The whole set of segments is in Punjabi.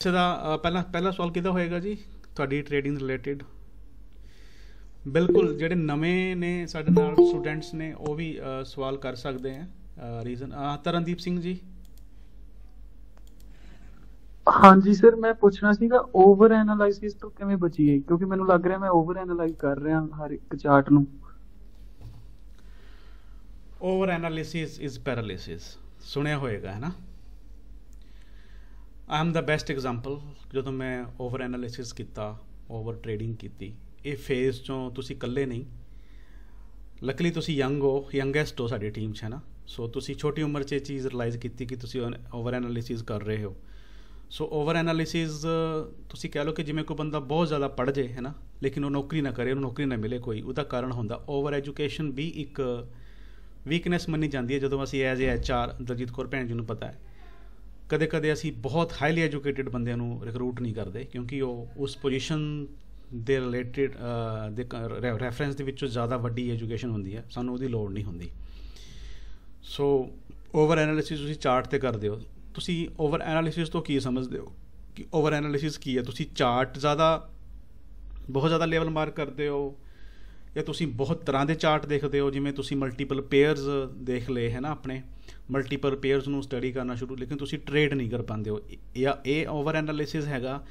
ਦਾ ਪਹਿਲਾ ਸਵਾਲ ਕਿਹਦਾ ਹੋਏਗਾ ਜੀ? ਤੁਹਾਡੀ ਟ੍ਰੇਡਿੰਗ ਰਿਲੇਟਿਡ। ਬਿਲਕੁਲ, ਜਿਹੜੇ ਨਵੇਂ ਨੇ ਸਾਡੇ ਨਾਲ ਸਟੂਡੈਂਟਸ ਨੇ ਉਹ ਵੀ ਸਵਾਲ ਕਰ ਸਕਦੇ ਆ। ਰੀਜ਼ਨ ਤਰਨਦੀਪ ਸਿੰਘ ਜੀ। ਹਾਂਜੀ ਸਰ, ਮੈਂ ਪੁੱਛਣਾ ਸੀਗਾ ਓਵਰ ਐਨਾਲਾਈਸਿਸ ਤੋਂ ਕਿਵੇਂ ਬਚੀਏ, ਕਿਉਂਕਿ ਮੈਨੂੰ ਲੱਗ ਰਿਹਾ ਮੈਂ ਓਵਰ ਐਨਾਲਾਈਜ਼ ਕਰ ਰਿਹਾ ਹਰ ਇੱਕ ਚਾਰਟ ਨੂੰ। ਓਵਰ ਐਨਾਲਿਸਿਸ ਇਜ਼ ਪੈਰਾਲਿਸਿਸ, ਸੁਣਿਆ ਹੋਏਗਾ ਹੈ ਨਾ। I am the best example. ਜਦੋਂ ਮੈਂ ਓਵਰ ਐਨਾਲਿਸਿਸ ਕੀਤਾ, ਓਵਰ ਟ੍ਰੇਡਿੰਗ ਕੀਤੀ, ਇਹ ਫੇਜ਼ 'ਚੋਂ ਤੁਸੀਂ ਇਕੱਲੇ ਨਹੀਂ। ਲੱਕਲੀ ਤੁਸੀਂ ਯੰਗ ਹੋ, ਯੰਗੈਸਟ ਹੋ ਸਾਡੀ ਟੀਮ 'ਚ, ਹੈ ਨਾ। ਸੋ ਤੁਸੀਂ ਛੋਟੀ ਉਮਰ 'ਚ ਇਹ ਚੀਜ਼ ਰਿਲਾਈਜ਼ ਕੀਤੀ ਕਿ ਤੁਸੀਂ ਓਵਰ ਐਨਾਲਿਸਿਸ ਕਰ ਰਹੇ ਹੋ। ਸੋ ਓਵਰ ਐਨਾਲਿਸਿਸ ਤੁਸੀਂ ਕਹਿ ਲਓ ਕਿ ਜਿਵੇਂ ਕੋਈ ਬੰਦਾ ਬਹੁਤ ਜ਼ਿਆਦਾ ਪੜ੍ਹ ਜੇ, ਹੈ ਨਾ, ਲੇਕਿਨ ਉਹ ਨੌਕਰੀ ਨਾ ਕਰੇ, ਉਹਨੂੰ ਨੌਕਰੀ ਨਾ ਮਿਲੇ ਕੋਈ, ਉਹਦਾ ਕਾਰਨ ਹੁੰਦਾ ਓਵਰ ਐਜੂਕੇਸ਼ਨ ਵੀ ਇੱਕ ਵੀਕਨੈਸ ਮੰਨੀ ਜਾਂਦੀ ਹੈ। ਜਦੋਂ ਅਸੀਂ as a HR, Daljit Kaur ਭੈਣ ਜੀ ਨੂੰ ਪਤਾ ਹੈ, ਕਦੇ ਕਦੇ ਅਸੀਂ ਬਹੁਤ ਹਾਈਲੀ ਐਜੂਕੇਟਿਡ ਬੰਦਿਆਂ ਨੂੰ ਰਿਕਰੂਟ ਨਹੀਂ ਕਰਦੇ, ਕਿਉਂਕਿ ਉਹ ਉਸ ਪੋਜੀਸ਼ਨ ਦੇ ਰਿਲੇਟਿਡ ਦੇ ਰੈਫਰੈਂਸ ਦੇ ਵਿੱਚੋਂ ਜ਼ਿਆਦਾ ਵੱਡੀ ਐਜੂਕੇਸ਼ਨ ਹੁੰਦੀ ਹੈ, ਸਾਨੂੰ ਉਹਦੀ ਲੋੜ ਨਹੀਂ ਹੁੰਦੀ। ਸੋ ਓਵਰ ਐਨਾਲਿਸਿਸ ਤੁਸੀਂ ਚਾਰਟ 'ਤੇ ਕਰਦੇ ਹੋ। ਤੁਸੀਂ ਓਵਰ ਐਨਾਲਿਸਿਸ ਤੋਂ ਕੀ ਸਮਝਦੇ ਹੋ ਕਿ ਓਵਰ ਐਨਾਲਿਸਿਸ ਕੀ ਹੈ? ਤੁਸੀਂ ਚਾਰਟ ਬਹੁਤ ਜ਼ਿਆਦਾ ਲੈਵਲ ਮਾਰਕ ਕਰਦੇ ਹੋ, ਜਾਂ ਤੁਸੀਂ ਬਹੁਤ ਤਰ੍ਹਾਂ ਦੇ ਚਾਰਟ ਦੇਖਦੇ ਹੋ? ਜਿਵੇਂ ਤੁਸੀਂ ਮਲਟੀਪਲ ਪੇਅਰਸ ਦੇਖ ਲਏ, ਹੈ ਨਾ, ਆਪਣੇ ਮਲਟੀਪਲ ਪੇਅਰਸ ਨੂੰ ਸਟੱਡੀ ਕਰਨਾ ਸ਼ੁਰੂ, ਲੇਕਿਨ ਤੁਸੀਂ ਟਰੇਡ ਨਹੀਂ ਕਰ ਪਾਉਂਦੇ ਹੋ, ਜਾਂ ਇਹ ਓਵਰ ਐਨਾਲਿਸਿਸ ਹੈਗਾ?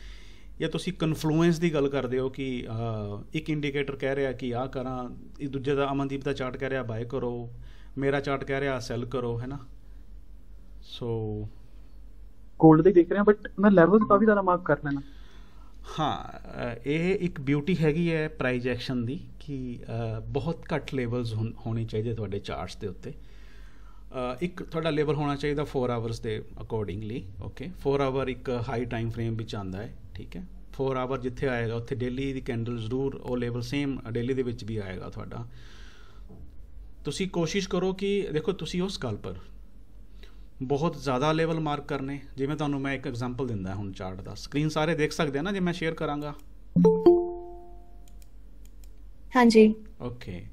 ਜਾਂ ਤੁਸੀਂ ਕਨਫਲੂਐਂਸ ਦੀ ਗੱਲ ਕਰਦੇ ਹੋ ਕਿ ਇੱਕ ਇੰਡੀਕੇਟਰ ਕਹਿ ਰਿਹਾ ਕਿ ਆਹ ਕਰਾਂ, ਇੱਕ ਦੂਜੇ ਦਾ, ਅਮਨਦੀਪ ਦਾ ਚਾਰਟ ਕਹਿ ਰਿਹਾ ਬਾਏ ਕਰੋ, ਮੇਰਾ ਚਾਰਟ ਕਹਿ ਰਿਹਾ ਸੈਲ ਕਰੋ, ਹੈ ਨਾ। ਸੋ ਗੋਲਡ ਦੇ ਦੇਖ ਰਿਹਾ, ਬਟ ਮੈਂ ਲੈਵਲ ਕਾਫੀ ਜ਼ਿਆਦਾ ਮਾਰਕ ਕਰ ਲੈਣਾ। ਹਾਂ, ਇਹ ਇੱਕ ਬਿਊਟੀ ਹੈਗੀ ਹੈ ਪ੍ਰਾਈਜ਼ ਐਕਸ਼ਨ ਦੀ ਕਿ ਬਹੁਤ ਘੱਟ ਲੇਵਲਸ ਹੋਣੇ ਚਾਹੀਦੇ ਤੁਹਾਡੇ ਚਾਰਟਸ ਦੇ ਉੱਤੇ। ਇੱਕ ਤੁਹਾਡਾ ਲੇਵਲ ਹੋਣਾ ਚਾਹੀਦਾ 4 ਆਵਰਸ ਦੇ ਅਕੋਰਡਿੰਗਲੀ। ਓਕੇ, 4 ਆਵਰ ਇੱਕ ਹਾਈ ਟਾਈਮ ਫਰੇਮ ਵਿੱਚ ਆਉਂਦਾ ਹੈ, ਠੀਕ ਹੈ। 4 ਆਵਰ ਜਿੱਥੇ ਆਏਗਾ ਉੱਥੇ ਡੇਲੀ ਦੀ ਕੈਂਡਲ ਜ਼ਰੂਰ ਉਹ ਲੇਵਲ ਸੇਮ ਡੇਲੀ ਦੇ ਵਿੱਚ ਵੀ ਆਏਗਾ ਤੁਹਾਡਾ। ਤੁਸੀਂ ਕੋਸ਼ਿਸ਼ ਕਰੋ ਕਿ ਦੇਖੋ, ਤੁਸੀਂ ਉਹ ਸਕੈਲਪਰ ਬਹੁਤ ਜ਼ਿਆਦਾ ਲੈਵਲ ਮਾਰਕ ਕਰਨੇ। ਜਿਵੇਂ ਤੁਹਾਨੂੰ ਮੈਂ ਇੱਕ ਐਗਜ਼ਾਮਪਲ ਦਿੰਦਾ ਹੁਣ ਚਾਰਟ ਦਾ, ਸਕਰੀਨ ਸਾਰੇ ਦੇਖ ਸਕਦੇ ਆ ਨਾ ਜੇ ਮੈਂ ਸ਼ੇਅਰ ਕਰਾਂਗਾ? ਹਾਂਜੀ, ਓਕੇ।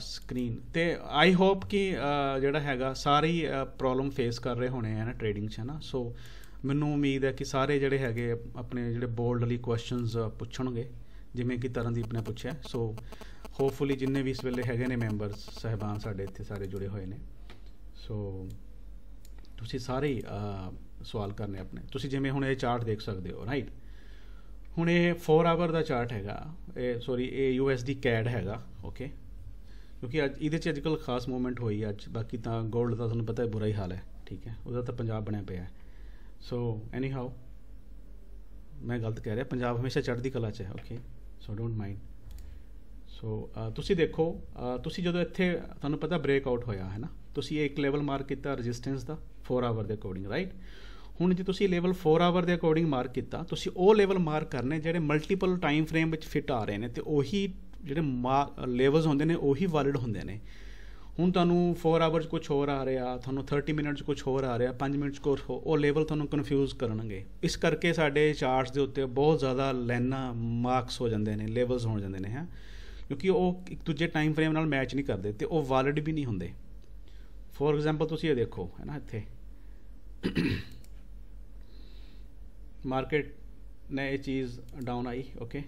ਸਕਰੀਨ ਤੇ ਆਈ ਹੋਪ ਕਿ ਜਿਹੜਾ ਹੈਗਾ ਸਾਰੇ ਹੀ ਪ੍ਰੋਬਲਮ ਫੇਸ ਕਰ ਰਹੇ ਹੋਣੇ ਆ ਨਾ ਟ੍ਰੇਡਿੰਗ 'ਚ, ਹੈ ਨਾ। ਸੋ ਮੈਨੂੰ ਉਮੀਦ ਹੈ ਕਿ ਸਾਰੇ ਜਿਹੜੇ ਹੈਗੇ ਆਪਣੇ ਜਿਹੜੇ ਬੋਲਡਲੀ ਕੁਐਸਚਨਸ ਪੁੱਛਣਗੇ, ਜਿਵੇਂ ਕਿ ਤਰਨਦੀਪ ਨੇ ਪੁੱਛਿਆ। ਸੋ ਹੋਪਫੁਲੀ ਜਿੰਨੇ ਵੀ ਇਸ ਵੇਲੇ ਹੈਗੇ ਨੇ ਮੈਂਬਰਸ ਸਾਹਿਬਾਨ ਸਾਡੇ ਇੱਥੇ ਸਾਰੇ ਜੁੜੇ ਹੋਏ ਨੇ, ਸੋ ਤੁਸੀਂ ਸਾਰੇ ਹੀ ਸਵਾਲ ਕਰਨੇ ਆਪਣੇ। ਤੁਸੀਂ ਜਿਵੇਂ ਹੁਣ ਇਹ ਚਾਰਟ ਦੇਖ ਸਕਦੇ ਹੋ, ਰਾਈਟ। ਹੁਣ ਇਹ 4 ਆਵਰ ਦਾ ਚਾਰਟ ਹੈਗਾ, ਇਹ USD CAD ਹੈਗਾ, ਓਕੇ। ਕਿਉਂਕਿ ਇਹਦੇ 'ਚ ਅੱਜ ਕੱਲ੍ਹ ਖਾਸ ਮੂਵਮੈਂਟ ਹੋਈ ਅੱਜ, ਬਾਕੀ ਤਾਂ ਗੋਲਡ ਦਾ ਤੁਹਾਨੂੰ ਪਤਾ ਬੁਰਾ ਹੀ ਹਾਲ ਹੈ, ਠੀਕ ਹੈ, ਉਹਦਾ ਤਾਂ ਪੰਜਾਬ ਬਣਿਆ ਪਿਆ। ਸੋ ਐਨੀ ਹਾਊ, ਮੈਂ ਗਲਤ ਕਹਿ ਰਿਹਾ, ਪੰਜਾਬ ਹਮੇਸ਼ਾ ਚੜ੍ਹਦੀ ਕਲਾ 'ਚ ਹੈ, ਓਕੇ, ਸੋ ਡੋਂਟ ਮਾਈਂਡ। ਸੋ ਤੁਸੀਂ ਦੇਖੋ, ਤੁਸੀਂ ਜਦੋਂ ਇੱਥੇ ਤੁਹਾਨੂੰ ਪਤਾ ਬ੍ਰੇਕਆਊਟ ਹੋਇਆ ਹੈ ਨਾ, ਤੁਸੀਂ ਇੱਕ ਲੈਵਲ ਮਾਰਕ ਕੀਤਾ ਰੈਜ਼ਿਸਟੈਂਸ ਦਾ 4 ਆਵਰ ਦੇ ਅਕੋਰਡਿੰਗ, ਰਾਈਟ। ਹੁਣ ਜੇ ਤੁਸੀਂ ਲੈਵਲ 4 ਆਵਰ ਦੇ ਅਕੋਰਡਿੰਗ ਮਾਰਕ ਕੀਤਾ, ਤੁਸੀਂ ਉਹ ਲੈਵਲ ਮਾਰਕ ਕਰਨੇ ਜਿਹੜੇ ਮਲਟੀਪਲ ਟਾਈਮ ਫਰੇਮ ਵਿੱਚ ਫਿੱਟ ਆ ਰਹੇ ਨੇ, ਅਤੇ ਉਹੀ ਜਿਹੜੇ ਲੈਵਲਸ ਹੁੰਦੇ ਨੇ ਉਹੀ ਵੈਲਿਡ ਹੁੰਦੇ ਨੇ। ਹੁਣ ਤੁਹਾਨੂੰ 4 ਆਵਰ 'ਚ ਕੁਛ ਹੋਰ ਆ ਰਿਹਾ, ਤੁਹਾਨੂੰ 30 ਮਿੰਟ 'ਚ ਕੁਛ ਹੋਰ ਆ ਰਿਹਾ, 5 ਮਿੰਟ 'ਚ ਕੁਛ ਹੋਰ, ਉਹ ਲੈਵਲ ਤੁਹਾਨੂੰ ਕਨਫਿਊਜ਼ ਕਰਨਗੇ। ਇਸ ਕਰਕੇ ਸਾਡੇ ਚਾਰਟਸ ਦੇ ਉੱਤੇ ਬਹੁਤ ਜ਼ਿਆਦਾ ਲਾਈਨਾਂ ਮਾਰਕਸ ਹੋ ਜਾਂਦੇ ਨੇ, ਲੈਵਲਸ ਹੋ ਜਾਂਦੇ ਨੇ, ਹੈ, ਕਿਉਂਕਿ ਉਹ ਇੱਕ ਦੂਜੇ ਟਾਈਮ ਫਰੇਮ ਨਾਲ ਮੈਚ ਨਹੀਂ ਕਰਦੇ ਅਤੇ ਉਹ ਵੈਲਿਡ ਵੀ ਨਹੀਂ ਹੁੰਦੇ। ਫੋਰ ਐਗਜ਼ਾਮਪਲ ਤੁਸੀਂ ਇਹ ਦੇਖੋ, ਹੈ ਨਾ, ਇੱਥੇ ਮਾਰਕੀਟ ਨੇ ਇਹ ਚੀਜ਼ ਡਾਊਨ ਆਈ, ਓਕੇ,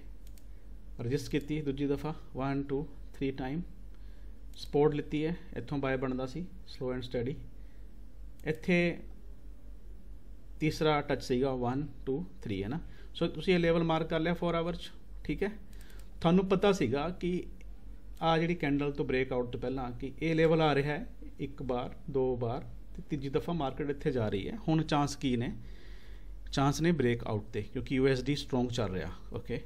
ਰਜਿਸਟ ਕੀਤੀ ਦੂਜੀ ਦਫਾ 1 2 3 ਟਾਈਮ, ਸਪੋਰਟ ਲਿੱਤੀ ਹੈ, ਇੱਥੋਂ ਬਾਏ ਬਣਦਾ ਸੀ ਸਲੋ ਐਂਡ ਸਟੱਡੀ, ਇੱਥੇ ਤੀਸਰਾ ਟੱਚ ਸੀਗਾ 1 2 3, ਹੈ ਨਾ। ਸੋ ਤੁਸੀਂ ਇਹ ਲੈਵਲ ਮਾਰਕ ਕਰ ਲਿਆ 4 ਆਵਰ 'ਚ, ਠੀਕ ਹੈ। ਤੁਹਾਨੂੰ ਪਤਾ ਸੀਗਾ ਕਿ ਆਹ ਜਿਹੜੀ ਕੈਂਡਲ ਤੋਂ ਬ੍ਰੇਕਆਊਟ ਤੋਂ ਪਹਿਲਾਂ ਕਿ ਇਹ ਲੈਵਲ ਆ ਰਿਹਾ ਹੈ, 1 ਵਾਰ 2 ਵਾਰ, ਅਤੇ ਤੀਜੀ ਦਫਾ ਮਾਰਕੀਟ ਇੱਥੇ ਜਾ ਰਹੀ ਹੈ। ਹੁਣ ਚਾਂਸ ਕੀ ਨੇ? ਚਾਂਸ ਨੇ ਬ੍ਰੇਕਆਊਟ 'ਤੇ, ਕਿਉਂਕਿ USD ਸਟਰੋਂਗ ਚੱਲ ਰਿਹਾ, ਓਕੇ,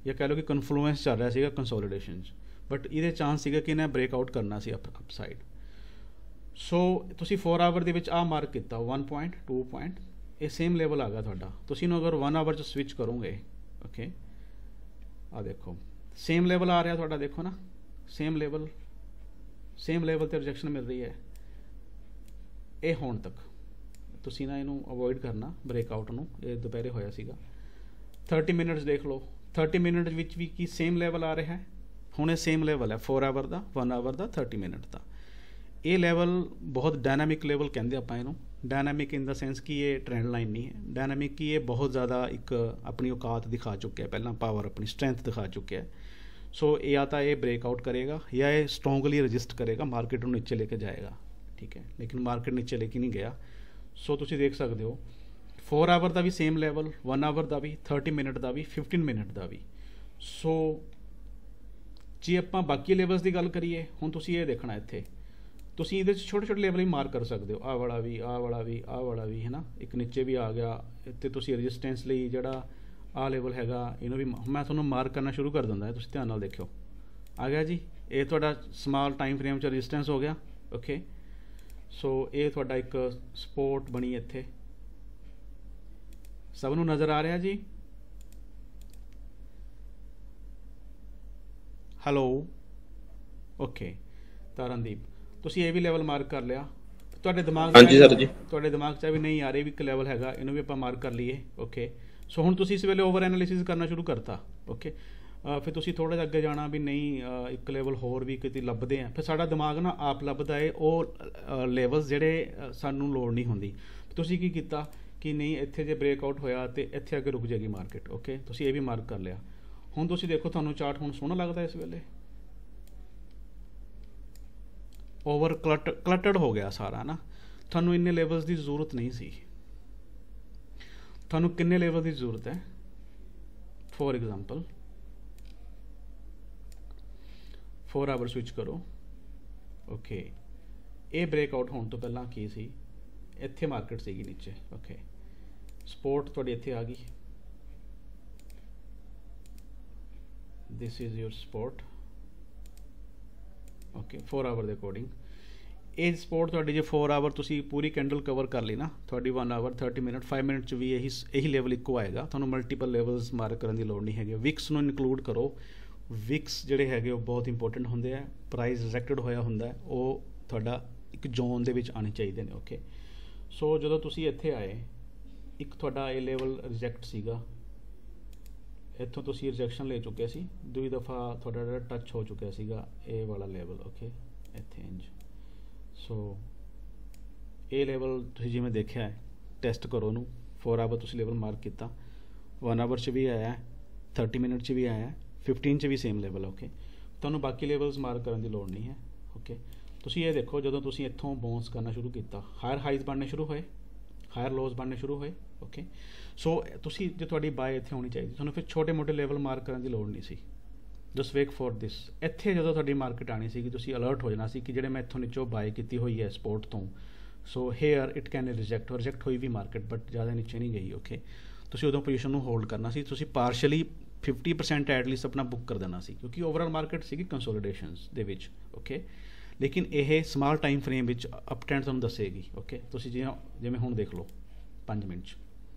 ਜਾਂ ਕਹਿ ਲਓ ਕਿ ਕਨਫਲੂਐਂਸ ਚੱਲ ਰਿਹਾ ਸੀਗਾ ਕੰਸੋਲੀਡੇਸ਼ਨ 'ਚ, ਬਟ ਇਹਦੇ ਚਾਂਸ ਸੀਗਾ ਕਿ ਇਹਨੇ ਬ੍ਰੇਕਆਊਟ ਕਰਨਾ ਸੀ ਅਪ ਸਾਈਡ। ਸੋ ਤੁਸੀਂ 4 ਆਵਰ ਦੇ ਵਿੱਚ ਆਹ ਮਾਰਕ ਕੀਤਾ 1 ਪੁਆਇੰਟ 2 ਪੁਆਇੰਟ, ਇਹ ਸੇਮ ਲੈਵਲ ਆ ਗਿਆ ਤੁਹਾਡਾ। ਤੁਸੀਂ ਇਹਨੂੰ ਅਗਰ 1 ਆਵਰ 'ਚ ਸਵਿਚ ਕਰੋਗੇ, ਓਕੇ, ਆਹ ਦੇਖੋ ਸੇਮ ਲੈਵਲ ਆ ਰਿਹਾ ਤੁਹਾਡਾ, ਦੇਖੋ ਨਾ, ਸੇਮ ਲੈਵਲ 'ਤੇ ਰਿਜੈਕਸ਼ਨ ਮਿਲ ਰਹੀ ਹੈ। ਇਹ ਹੋਣ ਤੱਕ ਤੁਸੀਂ ਨਾ ਇਹਨੂੰ ਅਵੋਇਡ ਕਰਨਾ ਬ੍ਰੇਕਆਊਟ ਨੂੰ, ਇਹ ਦੁਪਹਿਰੇ ਹੋਇਆ ਸੀਗਾ। 30 ਮਿੰਟਸ ਦੇਖ ਲਓ, 30 ਮਿੰਟ ਵਿੱਚ ਵੀ ਕੀ ਸੇਮ ਲੈਵਲ ਆ ਰਿਹਾ ਹੈ। ਹੁਣ ਇਹ ਸੇਮ ਲੈਵਲ ਹੈ 4 ਆਵਰ ਦਾ, 1 ਆਵਰ ਦਾ, 30 ਮਿੰਟ ਦਾ। ਇਹ ਲੈਵਲ ਬਹੁਤ ਡਾਇਨਾਮਿਕ ਲੈਵਲ ਕਹਿੰਦੇ ਆਪਾਂ ਇਹਨੂੰ। ਡਾਇਨਾਮਿਕ ਇਨ ਦਾ ਸੈਂਸ ਕਿ ਇਹ ਟ੍ਰੈਂਡ ਲਾਈਨ ਨਹੀਂ ਹੈ, ਡਾਇਨਾਮਿਕ ਕਿ ਇਹ ਬਹੁਤ ਜ਼ਿਆਦਾ ਇੱਕ ਆਪਣੀ ਔਕਾਤ ਦਿਖਾ ਚੁੱਕਿਆ, ਪਹਿਲਾਂ ਪਾਵਰ ਆਪਣੀ ਸਟਰੈਂਥ ਦਿਖਾ ਚੁੱਕਿਆ। ਸੋ ਜਾਂ ਤਾਂ ਇਹ ਬ੍ਰੇਕਆਊਟ ਕਰੇਗਾ ਜਾਂ ਇਹ ਸਟਰੋਂਗਲੀ ਰਜਿਸਟ ਕਰੇਗਾ, ਮਾਰਕੀਟ ਨੂੰ ਨੀਚੇ ਲੈ ਕੇ ਜਾਏਗਾ, ਠੀਕ ਹੈ। ਲੇਕਿਨ ਮਾਰਕੀਟ ਨੀਚੇ ਲੈ ਕੇ ਨਹੀਂ ਗਿਆ। ਸੋ ਤੁਸੀਂ ਦੇਖ ਸਕਦੇ ਹੋ 4 ਆਵਰ ਦਾ ਵੀ ਸੇਮ ਲੈਵਲ, 1 ਆਵਰ ਦਾ ਵੀ, 30 ਮਿੰਟ ਦਾ ਵੀ, 15 ਮਿੰਟ ਦਾ ਵੀ। ਸੋ ਜੇ ਆਪਾਂ ਬਾਕੀ ਲੈਵਲਸ ਦੀ ਗੱਲ ਕਰੀਏ, ਹੁਣ ਤੁਸੀਂ ਇਹ ਦੇਖਣਾ ਇੱਥੇ ਤੁਸੀਂ ਇਹਦੇ 'ਚ ਛੋਟੇ ਛੋਟੇ ਲੈਵਲ ਹੀ ਮਾਰਕ ਕਰ ਸਕਦੇ ਹੋ, ਆਹ ਵਾਲਾ ਵੀ, ਆਹ ਵਾਲਾ ਵੀ, ਆਹ ਵਾਲਾ ਵੀ, ਹੈ ਨਾ। ਇੱਕ ਨੀਚੇ ਵੀ ਆ ਗਿਆ। ਇੱਥੇ ਤੁਸੀਂ ਰਜਿਸਟੈਂਸ ਲਈ ਜਿਹੜਾ ਆਹ ਲੈਵਲ ਹੈਗਾ ਇਹਨੂੰ ਵੀ ਮੈਂ ਤੁਹਾਨੂੰ ਮਾਰਕ ਕਰਨਾ ਸ਼ੁਰੂ ਕਰ ਦਿੰਦਾ, ਤੁਸੀਂ ਧਿਆਨ ਨਾਲ ਦੇਖਿਓ। ਆ ਗਿਆ ਜੀ, ਇਹ ਤੁਹਾਡਾ ਸਮਾਲ ਟਾਈਮ ਫਰੇਮ 'ਚ ਰਜਿਸਟੈਂਸ ਹੋ ਗਿਆ, ਓਕੇ। ਸੋ ਇਹ ਤੁਹਾਡਾ ਇੱਕ ਸਪੋਰਟ ਬਣੀ ਇੱਥੇ, ਸਭ ਨੂੰ ਨਜ਼ਰ ਆ ਰਿਹਾ ਜੀ? Hello, okay. ਤਰਨਦੀਪ, ਤੁਸੀਂ ਇਹ ਵੀ ਲੈਵਲ ਮਾਰਕ ਕਰ ਲਿਆ ਤੁਹਾਡੇ ਦਿਮਾਗ 'ਚ? ਹਾਂਜੀ ਸਰ ਜੀ। ਤੁਹਾਡੇ ਦਿਮਾਗ 'ਚ ਵੀ ਨਹੀਂ ਆ ਰਿਹਾ ਵੀ ਇੱਕ ਲੈਵਲ ਹੈਗਾ, ਇਹਨੂੰ ਵੀ ਆਪਾਂ ਮਾਰਕ ਕਰ ਲਈਏ, ਓਕੇ। ਸੋ ਹੁਣ ਤੁਸੀਂ ਇਸ ਵੇਲੇ ਓਵਰ ਐਨਾਲਿਸਿਸ ਕਰਨਾ ਸ਼ੁਰੂ ਕਰਤਾ, ਓਕੇ। ਫਿਰ ਤੁਸੀਂ ਥੋੜ੍ਹਾ ਜਿਹਾ ਅੱਗੇ ਜਾਣਾ ਵੀ ਨਹੀਂ, ਇੱਕ ਲੈਵਲ ਹੋਰ ਵੀ ਕਿਤੇ ਲੱਭਦੇ ਆ। ਫਿਰ ਸਾਡਾ ਦਿਮਾਗ ਨਾ ਆਪ ਲੱਭਦਾ ਹੈ ਉਹ ਲੈਵਲਸ ਜਿਹੜੇ ਸਾਨੂੰ ਲੋੜ ਨਹੀਂ ਹੁੰਦੀ। ਤੁਸੀਂ ਕੀ ਕੀਤਾ ਕਿ ਨਹੀਂ, ਇੱਥੇ ਜੇ ਬ੍ਰੇਕਆਊਟ ਹੋਇਆ ਤਾਂ ਇੱਥੇ ਅੱਗੇ ਰੁਕ ਜਾਏਗੀ ਮਾਰਕੀਟ, ਓਕੇ। ਤੁਸੀਂ ਇਹ ਵੀ ਮਾਰਕ ਕਰ ਲਿਆ। ਹੁਣ ਤੁਸੀਂ ਦੇਖੋ ਤੁਹਾਨੂੰ ਚਾਰਟ ਹੁਣ ਸੋਹਣਾ ਲੱਗਦਾ ਇਸ ਵੇਲੇ? ਓਵਰ ਕਲਟਰਡ ਹੋ ਗਿਆ ਸਾਰਾ ਨਾ। ਤੁਹਾਨੂੰ ਇੰਨੇ ਲੈਵਲਸ ਦੀ ਜ਼ਰੂਰਤ ਨਹੀਂ ਸੀ। ਤੁਹਾਨੂੰ ਕਿੰਨੇ ਲੈਵਲ ਦੀ ਜ਼ਰੂਰਤ ਹੈ? ਫੋਰ ਐਗਜ਼ਾਮਪਲ 4 ਆਵਰ ਸਵਿਚ ਕਰੋ, ਓਕੇ। ਇਹ ਬ੍ਰੇਕਆਊਟ ਹੋਣ ਤੋਂ ਪਹਿਲਾਂ ਕੀ ਸੀ? ਇੱਥੇ ਮਾਰਕੀਟ ਸੀਗੀ ਨੀਚੇ, ਓਕੇ। ਸਪੋਰਟ ਤੁਹਾਡੀ ਇੱਥੇ ਆ ਗਈ, this is your support, okay. 4 hour ਦੇ ਅਕੋਰਡਿੰਗ ਇਹ ਸਪੋਰਟ ਤੁਹਾਡੀ ਜੇ 4 ਆਵਰ ਤੁਸੀਂ ਪੂਰੀ ਕੈਂਡਲ ਕਵਰ ਕਰ ਲਈ ਨਾ, ਤੁਹਾਡੀ 1 ਆਵਰ 30 ਮਿੰਟ 5 ਮਿੰਟ 'ਚ ਵੀ ਇਹੀ ਲੈਵਲ ਇੱਕੋ ਆਏਗਾ। ਤੁਹਾਨੂੰ ਮਲਟੀਪਲ ਲੈਵਲਸ ਮਾਰਕ ਕਰਨ ਦੀ ਲੋੜ ਨਹੀਂ ਹੈਗੀ। ਵਿਕਸ ਨੂੰ ਇਨਕਲੂਡ ਕਰੋ। ਵਿਕਸ ਜਿਹੜੇ ਹੈਗੇ ਉਹ ਬਹੁਤ ਇੰਪੋਰਟੈਂਟ ਹੁੰਦੇ ਆ। ਪ੍ਰਾਈਸ ਰਿਜੈਕਟਡ ਹੋਇਆ ਹੁੰਦਾ, ਉਹ ਤੁਹਾਡਾ ਇੱਕ ਜ਼ੋਨ ਦੇ ਵਿੱਚ ਆਉਣੇ ਚਾਹੀਦੇ ਨੇ, ਓਕੇ। ਸੋ ਜਦੋਂ ਤੁਸੀਂ ਇੱਥੇ ਆਏ, ਇੱਕ ਤੁਹਾਡਾ ਇਹ ਲੈਵਲ ਰਿਜੈਕਟ ਸੀਗਾ, ਇੱਥੋਂ ਤੁਸੀਂ ਰਿਜੈਕਸ਼ਨ ਲੈ ਚੁੱਕੇ ਸੀ। ਦੂਜੀ ਦਫਾ ਤੁਹਾਡਾ ਜਿਹੜਾ ਟੱਚ ਹੋ ਚੁੱਕਿਆ ਸੀਗਾ ਇਹ ਵਾਲਾ ਲੈਵਲ, ਓਕੇ, ਇੱਥੇ ਇੰਜ। ਸੋ ਇਹ ਲੈਵਲ ਤੁਸੀਂ ਜਿਵੇਂ ਦੇਖਿਆ ਹੈ, ਟੈਸਟ ਕਰੋ ਉਹਨੂੰ। 4 ਆਵਰ ਤੁਸੀਂ ਲੈਵਲ ਮਾਰਕ ਕੀਤਾ, 1 ਆਵਰ 'ਚ ਵੀ ਆਇਆ, 30 ਮਿੰਟ 'ਚ ਵੀ ਆਇਆ, 15 'ਚ ਵੀ ਸੇਮ ਲੈਵਲ, ਓਕੇ। ਤੁਹਾਨੂੰ ਬਾਕੀ ਲੈਵਲਸ ਮਾਰਕ ਕਰਨ ਦੀ ਲੋੜ ਨਹੀਂ ਹੈ, ਓਕੇ। ਤੁਸੀਂ ਇਹ ਦੇਖੋ ਜਦੋਂ ਤੁਸੀਂ ਇੱਥੋਂ ਬਾਉਂਸ ਕਰਨਾ ਸ਼ੁਰੂ ਕੀਤਾ, ਹਾਇਰ ਹਾਈਜ਼ ਬਣਨੇ ਸ਼ੁਰੂ ਹੋਏ, ਹਾਇਰ ਲੋਜ਼ ਬਣਨੇ ਸ਼ੁਰੂ ਹੋਏ, ਓਕੇ। ਸੋ ਤੁਸੀਂ ਜੇ ਤੁਹਾਡੀ ਬਾਏ ਇੱਥੇ ਹੋਣੀ ਚਾਹੀਦੀ, ਤੁਹਾਨੂੰ ਫਿਰ ਛੋਟੇ ਮੋਟੇ ਲੈਵਲ ਮਾਰਕ ਕਰਨ ਦੀ ਲੋੜ ਨਹੀਂ ਸੀ। Just wait for this. ਇੱਥੇ ਜਦੋਂ ਤੁਹਾਡੀ ਮਾਰਕੀਟ ਆਣੀ ਸੀ ਤੁਸੀਂ ਅਲਰਟ ਹੋ ਜਾਣਾ ਸੀ ਕਿ ਜਿਹੜੇ ਮੈਂ ਇੱਥੋਂ ਨੀਚੋਂ ਬਾਏ ਕੀਤੀ ਹੋਈ ਹੈ ਸਪੋਰਟ ਤੋਂ, ਸੋ ਹੇਅਰ ਇਟ ਕੈਨ ਰਿਜੈਕਟ ਹੋਈ ਵੀ ਮਾਰਕੀਟ, ਬਟ ਜ਼ਿਆਦਾ ਨੀਚੇ ਨਹੀਂ ਗਈ, ਓਕੇ। ਤੁਸੀਂ ਉਦੋਂ ਪੋਜੀਸ਼ਨ ਨੂੰ ਹੋਲਡ ਕਰਨਾ ਸੀ। ਤੁਸੀਂ ਪਾਰਸ਼ਲੀ 50% ਐਟਲੀਸਟ ਆਪਣਾ ਬੁੱਕ ਕਰ ਦੇਣਾ ਸੀ, ਕਿਉਂਕਿ ਓਵਰਆਲ ਮਾਰਕੀਟ ਸੀਗੀ ਕੰਸੋਲੀਡੇਸ਼ਨਸ ਦੇ ਵਿੱਚ, ਓਕੇ। ਲੇਕਿਨ ਇਹ ਸਮਾਲ ਟਾਈਮ ਫਰੇਮ ਵਿੱਚ ਅਪ ਟ੍ਰੈਂਡ ਤੁਹਾਨੂੰ ਦੱਸੇਗੀ, ਓਕੇ। ਤੁਸੀਂ ਜਿਵੇਂ ਹੁਣ ਦੇਖ ਲਓ 5 ਮਿੰਟ 'ਚ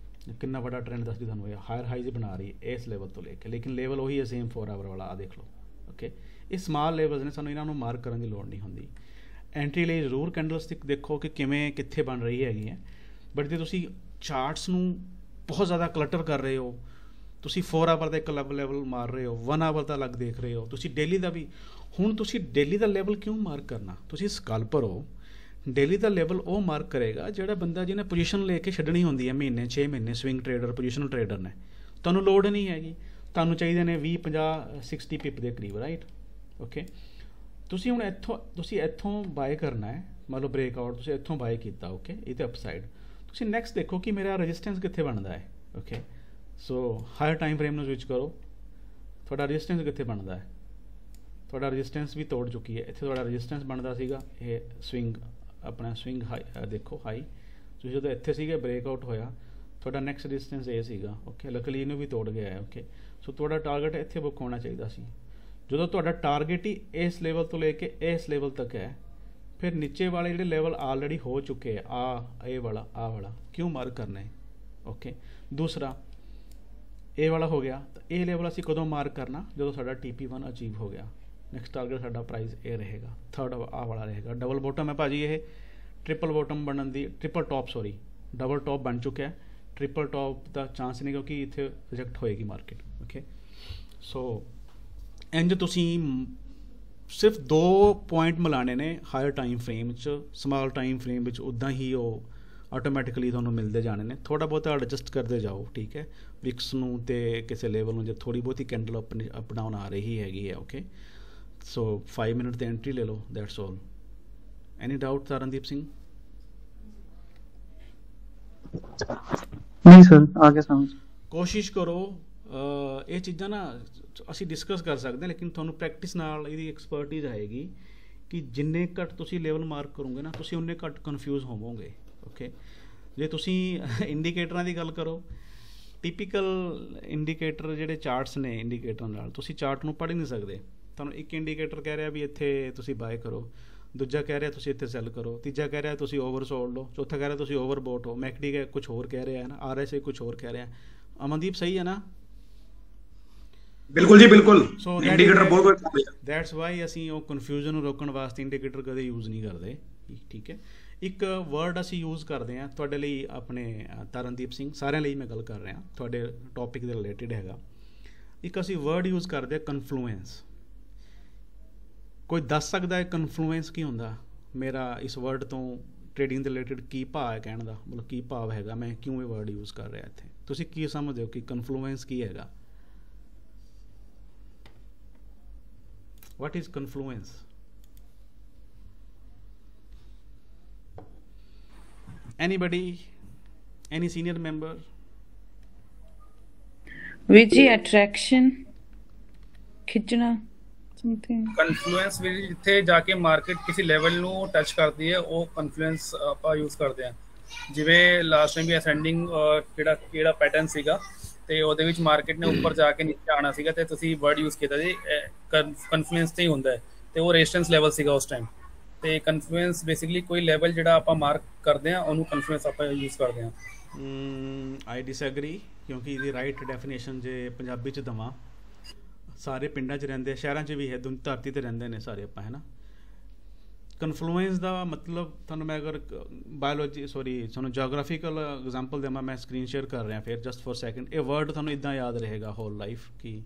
ਕਿੰਨਾ ਵੱਡਾ ਟ੍ਰੈਂਡ ਦੱਸਦੀ ਤੁਹਾਨੂੰ ਇਹ ਹਾਇਰ ਹਾਈਜ਼ ਬਣਾ ਰਹੀ ਹੈ ਇਸ ਲੈਵਲ ਤੋਂ ਲੈ ਕੇ, ਲੇਕਿਨ ਲੈਵਲ ਉਹੀ ਹੈ ਸੇਮ 4 ਆਵਰ ਵਾਲਾ। ਆ ਦੇਖ ਲਓ, ਓਕੇ। ਇਹ ਸਮਾਲ ਲੈਵਲਸ ਨੇ, ਸਾਨੂੰ ਇਹਨਾਂ ਨੂੰ ਮਾਰਕ ਕਰਨ ਦੀ ਲੋੜ ਨਹੀਂ ਹੁੰਦੀ। ਐਂਟਰੀ ਲਈ ਜ਼ਰੂਰ ਕੈਂਡਲਸਟਿਕ ਦੇਖੋ ਕਿ ਕਿਵੇਂ ਕਿੱਥੇ ਬਣ ਰਹੀ ਹੈਗੀ ਹੈ, ਬਟ ਜੇ ਤੁਸੀਂ ਚਾਰਟਸ ਨੂੰ ਬਹੁਤ ਜ਼ਿਆਦਾ ਕਲਟਰ ਕਰ ਰਹੇ ਹੋ, ਤੁਸੀਂ 4 ਆਵਰ ਦਾ ਇੱਕ ਲੈਵਲ ਮਾਰ ਰਹੇ ਹੋ, 1 ਆਵਰ ਦਾ ਅਲੱਗ ਦੇਖ ਰਹੇ ਹੋ, ਤੁਸੀਂ ਡੇਲੀ ਦਾ ਵੀ। ਹੁਣ ਤੁਸੀਂ ਡੇਲੀ ਦਾ ਲੈਵਲ ਕਿਉਂ ਮਾਰਕ ਕਰਨਾ? ਤੁਸੀਂ ਸਕੈਲਪਰ ਹੋ, ਡੇਲੀ ਦਾ ਲੈਵਲ ਉਹ ਮਾਰਕ ਕਰੇਗਾ ਜਿਹੜਾ ਬੰਦਾ ਜਿਹਨੇ ਪੋਜੀਸ਼ਨ ਲੈ ਕੇ ਛੱਡਣੀ ਹੁੰਦੀ ਹੈ ਮਹੀਨੇ 6 ਮਹੀਨੇ, ਸਵਿੰਗ ਟਰੇਡਰ, ਪੋਜੀਸ਼ਨਲ ਟਰੇਡਰ ਨੇ। ਤੁਹਾਨੂੰ ਲੋੜ ਨਹੀਂ ਹੈਗੀ, ਤੁਹਾਨੂੰ ਚਾਹੀਦੇ ਨੇ 20 50 60 ਪਿਪ ਦੇ ਕਰੀਬ, ਰਾਈਟ, ਓਕੇ। ਤੁਸੀਂ ਹੁਣ ਇੱਥੋਂ ਬਾਏ ਕਰਨਾ ਹੈ, ਮੰਨ ਲਓ ਬ੍ਰੇਕਆਊਟ ਤੁਸੀਂ ਇੱਥੋਂ ਬਾਏ ਕੀਤਾ, ਓਕੇ। ਇਹ ਤਾਂ ਅਪਸਾਈਡ। ਤੁਸੀਂ ਨੈਕਸਟ ਦੇਖੋ ਕਿ ਮੇਰਾ ਰੈਜ਼ਿਸਟੈਂਸ ਕਿੱਥੇ ਬਣਦਾ ਹੈ, ਓਕੇ। ਸੋ ਹਾਇਰ ਟਾਈਮ ਫਰੇਮ ਨੂੰ ਸਵਿਚ ਕਰੋ, ਤੁਹਾਡਾ ਰੈਜ਼ਿਸਟੈਂਸ ਕਿੱਥੇ ਬਣਦਾ ਹੈ? ਤੁਹਾਡਾ ਰੈਜ਼ਿਸਟੈਂਸ ਵੀ ਤੋੜ ਚੁੱਕੀ ਹੈ। ਇੱਥੇ ਤੁਹਾਡਾ ਰੈਜ਼ਿਸਟੈਂਸ ਬਣਦਾ ਸੀਗਾ, ਇਹ ਸਵਿੰਗ ਆਪਣਾ ਸਵਿੰਗ ਹਾਈ ਦੇਖੋ, ਹਾਈ ਤੁਸੀਂ ਜਦੋਂ ਇੱਥੇ ਸੀਗੇ ਬ੍ਰੇਕਆਊਟ ਹੋਇਆ, ਤੁਹਾਡਾ ਨੈਕਸਟ ਰੈਜ਼ਿਸਟੈਂਸ ਇਹ ਸੀਗਾ, ਓਕੇ। ਲੱਕਲੀ ਇਹਨੂੰ ਵੀ ਤੋੜ ਗਿਆ ਹੈ, ਓਕੇ। ਸੋ ਤੁਹਾਡਾ ਟਾਰਗੇਟ ਇੱਥੇ ਬੁੱਕ ਹੋਣਾ ਚਾਹੀਦਾ ਸੀ। ਜਦੋਂ ਤੁਹਾਡਾ ਟਾਰਗੇਟ ਹੀ ਇਸ ਲੈਵਲ ਤੋਂ ਲੈ ਕੇ ਇਸ ਲੈਵਲ ਤੱਕ ਹੈ, ਫਿਰ ਨੀਚੇ ਵਾਲੇ ਜਿਹੜੇ ਲੈਵਲ ਆਲਰੇਡੀ ਹੋ ਚੁੱਕੇ ਆ, ਇਹ ਵਾਲਾ, ਆਹ ਵਾਲਾ ਕਿਉਂ ਮਾਰਕ ਕਰਨਾ ਹੈ, ਓਕੇ। ਦੂਸਰਾ ਇਹ ਵਾਲਾ ਹੋ ਗਿਆ, ਤਾਂ ਇਹ ਲੈਵਲ ਅਸੀਂ ਕਦੋਂ ਮਾਰਕ ਕਰਨਾ? ਜਦੋਂ ਸਾਡਾ TP1 ਅਚੀਵ ਹੋ ਗਿਆ। ਨੈਕਸਟ ਟਾਰਗੇਟ ਸਾਡਾ ਪ੍ਰਾਈਸ ਇਹ ਰਹੇਗਾ, ਥਰਡ ਆਹ ਵਾਲਾ ਰਹੇਗਾ। ਡਬਲ ਬੋਟਮ ਹੈ ਭਾਜੀ, ਇਹ ਟ੍ਰਿਪਲ ਬੋਟਮ ਬਣਨ ਦੀ, triple top sorry, double top ਬਣ ਚੁੱਕਿਆ। ਟ੍ਰਿਪਲ ਟੌਪ ਦਾ ਚਾਂਸ ਨਹੀਂ, ਕਿਉਂਕਿ ਇੱਥੇ ਰਿਜੈਕਟ ਹੋਏਗੀ ਮਾਰਕੀਟ, ਓਕੇ। ਸੋ ਇੰਜ ਤੁਸੀਂ ਸਿਰਫ 2 ਪੁਆਇੰਟ ਮਿਲਾਣੇ ਨੇ ਹਾਇਰ ਟਾਈਮ ਫਰੇਮ 'ਚ, ਸਮਾਲ ਟਾਈਮ ਫਰੇਮ ਵਿੱਚ ਉੱਦਾਂ ਹੀ ਉਹ ਆਟੋਮੈਟਿਕਲੀ ਤੁਹਾਨੂੰ ਮਿਲਦੇ ਜਾਣੇ ਨੇ। ਥੋੜ੍ਹਾ ਬਹੁਤਾ ਐਡਜਸਟ ਕਰਦੇ ਜਾਓ, ਠੀਕ ਹੈ, ਵਿਕਸ ਨੂੰ ਤੇ ਕਿਸੇ ਲੈਵਲ ਨੂੰ ਜੇ ਥੋੜ੍ਹੀ ਬਹੁਤੀ ਕੈਂਡਲ ਅਪ ਡਾਊਨ ਆ ਰਹੀ ਹੈਗੀ ਹੈ। ਓਕੇ, ਸੋ 5 ਮਿੰਟ ਦੀ ਐਂਟਰੀ ਲੈ ਲਓ, that's all. Any doubt Tarandeep Singh? ਨਹੀਂ ਸਰ, ਆ ਗਿਆ ਸਮਝ। ਕੋਸ਼ਿਸ਼ ਕਰੋ, ਇਹ ਚੀਜ਼ਾਂ ਨਾ ਅਸੀਂ ਡਿਸਕਸ ਕਰ ਸਕਦੇ ਹਾਂ, ਲੇਕਿਨ ਤੁਹਾਨੂੰ ਪ੍ਰੈਕਟਿਸ ਨਾਲ ਇਹਦੀ ਐਕਸਪਰਟੀਜ਼ ਆਏਗੀ ਕਿ ਜਿੰਨੇ ਘੱਟ ਤੁਸੀਂ ਲੈਵਲ ਮਾਰਕ ਕਰੋਗੇ ਨਾ, ਤੁਸੀਂ ਉਨੇ ਘੱਟ ਕਨਫਿਊਜ਼ ਹੋਵੋਗੇ। ਓਕੇ, ਜੇ ਤੁਸੀਂ ਇੰਡੀਕੇਟਰਾਂ ਦੀ ਗੱਲ ਕਰੋ, ਟਿਪੀਕਲ ਇੰਡੀਕੇਟਰ ਜਿਹੜੇ ਚਾਰਟਸ ਨੇ, ਇੰਡੀਕੇਟਰ ਨਾਲ ਤੁਸੀਂ ਚਾਰਟ ਨੂੰ ਪੜ੍ਹ ਹੀ ਨਹੀਂ ਸਕਦੇ। ਤੁਹਾਨੂੰ ਇੱਕ ਇੰਡੀਕੇਟਰ ਕਹਿ ਰਿਹਾ ਵੀ ਇੱਥੇ ਤੁਸੀਂ ਬਾਏ ਕਰੋ, ਦੂਜਾ ਕਹਿ ਰਿਹਾ ਤੁਸੀਂ ਇੱਥੇ ਸੈੱਲ ਕਰੋ, ਤੀਜਾ ਕਹਿ ਰਿਹਾ ਤੁਸੀਂ ਓਵਰ ਸੋਲਡ ਲਓ, ਚੌਥਾ ਕਹਿ ਰਿਹਾ ਤੁਸੀਂ ਓਵਰ ਬੋਟ ਹੋ, ਮੈਕਡੀ ਕੁਛ ਹੋਰ ਕਹਿ ਰਿਹਾ ਹੈ ਨਾ, RSI ਕੁਛ ਹੋਰ ਕਹਿ ਰਿਹਾ। ਅਮਨਦੀਪ ਸਹੀ ਹੈ ਨਾ? ਬਿਲਕੁਲ ਜੀ, ਬਿਲਕੁਲ। ਸੋ ਇੰਡੀਕੇਟਰ ਬਹੁਤ ਦੈਟਸ ਵਾਈ ਅਸੀਂ ਉਹ ਕਨਫਿਊਜ਼ਨ ਨੂੰ ਰੋਕਣ ਵਾਸਤੇ ਇੰਡੀਕੇਟਰ ਕਦੇ ਯੂਜ਼ ਨਹੀਂ ਕਰਦੇ, ਠੀਕ ਹੈ। ਇੱਕ ਵਰਡ ਅਸੀਂ ਯੂਜ਼ ਕਰਦੇ ਹਾਂ ਤੁਹਾਡੇ ਲਈ, ਆਪਣੇ ਤਰਨਦੀਪ ਸਿੰਘ, ਸਾਰਿਆਂ ਲਈ ਮੈਂ ਗੱਲ ਕਰ ਰਿਹਾ, ਤੁਹਾਡੇ ਟੌਪਿਕ ਦੇ ਰਿਲੇਟਿਡ ਹੈਗਾ। ਇੱਕ ਅਸੀਂ ਵਰਡ ਯੂਜ਼ ਕਰਦੇ ਹਾਂ ਕਨਫਲੂਐਂਸ। ਕੋਈ ਦੱਸ ਸਕਦਾ ਹੈ ਕਨਫਲੂਐਂਸ ਕੀ ਹੁੰਦਾ? ਮੇਰਾ ਇਸ ਵਰਡ ਤੋਂ ਟ੍ਰੇਡਿੰਗ ਦੇ ਰਿਲੇਟਿਡ ਕੀ ਭਾਵ ਹੈ, ਕਹਿਣ ਦਾ ਮਤਲਬ ਕੀ ਭਾਵ ਹੈਗਾ, ਮੈਂ ਕਿਉਂ ਇਹ ਵਰਡ ਯੂਜ਼ ਕਰ ਰਿਹਾ ਇੱਥੇ? ਤੁਸੀਂ ਕੀ ਸਮਝਦੇ ਹੋ ਕਿ ਕਨਫਲੂਐਂਸ ਕੀ ਹੈਗਾ? What is confluence? Anybody? Any senior member? Which attraction? ਖਿੱਚਣਾ something. ਕਨਫਲੂਐਂਸ ਵੀ ਜਿੱਥੇ ਜਾ ਕੇ ਮਾਰਕੀਟ ਕਿਸੇ ਲੈਵਲ ਨੂੰ ਟੱਚ ਕਰਦੀ ਹੈ, ਉਹ ਕਨਫਲੂਐਂਸ ਆਪਾਂ ਯੂਜ਼ ਕਰਦੇ ਹਾਂ। ਜਿਵੇਂ ਲਾਸਟ ਟਾਈਮ ਵੀ ਅਸੈਂਡਿੰਗ ਕਿਹੜਾ ਪੈਟਰਨ ਸੀਗਾ, ਤੇ ਉਹਦੇ ਵਿੱਚ ਮਾਰਕੀਟ ਨੇ ਉੱਪਰ ਜਾ ਕੇ ਨੀਚੇ ਆਉਣਾ ਸੀਗਾ, ਤੇ ਤੁਸੀਂ ਵਰਡ ਯੂਜ਼ ਕੀਤਾ ਜੀ ਕਨਫਲੂਐਂਸ ਤੇ ਹੀ ਹੁੰਦਾ ਹੈ, ਤੇ ਉਹ ਰੈਜ਼ਿਸਟੈਂਸ ਲੈਵਲ ਸੀਗਾ ਉਸ ਟਾਈਮ। ਤੇ ਕਨਫਲੂਐਂਸ ਬੇਸਿਕਲੀ ਕੋਈ ਲੈਵਲ ਜਿਹੜਾ ਆਪਾਂ ਮਾਰਕ ਕਰਦੇ ਹਾਂ, ਉਹਨੂੰ ਕਨਫਲੂਐਂਸ ਆਪਾਂ ਯੂਜ਼ ਕਰਦੇ ਹਾਂ। ਆਈ ਡਿਸਐਗਰੀ, ਕਿਉਂਕਿ ਇਹਦੀ ਰਾਈਟ ਡੈਫੀਨੇਸ਼ਨ ਜੇ ਪੰਜਾਬੀ 'ਚ ਦੇਵਾਂ, ਸਾਰੇ ਪਿੰਡਾਂ 'ਚ ਰਹਿੰਦੇ, ਸ਼ਹਿਰਾਂ 'ਚ ਵੀ ਹੈ, ਧਰਤੀ 'ਤੇ ਰਹਿੰਦੇ ਨੇ ਸਾਰੇ ਆਪਾਂ, ਹੈ ਨਾ। ਕਨਫਲੂਐਂਸ ਦਾ ਮਤਲਬ ਤੁਹਾਨੂੰ ਮੈਂ ਅਗਰ ਤੁਹਾਨੂੰ ਜੋਗ੍ਰਾਫੀਕਲ ਐਗਜ਼ਾਮਪਲ ਦੇਵਾਂ, ਮੈਂ ਸਕਰੀਨ ਸ਼ੇਅਰ ਕਰ ਰਿਹਾ ਫਿਰ ਜਸਟ ਫॉर ਸੈਕਿੰਡ। ਇਹ ਵਰਡ ਤੁਹਾਨੂੰ ਇੱਦਾਂ ਯਾਦ ਰਹੇਗਾ ਹੋਲ ਲਾਈਫ ਕਿ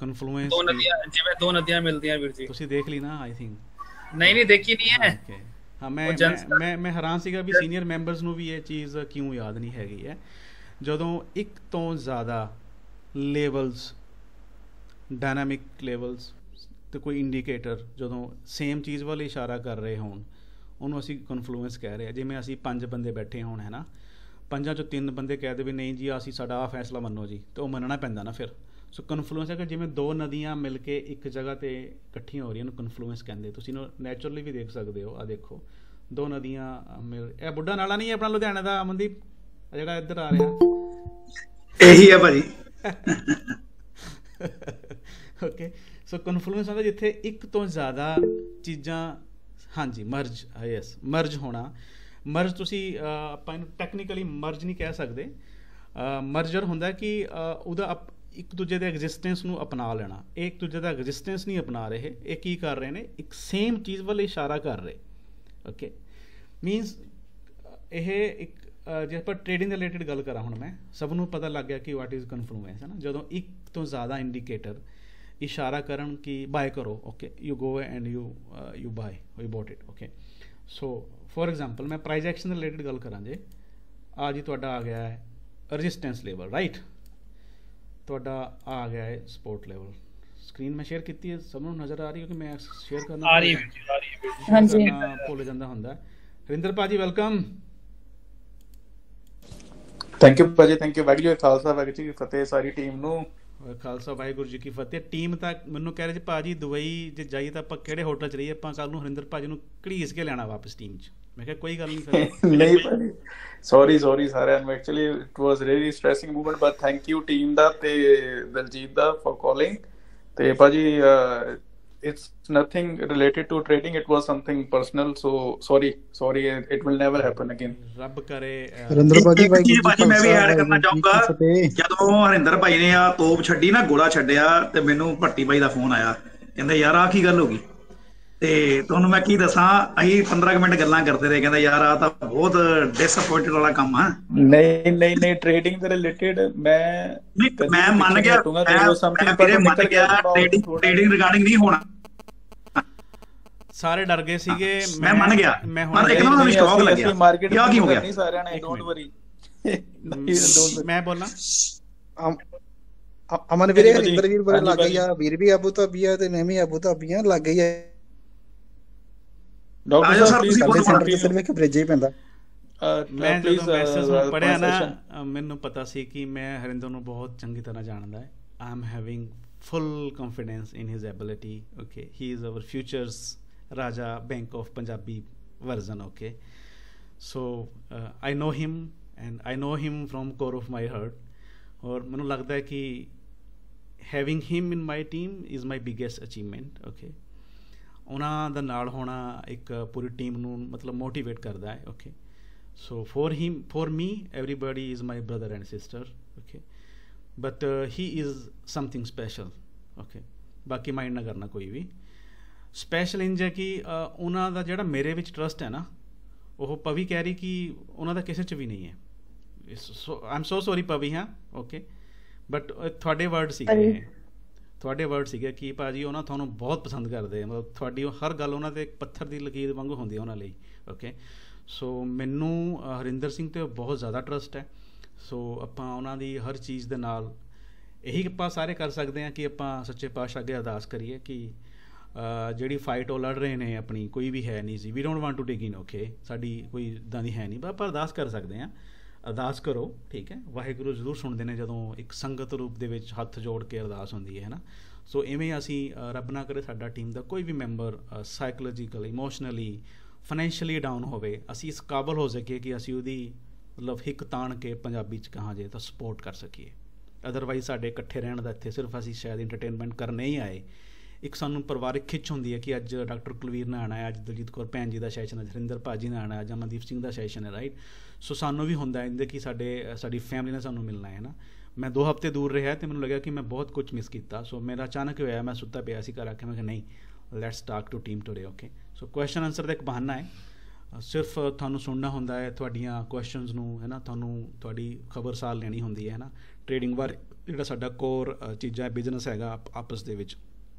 ਕਨਫਲੂਐਂਸ। ਜਿਵੇਂ ਦੋ ਨਦੀਆਂ ਮਿਲਦੀਆਂ ਵੀਰ ਜੀ, ਤੁਸੀਂ ਦੇਖ ਲਈ ਨਾ? ਆਈ ਥਿੰਕ ਨਹੀਂ ਦੇਖੀ ਨਹੀਂ ਹੈ। ਹਾਂ, ਮੈਂ ਹੈਰਾਨ ਸੀਗਾ ਵੀ ਸੀਨੀਅਰ ਮੈਂਬਰਸ ਨੂੰ ਵੀ ਇਹ ਚੀਜ਼ ਕਿਉਂ ਯਾਦ ਨਹੀਂ ਹੈਗੀ ਹੈ। ਜਦੋਂ ਇੱਕ ਤੋਂ ਜ਼ਿਆਦਾ ਲੈਵਲਸ, ਡਾਇਨਾਮਿਕ ਲੈਵਲਸ ਤੇ ਕੋਈ ਇੰਡੀਕੇਟਰ ਜਦੋਂ ਸੇਮ ਚੀਜ਼ ਵੱਲ ਇਸ਼ਾਰਾ ਕਰ ਰਹੇ ਹੋਣ, ਉਹਨੂੰ ਅਸੀਂ ਕਨਫਲੂਐਂਸ ਕਹਿ ਰਹੇ ਹਾਂ। ਜਿਵੇਂ ਅਸੀਂ 5 ਬੰਦੇ ਬੈਠੇ ਹੋਣ, ਹੈ ਨਾ, 5 ਚੋਂ 3 ਬੰਦੇ ਕਹਿ ਦੇਵੇ ਨਹੀਂ ਜੀ ਅਸੀਂ ਸਾਡਾ ਆਹ ਫੈਸਲਾ ਮੰਨੋ ਜੀ, ਤੇ ਉਹ ਮੰਨਣਾ ਪੈਂਦਾ ਨਾ ਫਿਰ। ਸੋ ਕਨਫਲੂਐਂਸ ਹੈ ਕਿ ਜਿਵੇਂ 2 ਨਦੀਆਂ ਮਿਲ ਕੇ ਇੱਕ ਜਗ੍ਹਾ 'ਤੇ ਇਕੱਠੀਆਂ ਹੋ ਰਹੀਆਂ, ਉਹਨੂੰ ਕਨਫਲੂਐਂਸ ਕਹਿੰਦੇ। ਤੁਸੀਂ ਇਹਨੂੰ ਨੈਚੁਰਲੀ ਵੀ ਦੇਖ ਸਕਦੇ ਹੋ, ਆਹ ਦੇਖੋ 2 ਨਦੀਆਂ ਮਿਲ, ਇਹ ਬੁੱਢਾ ਨਾਲਾ ਨਹੀਂ ਹੈ ਆਪਣਾ ਲੁਧਿਆਣੇ ਦਾ ਅਮਨਦੀਪ, ਜਿਹੜਾ ਇੱਧਰ ਆ ਰਿਹਾ, ਇਹੀ ਹੈ ਭਾਜੀ। ਓਕੇ, ਸੋ ਕਨਫਲੂਐਂਸ ਹੁੰਦਾ ਜਿੱਥੇ ਇੱਕ ਤੋਂ ਜ਼ਿਆਦਾ ਚੀਜ਼ਾਂ, ਹਾਂਜੀ, ਮਰਜ, ਯੈਸ, ਮਰਜ ਹੋਣਾ। ਮਰਜ ਤੁਸੀਂ ਆਪਾਂ ਇਹਨੂੰ ਟੈਕਨੀਕਲੀ ਮਰਜ ਨਹੀਂ ਕਹਿ ਸਕਦੇ। ਮਰਜਰ ਹੁੰਦਾ ਕਿ ਉਹਦਾ ਇੱਕ ਦੂਜੇ ਦੇ ਐਗਜ਼ਿਸਟੈਂਸ ਨੂੰ ਅਪਣਾ ਲੈਣਾ। ਇਹ ਇੱਕ ਦੂਜੇ ਦਾ ਐਗਜ਼ਿਸਟੈਂਸ ਨਹੀਂ ਅਪਣਾ ਰਹੇ, ਇਹ ਕੀ ਕਰ ਰਹੇ ਨੇ, ਇੱਕ ਸੇਮ ਚੀਜ਼ ਵੱਲ ਇਸ਼ਾਰਾ ਕਰ ਰਹੇ। ਓਕੇ, ਮੀਨਸ ਇਹ ਇੱਕ ਜੇ ਆਪਾਂ ਟ੍ਰੇਡਿੰਗ ਦੇ ਰਿਲੇਟਿਡ ਗੱਲ ਕਰਾਂ ਹੁਣ, ਮੈਂ ਸਭ ਨੂੰ ਪਤਾ ਲੱਗ ਗਿਆ ਕਿ ਵਾਟ ਇਜ਼ ਕਨਫਲੂਐਂਸ, ਹੈ ਨਾ। ਜਦੋਂ ਇੱਕ ਤੋਂ ਜ਼ਿਆਦਾ ਇੰਡੀਕੇਟਰ ਇਸ਼ਾਰਾ ਕਰਨ ਕਿ ਬਾਏ ਕਰੋ, okay, you go and you buy, you bought it. Okay, so for example ਮੈਂ ਪ੍ਰਾਈਸ ਐਕਸ਼ਨ ਦੇ ਰਿਲੇਟਿਡ ਗੱਲ ਕਰਾਂ, ਜੇ ਆ ਜੀ ਤੁਹਾਡਾ ਆ ਗਿਆ ਹੈ ਰੈਜ਼ਿਸਟੈਂਸ ਲੈਵਲ, ਰਾਈਟ, ਤੁਹਾਡਾ ਆ ਗਿਆ ਹੈ ਸਪੋਰਟ ਲੈਵਲ। ਸਕਰੀਨ ਮੈਂ ਸ਼ੇਅਰ ਕੀਤੀ ਹੈ, ਸਭ ਨੂੰ ਨਜ਼ਰ ਆ ਰਹੀ ਹੈ ਕਿ ਮੈਂ ਸ਼ੇਅਰ ਕਰਨਾ ਆ ਰਹੀ ਹੈ? ਭੁੱਲ ਜਾਂਦਾ ਹੁੰਦਾ। ਹਰਿੰਦਰ ਭਾਜੀ ਵੈਲਕਮ। ਥੈਂਕ ਯੂ ਭਾਜੀ, ਥੈਂਕ ਯੂ। ਵਾਹਿਗੁਰੂ ਜੀ ਕਾ ਖਾਲਸਾ, ਵਾਹਿਗੁਰੂ ਜੀ ਕੀ ਫਤਿਹ। ਸਾਰੀ ਟੀਮ ਨੂੰ ਖਾਲਸਾ, ਵਾਹਿਗੁਰੂ ਜੀ ਕੀ ਫਤਿਹ। ਟੀਮ ਤਾਂ ਮੈਨੂੰ ਕਹਿ ਰਹੇ ਜੀ ਭਾਜੀ ਦੁਬਈ ਜੇ ਜਾਈਏ ਤਾਂ ਆਪਾਂ ਕਿਹੜੇ ਹੋਟਲ 'ਚ ਰਹੀਏ, ਆਪਾਂ ਕੱਲ੍ਹ ਨੂੰ ਹਰਿੰਦਰ ਭਾਜੀ ਨੂੰ ਘੜੀਸ ਕੇ ਲੈਣਾ ਵਾਪਸ ਟੀਮ 'ਚ। ਮੈਂ ਕਿਹਾ ਕੋਈ ਗੱਲ ਨਹੀਂ ਸਰ। ਨਹੀਂ ਭਾਜੀ, ਸੌਰੀ ਸਾਰਿਆਂ ਨੂੰ। Actually it was really stressing movement, but thank you team ਦਾ ਤੇ ਦਲਜੀਤ ਦਾ ਫॉर ਕਾਲਿੰਗ। ਤੇ ਭਾਜੀ it's nothing related to trading, it was something personal, so sorry, it will never happen again. ਰੱਬ ਕਰੇ। ਹਰਿੰਦਰ ਭਾਜੀ ਮੈਂ ਵੀ ਐਡ ਕਰਨਾ ਚਾਹੂੰਗਾ, ਜਦੋਂ ਹਰਿੰਦਰ ਭਾਈ ਨੇ ਆ ਤੋਪ ਛੱਡੀ ਨਾ, ਗੋਲਾ ਛੱਡਿਆ, ਤੇ ਮੈਨੂੰ ਭੱਟੀ ਭਾਈ ਦਾ ਫੋਨ ਆਇਆ, ਕਹਿੰਦਾ ਯਾਰ ਆਹ ਕੀ ਗੱਲ ਹੋ ਗਈ। ਤੇ ਤੁਹਾਨੂੰ ਮੈਂ ਕੀ ਦੱਸਾਂ, ਅਸੀਂ 15 ਮਿੰਟ ਗੱਲਾਂ ਕਰਦੇ ਰਹੇ, ਕਹਿੰਦਾ ਯਾਰ ਆਹ ਤਾਂ ਬਹੁਤ ਡਿਸਅਪੋਇੰਟਡ ਵਾਲਾ ਕੰਮ ਆ। ਨਹੀਂ ਟ੍ਰੇਡਿੰਗ ਦੇ ਰਿਲੇਟਡ ਮੈਂ ਮੰਨ ਗਿਆ, ਟ੍ਰੇਡਿੰਗ ਰਿਗਾਰਡਿੰਗ ਨਹੀਂ ਹੋਣਾ। ਸਾਰੇ ਡਰ ਗਏ ਸੀਗੇ। ਮੈਂ ਮੰਨ ਗਿਆ, ਮੈਂ ਪਰ ਇੱਕਦਮ ਮੈਨੂੰ ਸ਼ੌਕ ਲੱਗਿਆ ਮਾਰਕੀਟ ਕੀ ਹੋ ਗਿਆ। ਨਹੀਂ ਸਾਰਿਆਂ ਨੇ, ਡੋਂਟ ਵਰੀ। ਮੈਂ ਬੋਲਾਂ ਅਮਨ ਵੀਰੇ, ਹਰਿੰਦਰ ਵੀਰ ਬੜੇ ਲੱਗ ਗਈ ਆ, ਵੀਰ ਵੀ ਆਬੂ ਧਾਬੀ ਆ ਤੇ ਮੈਂ ਵੀ ਆਬੂ ਧਾਬੀ ਆ, ਲੱਗ ਗਈ ਆ। ਡਾਕਟਰ ਸਾਹਿਬ ਪਲੀਜ਼ ਸਾਡੇ ਸੈਂਟਰ ਤੇ ਸਿਰਫ ਇੱਕ ਬ੍ਰਿਜ ਹੀ ਪੈਂਦਾ। ਮੈਂ ਜਦੋਂ ਮੈਸੇਜ ਪੜਿਆ ਨਾ, ਮੈਨੂੰ ਪਤਾ ਸੀ ਕਿ ਮੈਂ ਹਰਿੰਦਰ ਨੂੰ ਬਹੁਤ ਚੰਗੀ ਤਰ੍ਹਾਂ ਜਾਣਦਾ ਹੈ। I M having full confidence in his ability. Okay, he is our future's Raja Bank of Punjabi version. Okay, so I know him and I know him from core of my heart. और मैंने लगता है कि having him in my team is my biggest achievement. Okay, ਉਹਨਾਂ ਦਾ ਨਾਲ ਹੋਣਾ ਇੱਕ ਪੂਰੀ ਟੀਮ ਨੂੰ ਮਤਲਬ ਮੋਟੀਵੇਟ ਕਰਦਾ ਹੈ। Okay, so for me everybody is my brother and sister. Okay, but he is something special. Okay, ਬਾਕੀ ਮਾਈਂਡ ਨਾ ਕਰਨਾ ਕੋਈ ਵੀ। ਸਪੈਸ਼ਲ ਇੰਜ ਹੈ ਕਿ ਉਹਨਾਂ ਦਾ ਜਿਹੜਾ ਮੇਰੇ ਵਿੱਚ ਟਰਸਟ ਹੈ ਨਾ, ਉਹ ਪਵੀ ਕਹਿ ਰਹੀ ਕਿ ਉਹਨਾਂ ਦਾ ਕਿਸੇ 'ਚ ਵੀ ਨਹੀਂ ਹੈ। I am so sorry Pavi. ਹਾਂ, ਓਕੇ, ਬਟ ਤੁਹਾਡੇ ਵਰਡ ਸੀਗੇ, ਤੁਹਾਡੇ ਵਰਡ ਸੀਗੇ ਕਿ ਭਾਜੀ ਉਹਨਾਂ ਤੁਹਾਨੂੰ ਬਹੁਤ ਪਸੰਦ ਕਰਦੇ, ਮਤਲਬ ਤੁਹਾਡੀ ਉਹ ਹਰ ਗੱਲ ਉਹਨਾਂ ਦੇ ਇੱਕ ਪੱਥਰ ਦੀ ਲਕੀਰ ਵਾਂਗੂ ਹੁੰਦੀ ਹੈ ਉਹਨਾਂ ਲਈ। ਓਕੇ, ਸੋ ਮੈਨੂੰ ਹਰਿੰਦਰ ਸਿੰਘ 'ਤੇ ਬਹੁਤ ਜ਼ਿਆਦਾ ਟਰਸਟ ਹੈ। ਸੋ ਆਪਾਂ ਉਹਨਾਂ ਦੀ ਹਰ ਚੀਜ਼ ਦੇ ਨਾਲ ਇਹੀ ਆਪਾਂ ਸਾਰੇ ਕਰ ਸਕਦੇ ਹਾਂ ਕਿ ਆਪਾਂ ਸੱਚੇ ਪਾਤਸ਼ਾਹ ਅੱਗੇ ਅਰਦਾਸ ਕਰੀਏ ਕਿ ਜਿਹੜੀ ਫਾਈਟ ਉਹ ਲੜ ਰਹੇ ਨੇ ਆਪਣੀ, ਕੋਈ ਵੀ ਹੈ ਨਹੀਂ ਸੀ, we don't want to take in. Okay, ਸਾਡੀ ਕੋਈ ਇੱਦਾਂ ਦੀ ਹੈ ਨਹੀਂ, ਪਰ ਆਪਾਂ ਅਰਦਾਸ ਕਰ ਸਕਦੇ ਹਾਂ। ਅਰਦਾਸ ਕਰੋ, ਠੀਕ ਹੈ। ਵਾਹਿਗੁਰੂ ਜ਼ਰੂਰ ਸੁਣਦੇ ਨੇ ਜਦੋਂ ਇੱਕ ਸੰਗਤ ਰੂਪ ਦੇ ਵਿੱਚ ਹੱਥ ਜੋੜ ਕੇ ਅਰਦਾਸ ਹੁੰਦੀ ਹੈ ਨਾ। ਸੋ ਇਵੇਂ ਅਸੀਂ ਰੱਬ ਨਾ ਕਰੇ ਸਾਡਾ ਟੀਮ ਦਾ ਕੋਈ ਵੀ member psychological, emotionally, financially down ਹੋਵੇ, ਅਸੀਂ ਇਸ ਕਾਬਲ ਹੋ ਸਕੀਏ ਕਿ ਅਸੀਂ ਉਹਦੀ ਮਤਲਬ ਹਿੱਕ ਤਾਣ ਕੇ ਪੰਜਾਬੀ 'ਚ ਕਹਾਂ ਜੇ ਤਾਂ ਸਪੋਰਟ ਕਰ ਸਕੀਏ। ਅਦਰਵਾਈਜ਼ ਸਾਡੇ ਇਕੱਠੇ ਰਹਿਣ ਦਾ ਇੱਥੇ ਸਿਰਫ ਅਸੀਂ ਸ਼ਾਇਦ ਇੰਟਰਟੇਨਮੈਂਟ ਕਰਨ ਨਹੀਂ ਆਏ। ਇੱਕ ਸਾਨੂੰ ਪਰਿਵਾਰਿਕ ਖਿੱਚ ਹੁੰਦੀ ਹੈ ਕਿ ਅੱਜ ਡਾਕਟਰ ਕੁਲਵੀਰ ਨੇ ਆਉਣਾ ਹੈ, ਅੱਜ ਦਲਜੀਤ ਕੌਰ ਭੈਣ ਜੀ ਦਾ ਸੈਸ਼ਨ ਹੈ, ਹਰਿੰਦਰ ਭਾਜੀ ਨੇ ਆਉਣਾ ਹੈ, ਜਾਂ ਮਨਦੀਪ ਸਿੰਘ ਦਾ ਸੈਸ਼ਨ ਹੈ, ਰਾਈਟ। ਸੋ ਸਾਨੂੰ ਵੀ ਹੁੰਦਾ ਇਹਦੇ ਕਿ ਸਾਡੀ ਫੈਮਿਲੀ ਨੇ ਸਾਨੂੰ ਮਿਲਣਾ ਹੈ ਨਾ। ਮੈਂ 2 ਹਫ਼ਤੇ ਦੂਰ ਰਿਹਾ ਅਤੇ ਮੈਨੂੰ ਲੱਗਿਆ ਕਿ ਮੈਂ ਬਹੁਤ ਕੁਝ ਮਿਸ ਕੀਤਾ। ਸੋ ਮੇਰਾ ਅਚਾਨਕ ਹੋਇਆ, ਮੈਂ ਸੁੱਤਾ ਪਿਆ ਸੀ ਘਰ ਆ ਕੇ, ਮੈਂ ਕਿਹਾ ਨਹੀਂ, let's talk to team today. Okay, so question answer ਦਾ ਇੱਕ ਬਹਾਨਾ ਹੈ, ਸਿਰਫ ਤੁਹਾਨੂੰ ਸੁਣਨਾ ਹੁੰਦਾ ਹੈ, ਤੁਹਾਡੀਆਂ ਕੁਐਸਚਨਸ ਨੂੰ ਹੈ ਨਾ, ਤੁਹਾਨੂੰ ਤੁਹਾਡੀ ਖਬਰਸਾਰ ਲੈਣੀ ਹੁੰਦੀ ਹੈ ਨਾ। ਟ੍ਰੇਡਿੰਗ ਬਾਰੇ ਜਿਹੜਾ ਸਾਡਾ ਕੋਰ ਚੀਜ਼ਾਂ ਬਿਜ਼ਨਸ ਹੈਗਾ ਆਪਸ ਦੇ ਵਿੱਚ,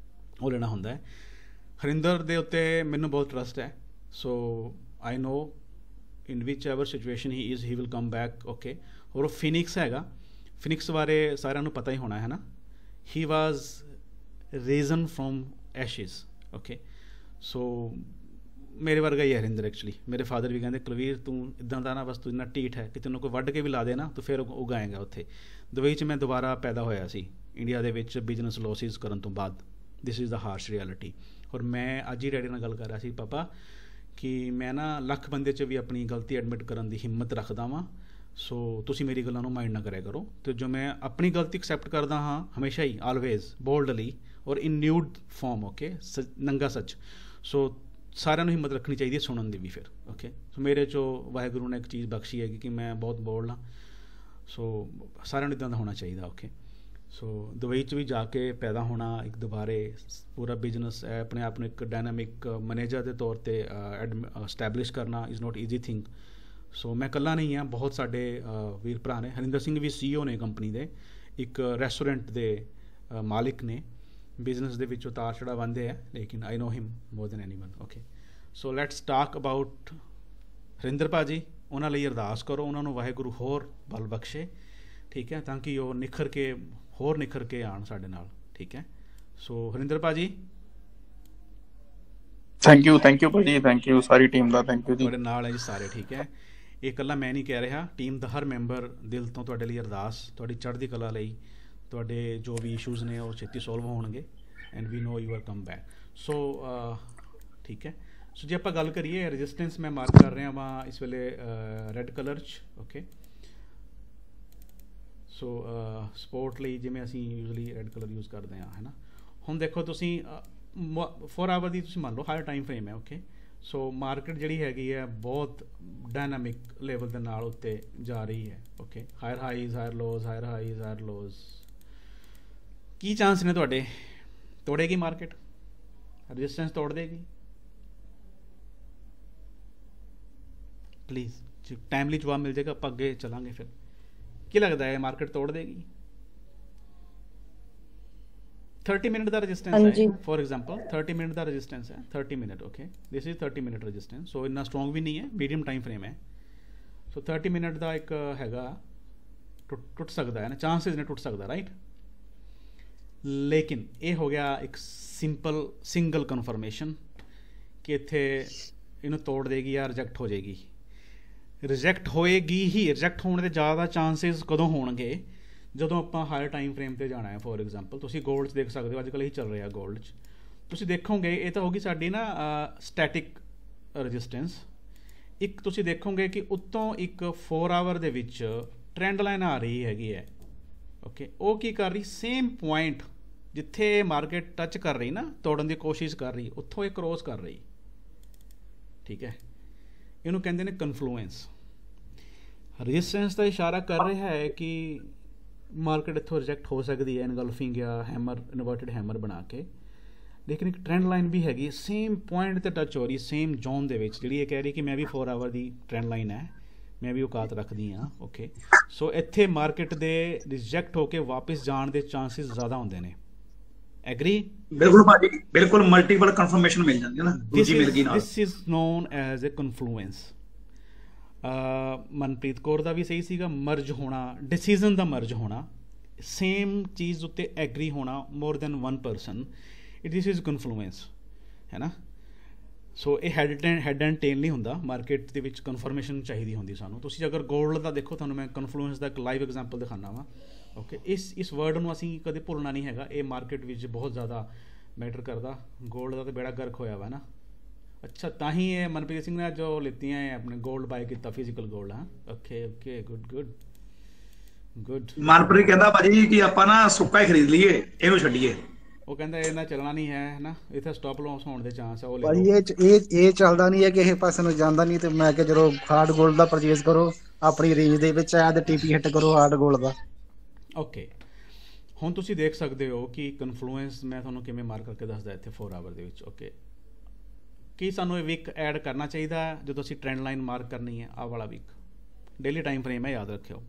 ਉਹ ਲੈਣਾ ਹੁੰਦਾ ਹੈ। ਹਰਿੰਦਰ ਦੇ ਉੱਤੇ ਮੈਨੂੰ ਬਹੁਤ ਟਰਸਟ ਹੈ। So I know in which ever situation he is, he will come back. Okay, ਔਰ ਉਹ ਫਿਨਿਕਸ ਹੈਗਾ, ਫਿਨਿਕਸ ਬਾਰੇ ਸਾਰਿਆਂ ਨੂੰ ਪਤਾ ਹੀ ਹੋਣਾ ਹੈ ਨਾ। ਹੀ ਵਾਜ਼ ਰੀਜ਼ਨ ਫਰੋਮ ਐਸ਼ਿਜ਼। ਓਕੇ, ਸੋ ਮੇਰੇ ਵਰਗਾ ਹੀ ਹੈ ਹਰਿੰਦਰ ਐਕਚੁਅਲੀ। ਮੇਰੇ ਫਾਦਰ ਵੀ ਕਹਿੰਦੇ ਕੁਲਵੀਰ ਤੂੰ ਇੱਦਾਂ ਦਾ ਨਾ, ਬਸ ਤੂੰ ਇੰਨਾ ਢੀਠ ਹੈ ਕਿ ਤੈਨੂੰ ਕੋਈ ਵੱਢ ਕੇ ਵੀ ਲਾ ਦੇ ਨਾ ਤੂੰ ਫਿਰ ਉਗਾਏਗਾ। ਉੱਥੇ ਦੁਬਈ 'ਚ ਮੈਂ ਦੁਬਾਰਾ ਪੈਦਾ ਹੋਇਆ ਸੀ ਇੰਡੀਆ ਦੇ ਵਿੱਚ ਬਿਜ਼ਨਸ ਲੋਸਿਸ ਕਰਨ ਤੋਂ ਬਾਅਦ। This is the harsh reality. ਔਰ ਮੈਂ ਅੱਜ ਹੀ ਡੈਡੀ ਨਾਲ ਗੱਲ ਕਰ ਰਿਹਾ ਸੀ, ਪਾਪਾ, ਕਿ ਮੈਂ ਨਾ ਲੱਖ ਬੰਦੇ 'ਚ ਵੀ ਆਪਣੀ ਗਲਤੀ ਐਡਮਿਟ ਕਰਨ ਦੀ ਹਿੰਮਤ ਰੱਖਦਾ ਵਾਂ। ਸੋ ਤੁਸੀਂ ਮੇਰੀ ਗੱਲਾਂ ਨੂੰ ਮਾਈਂਡ ਨਾ ਕਰਿਆ ਕਰੋ। ਅਤੇ ਜੋ ਮੈਂ ਆਪਣੀ ਗਲਤੀ ਐਕਸੈਪਟ ਕਰਦਾ ਹਾਂ ਹਮੇਸ਼ਾ ਹੀ, ਆਲਵੇਜ਼ ਬੋਲਡਲੀ ਔਰ ਇਨ ਨਿਊਡ ਫਾਰਮ। ਓਕੇ, ਨੰਗਾ ਸੱਚ। ਸੋ ਸਾਰਿਆਂ ਨੂੰ ਹਿੰਮਤ ਰੱਖਣੀ ਚਾਹੀਦੀ ਹੈ ਸੁਣਨ ਦੀ ਵੀ ਫਿਰ। ਓਕੇ, ਸੋ ਮੇਰੇ 'ਚੋਂ ਵਾਹਿਗੁਰੂ ਨੇ ਇੱਕ ਚੀਜ਼ ਬਖਸ਼ੀ ਹੈਗੀ ਕਿ ਮੈਂ ਬਹੁਤ ਬੋਲਡ ਹਾਂ। ਸੋ ਸਾਰਿਆਂ ਨੂੰ ਇੱਦਾਂ ਦਾ ਹੋਣਾ ਚਾਹੀਦਾ। ਓਕੇ, ਸੋ ਦੁਬਈ 'ਚ ਵੀ ਜਾ ਕੇ ਪੈਦਾ ਹੋਣਾ, ਇੱਕ ਦੁਬਾਰੇ ਪੂਰਾ ਬਿਜ਼ਨਸ ਹੈ ਆਪਣੇ ਆਪ ਨੂੰ ਇੱਕ ਡਾਇਨਾਮਿਕ ਮੈਨੇਜਰ ਦੇ ਤੌਰ 'ਤੇ ਸਟੈਬਲਿਸ਼ ਕਰਨਾ ਇਜ਼ ਨੋਟ ਈਜ਼ੀ ਥਿੰਗ। ਸੋ ਮੈਂ ਇਕੱਲਾ ਨਹੀਂ ਹਾਂ, ਬਹੁਤ ਸਾਡੇ ਵੀਰ ਭਰਾ ਨੇ। ਹਰਿੰਦਰ ਸਿੰਘ ਵੀ CEO ਨੇ ਕੰਪਨੀ ਦੇ, ਇੱਕ ਰੈਸਟੋਰੈਂਟ ਦੇ ਮਾਲਿਕ ਨੇ। ਬਿਜ਼ਨਸ ਦੇ ਵਿੱਚ ਉਤਾਰ ਚੜ੍ਹਾਅ ਆਉਂਦੇ ਹੈ, ਲੇਕਿਨ I know him more than anyone. Okay, so let's talk about Harinder ਭਾਜੀ। ਉਹਨਾਂ ਲਈ ਅਰਦਾਸ ਕਰੋ, ਉਹਨਾਂ ਨੂੰ ਵਾਹਿਗੁਰੂ ਹੋਰ ਬਲ ਬਖਸ਼ੇ, ਠੀਕ ਹੈ, ਤਾਂ ਕਿ ਉਹ ਨਿਖਰ ਕੇ ਆਉਣ ਸਾਡੇ ਨਾਲ, ਠੀਕ ਹੈ। ਸੋ ਹਰਿੰਦਰ ਭਾਜੀ, ਥੈਂਕ ਯੂ ਭਾਜੀ, thank you sorry team the, thank you ਜੀ। ਤੁਹਾਡੇ ਨਾਲ ਹੈ ਜੀ ਸਾਰੇ, ਠੀਕ ਹੈ। ਇਹ ਇਕੱਲਾ ਮੈਂ ਨਹੀਂ ਕਹਿ ਰਿਹਾ, ਟੀਮ ਦਾ ਹਰ ਮੈਂਬਰ ਦਿਲ ਤੋਂ ਤੁਹਾਡੇ ਲਈ ਅਰਦਾਸ, ਤੁਹਾਡੀ ਚੜ੍ਹਦੀ ਕਲਾ ਲਈ, ਤੁਹਾਡੇ ਜੋ ਵੀ ਇਸ਼ੂਜ਼ ਨੇ ਉਹ ਛੇਤੀ ਸੋਲਵ ਹੋਣਗੇ and we know you are come back. So ਠੀਕ ਹੈ। ਸੋ ਜੇ ਆਪਾਂ ਗੱਲ ਕਰੀਏ ਰੈਜ਼ਿਸਟੈਂਸ, ਮੈਂ ਮਾਰਕ ਕਰ ਰਿਹਾ ਵਾਂ ਇਸ ਵੇਲੇ ਰੈੱਡ ਕਲਰ 'ਚ। ਓਕੇ, ਸੋ ਸਪੋਰਟ ਲਈ ਜਿਵੇਂ ਅਸੀਂ ਯੂਜ਼ਲੀ ਰੈੱਡ ਕਲਰ ਯੂਜ਼ ਕਰਦੇ ਹਾਂ, ਹੈ ਨਾ। ਹੁਣ ਦੇਖੋ ਤੁਸੀਂ 4 ਆਵਰ ਦੀ ਤੁਸੀਂ ਮੰਨ ਲਓ ਹਾਇਰ ਟਾਈਮ ਫਰੇਮ ਹੈ। ਓਕੇ, ਸੋ ਮਾਰਕੀਟ ਜਿਹੜੀ ਹੈਗੀ ਹੈ ਬਹੁਤ ਡਾਇਨਾਮਿਕ ਲੈਵਲ ਦੇ ਨਾਲ ਉੱਤੇ ਜਾ ਰਹੀ ਹੈ। Okay, higher highs, higher lows, higher highs, higher lows. ਕੀ ਚਾਂਸ ਨੇ ਤੁਹਾਡੇ? ਤੋੜੇਗੀ ਮਾਰਕੀਟ? ਰੈਜ਼ਿਸਟੈਂਸ ਤੋੜ ਦੇਗੀ? ਪਲੀਜ਼ ਟਾਈਮਲੀ ਜਵਾਬ ਮਿਲ ਜਾਏਗਾ, ਆਪਾਂ ਅੱਗੇ ਚਲਾਂਗੇ। ਫਿਰ ਕੀ ਲੱਗਦਾ ਹੈ, ਮਾਰਕੀਟ ਤੋੜ ਦੇਗੀ? 30 ਮਿੰਟ ਦਾ ਰੈਜ਼ਿਸਟੈਂਸ ਹਾਂਜੀ। ਹੈ ਫੋਰ ਐਗਜ਼ਾਮਪਲ 30 ਮਿੰਟ ਦਾ ਰੈਜ਼ਿਸਟੈਂਸ ਹੈ 30 minute okay this is 30 minute resistance so ਇੰਨਾ ਸਟਰੋਂਗ ਵੀ ਨਹੀਂ ਹੈ ਮੀਡੀਅਮ ਟਾਈਮ ਫਰੇਮ ਹੈ ਸੋ 30 ਮਿੰਟ ਦਾ ਇੱਕ ਹੈਗਾ ਟੁੱਟ ਸਕਦਾ ਹੈ ਨਾ ਚਾਂਸਿਸ ਨੇ ਟੁੱਟ ਸਕਦਾ ਰਾਈਟ ਲੇਕਿਨ ਇਹ ਹੋ ਗਿਆ ਇੱਕ ਸਿੰਪਲ ਸਿੰਗਲ ਕਨਫਰਮੇਸ਼ਨ ਕਿ ਇੱਥੇ ਇਹਨੂੰ ਤੋੜ ਦੇਗੀ ਜਾਂ ਰਿਜੈਕਟ ਹੋ ਜਾਏਗੀ ਰਿਜੈਕਟ ਹੋਏਗੀ ਹੀ ਰਿਜੈਕਟ ਹੋਣ ਦੇ ਜ਼ਿਆਦਾ ਚਾਂਸਿਸ ਕਦੋਂ ਹੋਣਗੇ ਜਦੋਂ ਆਪਾਂ ਹਾਇਰ ਟਾਈਮ ਫਰੇਮ ਤੇ ਜਾਣਾ ਹੈ ਫੋਰ ਐਗਜ਼ਾਮਪਲ ਤੁਸੀਂ ਗੋਲਡ 'ਚ ਦੇਖ ਸਕਦੇ ਹੋ ਅੱਜ ਕੱਲ੍ਹ ਇਹੀ ਚੱਲ ਰਿਹਾ ਗੋਲਡ 'ਚ ਤੁਸੀਂ ਦੇਖੋਗੇ ਇਹ ਤਾਂ ਹੋਗੀ ਸਾਡੀ ਨਾ ਸਟੈਟਿਕ ਰੈਜ਼ਿਸਟੈਂਸ ਇੱਕ ਤੁਸੀਂ ਦੇਖੋਗੇ ਕਿ ਉੱਤੋਂ ਇੱਕ 4 ਆਵਰ ਦੇ ਵਿੱਚ ਟ੍ਰੈਂਡ ਲਾਈਨ ਆ ਰਹੀ ਹੈਗੀ ਹੈ ਓਕੇ ਉਹ ਕੀ ਕਰ ਰਹੀ ਸੇਮ ਪੁਆਇੰਟ ਜਿੱਥੇ ਮਾਰਕੀਟ ਟੱਚ ਕਰ ਰਹੀ ਨਾ ਤੋੜਨ ਦੀ ਕੋਸ਼ਿਸ਼ ਕਰ ਰਹੀ ਉੱਥੋਂ ਇਹ ਕ੍ਰੋਸ ਕਰ ਰਹੀ ਠੀਕ ਹੈ ਇਹਨੂੰ ਕਹਿੰਦੇ ਨੇ ਕਨਫਲੂਐਂਸ ਰੈਜ਼ਿਸਟੈਂਸ ਦਾ ਇਸ਼ਾਰਾ ਕਰ ਰਿਹਾ ਹੈ ਕਿ ਮਾਰਕੀਟ ਇੱਥੋਂ ਰਿਜੈਕਟ ਹੋ ਸਕਦੀ ਹੈ ਇਨਗਲਫਿੰਗ ਜਾਂ ਹੈਮਰ ਇਨਵਰਟਡ ਹੈਮਰ ਬਣਾ ਕੇ ਲੇਕਿਨ ਇੱਕ ਟ੍ਰੈਂਡ ਲਾਈਨ ਵੀ ਹੈਗੀ ਸੇਮ ਪੁਆਇੰਟ ਤੇ ਟੱਚ ਹੋ ਰਹੀ ਸੇਮ ਜ਼ੋਨ ਦੇ ਵਿੱਚ ਜਿਹੜੀ ਇਹ ਕਹਿ ਰਹੀ ਕਿ ਮੈਂ ਵੀ 4 ਆਵਰ ਦੀ ਟ੍ਰੈਂਡ ਲਾਈਨ ਹੈ ਮੈਂ ਵੀ ਔਕਾਤ ਰੱਖਦੀ ਹਾਂ ਓਕੇ ਸੋ ਇੱਥੇ ਮਾਰਕੀਟ ਦੇ ਰਿਜੈਕਟ ਹੋ ਕੇ ਵਾਪਸ ਜਾਣ ਦੇ ਚਾਂਸਿਸ ਜ਼ਿਆਦਾ ਹੁੰਦੇ ਨੇ ਐਗਰੀ ਬਿਲਕੁਲ ਭਾਜੀ ਬਿਲਕੁਲ ਮਲਟੀਪਲ ਕਨਫਰਮੇਸ਼ਨ ਮਿਲ ਜਾਂਦੀ ਹੈ ਨਾ ਦੂਜੀ ਮਿਲ ਗਈ ਨਾਲ this is known as a confluence Manpreet Kaur ਦਾ ਵੀ ਸਹੀ ਸੀਗਾ ਮਰਜ ਹੋਣਾ ਡਿਸੀਜ਼ਨ ਦਾ ਮਰਜ ਹੋਣਾ ਸੇਮ ਚੀਜ਼ ਉੱਤੇ ਐਗਰੀ ਹੋਣਾ more than 1 person this is confluence ਹੈ ਨਾ ਸੋ ਇਹ ਹੈਡ ਐਂਡ ਟੇਲ ਨਹੀਂ ਹੁੰਦਾ ਮਾਰਕੀਟ ਦੇ ਵਿੱਚ ਕਨਫਰਮੇਸ਼ਨ ਚਾਹੀਦੀ ਹੁੰਦੀ ਸਾਨੂੰ ਤੁਸੀਂ ਅਗਰ ਗੋਲਡ ਦਾ ਦੇਖੋ ਤੁਹਾਨੂੰ ਮੈਂ ਕਨਫਲੂਐਂਸ ਦਾ ਇੱਕ ਲਾਈਵ ਐਗਜ਼ਾਮਪਲ ਦਿਖਾਉਂਦਾ ਵਾਂ ਓਕੇ ਇਸ ਵਰਡ ਨੂੰ ਅਸੀਂ ਕਦੇ ਭੁੱਲਣਾ ਨਹੀਂ ਹੈਗਾ ਇਹ ਮਾਰਕੀਟ ਵਿੱਚ ਬਹੁਤ ਜ਼ਿਆਦਾ ਮੈਟਰ ਕਰਦਾ ਗੋਲਡ ਦਾ ਤਾਂ ਬੇੜਾ ਗਰਕ ਹੋਇਆ ਵਾ ਨਾ ਅੱਛਾ ਤਾਂ ਹੀ ਇਹ ਮਨਪ੍ਰੀਤ ਸਿੰਘ ਨੇ ਜੋ ਲਿੱਤੀਆਂ ਹੈ ਆਪਣੇ ਗੋਲਡ ਬਾਏ ਕੀਤਾ ਫਿਜ਼ੀਕਲ ਗੋਲਡ ਹਾਂ ਓਕੇ ਓਕੇ ਗੁੱਡ ਮਨਪ੍ਰੀਤ ਕਹਿੰਦਾ ਭਾਜੀ ਕਿ ਆਪਾਂ ਨਾ ਸੁੱਕਾ ਹੀ ਖਰੀਦ ਲਈਏ ਇਹਨੂੰ ਛੱਡੀਏ ਉਹ ਕਹਿੰਦਾ ਇਹਨਾਂ ਚੱਲਣਾ ਨਹੀਂ ਹੈ ਨਾ ਇੱਥੇ ਸਟਾਪ ਲਾਸ ਹੋਣ ਦੇ ਚਾਂਸ ਹੈ ਉਹ ਭਾਜੀ ਇਹ ਚੱਲਦਾ ਨਹੀਂ ਹੈ ਕਿਸੇ ਪਾਸੇ ਨੂੰ ਜਾਂਦਾ ਨਹੀਂ ਤੇ ਮੈਂ ਕਿ ਜਦੋਂ ਹਾਰਡ ਗੋਲਡ ਦਾ ਪਰਚੇਸ ਕਰੋ ਆਪਣੀ ਰੇਂਜ ਦੇ ਵਿੱਚ ਆ ਤੇ ਟੀਪੀ ਹਿੱਟ ਕਰੋ ਹਾਰਡ ਗੋਲਡ ਦਾ ਓਕੇ ਹੁਣ ਤੁਸੀਂ ਦੇਖ ਸਕਦੇ ਹੋ ਕਿ ਕਨਫਲੂਐਂਸ ਮੈਂ ਤੁਹਾਨੂੰ ਕਿਵੇਂ ਮਾਰਕ ਕਰਕੇ ਦੱਸਦਾ ਇੱਥੇ 4 ਆਵਰ ਦੇ ਵਿੱਚ ਓਕੇ ਕੀ ਸਾਨੂੰ ਇਹ ਵੀਕ ਐਡ ਕਰਨਾ ਚਾਹੀਦਾ ਜਦੋਂ ਅਸੀਂ ਟ੍ਰੈਂਡ ਲਾਈਨ ਮਾਰਕ ਕਰਨੀ ਹੈ ਆਹ ਵਾਲਾ ਵੀਕ ਡੇਲੀ ਟਾਈਮ ਫਰੇਮ ਹੈ ਯਾਦ ਰੱਖਿਓ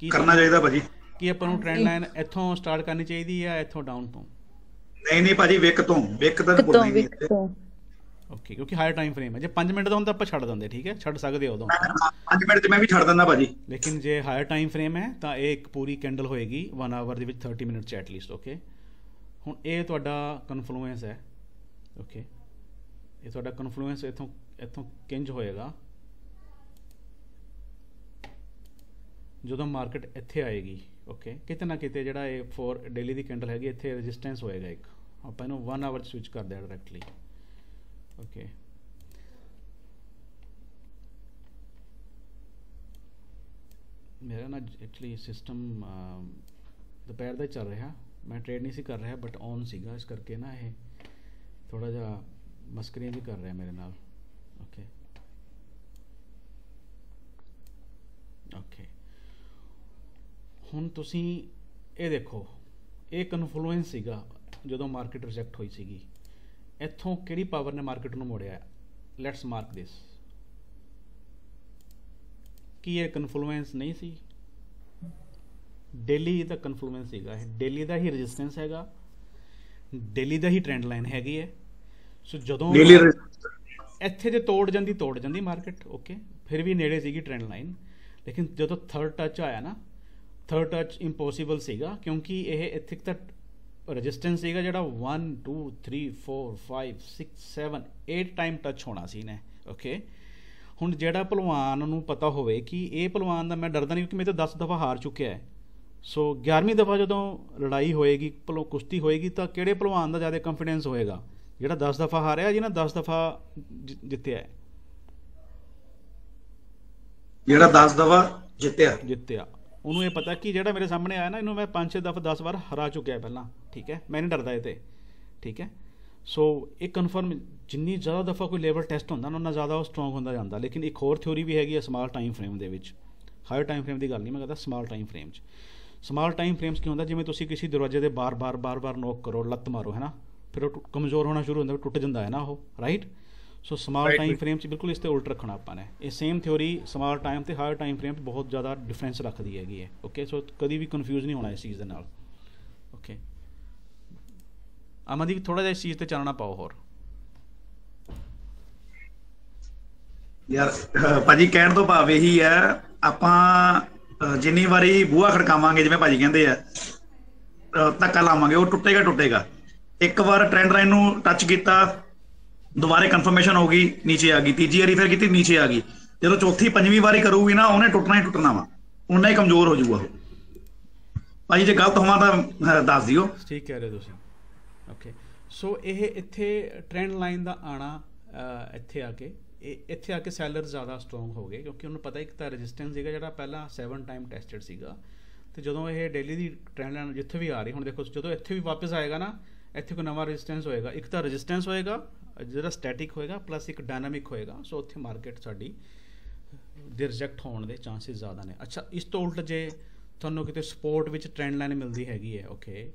ਕੀ ਕਰਨਾ ਚਾਹੀਦਾ ਭਾਜੀ ਕੀ ਆਪਾਂ ਨੂੰ ਟ੍ਰੈਂਡ ਲਾਈਨ ਇੱਥੋਂ ਸਟਾਰਟ ਕਰਨੀ ਚਾਹੀਦੀ ਹੈ ਇੱਥੋਂ ਡਾਊਨ ਤੋਂ ਨਹੀਂ ਭਾਜੀ ਵਿਕ ਤਾਂ ਬੋਲਣਾ ਹੀ ਨਹੀਂ ਓਕੇ ਕਿਉਂਕਿ ਹਾਇਰ ਟਾਈਮ ਫਰੇਮ ਹੈ ਜੇ 5 ਮਿੰਟ ਦਾ ਹੁੰਦਾ ਆਪਾਂ ਛੱਡ ਦਿੰਦੇ ਠੀਕ ਹੈ ਛੱਡ ਸਕਦੇ ਹੋ ਉਦੋਂ 5 ਮਿੰਟ 'ਚ ਮੈਂ ਵੀ ਛੱਡ ਦਿੰਦਾ ਭਾਜੀ ਲੇਕਿਨ ਜੇ ਹਾਇਰ ਟਾਈਮ ਫਰੇਮ ਹੈ ਤਾਂ ਇਹ ਇੱਕ ਪੂਰੀ ਕੈਂਡਲ ਹੋਏਗੀ 1 ਆਵਰ ਦੇ ਵਿੱਚ 30 ਮਿੰਟ 'ਚ ਐਟਲੀਸਟ ਓਕੇ ਹੁਣ ਇਹ ਤੁਹਾਡਾ ਕਨਫਲੂਐਂਸ ਹੈ ਓਕੇ ਇਹ ਤੁਹਾਡਾ ਕਨਫਲੂਐਂਸ ਇੱਥੋਂ ਕਿੰਜ ਹੋਏਗਾ ਜਦੋਂ ਮਾਰਕੀਟ ਇੱਥੇ ਆਏਗੀ ਓਕੇ ਕਿਤੇ ਨਾ ਕਿਤੇ ਜਿਹੜਾ ਇਹ 4 ਡੇਲੀ ਦੀ ਕੈਂਡਲ ਹੈਗੀ ਇੱਥੇ ਰੈਜ਼ਿਸਟੈਂਸ ਹੋਏਗਾ ਇੱਕ ਆਪਾਂ ਇਹਨੂੰ 1 ਆਵਰ 'ਚ ਸਵਿਚ ਕਰਦੇ ਹਾਂ ਡਾਇਰੈਕਟਲੀ ਓਕੇ ਮੇਰਾ ਨਾ ਐਕਚੁਅਲੀ ਸਿਸਟਮ ਦੁਪਹਿਰ ਦਾ ਚੱਲ ਰਿਹਾ ਮੈਂ ਟ੍ਰੇਡ ਨਹੀਂ ਸੀ ਕਰ ਰਿਹਾ ਬਟ ਔਨ ਸੀਗਾ ਇਸ ਕਰਕੇ ਨਾ ਇਹ ਥੋੜਾ ਜਿਹਾ ਮਸਕਰੀਆਂ ਵੀ ਕਰ ਰਿਹਾ ਮੇਰੇ ਨਾਲ ਓਕੇ ਓਕੇ ਹੁਣ ਤੁਸੀਂ ਇਹ ਦੇਖੋ ਇਹ ਕਨਫਲੂਐਂਸ ਸੀਗਾ ਜਦੋਂ ਮਾਰਕੀਟ ਰਿਜੈਕਟ ਹੋਈ ਸੀਗੀ ਇੱਥੋਂ ਕਿਹੜੀ ਪਾਵਰ ਨੇ ਮਾਰਕੀਟ ਨੂੰ ਮੋੜਿਆ ਲੈਟਸ ਮਾਰਕ ਦਿਸ ਕੀ ਇਹ ਕਨਫਲੂਐਂਸ ਨਹੀਂ ਸੀ ਡੇਲੀ ਦਾ ਕਨਫਲੂਐਂਸ ਸੀਗਾ ਇਹ ਡੇਲੀ ਦਾ ਹੀ ਰੈਜ਼ਿਸਟੈਂਸ ਹੈਗਾ ਡੇਲੀ ਦਾ ਹੀ ਟ੍ਰੈਂਡ ਲਾਈਨ ਹੈਗੀ ਹੈ ਸੋ ਜਦੋਂ ਇੱਥੇ ਜੇ ਤੋੜ ਜਾਂਦੀ ਮਾਰਕੀਟ ਓਕੇ ਫਿਰ ਵੀ ਨੇੜੇ ਸੀਗੀ ਟ੍ਰੈਂਡ ਲਾਈਨ ਲੇਕਿਨ ਜਦੋਂ ਥਰਡ ਟੱਚ ਆਇਆ ਨਾ ਥਰਡ ਟੱਚ ਇੰਪੋਸੀਬਲ ਸੀਗਾ ਕਿਉਂਕਿ ਇਹ ਇੱਥੇ ਤੱਕ ਰੈਜ਼ਿਸਟੈਂਸ ਸੀਗਾ ਜਿਹੜਾ 1 2 3 4 5 6 7 8 ਟਾਈਮ ਟੱਚ ਹੋਣਾ ਸੀ ਨੇ ਓਕੇ ਹੁਣ ਜਿਹੜਾ ਭਲਵਾਨ ਨੂੰ ਪਤਾ ਹੋਵੇ ਕਿ ਇਹ ਭਲਵਾਨ ਦਾ ਮੈਂ ਡਰਦਾ ਨਹੀਂ ਕਿਉਂਕਿ ਮੇਰੇ ਤੋਂ 10 ਦਫਾ ਹਾਰ ਚੁੱਕਿਆ ਹੈ ਸੋ 11ਵੀਂ ਦਫਾ ਜਦੋਂ ਲੜਾਈ ਹੋਏਗੀ ਕੁਸ਼ਤੀ ਹੋਏਗੀ ਤਾਂ ਕਿਹੜੇ ਭਲਵਾਨ ਦਾ ਜ਼ਿਆਦਾ ਕੰਫੀਡੈਂਸ ਹੋਏਗਾ ਜਿਹੜਾ 10 ਦਫਾ ਹਾਰਿਆ ਜਿਹਨਾਂ 10 ਦਫਾ ਜਿੱਤਿਆ ਹੈ ਜਿਹੜਾ 10 ਦਫਾ ਜਿੱਤਿਆ ਉਹਨੂੰ ਇਹ ਪਤਾ ਕਿ ਜਿਹੜਾ ਮੇਰੇ ਸਾਹਮਣੇ ਆਇਆ ਨਾ ਇਹਨੂੰ ਮੈਂ 5-6 ਦਫਾ 10 ਵਾਰ ਹਰਾ ਚੁੱਕਿਆ ਪਹਿਲਾਂ ਠੀਕ ਹੈ ਮੈਂ ਨਹੀਂ ਡਰਦਾ ਇਹ ਤੇ ਠੀਕ ਹੈ ਸੋ ਇਹ ਕਨਫਰਮ ਜਿੰਨੀ ਜ਼ਿਆਦਾ ਦਫਾ ਕੋਈ ਲੈਵਲ ਟੈਸਟ ਹੁੰਦਾ ਨਾ ਉਹਨਾਂ ਜ਼ਿਆਦਾ ਉਹ ਸਟਰੋਂਗ ਹੁੰਦਾ ਜਾਂਦਾ ਲੇਕਿਨ ਇੱਕ ਹੋਰ ਥਿਊਰੀ ਵੀ ਹੈਗੀ ਹੈ ਸਮਾਲ ਟਾਈਮ ਫਰੇਮ ਦੇ ਵਿੱਚ ਹਾਇਰ ਟਾਈਮ ਫਰੇਮ ਦੀ ਗੱਲ ਨਹੀਂ ਮੈਂ ਕਹਿੰਦਾ ਸਮਾਲ ਟਾਈਮ ਫਰੇਮ 'ਚ ਸਮਾਲ ਟਾਈਮ ਫਰੇਮਸ ਕੀ ਹੁੰਦਾ ਜਿਵੇਂ ਤੁਸੀਂ ਕਿਸੇ ਦਰਵਾਜ਼ੇ ਦੇ ਬਾਰ-ਬਾਰ ਨੋਕ ਕਰੋ ਲੱਤ ਮਾਰੋ ਹੈ ਨਾ ਫਿਰ ਉਹ ਕਮਜ਼ੋਰ ਹੋਣਾ ਸ਼ੁਰੂ ਹੁੰਦਾ ਟੁੱਟ ਜਾਂਦਾ ਹੈ ਨਾ ਉਹ right so small time frame 'ਚ ਬਿਲਕੁਲ ਇਸ 'ਤੇ ਉਲਟ ਰੱਖਣਾ ਆਪਾਂ ਨੇ ਇਹ ਸੇਮ ਥਿਊਰੀ ਸਮਾਲ ਟਾਈਮ ਅਤੇ ਹਾਇਰ ਟਾਈਮ ਫਰੇਮ 'ਚ ਬਹੁਤ ਜ਼ਿਆਦਾ ਡਿਫਰੈਂਸ ਰੱਖਦੀ ਹੈਗੀ ਹੈ ਓਕੇ ਸੋ ਕਦੀ ਵੀ ਕਨਫਿਊਜ਼ ਨਹੀਂ ਹੋਣਾ ਇਸ ਚੀਜ਼ ਦੇ ਨਾਲ ਓਕੇ ਅਮਨਦੀਪ ਥੋੜਾ ਜਿਹਾ ਇਸ ਚੀਜ਼ ਤੇ ਚਾਨਣਾ ਪਾਓ ਹੋਰ। ਯਾਰ ਭਾਜੀ ਕਹਿਣ ਤੋਂ ਭਾਵ ਇਹੀ ਹੈ, ਆਪਾਂ ਜਿੰਨੀ ਵਾਰੀ ਬੂਹਾ ਖੜਕਾਵਾਂਗੇ, ਜਿਵੇਂ ਭਾਜੀ ਕਹਿੰਦੇ ਆ, ਧੱਕਾ ਲਾਵਾਂਗੇ, ਉਹ ਟੁੱਟੇਗਾ। ਇੱਕ ਵਾਰ ਟ੍ਰੈਂਡ ਲਾਈਨ ਨੂੰ ਟੱਚ ਕੀਤਾ, ਦੁਬਾਰੇ ਕਨਫਰਮੇਸ਼ਨ ਹੋ ਗਈ, ਨੀਚੇ ਆ ਗਈ, ਤੀਜੀ ਵਾਰੀ ਫਿਰ ਕੀਤੀ, ਨੀਚੇ ਆ ਗਈ। ਜਦੋਂ ਚੌਥੀ ਪੰਜਵੀਂ ਵਾਰੀ ਕਰੂਗੀ ਨਾ, ਉਹਨੇ ਟੁੱਟਣਾ ਹੀ ਟੁੱਟਣਾ ਵਾ, ਉਨਾ ਹੀ ਕਮਜ਼ੋਰ ਹੋ ਜਾਊਗਾ ਉਹ। ਭਾਜੀ ਜੇ ਗਲਤ ਹੋਵਾਂ ਤਾਂ ਦੱਸ ਦਿਓ। ਠੀਕ ਕਹਿ ਰਹੇ ਤੁਸੀਂ। ਓਕੇ, ਸੋ ਇਹ ਇੱਥੇ ਟ੍ਰੈਂਡ ਲਾਈਨ ਦਾ ਆਣਾ, ਇੱਥੇ ਆ ਕੇ ਸੈਲਰ ਜ਼ਿਆਦਾ ਸਟਰੋਂਗ ਹੋ ਗਏ, ਕਿਉਂਕਿ ਉਹਨੂੰ ਪਤਾ ਇੱਕ ਤਾਂ ਰੈਜ਼ਿਸਟੈਂਸ ਸੀਗਾ ਜਿਹੜਾ ਪਹਿਲਾਂ 7 ਟਾਈਮ ਟੈਸਟਡ ਸੀਗਾ, ਤੇ ਜਦੋਂ ਇਹ ਡੇਲੀ ਦੀ ਟ੍ਰੈਂਡ ਲਾਈਨ ਜਿੱਥੇ ਵੀ ਆ ਰਹੀ, ਹੁਣ ਦੇਖੋ ਜਦੋਂ ਇੱਥੇ ਵੀ ਵਾਪਸ ਆਏਗਾ ਨਾ, ਇੱਥੇ ਕੋਈ ਨਵਾਂ ਰੈਜ਼ਿਸਟੈਂਸ ਹੋਏਗਾ। ਇੱਕ ਤਾਂ ਰੈਜ਼ਿਸਟੈਂਸ ਹੋਏਗਾ ਜਿਹੜਾ ਸਟੈਟਿਕ ਹੋਏਗਾ, ਪਲੱਸ ਇੱਕ ਡਾਇਨਾਮਿਕ ਹੋਏਗਾ। ਸੋ ਉੱਥੇ ਮਾਰਕੀਟ ਸਾਡੀ ਦੇ ਰਿਜੈਕਟ ਹੋਣ ਦੇ ਚਾਂਸਿਸ ਜ਼ਿਆਦਾ ਨੇ। ਅੱਛਾ, ਇਸ ਤੋਂ ਉਲਟ ਜੇ ਤੁਹਾਨੂੰ ਕਿਤੇ ਸਪੋਰਟ ਵਿੱਚ ਟ੍ਰੈਂਡ ਲਾਈਨ ਮਿਲਦੀ ਹੈਗੀ ਹੈ, ਓਕੇ,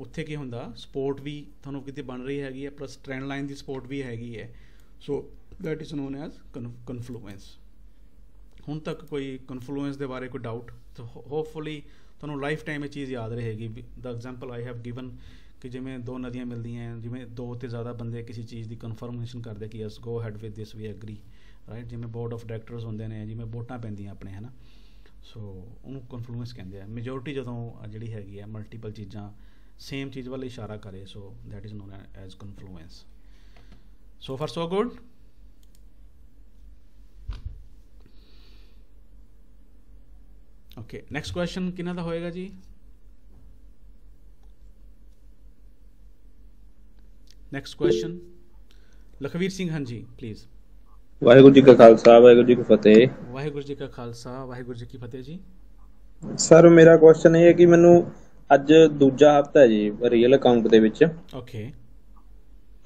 ਉੱਥੇ ਕੀ ਹੁੰਦਾ, ਸਪੋਰਟ ਵੀ ਤੁਹਾਨੂੰ ਕਿਤੇ ਬਣ ਰਹੀ ਹੈਗੀ ਹੈ, ਪਲੱਸ ਟ੍ਰੈਂਡ ਲਾਈਨ ਦੀ ਸਪੋਰਟ ਵੀ ਹੈਗੀ ਹੈ। So that is known as confluence. ਹੁਣ ਤੱਕ ਕੋਈ ਕਨਫਲੂਐਂਸ ਦੇ ਬਾਰੇ ਕੋਈ ਡਾਊਟ? ਤਾਂ ਹੋਪਫੁਲੀ ਤੁਹਾਨੂੰ ਲਾਈਫ ਟਾਈਮ ਇਹ ਚੀਜ਼ ਯਾਦ ਰਹੇਗੀ। ਦਾ ਐਗਜ਼ਾਮਪਲ ਆਈ ਹੈਵ ਗਿਵਨ ਕਿ ਜਿਵੇਂ ਦੋ ਨਦੀਆਂ ਮਿਲਦੀਆਂ, ਜਿਵੇਂ ਦੋ ਤੋਂ ਜ਼ਿਆਦਾ ਬੰਦੇ ਕਿਸੇ ਚੀਜ਼ ਦੀ ਕਨਫਰਮੇਸ਼ਨ ਕਰਦੇ ਕਿ yes go ahead with this, we agree, right. ਜਿਵੇਂ ਬੋਰਡ ਆਫ ਡਾਇਰੈਕਟਰਸ ਹੁੰਦੇ ਨੇ, ਜਿਵੇਂ ਵੋਟਾਂ ਪੈਂਦੀਆਂ ਆਪਣੇ, ਹੈ ਨਾ, ਸੋ ਉਹਨੂੰ ਕਨਫਲੂਐਂਸ ਕਹਿੰਦੇ ਆ। ਮੈਜੋਰਿਟੀ ਜਦੋਂ ਜਿਹੜੀ ਹੈਗੀ ਹੈ ਮਲਟੀਪਲ ਚੀਜ਼ਾਂ ਸੇਮ ਚੀਜ਼ ਵੱਲ ਇਸ਼ਾਰਾ ਕਰੇ, so that is known as confluence. So far so good. Okay, next question ਕਿਹਨਾਂ ਦਾ ਹੋਏਗਾ ਜੀ? ਨੈਕਸਟ ਕੁਐਸਚਨ ਲਖਵੀਰ ਸਿੰਘ, ਹਾਂਜੀ ਪਲੀਜ਼। ਵਾਹਿਗੁਰੂ ਜੀ ਕਾ ਖਾਲਸਾ, ਵਾਹਿਗੁਰੂ ਜੀ ਕੀ ਫਤਿਹ। ਵਾਹਿਗੁਰੂ ਜੀ ਕਾ ਖਾਲਸਾ, ਵਾਹਿਗੁਰੂ ਜੀ ਕੀ ਫਤਿਹ ਜੀ। ਸਰ ਮੇਰਾ ਕੁਐਸਚਨ ਇਹ ਹੈ ਕਿ ਮੈਨੂੰ ਅੱਜ ਦੂਜਾ ਹਫਤਾ ਹੈ ਜੀ ਰੀਅਲ ਅਕਾਊਂਟ ਦੇ ਵਿੱਚ। ਓਕੇ,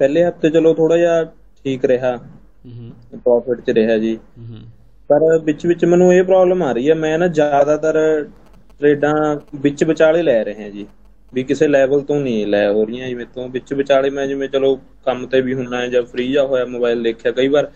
ਪਹਿਲੇ ਹਫਤੇ ਚਲੋ ਥੋੜਾ ਜਿਹਾ ਠੀਕ ਰਿਹਾ, ਪ੍ਰੋਫਿਟ 'ਚ ਰਿਹਾ ਜੀ, ਪਰ ਵਿੱਚ ਮੈਨੂੰ ਇਹ ਪ੍ਰੋਬਲਮ ਆ ਰਹੀ ਹੈ, ਮੈਂ ਨਾ ਜ਼ਿਆਦਾਤਰ ਟਰੇਡਾਂ ਵਿੱਚ ਵਿਚਾਲੇ ਲੈ ਰਿਹਾ ਜੀ, ਵੀ ਕਿਸੇ ਲੈਵਲ ਤੋਂ ਨਹੀਂ ਲੈ ਹੋ ਰਹੀਆਂ ਜੀ ਮੇਰੇ ਤੋਂ। ਵਿੱਚ ਵਿਚਾਲੇ ਮੈਂ ਜਿਵੇਂ ਚਲੋ ਕੰਮ ਤੇ ਵੀ ਹੁੰਨਾ ਜਾਂ ਫ੍ਰੀ ਜਾ ਹੋਇਆ ਮੋਬਾਈਲ ਦੇਖਿਆ, ਕਈ ਵਾਰ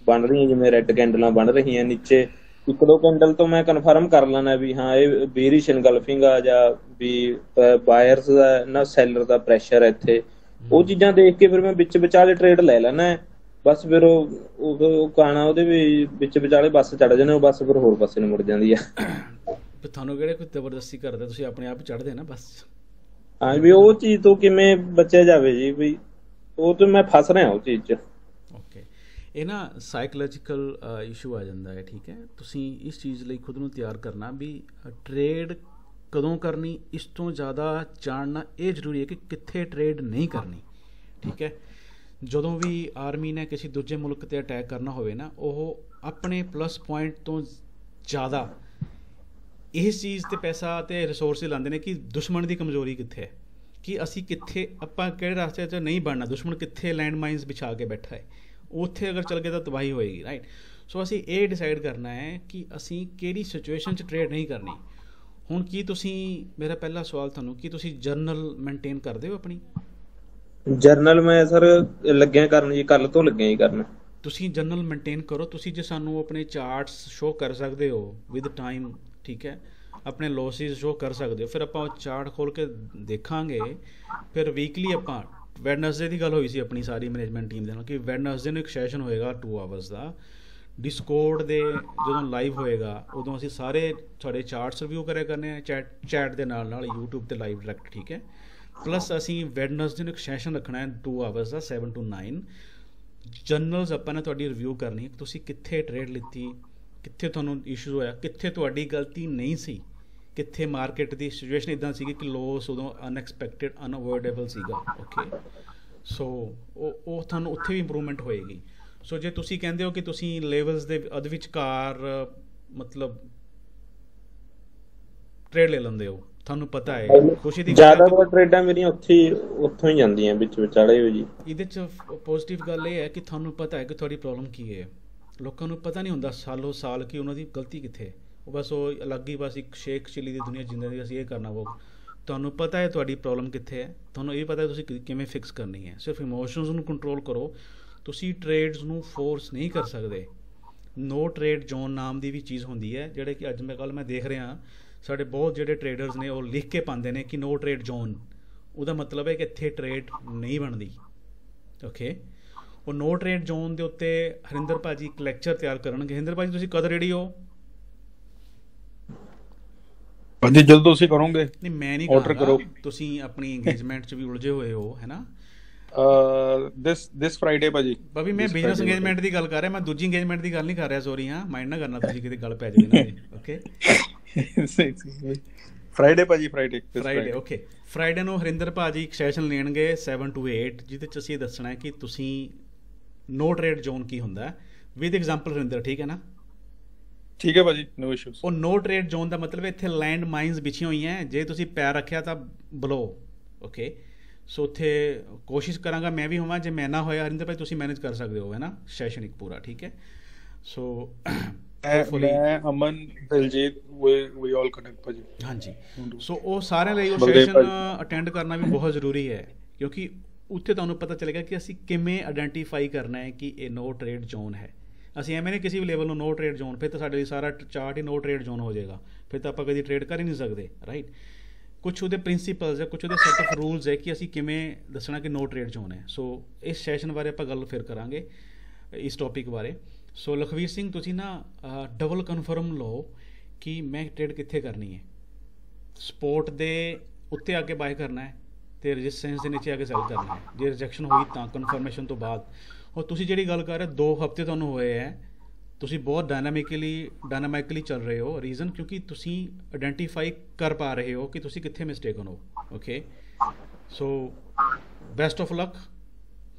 ਬਣ ਰਹੀਆਂ ਜਿਵੇਂ ਰੈੱਡ ਕੈਂਡਲਾਂ ਬਣ ਰਹੀਆਂ ਨੀਚੇ, ਇੱਕ ਦੋ ਕੈਂਡਲ ਤੋਂ ਮੈਂ ਕਨਫਰਮ ਕਰ ਲੈਣਾ ਵੀ ਹਾਂ ਇਹ ਬੇਰਿਸ਼ ਇਨਗਲਫਿੰਗ ਆ, ਜਾਂ ਵੀ ਬਾਇਰਸ ਦਾ ਨਾ ਸੈਲਰ ਦਾ ਪ੍ਰੈਸ਼ਰ ਹੈ ਇੱਥੇ। ਉਹ ਚੀਜ਼ਾਂ ਦੇਖ ਕੇ ਫਿਰ ਮੈਂ ਵਿੱਚ ਵਿਚਾਲੇ ਟਰੇਡ ਲੈ ਲੈਣਾ, ਬਸ ਫਿਰ ਉਹ ਕਾਣਾ ਉਹਦੇ ਵੀ ਵਿੱਚ ਵਿਚਾਲੇ ਬੱਸ ਚੜ ਜਾਂਦੇ, ਉਹ ਬੱਸ ਫਿਰ ਹੋਰ ਪਾਸੇ ਨੂੰ ਮੁੜ ਜਾਂਦੀ ਆ। ਤੁਹਾਨੂੰ ਕਿਹੜੇ ਕੋਈ ਜ਼ਬਰਦਸਤੀ ਕਰਦੇ, ਤੁਸੀਂ ਆਪਣੇ ਆਪ ਚੜ੍ਹਦੇ ਨਾ ਬਸ। ਹਾਂ ਵੀ ਉਹ ਚੀਜ਼ ਤੋਂ ਕਿਵੇਂ ਬਚਿਆ ਜਾਵੇ ਜੀ, ਵੀ ਉਹ ਤੋਂ ਮੈਂ ਫਸ ਰਿਹਾ ਉਹ ਚੀਜ਼ 'ਚ। ਓਕੇ, ਇਹ ਨਾ ਸਾਈਕੋਲੋਜੀਕਲ ਇਸ਼ੂ ਆ ਜਾਂਦਾ ਹੈ, ਠੀਕ ਹੈ। ਤੁਸੀਂ ਇਸ ਚੀਜ਼ ਲਈ ਖੁਦ ਨੂੰ ਤਿਆਰ ਕਰਨਾ ਵੀ ਟਰੇਡ ਕਦੋਂ ਕਰਨੀ, ਇਸ ਤੋਂ ਜ਼ਿਆਦਾ ਜਾਣਨਾ ਇਹ ਜ਼ਰੂਰੀ ਹੈ ਕਿ ਕਿੱਥੇ ਟਰੇਡ ਨਹੀਂ ਕਰਨੀ, ਠੀਕ ਹੈ। ਜਦੋਂ ਵੀ ਆਰਮੀ ਨੇ ਕਿਸੇ ਦੂਜੇ ਮੁਲਕ 'ਤੇ ਅਟੈਕ ਕਰਨਾ ਹੋਵੇ ਨਾ, ਉਹ ਆਪਣੇ ਪਲੱਸ ਪੁਆਇੰਟ ਤੋਂ ਜ਼ਿਆਦਾ ਇਸ ਚੀਜ਼ 'ਤੇ ਪੈਸਾ ਅਤੇ ਰਿਸੋਰਸਿਸ ਲਾਉਂਦੇ ਨੇ ਕਿ ਦੁਸ਼ਮਣ ਦੀ ਕਮਜ਼ੋਰੀ ਕਿੱਥੇ ਹੈ, ਕਿ ਅਸੀਂ ਕਿੱਥੇ, ਆਪਾਂ ਕਿਹੜੇ ਰਸਤੇ 'ਚ ਨਹੀਂ ਬਣਨਾ, ਦੁਸ਼ਮਣ ਕਿੱਥੇ ਲੈਂਡ ਮਾਈਨਸ ਵਿਛਾ ਕੇ ਬੈਠਾ ਹੈ, ਉੱਥੇ ਅਗਰ ਚੱਲ ਗਏ ਤਾਂ ਤਬਾਹੀ ਹੋਏਗੀ, ਰਾਈਟ। ਸੋ ਅਸੀਂ ਇਹ ਡਿਸਾਈਡ ਕਰਨਾ ਹੈ ਕਿ ਅਸੀਂ ਕਿਹੜੀ ਸਿਚੁਏਸ਼ਨ 'ਚ ਟਰੇਡ ਨਹੀਂ ਕਰਨੀ। ਹੁਣ ਕੀ ਤੁਸੀਂ, ਮੇਰਾ ਪਹਿਲਾ ਸਵਾਲ ਤੁਹਾਨੂੰ, ਕੀ ਤੁਸੀਂ ਜਰਨਲ ਮੇਨਟੇਨ ਕਰਦੇ ਹੋ ਆਪਣੀ? ਜਰਨਲ ਮੈਂ ਸਰ ਲੱਗਿਆ ਕਰਨ ਜੀ, ਕੱਲ ਤੋਂ ਲੱਗਿਆ ਜੀ ਕਰਨ। ਤੁਸੀਂ ਜਰਨਲ ਮੇਨਟੇਨ ਕਰੋ। ਤੁਸੀਂ ਜੇ ਸਾਨੂੰ ਆਪਣੇ ਚਾਰਟਸ ਸ਼ੋਅ ਕਰ ਸਕਦੇ ਹੋ ਵਿਦ ਟਾਈਮ, ਠੀਕ ਹੈ, ਆਪਣੇ ਲੋਸਿਸ ਸ਼ੋਅ ਕਰ ਸਕਦੇ ਹੋ, ਫਿਰ ਆਪਾਂ ਉਹ ਚਾਰਟ ਖੋਲ ਕੇ ਦੇਖਾਂਗੇ। ਫਿਰ ਵੀਕਲੀ ਆਪਾਂ ਵੈਡਨਸਡੇ ਦੀ ਗੱਲ ਹੋਈ ਸੀ ਆਪਣੀ ਸਾਰੀ ਮੈਨੇਜਮੈਂਟ ਟੀਮ ਦੇ ਨਾਲ ਕਿ ਵੈਡਨਸਡੇ ਨੂੰ ਇੱਕ ਸੈਸ਼ਨ ਹੋਏਗਾ 2 ਆਵਰਸ ਦਾ ਡਿਸਕੋਰਡ ਦੇ, ਜਦੋਂ ਲਾਈਵ ਹੋਏਗਾ ਉਦੋਂ ਅਸੀਂ ਸਾਰੇ ਸਾਡੇ ਚਾਰਟਸ ਰਿਵਿਊ ਕਰਿਆ ਕਰਨੇ ਆ ਚੈਟ ਦੇ ਨਾਲ YouTube ਤੇ ਲਾਈਵ ਡਾਇਰੈਕਟ, ਠੀਕ ਹੈ। ਪਲੱਸ ਅਸੀਂ ਵੈਡਨਸਡੇ ਨੂੰ ਇੱਕ ਸੈਸ਼ਨ ਰੱਖਣਾ ਹੈ 2 ਆਵਰਸ ਦਾ 7 to 9। ਜਰਨਲਸ ਆਪਾਂ ਨੇ ਤੁਹਾਡੀ ਰਿਵਿਊ ਕਰਨੀ, ਤੁਸੀਂ ਕਿੱਥੇ ਟਰੇਡ ਲਿੱਤੀ, ਕਿੱਥੇ ਤੁਹਾਨੂੰ ਇਸ਼ੂ ਹੋਇਆ, ਕਿੱਥੇ ਤੁਹਾਡੀ ਗਲਤੀ ਨਹੀਂ ਸੀ, ਕਿੱਥੇ ਮਾਰਕੀਟ ਦੀ ਸਿਚੁਏਸ਼ਨ ਇੱਦਾਂ ਸੀਗੀ ਕਿ ਲੋਸ ਉਦੋਂ ਅਨਐਕਸਪੈਕਟਡ ਅਨਅਵੋਇਡੇਬਲ ਸੀਗਾ, ਓਕੇ। ਸੋ ਉਹ ਤੁਹਾਨੂੰ ਉੱਥੇ ਵੀ ਇੰਪਰੂਵਮੈਂਟ ਹੋਏਗੀ। ਸੋ ਜੇ ਤੁਸੀਂ ਕਹਿੰਦੇ ਹੋ ਕਿ ਤੁਸੀਂ ਲੈਵਲਸ ਦੇ ਅਧ ਵਿਚਕਾਰ ਮਤਲਬ ਟਰੇਡ ਲੈ ਲੈਂਦੇ ਹੋ, ਤੁਹਾਨੂੰ ਪਤਾ ਹੈ, ਖੁਸ਼ੀ ਦੀ ਜ਼ਿਆਦਾਤਰ ਟਰੇਡਾਂ ਮੇਰੀਆਂ ਉੱਥੋਂ ਹੀ ਜਾਂਦੀਆਂ ਵਿੱਚ ਵਿਚਾਲੇ ਹੋ ਜੀ। ਇਹਦੇ 'ਚ ਪੋਜ਼ਿਟਿਵ ਗੱਲ ਇਹ ਹੈ ਕਿ ਤੁਹਾਨੂੰ ਪਤਾ ਹੈ ਕਿ ਤੁਹਾਡੀ ਪ੍ਰੋਬਲਮ ਕੀ ਹੈ। ਲੋਕਾਂ ਨੂੰ ਪਤਾ ਨਹੀਂ ਹੁੰਦਾ ਸਾਲੋ ਸਾਲ ਕਿ ਉਹਨਾਂ ਦੀ ਗਲਤੀ ਕਿੱਥੇ ਹੈ, ਉਹ ਬਸ ਉਹ ਅਲੱਗ ਹੀ ਬਸ ਇੱਕ ਸ਼ੇਖ ਚਿੱਲੀ ਦੀ ਦੁਨੀਆ ਜਿੰਦੇ ਦੀ, ਅਸੀਂ ਇਹ ਕਰਨਾ ਉਹ। ਤੁਹਾਨੂੰ ਪਤਾ ਹੈ ਤੁਹਾਡੀ ਪ੍ਰੋਬਲਮ ਕਿੱਥੇ ਹੈ, ਤੁਹਾਨੂੰ ਇਹ ਪਤਾ ਤੁਸੀਂ ਕਿਵੇਂ ਫਿਕਸ ਕਰਨੀ ਹੈ। ਸਿਰਫ ਇਮੋਸ਼ਨਸ ਨੂੰ ਕੰਟਰੋਲ ਕਰੋ। ਤੁਸੀਂ ਟਰੇਡਸ ਨੂੰ ਫੋਰਸ ਨਹੀਂ ਕਰ ਸਕਦੇ। ਨੋ ਟਰੇਡ ਜ਼ੋਨ ਨਾਮ ਦੀ ਵੀ ਚੀਜ਼ ਹੁੰਦੀ ਹੈ, ਜਿਹੜੇ ਕਿ ਅੱਜ ਮੈਂ ਦੇਖ ਰਿਹਾ ਸਾਡੇ ਬਹੁਤ ਜਿਹੜੇ ਟਰੇਡਰਸ ਨੇ ਉਹ ਲਿਖ ਕੇ ਪਾਉਂਦੇ ਨੇ ਕਿ ਨੋ ਟਰੇਡ ਜ਼ੋਨ। ਉਹਦਾ ਮਤਲਬ ਹੈ ਕਿ ਇੱਥੇ ਟ੍ਰੇਡ ਨਹੀਂ ਬਣਦੀ। ਓਕੇ, ਉਹ ਨੋ ਟ੍ਰੇਡ ਜ਼ੋਨ ਦੇ ਉੱਤੇ ਹਰਿੰਦਰ ਭਾਜੀ ਇੱਕ ਲੈਕਚਰ ਤਿਆਰ ਕਰਨਗੇ। ਹਰਿੰਦਰ ਭਾਜੀ ਤੁਸੀਂ ਕਦ ਰੈਡੀ ਹੋ? ਭਾਜੀ ਜਦੋਂ ਤੁਸੀਂ ਕਰੋਗੇ। ਨਹੀਂ ਮੈਂ ਨਹੀਂ ਆਰਡਰ ਕਰੋ, ਤੁਸੀਂ ਆਪਣੀ ਇੰਗੇਜਮੈਂਟ 'ਚ ਵੀ ਉਲਝੇ ਹੋਏ ਹੋ ਹੈ ਨਾ। ਦਿਸ ਫਰਾਈਡੇ ਭਾਜੀ। ਭਾਜੀ ਮੈਂ ਬਿਜ਼ਨਸ ਇੰਗੇਜਮੈਂਟ ਦੀ ਗੱਲ ਕਰ ਰਿਹਾ, ਮੈਂ ਦੂਜੀ ਇੰਗੇਜਮੈਂਟ ਦੀ ਗੱਲ ਨਹੀਂ ਕਰ ਰਿਹਾ। ਸੌਰੀ ਹਾਂ, ਮਾਈਂਡ ਨਾ ਕਰਨਾ ਤੁਸੀਂ, ਕਿਤੇ ਗੱਲ ਪੈ ਜਾਵੇ ਇਹਨਾਂ ਦੀ। ਓਕੇ ਫਰਾਈਡੇ ਭਾਜੀ, ਫਰਾਈਡੇ ਓਕੇ। ਫਰਾਈਡੇ ਨੂੰ ਹਰਿੰਦਰ ਭਾਜੀ ਇੱਕ ਸੈਸ਼ਨ ਲੈਣਗੇ 7 to 8 ਜਿਹਦੇ 'ਚ ਅਸੀਂ ਇਹ ਦੱਸਣਾ ਹੈ ਕਿ ਤੁਸੀਂ ਨੋ ਟ੍ਰੇਡ ਜ਼ੋਨ ਕੀ ਹੁੰਦਾ ਵਿਦ ਐਗਜ਼ਾਮਪਲ। ਹਰਿੰਦਰ ਠੀਕ ਹੈ ਨਾ? ਠੀਕ ਹੈ ਭਾਜੀ, ਨੋ ਇਸ਼ੂਜ਼। ਉਹ ਨੋ ਟ੍ਰੇਡ ਜ਼ੋਨ ਦਾ ਮਤਲਬ ਇੱਥੇ ਲੈਂਡ ਮਾਈਨਸ ਵਿਛੀਆਂ ਹੋਈਆਂ, ਜੇ ਤੁਸੀਂ ਪੈਰ ਰੱਖਿਆ ਤਾਂ ਬਲੋ। ਓਕੇ, ਸੋ ਉੱਥੇ ਕੋਸ਼ਿਸ਼ ਕਰਾਂਗਾ ਮੈਂ ਵੀ ਹੋਵਾਂ, ਜੇ ਮੈਂ ਨਾ ਹੋਇਆ ਹਰਿੰਦਰ ਭਾਈ ਤੁਸੀਂ ਮੈਨੇਜ ਕਰ ਸਕਦੇ ਹੋ ਹੈ ਨਾ ਸੈਸ਼ਨ ਇੱਕ ਪੂਰਾ। ਠੀਕ ਹੈ, ਸੋ ਮੈਂ ਅਮਨ ਦਿਲਜੀਤ ਵੀ ਆਲ ਕਨੈਕਟ ਭਾਜੀ। ਹਾਂਜੀ, ਸੋ ਉਹ ਸਾਰਿਆਂ ਲਈ ਉਹ ਸੈਸ਼ਨ ਅਟੈਂਡ ਕਰਨਾ ਵੀ ਬਹੁਤ ਜ਼ਰੂਰੀ ਹੈ, ਕਿਉਂਕਿ ਉੱਥੇ ਤੁਹਾਨੂੰ ਪਤਾ ਚੱਲੇਗਾ ਕਿ ਅਸੀਂ ਕਿਵੇਂ ਆਇਡੈਂਟੀਫਾਈ ਕਰਨਾ ਹੈ ਕਿ ਇਹ ਨੋ ਟ੍ਰੇਡ ਜ਼ੋਨ ਹੈ। ਅਸੀਂ ਐਵੇਂ ਨਹੀਂ ਕਿਸੇ ਵੀ ਲੈਵਲ ਨੂੰ ਨੋ ਟ੍ਰੇਡ ਜ਼ੋਨ, ਫਿਰ ਤਾਂ ਸਾਡੇ ਲਈ ਸਾਰਾ ਚਾਰਟ ਹੀ ਨੋ ਟ੍ਰੇਡ ਜ਼ੋਨ ਹੋ ਜਾਏਗਾ, ਫਿਰ ਤਾਂ ਆਪਾਂ ਕਦੀ ਟ੍ਰੇਡ ਕਰ ਹੀ ਨਹੀਂ ਸਕਦੇ, ਰਾਈਟ। ਕੁਛ ਉਹਦੇ ਪ੍ਰਿੰਸੀਪਲਸ ਹੈ, ਕੁਛ ਉਹਦੇ ਸੈਟ ਆਫ ਰੂਲਸ ਹੈ ਕਿ ਅਸੀਂ ਕਿਵੇਂ ਦੱਸਣਾ ਕਿ ਨੋ ਟ੍ਰੇਡ ਜ਼ੋਨ ਹੈ। ਸੋ ਇਸ ਸੈਸ਼ਨ ਬਾਰੇ ਆਪਾਂ ਗੱਲ ਫਿਰ ਕਰਾਂਗੇ, ਇਸ ਟੌਪਿਕ ਬਾਰੇ। ਸੋ ਲਖਵੀਰ ਸਿੰਘ ਤੁਸੀਂ ਨਾ ਡਬਲ ਕਨਫਰਮ ਲਓ ਕਿ ਮੈਂ ਟ੍ਰੇਡ ਕਿੱਥੇ ਕਰਨੀ ਹੈ। ਸਪੋਰਟ ਦੇ ਉੱਤੇ ਆ ਕੇ ਬਾਏ ਕਰਨਾ ਹੈ ਅਤੇ ਰਜਿਸਟੈਂਸ ਦੇ ਨੀਚੇ ਆ ਕੇ ਸੈਲ ਕਰਨਾ ਹੈ। ਜੇ ਰਿਜੈਕਸ਼ਨ ਹੋਈ ਤਾਂ ਕਨਫਰਮੇਸ਼ਨ ਤੋਂ ਬਾਅਦ। ਔਰ ਤੁਸੀਂ ਜਿਹੜੀ ਗੱਲ ਕਰ ਰਹੇ 2 ਹਫ਼ਤੇ ਤੁਹਾਨੂੰ ਹੋਏ ਹੈ, ਤੁਸੀਂ ਬਹੁਤ ਡਾਇਨਾਮਿਕਲੀ ਚੱਲ ਰਹੇ ਹੋ। ਰੀਜ਼ਨ ਕਿਉਂਕਿ ਤੁਸੀਂ ਆਇਡੈਂਟੀਫਾਈ ਕਰ ਪਾ ਰਹੇ ਹੋ ਕਿ ਤੁਸੀਂ ਕਿੱਥੇ ਮਿਸਟੇਕਨ ਹੋ। Okay, so best of luck,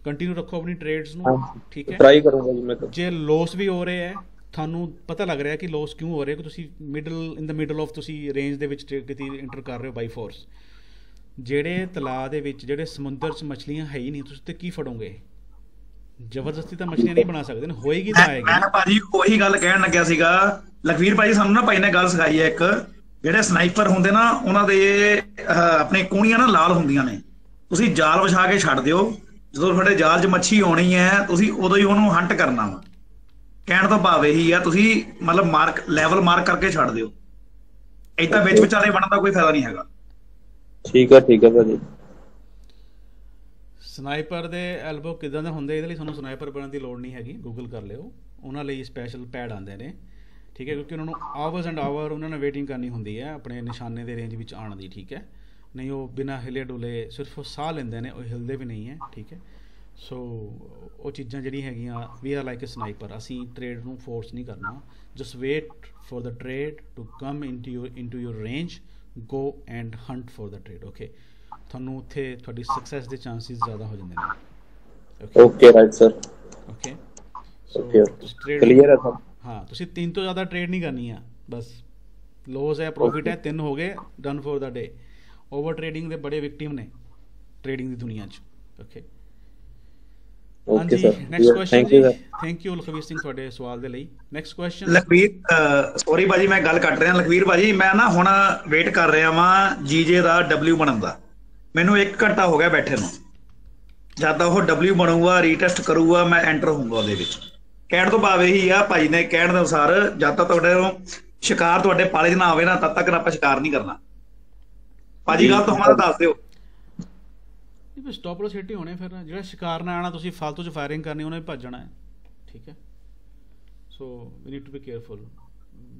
continue ਰੱਖੋ ਆਪਣੀ ਟ੍ਰੇਡਸ ਨੂੰ। ਠੀਕ ਹੈ, ਟਰਾਈ ਕਰੂੰਗਾ ਜੀ ਮੈਂ ਤਾਂ। ਜੇ ਲੋਸ ਵੀ ਹੋ ਰਹੇ ਹੈ, ਤੁਹਾਨੂੰ ਪਤਾ ਲੱਗ ਰਿਹਾ ਕਿ ਲੋਸ ਕਿਉਂ ਹੋ ਰਹੇ, ਕਿ ਤੁਸੀਂ ਇਨ ਦਾ ਮਿਡਲ ਆਫ ਤੁਸੀਂ ਰੇਂਜ ਦੇ ਵਿੱਚ ਕਿਤੇ ਇੰਟਰ ਕਰ ਰਹੇ ਹੋ ਬਾਈ ਫੋਰਸ। ਜਿਹੜੇ ਤਲਾਅ ਦੇ ਵਿੱਚ, ਜਿਹੜੇ ਸਮੁੰਦਰ 'ਚ ਮਛਲੀਆਂ ਹੈ ਹੀ ਨਹੀਂ, ਤੁਸੀਂ ਤੇ ਕੀ ਫੜੋਗੇ? ਜ਼ਬਰਦਸਤੀ ਤਾਂ ਮਛਲੀਆਂ ਨਹੀਂ ਬਣਾ ਸਕਦੇ ਨਾ, ਹੋਏਗੀ ਤਾਂ ਆਏਗੀ। ਮੈਂ ਭਾਜੀ ਉਹੀ ਗੱਲ ਕਹਿਣ ਲੱਗਿਆ ਸੀਗਾ, ਲਖਵੀਰ ਭਾਜੀ ਸਾਨੂੰ ਨਾ ਭਾਈ ਨੇ ਗੱਲ ਸਿਖਾਈ ਹੈ ਇੱਕ, ਜਿਹੜੇ ਸਨਾਈਪਰ ਹੁੰਦੇ ਨਾ ਉਹਨਾਂ ਦੇ ਆਪਣੇ ਕੂਣੀਆਂ ਨਾ ਲਾਲ ਹੁੰਦੀਆਂ ਨੇ, ਤੁਸੀਂ ਜਾਲ ਵਿਛਾ ਕੇ ਛੱਡ ਦਿਓ, ਜਦੋਂ ਤੁਹਾਡੇ ਜਾਲ 'ਚ ਮੱਛੀ ਆਉਣੀ ਹੈ ਤੁਸੀਂ ਉਦੋਂ ਹੀ ਉਹਨੂੰ ਹੰਟ ਕਰਨਾ ਵਾ। ਕਹਿਣ ਤੋਂ ਭਾਵ ਇਹੀ ਆ, ਤੁਸੀਂ ਮਤਲਬ ਲੈਵਲ ਮਾਰਕ ਕਰਕੇ ਛੱਡ ਦਿਓ, ਏਦਾਂ ਵਿੱਚ ਵਿਚਾਲੇ ਬਣਨ ਦਾ ਕੋਈ ਫਾਇਦਾ ਨਹੀਂ ਹੈਗਾ। ਠੀਕ ਹੈ ਭਾਜੀ। ਸਨਾਈਪਰ ਦੇ ਐਲਬੋ ਕਿੱਦਾਂ ਦੇ ਹੁੰਦੇ, ਇਹਦੇ ਲਈ ਤੁਹਾਨੂੰ ਸਨਾਈਪਰ ਬਣਨ ਦੀ ਲੋੜ ਨਹੀਂ ਹੈਗੀ, ਗੂਗਲ ਕਰ ਲਿਓ। ਉਹਨਾਂ ਲਈ ਸਪੈਸ਼ਲ ਪੈਡ ਆਉਂਦੇ ਨੇ, ਠੀਕ ਹੈ, ਕਿਉਂਕਿ ਉਹਨਾਂ ਨੂੰ ਆਵਰਸ ਐਂਡ ਆਵਰ ਉਹਨਾਂ ਨੇ ਵੇਟਿੰਗ ਕਰਨੀ ਹੁੰਦੀ ਹੈ ਆਪਣੇ ਨਿਸ਼ਾਨੇ ਦੇ ਰੇਂਜ ਵਿੱਚ ਆਉਣ ਦੀ। ਠੀਕ ਹੈ, ਨਹੀਂ ਉਹ ਬਿਨਾਂ ਹਿਲੇ ਡੁਲੇ ਸਿਰਫ ਉਹ ਸਾਹ ਲੈਂਦੇ ਨੇ, ਉਹ ਹਿਲਦੇ ਵੀ ਨਹੀਂ ਹੈ। ਠੀਕ ਹੈ, ਸੋ ਉਹ ਚੀਜ਼ਾਂ ਜਿਹੜੀਆਂ ਹੈਗੀਆਂ, we are like a sniper. ਅਸੀਂ ਟ੍ਰੇਡ ਨੂੰ ਫੋਰਸ ਨਹੀਂ ਕਰਨਾ, just wait for the trade to come into your range, go and hunt for the trade. Okay, ਤੁਹਾਨੂੰ ਉੱਥੇ ਤੁਹਾਡੀ ਸਕਸੈਸ ਦੇ ਚਾਂਸਿਸ ਜ਼ਿਆਦਾ ਹੋ ਜਾਂਦੇ ਨੇ। Okay right sir. Okay, clear ਹੈ ਸਰ। ਹਾਂ, ਤੁਸੀਂ 3 ਤੋਂ ਜ਼ਿਆਦਾ ਟ੍ਰੇਡ ਨਹੀਂ ਕਰਨੀ ਆ, ਬਸ ਲੋਸ ਹੈ ਪ੍ਰੋਫਿਟ ਹੈ, 3 ਹੋ ਗਏ, done for the day. Over trading ਦੇ ਬੜੇ ਵਿਕਟਿਮ ਨੇ ਟ੍ਰੇਡਿੰਗ ਦੀ ਦੁਨੀਆ 'ਚ। ਓਕੇ, ਹਾਂਜੀ, ਨੈਕਸਟ ਕੁਐਸਚਨ ਜੀ। ਥੈਂਕ ਯੂ ਲਖਵੀਰ ਸਿੰਘ ਤੁਹਾਡੇ ਸਵਾਲ ਦੇ ਲਈ। ਨੈਕਸਟ ਕੁਐਸਚਨ ਲਖਵੀਰ, ਸੌਰੀ ਭਾਜੀ ਮੈਂ ਗੱਲ ਕੱਟ ਰਿਹਾ। ਲਖਵੀਰ ਭਾਜੀ ਮੈਂ ਨਾ ਹੁਣ ਵੇਟ ਕਰ ਰਿਹਾ ਵਾਂ ਜੀਜੇ ਦਾ W ਬਣਨ ਦਾ। ਮੈਨੂੰ 1 ਘੰਟਾ ਹੋ ਗਿਆ ਬੈਠੇ ਨੂੰ, ਜਦ ਉਹ W ਬਣੂਗਾ, ਰੀਟੈਸਟ ਕਰੂਗਾ, ਮੈਂ ਐਂਟਰ ਹੋਊਗਾ ਉਹਦੇ ਵਿੱਚ। ਕਹਿਣ ਤੋਂ ਭਾਵ ਇਹੀ ਆ, ਭਾਜੀ ਨੇ ਕਹਿਣ ਦੇ ਅਨੁਸਾਰ ਜਦ ਤੱਕ ਤੁਹਾਡੇ ਸ਼ਿਕਾਰ ਤੁਹਾਡੇ ਪਾਲੇ 'ਚ ਨਾ ਆਵੇ ਨਾ, ਤਦ ਤੱਕ ਆਪਾਂ ਸ਼ਿਕਾਰ ਨਹੀਂ ਕਰਨਾ। ਭਾਜੀ ਗੱਲ ਤੁਹਾਨੂੰ ਦੱਸ ਦਿਓ। ਸਟਾਪ ਲੋਸ ਹਿੱਟ ਹੀ ਹੋਣੇ, ਫਿਰ ਜਿਹੜਾ ਸ਼ਿਕਾਰ ਨਾ ਆਉਣਾ, ਤੁਸੀਂ ਫਾਲਤੂ 'ਚ ਫਾਇਰਿੰਗ ਕਰਨੀ, ਉਹਨੇ ਵੀ ਭੱਜਣਾ ਹੈ। ਠੀਕ ਹੈ, so we need to be careful,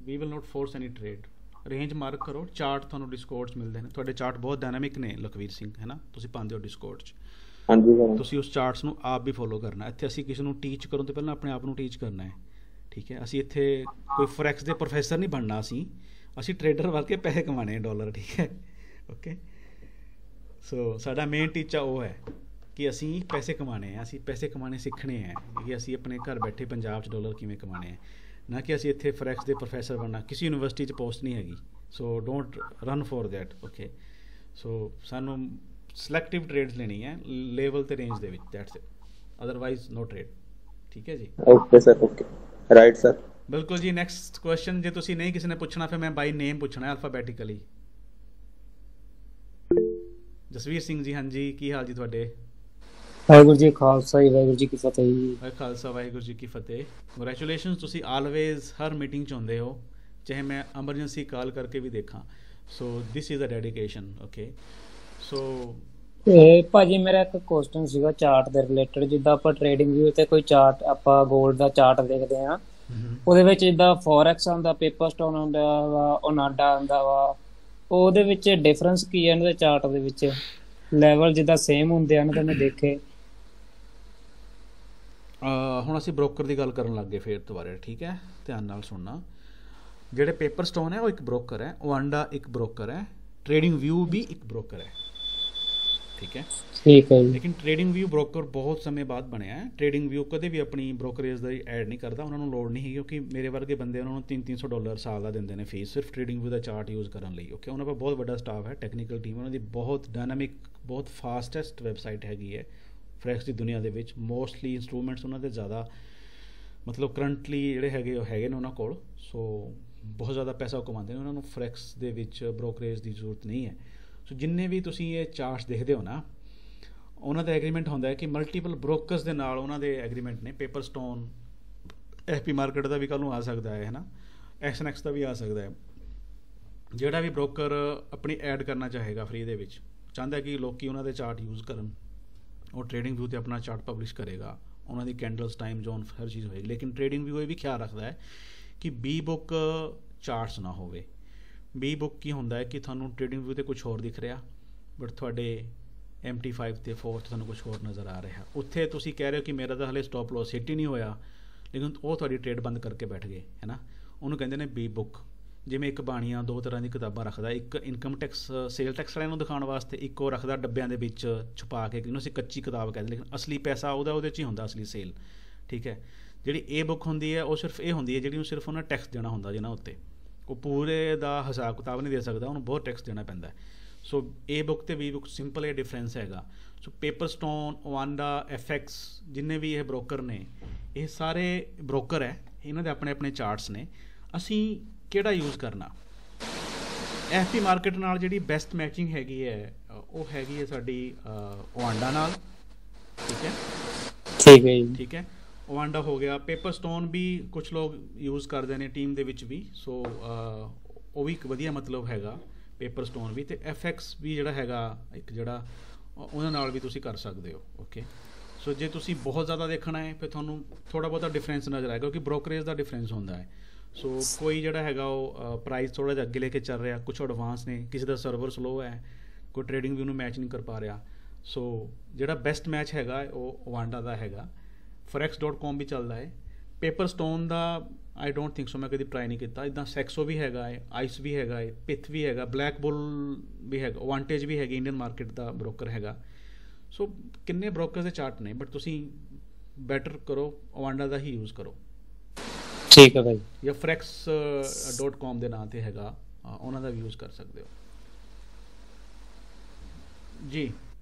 we will not force any trade. Range mark ਕਰੋ, ਚਾਰਟ ਤੁਹਾਨੂੰ ਡਿਸਕੋਰਡ 'ਚ ਮਿਲਦੇ ਨੇ, ਤੁਹਾਡੇ ਚਾਰਟ ਬਹੁਤ ਡਾਇਨਾਮਿਕ ਨੇ ਲਖਵੀਰ ਸਿੰਘ, ਹੈ ਨਾ, ਤੁਸੀਂ ਪਾਉਂਦੇ ਹੋ ਡਿਸਕੋਰਡ 'ਚ। ਹਾਂਜੀ, ਤੁਸੀਂ ਉਸ ਚਾਰਟਸ ਨੂੰ ਆਪ ਵੀ ਫੋਲੋ ਕਰਨਾ। ਇੱਥੇ ਅਸੀਂ ਕਿਸੇ ਨੂੰ ਟੀਚ ਕਰਨ ਤੋਂ ਪਹਿਲਾਂ ਆਪਣੇ ਆਪ ਨੂੰ ਟੀਚ ਕਰਨਾ ਹੈ। ਠੀਕ ਹੈ, ਅਸੀਂ ਇੱਥੇ ਕੋਈ ਫੋਰੈਕਸ ਦੇ ਪ੍ਰੋਫੈਸਰ ਨਹੀਂ ਬਣਨਾ, ਅਸੀਂ ਟ੍ਰੇਡਰ ਬਣ ਕੇ ਪੈਸੇ ਕਮਾਣੇ ਡਾਲਰ। ਠੀਕ ਹੈ, ਓਕੇ, ਸੋ ਸਾਡਾ ਮੇਨ ਟੀਚਾ ਉਹ ਹੈ ਕਿ ਅਸੀਂ ਪੈਸੇ ਕਮਾਣੇ ਹੈ, ਅਸੀਂ ਪੈਸੇ ਕਮਾਣੇ ਸਿੱਖਣੇ ਹੈ, ਕਿ ਅਸੀਂ ਆਪਣੇ ਘਰ ਬੈਠੇ ਪੰਜਾਬ 'ਚ ਡਾਲਰ ਕਿਵੇਂ ਕਮਾਣੇ ਹੈ, ਨਾ ਕਿ ਅਸੀਂ ਇੱਥੇ ਫੋਰੈਕਸ ਦੇ ਪ੍ਰੋਫੈਸਰ ਬਣਨਾ। ਕਿਸੇ ਯੂਨੀਵਰਸਿਟੀ 'ਚ ਪੋਸਟ ਨਹੀਂ ਹੈਗੀ, so don't run for that. Okay, so ਸਾਨੂੰ ਸਿਲੈਕਟਿਵ ਟ੍ਰੇਡਸ ਲੈਣੀ ਹੈ ਲੈਵਲ ਤੇ ਰੇਂਜ ਦੇ ਵਿੱਚ, that's it, otherwise no trade. ਠੀਕ ਹੈ ਜੀ। Okay sir, okay right sir, ਬਿਲਕੁਲ ਜੀ। ਨੈਕਸਟ ਕੁਐਸਚਨ, ਜੇ ਤੁਸੀਂ ਨਹੀਂ ਕਿਸੇ ਨੇ ਪੁੱਛਣਾ ਫਿਰ ਮੈਂ ਬਾਈ ਨੇਮ ਪੁੱਛਣਾ ਅਲਫਾਬੈਟਿਕਲੀ। ਜਸਵੀਰ ਸਿੰਘ ਜੀ, ਹਾਂਜੀ, ਕੀ ਹਾਲ ਜੀ ਤੁਹਾਡੇ? ਵਾਹਿਗੁਰੂ ਜੀ ਖਾਲਸਾ, ਵਾਹਿਗੁਰੂ ਜੀ ਕੀ ਫਤਿਹ। ਖਾਲਸਾ, ਵਾਹਿਗੁਰੂ ਜੀ ਕੀ ਫਤਿਹ। ਕੰਗ੍ਰੈਚੁਲੇਸ਼ਨਸ, ਤੁਸੀਂ ਆਲਵੇਜ਼ ਹਰ ਮੀਟਿੰਗ 'ਚ ਹੁੰਦੇ ਹੋ, ਚਾਹੇ ਮੈਂ ਐਮਰਜੈਂਸੀ ਕਾਲ ਕਰਕੇ ਵੀ ਦੇਖਾਂ। So this is a dedication. Okay, so ਤੇ ਭਾਜੀ ਮੇਰਾ ਇੱਕ ਕੁਐਸਚਨ ਸੀਗਾ ਚਾਰਟ ਦੇ ਰਿਲੇਟਡ। ਜਿੱਦਾਂ ਆਪਾਂ ਟ੍ਰੇਡਿੰਗ ਵਿਊ ਤੇ ਕੋਈ ਚਾਰਟ, ਆਪਾਂ 골ਡ ਦਾ ਚਾਰਟ ਦੇਖਦੇ ਆ, ਉਹਦੇ ਵਿੱਚ ਜਿੱਦਾਂ ਫੋਰੈਕਸ ਆਉਂਦਾ, ਪੇਪਰ ਸਟੋਨ ਆਉਂਦਾ ਵਾ, ਓਨਾਡਾ ਆਉਂਦਾ ਵਾ, ਉਹਦੇ ਵਿੱਚ ਡਿਫਰੈਂਸ ਕੀ ਹੈ? ਇਹਨਾਂ ਦੇ ਚਾਰਟ ਦੇ ਵਿੱਚ ਲੈਵਲ ਜਿੱਦਾਂ ਸੇਮ ਹੁੰਦੇ ਹਨ ਤਾਂ ਮੈਂ ਦੇਖੇ। ਹੁਣ ਅਸੀਂ ਬ੍ਰੋਕਰ ਦੀ ਗੱਲ ਕਰਨ ਲੱਗ ਗਏ ਫੇਰ ਦੁਬਾਰਾ, ਠੀਕ ਹੈ, ਧਿਆਨ ਨਾਲ ਸੁਣਨਾ। ਜਿਹੜੇ ਪੇਪਰ ਸਟੋਨ ਹੈ ਉਹ ਇੱਕ ਬ੍ਰੋਕਰ ਹੈ, ਓਆਂਡਾ ਇੱਕ ਬ੍ਰੋਕਰ ਹੈ, ਟ੍ਰੇਡਿੰਗ ਵਿਊ ਵੀ ਇੱਕ ਬ੍ਰੋਕਰ ਹੈ, ਠੀਕ ਹੈ। ਠੀਕ ਹੈ ਜੀ। ਲੇਕਿਨ ਟ੍ਰੇਡਿੰਗ ਵਿਊ ਬ੍ਰੋਕਰ ਬਹੁਤ ਸਮੇਂ ਬਾਅਦ ਬਣਿਆ ਹੈ। ਟ੍ਰੇਡਿੰਗ ਵਿਊ ਕਦੇ ਵੀ ਆਪਣੀ ਬ੍ਰੋਕਰੇਜ ਦਾ ਐਡ ਨਹੀਂ ਕਰਦਾ, ਉਹਨਾਂ ਨੂੰ ਲੋੜ ਨਹੀਂ ਹੈ, ਕਿਉਂਕਿ ਮੇਰੇ ਵਰਗੇ ਬੰਦੇ ਉਹਨਾਂ ਨੂੰ $300 ਸਾਲ ਦਾ ਦਿੰਦੇ ਨੇ ਫੀਸ, ਸਿਰਫ ਟ੍ਰੇਡਿੰਗ ਵਿਊ ਦਾ ਚਾਰਟ ਯੂਜ਼ ਕਰਨ ਲਈ। ਓਕੇ, ਉਹਨਾਂ ਕੋਲ ਬਹੁਤ ਵੱਡਾ ਸਟਾਫ ਹੈ, ਟੈਕਨੀਕਲ ਟੀਮ, ਉਹਨਾਂ ਦੀ ਬਹੁਤ ਡਾਇਨਾਮਿਕ, ਬਹੁਤ ਫਾਸਟੈਸਟ ਵੈਬਸਾਈਟ ਹੈਗੀ ਹੈ ਫੋਰੈਕਸ ਦੀ ਦੁਨੀਆ ਦੇ ਵਿੱਚ। ਮੋਸਟਲੀ ਇੰਸਟਰੂਮੈਂਟਸ ਉਹਨਾਂ ਦੇ ਜ਼ਿਆਦਾ ਮਤਲਬ ਕਰੰਟਲੀ ਜਿਹੜੇ ਹੈਗੇ ਉਹ ਹੈਗੇ ਨੇ ਉਹਨਾਂ ਕੋਲ, ਸੋ ਬਹੁਤ ਜ਼ਿਆਦਾ ਪੈਸਾ ਕਮਾਉਂਦੇ ਨੇ, ਉਹਨਾਂ ਨੂੰ ਫੋਰੈਕਸ ਦੇ ਵਿੱਚ ਬ੍ਰੋਕਰੇਜ ਦੀ ਜ਼ਰੂਰਤ ਨਹੀਂ ਹੈ। ਸੋ ਜਿੰਨੇ ਵੀ ਤੁਸੀਂ ਇਹ ਚਾਰਟਸ ਦੇਖਦੇ ਹੋ ਨਾ, ਉਹਨਾਂ ਦਾ ਐਗਰੀਮੈਂਟ ਹੁੰਦਾ ਹੈ ਕਿ ਮਲਟੀਪਲ ਬ੍ਰੋਕਰਸ ਦੇ ਨਾਲ ਉਹਨਾਂ ਦੇ ਐਗਰੀਮੈਂਟ ਨੇ। ਪੇਪਰ ਸਟੋਨ, FP ਮਾਰਕੀਟ ਦਾ ਵੀ ਕੱਲ੍ਹ ਨੂੰ ਆ ਸਕਦਾ ਹੈ ਨਾ, SNX ਦਾ ਵੀ ਆ ਸਕਦਾ ਹੈ। ਜਿਹੜਾ ਵੀ ਬ੍ਰੋਕਰ ਆਪਣੀ ਐਡ ਕਰਨਾ ਚਾਹੇਗਾ ਫ੍ਰੀ ਦੇ ਵਿੱਚ, ਚਾਹੁੰਦਾ ਕਿ ਲੋਕੀ ਉਹਨਾਂ ਦੇ ਚਾਰਟ ਯੂਜ਼ ਕਰਨ, ਉਹ ਟ੍ਰੇਡਿੰਗ ਵਿਊ 'ਤੇ ਆਪਣਾ ਚਾਰਟ ਪਬਲਿਸ਼ ਕਰੇਗਾ, ਉਹਨਾਂ ਦੀ ਕੈਂਡਲਸ, ਟਾਈਮ ਜ਼ੋਨ, ਹਰ ਚੀਜ਼ ਹੋਏਗੀ। ਲੇਕਿਨ ਟ੍ਰੇਡਿੰਗ ਵਿਊ ਇਹ ਵੀ ਖਿਆਲ ਰੱਖਦਾ ਹੈ ਕਿ ਬੀ ਬੁੱਕ ਚਾਰਟਸ ਨਾ ਹੋਵੇ। ਬੀ ਬੁੱਕ ਕੀ ਹੁੰਦਾ ਹੈ ਕਿ ਤੁਹਾਨੂੰ ਟ੍ਰੇਡਿੰਗ ਵਿਊ 'ਤੇ ਕੁਛ ਹੋਰ ਦਿਖ ਰਿਹਾ, ਬਟ ਤੁਹਾਡੇ MT5 ਤੇ 4 ਤੁਹਾਨੂੰ ਕੁਛ ਹੋਰ ਨਜ਼ਰ ਆ ਰਿਹਾ। ਉੱਥੇ ਤੁਸੀਂ ਕਹਿ ਰਹੇ ਹੋ ਕਿ ਮੇਰਾ ਤਾਂ ਹਲੇ ਸਟਾਪ ਲੋਸ ਹਿੱਟ ਹੀ ਨਹੀਂ ਹੋਇਆ, ਲੇਕਿਨ ਉਹ ਤੁਹਾਡੀ ਟ੍ਰੇਡ ਬੰਦ ਕਰਕੇ ਬੈਠ ਗਏ, ਹੈ ਨਾ। ਉਹਨੂੰ ਕਹਿੰਦੇ ਨੇ ਬੀ ਬੁੱਕ। ਜਿਵੇਂ ਇੱਕ ਬਾਣੀਆਂ ਦੋ ਤਰ੍ਹਾਂ ਦੀ ਕਿਤਾਬਾਂ ਰੱਖਦਾ, ਇੱਕ ਇਨਕਮ ਟੈਕਸ, ਸੇਲ ਟੈਕਸ ਵਾਲਿਆਂ ਨੂੰ ਦਿਖਾਉਣ ਵਾਸਤੇ, ਇੱਕ ਉਹ ਰੱਖਦਾ ਡੱਬਿਆਂ ਦੇ ਵਿੱਚ ਛੁਪਾ ਕੇ, ਜਿਹਨੂੰ ਅਸੀਂ ਕੱਚੀ ਕਿਤਾਬ ਕਹਿੰਦੇ, ਲੇਕਿਨ ਅਸਲੀ ਪੈਸਾ ਉਹਦੇ 'ਚ ਹੀ ਹੁੰਦਾ, ਅਸਲੀ ਸੇਲ, ਠੀਕ ਹੈ। ਜਿਹੜੀ ਇਹ ਬੁੱਕ ਹੁੰਦੀ ਹੈ ਉਹ ਸਿਰਫ ਇਹ ਹੁੰਦੀ ਹੈ ਜਿਹੜੀ ਨੂੰ ਸਿਰਫ ਉਹਨਾਂ ਟੈਕਸ ਦੇਣਾ ਹੁੰਦਾ ਜਿਹਨਾਂ ਉੱਤੇ, ਉਹ ਪੂਰੇ ਦਾ ਹਿਸਾਬ ਕਿਤਾਬ ਨਹੀਂ ਦੇ ਸਕਦਾ, ਉਹਨੂੰ ਬਹੁਤ ਟੈਕਸ ਦੇਣਾ ਪੈਂਦਾ। ਸੋ ਇਹ ਬੁੱਕ ਤੇ ਬੀ ਬੁੱਕ ਸਿੰਪਲ ਇਹ ਡਿਫਰੈਂਸ ਹੈਗਾ। ਸੋ ਪੇਪਰ ਸਟੋਨ, ਓਆਂਡਾ, FX, ਜਿੰਨੇ ਵੀ ਇਹ ਬ੍ਰੋਕਰ ਨੇ, ਇਹ ਸਾਰੇ ਬ੍ਰੋਕਰ ਹੈ, ਇਹਨਾਂ ਦੇ ਆਪਣੇ ਆਪਣੇ ਚਾਰਟਸ ਨੇ। ਅਸੀਂ ਕਿਹੜਾ ਯੂਜ਼ ਕਰਨਾ? FP ਮਾਰਕੀਟ ਨਾਲ ਜਿਹੜੀ ਬੈਸਟ ਮੈਚਿੰਗ ਹੈਗੀ ਹੈ ਉਹ ਹੈਗੀ ਹੈ ਸਾਡੀ ਓਆਂਡਾ ਨਾਲ, ਠੀਕ ਹੈ, ਠੀਕ ਹੈ ਜੀ, ਠੀਕ ਹੈ। ਓਆਂਡਾ ਹੋ ਗਿਆ। ਪੇਪਰ ਸਟੋਨ ਵੀ ਕੁਛ ਲੋਕ ਯੂਜ਼ ਕਰਦੇ ਨੇ ਟੀਮ ਦੇ ਵਿੱਚ ਵੀ, ਸੋ ਉਹ ਵੀ ਇੱਕ ਵਧੀਆ ਮਤਲਬ ਹੈਗਾ ਪੇਪਰ ਸਟੋਨ ਵੀ। ਅਤੇ FX ਵੀ ਜਿਹੜਾ ਹੈਗਾ ਇੱਕ ਜਿਹੜਾ, ਉਹਨਾਂ ਨਾਲ ਵੀ ਤੁਸੀਂ ਕਰ ਸਕਦੇ ਹੋ। ਓਕੇ, ਸੋ ਜੇ ਤੁਸੀਂ ਬਹੁਤ ਜ਼ਿਆਦਾ ਦੇਖਣਾ ਹੈ ਫਿਰ ਤੁਹਾਨੂੰ ਥੋੜ੍ਹਾ ਬਹੁਤਾ ਡਿਫਰੈਂਸ ਨਜ਼ਰ ਆਏਗਾ, ਕਿਉਂਕਿ ਬ੍ਰੋਕਰੇਜ ਦਾ ਡਿਫਰੈਂਸ ਹੁੰਦਾ ਹੈ। ਸੋ ਕੋਈ ਜਿਹੜਾ ਹੈਗਾ ਉਹ ਪ੍ਰਾਈਸ ਥੋੜ੍ਹਾ ਜਿਹਾ ਅੱਗੇ ਲੈ ਕੇ ਚੱਲ ਰਿਹਾ, ਕੁਛ ਐਡਵਾਂਸ ਨੇ, ਕਿਸੇ ਦਾ ਸਰਵਰ ਸਲੋ ਹੈ, ਕੋਈ ਟ੍ਰੇਡਿੰਗ ਵੀ ਉਹਨੂੰ ਮੈਚ ਨਹੀਂ ਕਰ ਪਾ ਰਿਹਾ। ਸੋ ਜਿਹੜਾ ਬੈਸਟ ਮੈਚ ਹੈਗਾ ਉਹ ਓਆਂਡਾ ਦਾ ਹੈਗਾ। forex.com ਵੀ ਚੱਲਦਾ ਹੈ। Paper stone the I don't think so, ਮੈਂ ਕਦੀ ਟਰਾਈ ਨਹੀਂ ਕੀਤਾ। ਇੱਦਾਂ ਸੈਕਸੋ ਵੀ ਹੈਗਾ ਹੈ, ਆਈਸ ਵੀ ਹੈਗਾ ਹੈ, ਪਿਥ ਵੀ ਹੈਗਾ, ਬਲੈਕ ਬੁੱਲ ਵੀ ਹੈਗਾ, ਵਾਂਟੇਜ ਵੀ ਹੈਗੀ, ਇੰਡੀਅਨ ਮਾਰਕੀਟ ਦਾ ਬ੍ਰੋਕਰ ਹੈਗਾ। ਸੋ ਕਿੰਨੇ ਬ੍ਰੋਕਰਸ ਦੇ ਚਾਰਟ ਨੇ, ਬਟ ਤੁਸੀਂ ਬੈਟਰ ਕਰੋ ਓਆਂਡਾ ਦਾ ਹੀ ਯੂਜ਼ ਕਰੋ, ਠੀਕ ਹੈ ਭਾਈ। ਜਾਂ forex.com ਦੇ ਨਾਂ 'ਤੇ ਹੈਗਾ, ਉਹਨਾਂ ਦਾ ਵੀ ਯੂਜ਼ ਕਰ ਸਕਦੇ ਹੋ ਜੀ।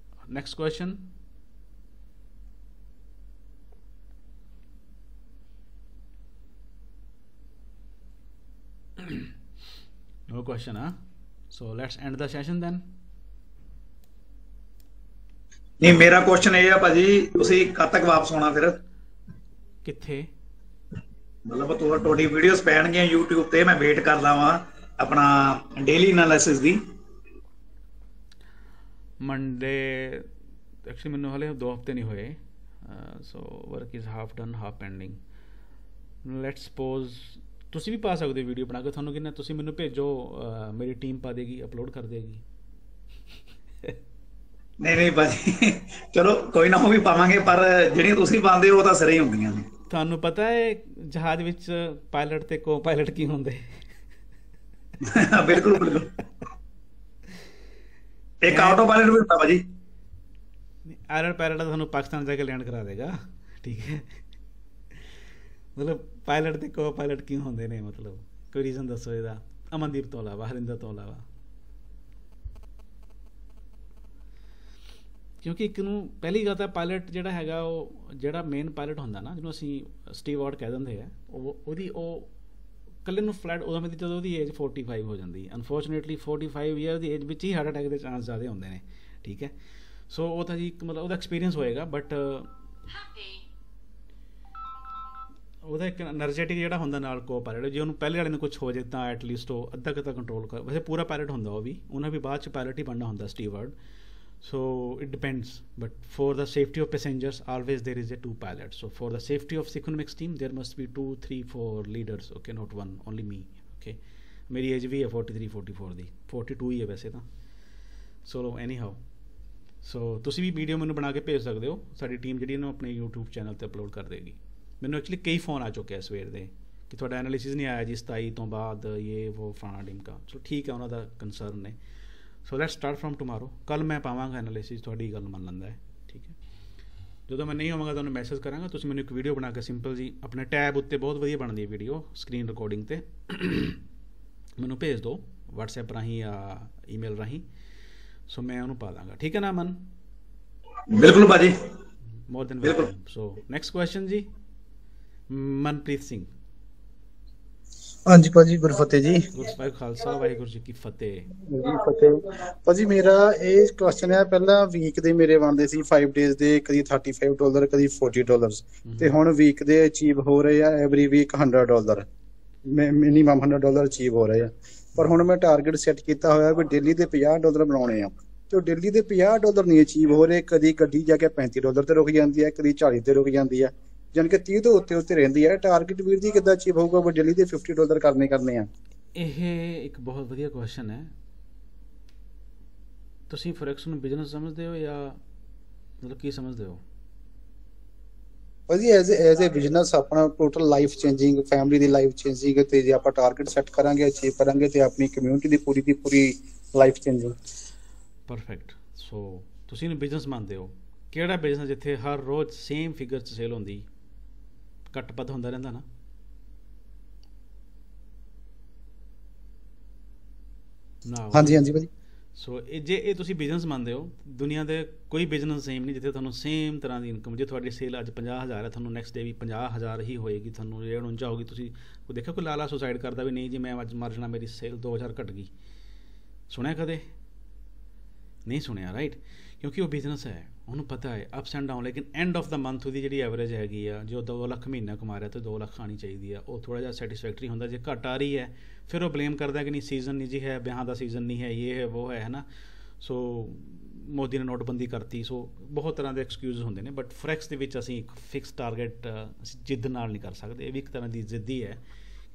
Next question. No question, huh? So let's end the session then. ਨਹੀਂ, ਮੇਰਾ ਕੁਐਸਚਨ ਇਹ ਆ ਭਾਜੀ, ਤੁਸੀਂ ਕਦ ਤੱਕ ਵਾਪਸ ਆਉਣਾ ਫਿਰ? ਕਿੱਥੇ? ਮਤਲਬ ਤੁਹਾਡੀ ਵੀਡੀਓਜ਼ ਪੈਣਗੀਆਂ YouTube ਤੇ, ਮੈਂ ਵੇਟ ਕਰਦਾ ਵਾਂ ਆਪਣਾ ਡੇਲੀ ਐਨਾਲਿਸਿਸ ਦੀ। ਮੰਡੇ ਐਕਚੁਅਲੀ ਮੈਨੂੰ ਹਲੇ 2 ਹਫ਼ਤੇ ਨਹੀਂ ਹੋਏ, so work is half done half pending. Let's suppose ਤੁਸੀਂ ਵੀ ਪਾ ਸਕਦੇ ਹੋ ਵੀਡੀਓ ਬਣਾ ਕੇ, ਤੁਹਾਨੂੰ ਕਿੰਨਾ, ਤੁਸੀਂ ਮੈਨੂੰ ਭੇਜੋ, ਮੇਰੀ ਟੀਮ ਪਾ ਦੇਗੀ, ਅਪਲੋਡ ਕਰ ਦੇਗੀ। ਨਹੀਂ ਭਾਜੀ, ਚਲੋ ਕੋਈ ਨਾ, ਉਹ ਵੀ ਪਾਵਾਂਗੇ, ਪਰ ਜਿਹੜੀਆਂ ਤੁਸੀਂ ਪਾਉਂਦੇ ਹੋ ਉਹ ਤਾਂ ਸਿਰੇ ਹੀ ਹੁੰਦੀਆਂ ਨੇ। ਤੁਹਾਨੂੰ ਪਤਾ ਹੈ ਜਹਾਜ਼ ਵਿੱਚ ਪਾਇਲਟ ਤੇ ਕੋ ਪਾਇਲਟ ਕੀ ਹੁੰਦੇ? ਬਿਲਕੁਲ ਬਿਲਕੁਲ, ਇੱਕ ਆਟੋ ਪਾਇਲਟ ਵੀ ਹੁੰਦਾ ਭਾਜੀ। ਆਇਲਟ ਪਾਇਲਟ ਤੁਹਾਨੂੰ ਪਾਕਿਸਤਾਨ ਜਾ ਕੇ ਲੈਂਡ ਕਰਾ ਦੇਗਾ, ਠੀਕ ਹੈ। ਮਤਲਬ ਪਾਇਲਟ ਤੇ ਕੋ ਪਾਇਲਟ ਕਿਉਂ ਹੁੰਦੇ ਨੇ? ਮਤਲਬ ਕੋਈ ਰੀਜ਼ਨ ਦੱਸੋ ਇਹਦਾ, ਅਮਨਦੀਪ ਤੋਂ ਇਲਾਵਾ, ਹਰਿੰਦਰ ਤੋਂ ਇਲਾਵਾ। ਕਿਉਂਕਿ ਇੱਕ ਨੂੰ ਪਹਿਲੀ ਗੱਲ ਤਾਂ ਪਾਇਲਟ ਜਿਹੜਾ ਹੈਗਾ, ਉਹ ਜਿਹੜਾ ਮੇਨ ਪਾਇਲਟ ਹੁੰਦਾ ਨਾ, ਜਿਹਨੂੰ ਅਸੀਂ ਸਟੀਵਰਡ ਕਹਿ ਦਿੰਦੇ ਆ, ਉਹਦੀ ਉਹ ਇਕੱਲੇ ਨੂੰ ਫਲਾਈਟ ਉਦੋਂ ਮਿਲਦੀ ਜਦੋਂ ਉਹਦੀ ਏਜ 45 ਹੋ ਜਾਂਦੀ ਹੈ। ਅਨਫੋਰਚੂਨੇਟਲੀ 45 ਈਅਰ ਦੀ ਏਜ ਵਿੱਚ ਹੀ ਹਾਰਟ ਅਟੈਕ ਦੇ ਚਾਂਸ ਜ਼ਿਆਦਾ ਹੁੰਦੇ ਨੇ, ਠੀਕ ਹੈ। ਸੋ ਉਹ ਤਾਂ ਜੀ ਮਤਲਬ ਉਹਦਾ ਐਕਸਪੀਰੀਅੰਸ ਹੋਏਗਾ, ਬਟ ਉਹਦਾ ਇੱਕ ਐਨਰਜੈਟਿਕ ਜਿਹੜਾ ਹੁੰਦਾ ਨਾਲ ਕੋ ਪਾਇਲਟ, ਜੇ ਉਹਨੂੰ ਪਹਿਲੇ ਵਾਲੇ ਨੂੰ ਕੁਛ ਹੋ ਜਾਏ ਤਾਂ ਐਟਲੀਸਟ ਉਹ ਅੱਧਾ ਕੁ ਤਾਂ ਕੰਟਰੋਲ ਕਰ। ਵੈਸੇ ਪੂਰਾ ਪਾਇਲਟ ਹੁੰਦਾ ਉਹ ਵੀ, ਉਹਨਾਂ ਵੀ ਬਾਅਦ 'ਚ ਪਾਇਲਟ ਹੀ ਬਣਨਾ ਹੁੰਦਾ, ਸਟੀਵਰਡ। So it depends, but for the safety of passengers always there is a 2 pilots. So for the safety of economics team there must be 2 3 4 leaders, okay, not one only me, okay. मेरी एज भी है 43 44 ਦੀ 42 ਹੀ ਹੈ ਵੈਸੇ ਤਾਂ। ਸੋ ਐਨੀ ਹਾਓ, ਸੋ ਤੁਸੀਂ ਵੀ ਵੀਡੀਓ ਮੈਨੂੰ ਬਣਾ ਕੇ ਭੇਜ ਸਕਦੇ ਹੋ, ਸਾਡੀ ਟੀਮ ਜਿਹੜੀ ਇਹਨੂੰ ਆਪਣੇ YouTube ਚੈਨਲ ਤੇ ਅਪਲੋਡ ਕਰ ਦੇਗੀ। ਮੈਨੂੰ ਐਕਚੁਅਲੀ ਕਈ ਫੋਨ ਆ ਚੁੱਕੇ ਆ ਸਵੇਰ ਦੇ ਕਿ ਤੁਹਾਡਾ ਐਨਾਲਿਸਿਸ ਨਹੀਂ ਆਇਆ ਜੀ 27 ਤੋਂ ਬਾਅਦ ਇਹ ਉਹ ਫਲਾਣਾ ਡਿਮਕਾ। ਸੋ ਠੀਕ ਹੈ, ਉਹਨਾਂ ਦਾ ਕੰਸਰਨ ਨੇ। So let's start from tomorrow. ਕੱਲ੍ਹ ਮੈਂ ਪਾਵਾਂਗਾ ਐਨਾਲਿਸਿਸ, ਤੁਹਾਡੀ ਗੱਲ ਮੰਨ ਲੈਂਦਾ ਹੈ, ਠੀਕ ਹੈ। ਜਦੋਂ ਮੈਂ ਨਹੀਂ ਹੋਵਾਂਗਾ ਤੁਹਾਨੂੰ ਮੈਸੇਜ ਕਰਾਂਗਾ, ਤੁਸੀਂ ਮੈਨੂੰ ਇੱਕ ਵੀਡੀਓ ਬਣਾ ਕੇ ਸਿੰਪਲ ਜੀ ਆਪਣੇ ਟੈਬ ਉੱਤੇ ਬਹੁਤ ਵਧੀਆ ਬਣਦੀ ਹੈ ਵੀਡੀਓ ਸਕਰੀਨ ਰਿਕਾਰਡਿੰਗ 'ਤੇ ਮੈਨੂੰ ਭੇਜ ਦਿਓ WhatsApp ਰਾਹੀਂ ਜਾਂ ਈਮੇਲ ਰਾਹੀਂ। ਸੋ ਮੈਂ ਉਹਨੂੰ ਪਾ ਦਾਂਗਾ, ਠੀਕ ਹੈ ਨਾ ਅਮਨ? ਬਿਲਕੁਲ ਭਾਜੀ, more than welcome. So next question ਜੀ, ਮਨਪ੍ਰੀਤ ਸਿੰਘ। ਹਾਂਜੀ ਭਾਜੀ, ਗੁਰਫਤਿਹ ਜੀ। ਗੁਰਸਿੱਖ ਖਾਲਸਾ, ਵਾਹਿਗੁਰੂ ਜੀ ਕੀ ਫਤਿਹ। ਜੀ ਫਤਿਹ ਭਾਜੀ। ਮੇਰਾ ਇਹ ਕੁਐਸਚਨ ਹੈ, ਪਹਿਲਾਂ ਵੀਕ ਦੇ ਮੇਰੇ ਬਣਦੇ ਸੀ 5 ਡੇਜ਼ ਦੇ ਕਦੀ $35, ਕਦੀ $40, ਤੇ ਹੁਣ ਵੀਕ ਦੇ ਅਚੀਵ ਹੋ ਰਹੇ ਆ ਐਵਰੀ ਵੀਕ $100, ਮਿਨੀਮਮ $100 ਅਚੀਵ ਹੋ ਰਹੇ ਆ। ਪਰ ਹੁਣ ਮੈਂ ਟਾਰਗੇਟ ਸੈੱਟ ਕੀਤਾ ਹੋਇਆ ਵੀ ਡੇਲੀ ਦੇ $50 ਬਣਾਉਣੇ ਆ, ਤੇ ਡੇਲੀ ਦੇ $50 ਨਹੀਂ ਅਚੀਵ ਹੋ ਰਹੇ। ਕਦੀ ਗੱਡੀ ਜਾ ਕੇ $35 ਤੇ ਰੁਕ ਜਾਂਦੀ ਹੈ, ਕਦੀ 40 ਤੇ ਰੁਕ ਜਾਂਦੀ ਹੈ, ਜਾਣੀ ਕਿ 30 ਤੋਂ ਉੱਤੇ ਰਹਿੰਦੀ ਹੈ। ਟਾਰਗੇਟ ਵੀਰ ਜੀ ਕਿੱਦਾਂ ਅਚੀਵ ਹੋਊਗਾ ਵੀ ਡੇਲੀ ਦੇ $50 ਕਰਨੇ ਆ? ਇਹ ਇੱਕ ਬਹੁਤ ਵਧੀਆ ਕੁਐਸਚਨ ਹੈ। ਤੁਸੀਂ ਫੋਰੈਕਸ ਨੂੰ ਬਿਜ਼ਨਸ ਸਮਝਦੇ ਹੋ ਜਾਂ ਮਤਲਬ ਕੀ ਸਮਝਦੇ ਹੋ? ਭਾਜੀ ਐਜ਼ ਏ ਬਿਜ਼ਨਸ ਆਪਣਾ ਟੋਟਲ ਲਾਈਫ ਚੇਂਜਿੰਗ, ਫੈਮਿਲੀ ਦੀ ਲਾਈਫ ਚੇਂਜਿੰਗ, ਤੇ ਜੇ ਆਪਾਂ ਟਾਰਗੇਟ ਸੈੱਟ ਕਰਾਂਗੇ, ਅਚੀਵ ਕਰਾਂਗੇ, ਤੇ ਆਪਣੀ ਕਮਿਊਨਿਟੀ ਦੀ ਪੂਰੀ ਲਾਈਫ ਚੇਂਜਿੰਗ। ਪਰਫੈਕਟ। ਸੋ ਤੁਸੀਂ ਨੂੰ ਬਿਜ਼ਨਸ ਮੰਨਦੇ ਹੋ, ਕਿਹੜਾ ਬਿਜ਼ਨਸ ਜਿੱਥੇ ਹਰ ਰੋਜ਼ ਸੇਮ ਫਿਗਰ 'ਚ ਸੇਲ ਹੁੰਦੀ, ਘੱਟ ਵੱਧ ਹੁੰਦਾ ਰਹਿੰਦਾ ਨਾ? ਹਾਂਜੀ ਹਾਂਜੀ ਭਾਜੀ। ਸੋ ਜੇ ਇਹ ਤੁਸੀਂ ਬਿਜ਼ਨਸ ਮੰਨਦੇ ਹੋ, ਦੁਨੀਆ ਦੇ ਕੋਈ ਬਿਜ਼ਨਸ ਸੇਮ ਨਹੀਂ ਜਿੱਥੇ ਤੁਹਾਨੂੰ ਸੇਮ ਤਰ੍ਹਾਂ ਦੀ ਇਨਕਮ। ਜੇ ਤੁਹਾਡੀ ਸੇਲ ਅੱਜ 50,000 ਹੈ, ਤੁਹਾਨੂੰ ਨੈਕਸਟ ਡੇ ਵੀ 50,000 ਹੀ ਹੋਏਗੀ। ਤੁਹਾਨੂੰ ਜੇ 49 ਹੋਊਗੀ, ਤੁਸੀਂ ਕੋਈ ਦੇਖਿਆ ਕੋਈ ਲਾਲਾ ਸੁਸਾਈਡ ਕਰਦਾ ਵੀ ਨਹੀਂ ਜੀ ਮੈਂ ਅੱਜ ਮਰ ਜਾਣਾ, ਮੇਰੀ ਸੇਲ 2,000 ਘਟ ਗਈ? ਸੁਣਿਆ ਕਦੇ? ਨਹੀਂ ਸੁਣਿਆ, ਰਾਈਟ? ਕਿਉਂਕਿ ਉਹ ਬਿਜ਼ਨਸ ਹੈ, ਉਹਨੂੰ ਪਤਾ ਹੈ ਅਪਸ ਐਂਡ ਡਾਊਨ। ਲੇਕਿਨ ਐਂਡ ਆਫ ਦਾ ਮੰਥ ਉਹਦੀ ਜਿਹੜੀ ਐਵਰੇਜ ਹੈਗੀ ਆ, ਜੋ 2 ਲੱਖ ਮਹੀਨਾ ਕਮਾ ਰਿਹਾ ਤੇ 2 ਲੱਖ ਆਉਣੀ ਚਾਹੀਦੀ ਆ, ਉਹ ਥੋੜ੍ਹਾ ਜਿਹਾ ਸੈਟਿਸਫੈਕਟਰੀ ਹੁੰਦਾ। ਜੇ ਘੱਟ ਆ ਰਹੀ ਹੈ ਫਿਰ ਉਹ ਬਲੇਮ ਕਰਦਾ ਕਿ ਨਹੀਂ ਸੀਜ਼ਨ ਨਹੀਂ ਜੀ ਹੈ, ਵਿਆਹਾਂ ਦਾ ਸੀਜ਼ਨ ਨਹੀਂ ਹੈ, ਇਹ ਹੈ ਉਹ ਹੈ ਨਾ। ਸੋ ਮੋਦੀ ਨੇ ਨੋਟਬੰਦੀ ਕਰਤੀ। ਸੋ ਬਹੁਤ ਤਰ੍ਹਾਂ ਦੇ ਐਕਸਕਿਊਜ਼ ਹੁੰਦੇ ਨੇ, ਬਟ ਫੋਰੈਕਸ ਦੇ ਵਿੱਚ ਅਸੀਂ ਇੱਕ ਫਿਕਸ ਟਾਰਗੇਟ ਅਸੀਂ ਜਿੱਦ ਨਾਲ ਨਹੀਂ ਕਰ ਸਕਦੇ। ਇਹ ਵੀ ਇੱਕ ਤਰ੍ਹਾਂ ਦੀ ਜ਼ਿੱਦ ਹੀ ਹੈ,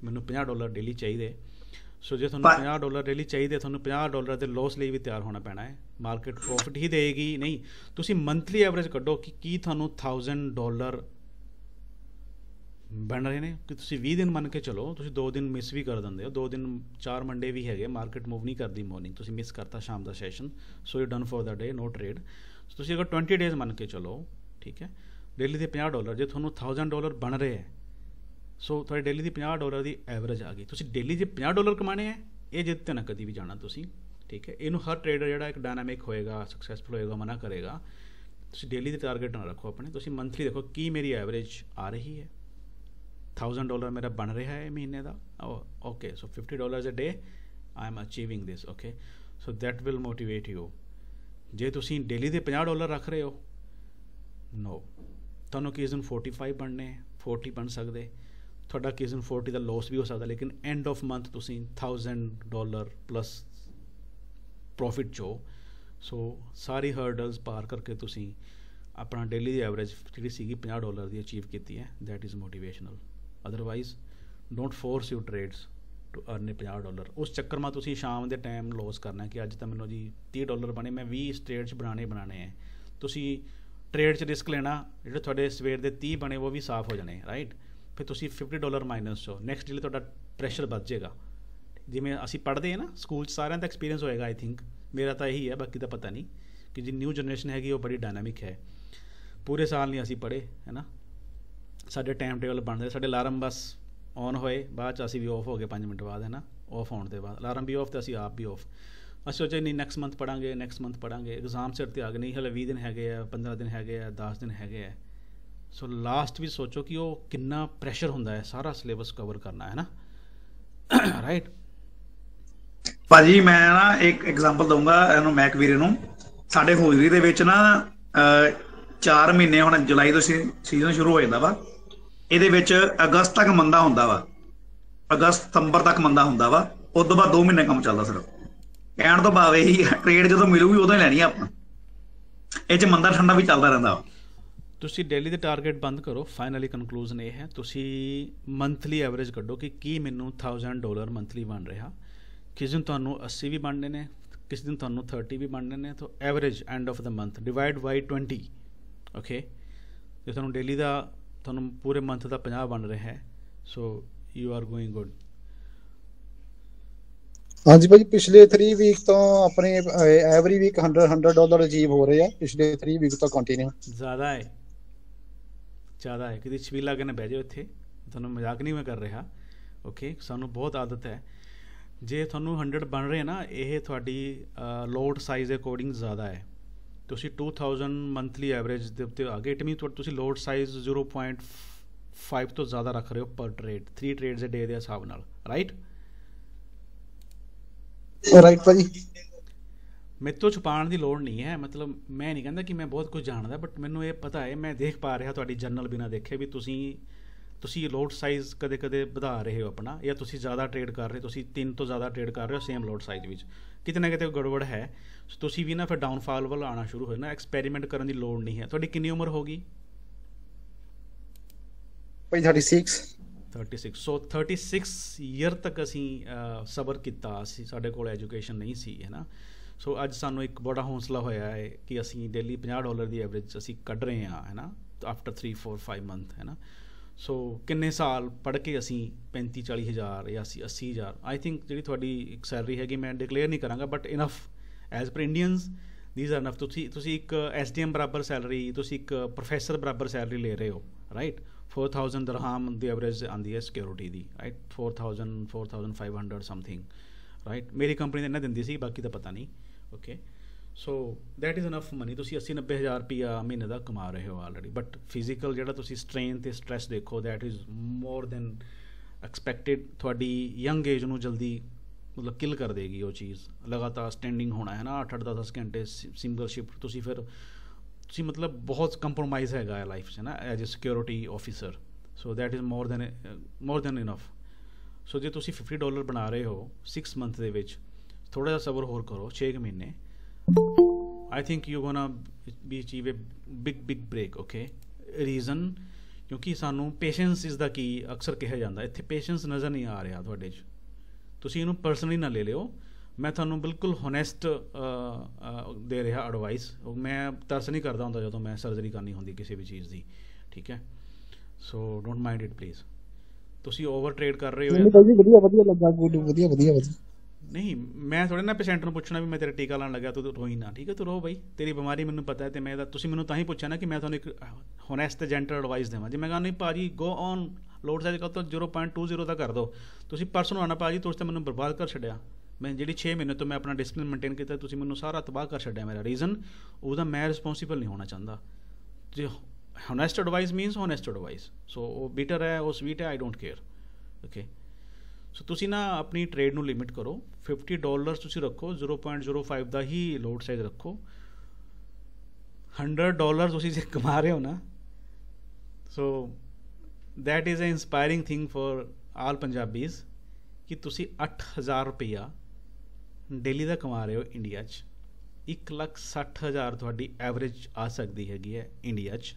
ਮੈਨੂੰ $50 ਡੇਲੀ ਚਾਹੀਦੇ। ਸੋ ਜੇ ਤੁਹਾਨੂੰ $50 ਡੇਲੀ ਚਾਹੀਦੇ, ਤੁਹਾਨੂੰ $50 ਦੇ ਲੋਸ ਲਈ ਵੀ ਤਿਆਰ ਹੋਣਾ ਪੈਣਾ ਹੈ। ਮਾਰਕੀਟ ਪ੍ਰੋਫਿਟ ਹੀ ਦੇਗੀ ਨਹੀਂ। ਤੁਸੀਂ ਮੰਥਲੀ ਐਵਰੇਜ ਕੱਢੋ ਕਿ ਕੀ ਤੁਹਾਨੂੰ $1,000 ਬਣ ਰਹੇ ਨੇ। ਕਿ ਤੁਸੀਂ 20 ਦਿਨ ਮੰਨ ਕੇ ਚਲੋ, ਤੁਸੀਂ 2 ਦਿਨ ਮਿਸ ਵੀ ਕਰ ਦਿੰਦੇ ਹੋ। 2 ਦਿਨ 4 ਮੰਡੇ ਵੀ ਹੈਗੇ, ਮਾਰਕੀਟ ਮੂਵ ਨਹੀਂ ਕਰਦੀ ਮੋਰਨਿੰਗ, ਤੁਸੀਂ ਮਿਸ ਕਰਤਾ ਸ਼ਾਮ ਦਾ session, so you done for the day, no trade. So ਤੁਸੀਂ ਅਗਰ 20 ਡੇਜ਼ ਮੰਨ ਕੇ ਚਲੋ, ਠੀਕ ਹੈ, ਡੇਲੀ ਦੇ $50, ਜੇ ਤੁਹਾਨੂੰ $1,000 ਬਣ ਰਹੇ ਹੈ, ਸੋ ਤੁਹਾਡੀ ਡੇਲੀ ਦੀ $50 ਦੀ ਐਵਰੇਜ ਆ ਗਈ। ਤੁਸੀਂ ਡੇਲੀ ਜੇ $50 ਕਮਾਣੇ ਹੈ, ਇਹ ਜਿੱਦ 'ਤੇ ਨਾ ਕਦੀ ਵੀ ਜਾਣਾ ਤੁਸੀਂ, ਠੀਕ ਹੈ। ਇਹਨੂੰ ਹਰ ਟ੍ਰੇਡਰ ਜਿਹੜਾ ਇੱਕ ਡਾਇਨਾਮਿਕ ਹੋਏਗਾ, ਸਕਸੈਸਫੁਲ ਹੋਏਗਾ, ਮਨਾ ਕਰੇਗਾ। ਤੁਸੀਂ ਡੇਲੀ ਦੇ ਟਾਰਗੇਟ ਨਾ ਰੱਖੋ ਆਪਣੇ, ਤੁਸੀਂ ਮੰਥਲੀ ਦੇਖੋ ਕੀ ਮੇਰੀ ਐਵਰੇਜ ਆ ਰਹੀ ਹੈ। $1,000 ਮੇਰਾ ਬਣ ਰਿਹਾ ਹੈ ਮਹੀਨੇ ਦਾ, okay. So $50 a day I am achieving this, okay, so that will motivate you। ਜੇ ਤੁਸੀਂ ਡੇਲੀ ਦੇ $50 ਰੱਖ ਰਹੇ ਹੋ, ਨੋ, ਤੁਹਾਨੂੰ ਕਿਸ ਦਿਨ 45 ਬਣਨੇ, 40 ਬਣ ਸਕਦੇ, ਤੁਹਾਡਾ ਕਿਸ ਦਿਨ 40 ਦਾ ਲੋਸ ਵੀ ਹੋ ਸਕਦਾ, ਲੇਕਿਨ ਐਂਡ ਆਫ ਮੰਥ ਤੁਸੀਂ $1,000 ਪਲੱਸ ਪ੍ਰੋਫਿਟ 'ਚੋ। ਸੋ ਸਾਰੀ ਹਰਡਲਸ ਪਾਰ ਕਰਕੇ ਤੁਸੀਂ ਆਪਣਾ ਡੇਲੀ ਦੀ ਐਵਰੇਜ ਜਿਹੜੀ ਸੀਗੀ $50 ਦੀ ਅਚੀਵ ਕੀਤੀ ਹੈ, that is motivational. Otherwise don't force you trades to earn $50। ਉਸ ਚੱਕਰ ਮਾ ਤੁਸੀਂ ਸ਼ਾਮ ਦੇ ਟਾਈਮ ਲੋਸ ਕਰਨਾ ਕਿ ਅੱਜ ਤਾਂ ਮੈਨੂੰ ਜੀ $30 ਬਣੇ, ਮੈਂ 20 ਟ੍ਰੇਡ 'ਚ ਬਣਾਣੇ ਹੈ। ਤੁਸੀਂ ਟ੍ਰੇਡ 'ਚ ਰਿਸਕ ਲੈਣਾ, ਜਿਹੜੇ ਤੁਹਾਡੇ ਸਵੇਰ ਦੇ 30 ਬਣੇ ਉਹ ਵੀ ਸਾਫ਼ ਹੋ ਜਾਣੇ, ਰਾਈਟ? ਫਿਰ ਤੁਸੀਂ $50 ਮਾਈਨਸ 'ਚੋਂ ਨੈਕਸਟ ਡੇ ਤੁਹਾਡਾ ਪ੍ਰੈਸ਼ਰ ਵੱਧ ਜਾਏਗਾ। ਜਿਵੇਂ ਅਸੀਂ ਪੜ੍ਹਦੇ ਹਾਂ ਨਾ ਸਕੂਲ 'ਚ, ਸਾਰਿਆਂ ਦਾ ਐਕਸਪੀਰੀਅੰਸ ਹੋਏਗਾ ਆਈ ਥਿੰਕ, ਮੇਰਾ ਤਾਂ ਇਹੀ ਹੈ, ਬਾਕੀ ਤਾਂ ਪਤਾ ਨਹੀਂ, ਕਿ ਜੀ ਨਿਊ ਜਨਰੇਸ਼ਨ ਹੈਗੀ ਉਹ ਬੜੀ ਡਾਇਨਾਮਿਕ ਹੈ। ਪੂਰੇ ਸਾਲ ਨਹੀਂ ਅਸੀਂ ਪੜ੍ਹੇ, ਹੈ ਨਾ, ਸਾਡੇ ਟਾਈਮ ਟੇਬਲ ਬਣਦੇ, ਸਾਡੇ ਅਲਾਰਮ ਬਸ ਔਨ ਹੋਏ, ਬਾਅਦ 'ਚ ਅਸੀਂ ਵੀ ਆਫ ਹੋ ਗਏ 5 ਮਿੰਟ ਬਾਅਦ, ਹੈ ਨਾ, ਆਫ ਹੋਣ ਦੇ ਬਾਅਦ ਅਲਾਰਮ ਵੀ ਆਫ ਅਤੇ ਅਸੀਂ ਆਪ ਵੀ ਆਫ। ਅਸੀਂ ਸੋਚਿਆ ਨਹੀਂ ਨੈਕਸਟ ਮੰਥ ਪੜ੍ਹਾਂਗੇ, ਨੈਕਸਟ ਮੰਥ ਪੜ੍ਹਾਂਗੇ, ਐਗਜ਼ਾਮ ਸਿਰ 'ਤੇ ਆ ਗਏ, ਨਹੀਂ ਹਲੇ 20 ਦਿਨ ਹੈਗੇ ਆ, 15 ਦਿਨ ਹੈਗੇ ਆ, 10 ਦਿਨ ਹੈਗੇ ਆ। ਸੋ ਲਾਸਟ ਵੀ ਸੋਚੋ ਕਿ ਉਹ ਕਿੰਨਾ ਪ੍ਰੈਸ਼ਰ ਹੁੰਦਾ ਹੈ ਸਾਰਾ ਸਿਲੇਬਸ ਕਵਰ ਕਰਨਾ, ਹੈ ਨਾ, ਰਾਈਟ? ਭਾਜੀ ਮੈਂ ਨਾ ਇੱਕ ਐਗਜ਼ਾਮਪਲ ਦਊਂਗਾ ਇਹਨੂੰ, ਮੈਕ ਵੀਰੇ ਨੂੰ। ਸਾਡੇ ਹੋਜਰੀ ਦੇ ਵਿੱਚ ਨਾ 4 ਮਹੀਨੇ, ਹੁਣ ਜੁਲਾਈ ਤੋਂ ਸੀਜ਼ਨ ਸ਼ੁਰੂ ਹੋ ਜਾਂਦਾ ਵਾ, ਇਹਦੇ ਵਿੱਚ ਅਗਸਤ ਤੱਕ ਮੰਦਾ ਹੁੰਦਾ ਵਾ, ਅਗਸਤ ਸਤੰਬਰ ਤੱਕ ਮੰਦਾ ਹੁੰਦਾ ਵਾ, ਉਸ ਤੋਂ ਬਾਅਦ 2 ਮਹੀਨੇ ਕੰਮ ਚੱਲਦਾ ਸਿਰਫ। ਕਹਿਣ ਤੋਂ ਭਾਵ ਇਹੀ ਹੈ, ਟ੍ਰੇਡ ਜਦੋਂ ਮਿਲੂਗੀ ਉਦੋਂ ਹੀ ਲੈਣੀ ਆ ਆਪਾਂ, ਇਹ 'ਚ ਮੰਦਾ ਠੰਡਾ ਵੀ ਚੱਲਦਾ ਰਹਿੰਦਾ ਵਾ। ਤੁਸੀਂ ਡੇਲੀ ਦੇ ਟਾਰਗੇਟ ਬੰਦ ਕਰੋ। ਫਾਈਨਲੀ ਕਨਕਲੂਜਨ ਇਹ ਹੈ, ਤੁਸੀਂ ਮੰਥਲੀ ਐਵਰੇਜ ਕੱਢੋ ਕਿ ਕੀ ਮੈਨੂੰ $1000 ਮੰਥਲੀ ਬਣ ਰਿਹਾ। ਕਿਸੇ ਦਿਨ ਤੁਹਾਨੂੰ 80 ਵੀ ਬਣਨੇ ਨੇ, ਕਿਸੇ ਦਿਨ ਤੁਹਾਨੂੰ 30 ਵੀ ਬਣਨੇ ਨੇ। ਤਾਂ average end of the month divide by 20, okay. ਜੇ ਤੁਹਾਨੂੰ ਡੇਲੀ ਦਾ ਤੁਹਾਨੂੰ ਪੂਰੇ ਮੰਥ ਦਾ 50 ਬਣ ਰਿਹਾ ਹੈ, so you are going good. ਹਾਂਜੀ ਭਾਜੀ, ਪਿਛਲੇ 3 ਵੀਕ ਤੋਂ ਆਪਣੇ ਐਵਰੀ ਵੀਕ $100 ਅਚੀਵ ਹੋ ਰਹੇ ਆ ਪਿਛਲੇ 3 ਵੀਕ ਤੋਂ ਕੰਟੀਨਿਊ। ਜ਼ਿਆਦਾ ਹੈ ਕਿਤੇ ਛਬੀਲਾ ਕੇ ਨਾ ਬਹਿ ਜਾਓ ਇੱਥੇ, ਤੁਹਾਨੂੰ ਮਜ਼ਾਕ ਨਹੀਂ ਮੈਂ ਕਰ ਰਿਹਾ, ਓਕੇ। ਸਾਨੂੰ ਬਹੁਤ ਆਦਤ ਹੈ, ਜੇ ਤੁਹਾਨੂੰ 100 ਬਣ ਰਹੇ ਨਾ, ਇਹ ਤੁਹਾਡੀ ਲੋਡ ਸਾਈਜ਼ ਦੇ ਅਕੋਰਡਿੰਗ ਜ਼ਿਆਦਾ ਹੈ। ਤੁਸੀਂ 2000 ਮੰਥਲੀ ਐਵਰੇਜ ਦੇ ਉੱਤੇ ਆ ਗਏ, ਇਟ ਮੀਨ ਤੁਸੀਂ ਲੋਡ ਸਾਈਜ਼ 0.5 ਤੋਂ ਜ਼ਿਆਦਾ ਰੱਖ ਰਹੇ ਹੋ ਪਰ ਟਰੇਡ, 3 ਟਰੇਡਸ ਡੇ ਦੇ ਹਿਸਾਬ ਨਾਲ, ਰਾਈਟ ਭਾਜੀ। ਮੇਰੇ ਤੋਂ ਛੁਪਾਉਣ ਦੀ ਲੋੜ ਨਹੀਂ ਹੈ, ਮਤਲਬ ਮੈਂ ਨਹੀਂ ਕਹਿੰਦਾ ਕਿ ਮੈਂ ਬਹੁਤ ਕੁਝ ਜਾਣਦਾ, ਬਟ ਮੈਨੂੰ ਇਹ ਪਤਾ ਹੈ, ਮੈਂ ਦੇਖ ਪਾ ਰਿਹਾ ਤੁਹਾਡੀ ਜਰਨਲ ਬਿਨਾਂ ਦੇਖੇ ਵੀ ਤੁਸੀਂ ਲੋਡ ਸਾਈਜ਼ ਕਦੇ ਕਦੇ ਵਧਾ ਰਹੇ ਹੋ ਆਪਣਾ, ਜਾਂ ਤੁਸੀਂ ਜ਼ਿਆਦਾ ਟਰੇਡ ਕਰ ਰਹੇ, ਤੁਸੀਂ 3 ਤੋਂ ਜ਼ਿਆਦਾ ਟਰੇਡ ਕਰ ਰਹੇ ਹੋ ਸੇਮ ਲੋਡ ਸਾਈਜ਼ ਵਿੱਚ, ਕਿਤੇ ਨਾ ਕਿਤੇ ਗੜਬੜ ਹੈ। ਸੋ ਤੁਸੀਂ ਵੀ ਨਾ ਫਿਰ ਡਾਊਨਫਾਲ ਵੱਲ ਆਉਣਾ ਸ਼ੁਰੂ ਹੋਏ ਨਾ, ਐਕਸਪੈਰੀਮੈਂਟ ਕਰਨ ਦੀ ਲੋੜ ਨਹੀਂ ਹੈ। ਤੁਹਾਡੀ ਕਿੰਨੀ ਉਮਰ ਹੋਗੀ? 36। ਸੋ 36 ਈਅਰ ਤੱਕ ਅਸੀਂ ਸਬਰ ਕੀਤਾ, ਅਸੀਂ ਸਾਡੇ ਕੋਲ ਐਜੂਕੇਸ਼ਨ ਨਹੀਂ ਸੀ, ਹੈ ਨਾ। ਸੋ ਅੱਜ ਸਾਨੂੰ ਇੱਕ ਬੜਾ ਹੌਸਲਾ ਹੋਇਆ ਹੈ ਕਿ ਅਸੀਂ ਡੇਲੀ $50 ਦੀ ਐਵਰੇਜ ਅਸੀਂ ਕੱਢ ਰਹੇ ਹਾਂ, ਹੈ ਨਾ, ਆਫਟਰ 3, 4, 5 ਮੰਥ, ਹੈ ਨਾ। ਸੋ ਕਿੰਨੇ ਸਾਲ ਪੜ੍ਹ ਕੇ ਅਸੀਂ 35-40 ਹਜ਼ਾਰ ਜਾਂ ਅਸੀਂ 80 ਹਜ਼ਾਰ, ਆਈ ਥਿੰਕ ਜਿਹੜੀ ਤੁਹਾਡੀ ਇੱਕ ਸੈਲਰੀ ਹੈਗੀ, ਮੈਂ ਡਿਕਲੇਅਰ ਨਹੀਂ ਕਰਾਂਗਾ, but enough as per Indians these are enough. ਤੁਸੀਂ ਇੱਕ SDM ਬਰਾਬਰ ਸੈਲਰੀ, ਤੁਸੀਂ ਇੱਕ ਪ੍ਰੋਫੈਸਰ ਬਰਾਬਰ ਸੈਲਰੀ ਲੈ ਰਹੇ ਹੋ, ਰਾਈਟ। 4000 ਦਰਹਾਮ ਦੀ ਐਵਰੇਜ ਆਉਂਦੀ ਹੈ ਸਿਕਿਉਰਿਟੀ ਦੀ, ਰਾਈਟ। 4500 something, right. ਮੇਰੀ ਕੰਪਨੀ ਤਾਂ ਇੰਨਾ ਦਿੰਦੀ ਸੀ, ਬਾਕੀ ਤਾਂ ਪਤਾ ਨਹੀਂ, okay. So that is enough money. ਤੁਸੀਂ 80-90 ਹਜ਼ਾਰ ਰੁਪਈਆ ਮਹੀਨੇ ਦਾ ਕਮਾ ਰਹੇ ਹੋ ਆਲਰੇਡੀ, ਬਟ ਫਿਜ਼ੀਕਲ ਜਿਹੜਾ ਤੁਸੀਂ ਸਟ੍ਰੇਨ ਅਤੇ ਸਟਰੈਸ ਦੇਖੋ, that is more then expected. ਤੁਹਾਡੀ ਯੰਗ ਏਜ ਨੂੰ ਜਲਦੀ ਮਤਲਬ ਕਿਲ ਕਰ ਦੇਗੀ ਉਹ ਚੀਜ਼। ਲਗਾਤਾਰ ਸਟੈਂਡਿੰਗ ਹੋਣਾ ਹੈ ਨਾ, 8-8 10 ਘੰਟੇ ਸਿੰਗਲ ਸ਼ਿਫਟ, ਤੁਸੀਂ ਮਤਲਬ ਬਹੁਤ ਕੰਪਰੋਮਾਈਜ਼ ਹੈਗਾ ਹੈ ਲਾਈਫ 'ਚ ਨਾ as a security officer. So that is more than enough. So ਜੇ ਤੁਸੀਂ $50 ਬਣਾ ਰਹੇ ਹੋ 6 ਮੰਥ ਦੇ ਵਿੱਚ, ਥੋੜ੍ਹਾ ਜਿਹਾ ਸਬਰ ਹੋਰ ਕਰੋ, 6 ਮਹੀਨੇ, I think you gonna be achieve a big break, okay. Reason ਕਿਉਂਕਿ ਸਾਨੂੰ ਪੇਸ਼ੈਂਸ ਇਜ਼ ਦਾ ਕੀ ਅਕਸਰ ਕਿਹਾ ਜਾਂਦਾ, ਇੱਥੇ ਪੇਸ਼ੈਂਸ ਨਜ਼ਰ ਨਹੀਂ ਆ ਰਿਹਾ ਤੁਹਾਡੇ 'ਚ। ਤੁਸੀਂ ਇਹਨੂੰ ਪਰਸਨਲੀ ਨਾ ਲੈ ਲਿਓ, ਮੈਂ ਤੁਹਾਨੂੰ ਬਿਲਕੁਲ ਹੋਨੈਸਟ ਦੇ ਰਿਹਾ ਐਡਵਾਈਸ। ਮੈਂ ਤਰਸ ਨਹੀਂ ਕਰਦਾ ਹੁੰਦਾ ਜਦੋਂ ਮੈਂ ਸਰਜਰੀ ਕਰਨੀ ਹੁੰਦੀ ਕਿਸੇ ਵੀ ਚੀਜ਼ ਦੀ, ਠੀਕ ਹੈ। ਸੋ ਡੋਂਟ ਮਾਈਂਡ ਇਟ ਪਲੀਜ਼। ਤੁਸੀਂ ਓਵਰ ਟਰੇਡ ਕਰ ਰਹੇ ਹੋ। ਵਧੀਆ ਲੱਗਾ, ਵਧੀਆ। ਨਹੀਂ, ਮੈਂ ਥੋੜ੍ਹੇ ਨਾ ਪੇਸ਼ੈਂਟ ਨੂੰ ਪੁੱਛਣਾ ਵੀ ਮੈਂ ਤੇਰਾ ਟੀਕਾ ਲਾਉਣ ਲੱਗਿਆ, ਤੂੰ ਰੋਈ ਨਾ, ਠੀਕ ਹੈ, ਤੂੰ ਰੋ ਬਈ, ਤੇਰੀ ਬਿਮਾਰੀ ਮੈਨੂੰ ਪਤਾ ਹੈ। ਅਤੇ ਮੈਂ ਤੁਸੀਂ ਮੈਨੂੰ ਤਾਂ ਹੀ ਪੁੱਛਿਆ ਨਾ ਕਿ ਮੈਂ ਤੁਹਾਨੂੰ ਇੱਕ ਹੋਨੈਸਟ ਅਤੇ ਜੈਂਟਲ ਐਡਵਾਈਸ ਦੇਵਾਂ। ਜੇ ਮੈਂ ਕਹਾਂ ਨਹੀਂ ਭਾਅ ਜੀ ਗੋ ਔਨ ਲੋਡ ਸਾਈਜ਼ ਕਰ ਤੋਂ 0.20 ਦਾ ਕਰ ਦਿਓ, ਤੁਸੀਂ ਪਰਸੋਂ ਆਉਣਾ ਭਾਅ ਜੀ ਤੁਸੀਂ ਤਾਂ ਮੈਨੂੰ ਬਰਬਾਦ ਕਰ ਛੱਡਿਆ। ਮੈਂ ਜਿਹੜੀ 6 ਮਹੀਨੇ ਤੋਂ ਮੈਂ ਆਪਣਾ ਡਿਸਪਲਿਨ ਮੇਨਟੇਨ ਕੀਤਾ, ਤੁਸੀਂ ਮੈਨੂੰ ਸਾਰਾ ਤਬਾਹ ਕਰ ਛੱਡਿਆ। ਮੇਰਾ ਰੀਜ਼ਨ ਉਹਦਾ ਮੈਂ ਰਿਸਪੋਂਸੀਬਲ ਨਹੀਂ ਹੋਣਾ ਚਾਹੁੰਦਾ। ਜੇ ਹੋਨੈਸਟ ਐਡਵਾਈਸ ਮੀਨਸ ਹੋਨੈਸਟ ਐਡਵਾਈਸ, ਸੋ ਉਹ ਬੀਟਰ ਹੈ, ਉਹ ਸਵੀਟ ਹੈ, ਆਈ ਡੋਂਟ ਕੇਅਰ, ਓਕੇ। ਸੋ ਤੁਸੀਂ ਨਾ ਆਪਣੀ ਟਰੇਡ ਨੂੰ ਲਿਮਿਟ ਕਰੋ, $50 ਤੁਸੀਂ ਰੱਖੋ, 0.05 ਦਾ ਹੀ ਲੋਡ ਸਾਈਜ਼ ਰੱਖੋ। $100 ਤੁਸੀਂ ਜੇ ਕਮਾ ਰਹੇ ਹੋ ਨਾ, so that is a inspiring thing for all Punjabis ਕਿ ਤੁਸੀਂ 8000 ਰੁਪਈਆ ਡੇਲੀ ਦਾ ਕਮਾ ਰਹੇ ਹੋ ਇੰਡੀਆ 'ਚ। 1,60,000 ਤੁਹਾਡੀ ਐਵਰੇਜ ਆ ਸਕਦੀ ਹੈਗੀ ਹੈ ਇੰਡੀਆ 'ਚ,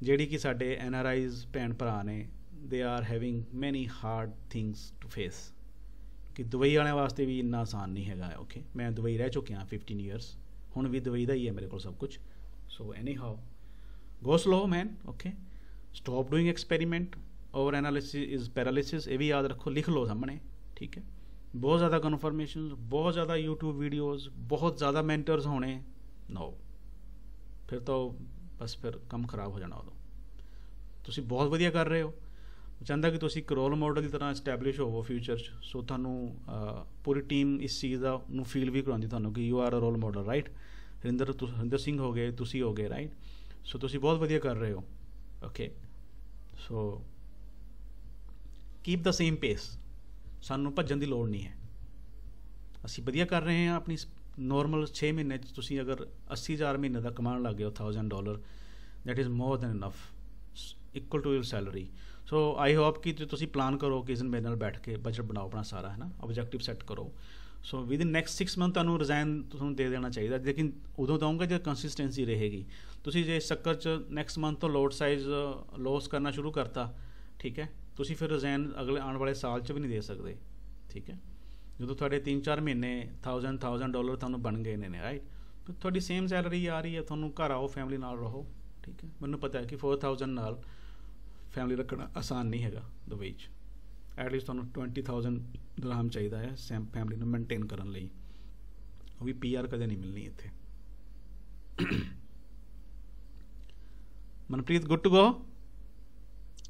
ਜਿਹੜੀ ਕਿ ਸਾਡੇ NRIs ਭੈਣ ਭਰਾ ਨੇ, they are having many hard things to face। ਕਿ ਦੁਬਈ ਵਾਲਿਆਂ ਵਾਸਤੇ ਵੀ ਇੰਨਾ ਆਸਾਨ ਨਹੀਂ ਹੈਗਾ, ਓਕੇ। ਮੈਂ ਦੁਬਈ ਰਹਿ ਚੁੱਕਿਆ 15 years, ਹੁਣ ਵੀ ਦੁਬਈ ਦਾ ਹੀ ਹੈ ਮੇਰੇ ਕੋਲ ਸਭ ਕੁਝ। So anyhow go slow man, okay. Stop doing experiment, over analysis is paralysis, ਇਹ ਵੀ ਯਾਦ ਰੱਖੋ, ਲਿਖ ਲਓ ਸਾਹਮਣੇ, ਠੀਕ ਹੈ। ਬਹੁਤ ਜ਼ਿਆਦਾ ਕਨਫਰਮੇਸ਼ਨ, ਬਹੁਤ ਜ਼ਿਆਦਾ YouTube ਵੀਡੀਓਜ਼, ਬਹੁਤ ਜ਼ਿਆਦਾ ਮੈਂਟਰਸ ਹੋਣੇ, ਨੋ, ਫਿਰ ਤਾਂ ਬਸ ਫਿਰ ਕੰਮ ਖਰਾਬ ਹੋ ਜਾਣਾ ਉਦੋਂ। ਤੁਸੀਂ ਬਹੁਤ ਵਧੀਆ ਕਰ ਰਹੇ ਹੋ, ਚਾਹੁੰਦਾ ਕਿ ਤੁਸੀਂ ਇੱਕ ਰੋਲ ਮਾਡਲ ਦੀ ਤਰ੍ਹਾਂ ਇਸਟੈਬਲਿਸ਼ ਹੋਵੋ ਫਿਊਚਰ 'ਚ। ਸੋ ਤੁਹਾਨੂੰ ਪੂਰੀ ਟੀਮ ਇਸ ਚੀਜ਼ ਦਾ ਨੂੰ ਫੀਲ ਵੀ ਕਰਾਉਂਦੀ ਤੁਹਾਨੂੰ ਕਿ you are a role model, right. Harinder Singh ਹੋ ਗਏ, ਤੁਸੀਂ ਹੋ ਗਏ, ਰਾਈਟ। ਸੋ ਤੁਸੀਂ ਬਹੁਤ ਵਧੀਆ ਕਰ ਰਹੇ ਹੋ, okay. So keep the same ਪੇਸ, ਸਾਨੂੰ ਭੱਜਣ ਦੀ ਲੋੜ ਨਹੀਂ ਹੈ, ਅਸੀਂ ਵਧੀਆ ਕਰ ਰਹੇ ਹਾਂ ਆਪਣੀ ਨੋਰਮਲ। 6 ਮਹੀਨੇ 'ਚ ਤੁਸੀਂ ਅਗਰ 80,000 ਮਹੀਨੇ ਦਾ ਕਮਾਉਣ ਲੱਗ ਗਏ ਹੋ, $1000, that is more than enough, equal to your salary. So I hope ਕਿ ਤੁਸੀਂ ਪਲਾਨ ਕਰੋ ਕਿਸੇ ਦਿਨ ਮੇਰੇ ਨਾਲ ਬੈਠ ਕੇ ਬਜਟ ਬਣਾਓ ਆਪਣਾ ਸਾਰਾ, ਹੈ ਨਾ, ਆਬਜੈਕਟਿਵ ਸੈੱਟ ਕਰੋ। ਸੋ ਵਿਦਿਨ ਨੈਕਸਟ 6 ਮੰਥ ਤੁਹਾਨੂੰ ਰਿਜ਼ਾਈਨ ਤੁਹਾਨੂੰ ਦੇ ਦੇਣਾ ਚਾਹੀਦਾ, ਲੇਕਿਨ ਉਦੋਂ ਦਊਂਗਾ ਜੇ ਕੰਸਿਸਟੈਂਸੀ ਰਹੇਗੀ। ਤੁਸੀਂ ਜੇ ਇਸ ਚੱਕਰ 'ਚ ਨੈਕਸਟ ਮੰਥ ਤੋਂ ਲੋਡ ਸਾਈਜ਼ ਲੋਸ ਕਰਨਾ ਸ਼ੁਰੂ ਕਰਤਾ, ਠੀਕ ਹੈ, ਤੁਸੀਂ ਫਿਰ ਰਿਜ਼ਾਈਨ ਅਗਲੇ ਆਉਣ ਵਾਲੇ ਸਾਲ 'ਚ ਵੀ ਨਹੀਂ ਦੇ ਸਕਦੇ, ਠੀਕ ਹੈ। ਜਦੋਂ ਤੁਹਾਡੇ 3-4 ਮਹੀਨੇ $1000 ਤੁਹਾਨੂੰ ਬਣ ਗਏ ਨੇ ਰਾਈਟ, ਤੁਹਾਡੀ ਸੇਮ ਸੈਲਰੀ ਆ ਰਹੀ ਹੈ, ਤੁਹਾਨੂੰ ਘਰ ਆਓ, ਫੈਮਿਲੀ ਨਾਲ ਰਹੋ, ਠੀਕ ਹੈ। ਮੈਨੂੰ ਪਤਾ ਹੈ ਕਿ 4000 ਨਾਲ ਫੈਮਿਲੀ ਰੱਖਣਾ ਆਸਾਨ ਨਹੀਂ ਹੈਗਾ ਦੁਬਈ 'ਚ। ਐਟਲੀਸਟ ਤੁਹਾਨੂੰ 20000 ਦਰਹਮ ਚਾਹੀਦਾ ਹੈ ਫੈਮਿਲੀ ਨੂੰ ਮੇਨਟੇਨ ਕਰਨ ਲਈ, ਉਹ ਵੀ PR ਕਦੇ ਨਹੀਂ ਮਿਲਣੀ ਇੱਥੇ। Manpreet good to go?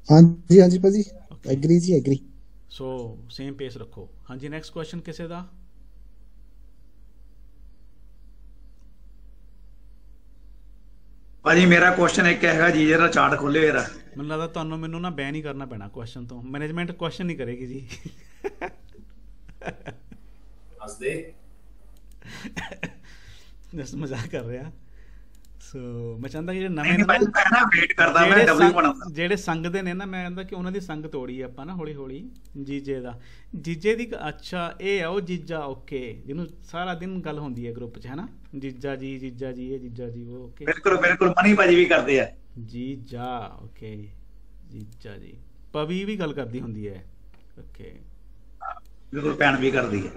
ਹਾਂਜੀ ਹਾਂਜੀ ਭਾਜੀ, ਐਗਰੀ ਜੀ ਐਗਰੀ। ਸੋ ਸੇਮ ਪੇਸ ਰੱਖੋ। ਹਾਂਜੀ ਨੈਕਸਟ ਕੁਐਸਚਨ ਕਿਸੇ ਦਾ? ਭਾਜੀ ਮੇਰਾ ਕੁਐਸਚਨ ਇੱਕ ਹੈਗਾ ਜੀ, ਜਿਹੜਾ ਚਾਰਟ ਖੋਲੇ ਹੋਇਆ। ਮੈਨੂੰ ਲੱਗਦਾ ਤੁਹਾਨੂੰ ਮੈਨੂੰ ਨਾ ਬੈਨ ਹੀ ਕਰਨਾ ਪੈਣਾ ਕੁਐਸਚਨ ਤੋਂ, ਮੈਨੇਜਮੈਂਟ ਕੁਐਸਚਨ ਨਹੀਂ ਕਰੇਗੀ ਜੀ। ਹੱਸਦੇ ਜਸਟ ਮਜ਼ਾਕ ਕਰ ਰਿਹਾ। ਸੋ ਮੈਂ ਚਾਹੁੰਦਾ ਕਿ ਜਿਹੜੇ ਜਿਹੜੇ ਸੰਗਦੇ ਨੇ ਨਾ, ਮੈਂ ਕਹਿੰਦਾ ਕਿ ਉਹਨਾਂ ਦੀ ਸੰਗ ਤੋੜੀ ਆਪਾਂ ਨਾ ਹੌਲੀ ਹੌਲੀ। ਜੀਜੇ ਦਾ, ਜੀਜੇ ਦੀ, ਅੱਛਾ ਇਹ ਆ ਉਹ ਜੀਜਾ, ਓਕੇ, ਜਿਹਨੂੰ ਸਾਰਾ ਦਿਨ ਗੱਲ ਹੁੰਦੀ ਹੈ ਗਰੁੱਪ 'ਚ, ਹੈ ਨਾ, ਜੀਜਾ ਜੀ, ਜੀਜਾ ਜੀ, ਇਹ ਜੀਜਾ ਜੀ ਉਹ, ਓਕੇ। ਬਿਲਕੁਲ ਬਿਲਕੁਲ, ਮਨੀ ਭਾਜੀ ਵੀ ਕਰਦੇ ਆ ਜੀਜਾ, ਓਕੇ, ਜੀਜਾ ਜੀ। ਪਵੀ ਵੀ ਗੱਲ ਕਰਦੀ ਹੁੰਦੀ ਹੈ, ਓਕੇ, ਬਿਲਕੁਲ, ਭੈਣ ਵੀ ਕਰਦੀ ਹੈ।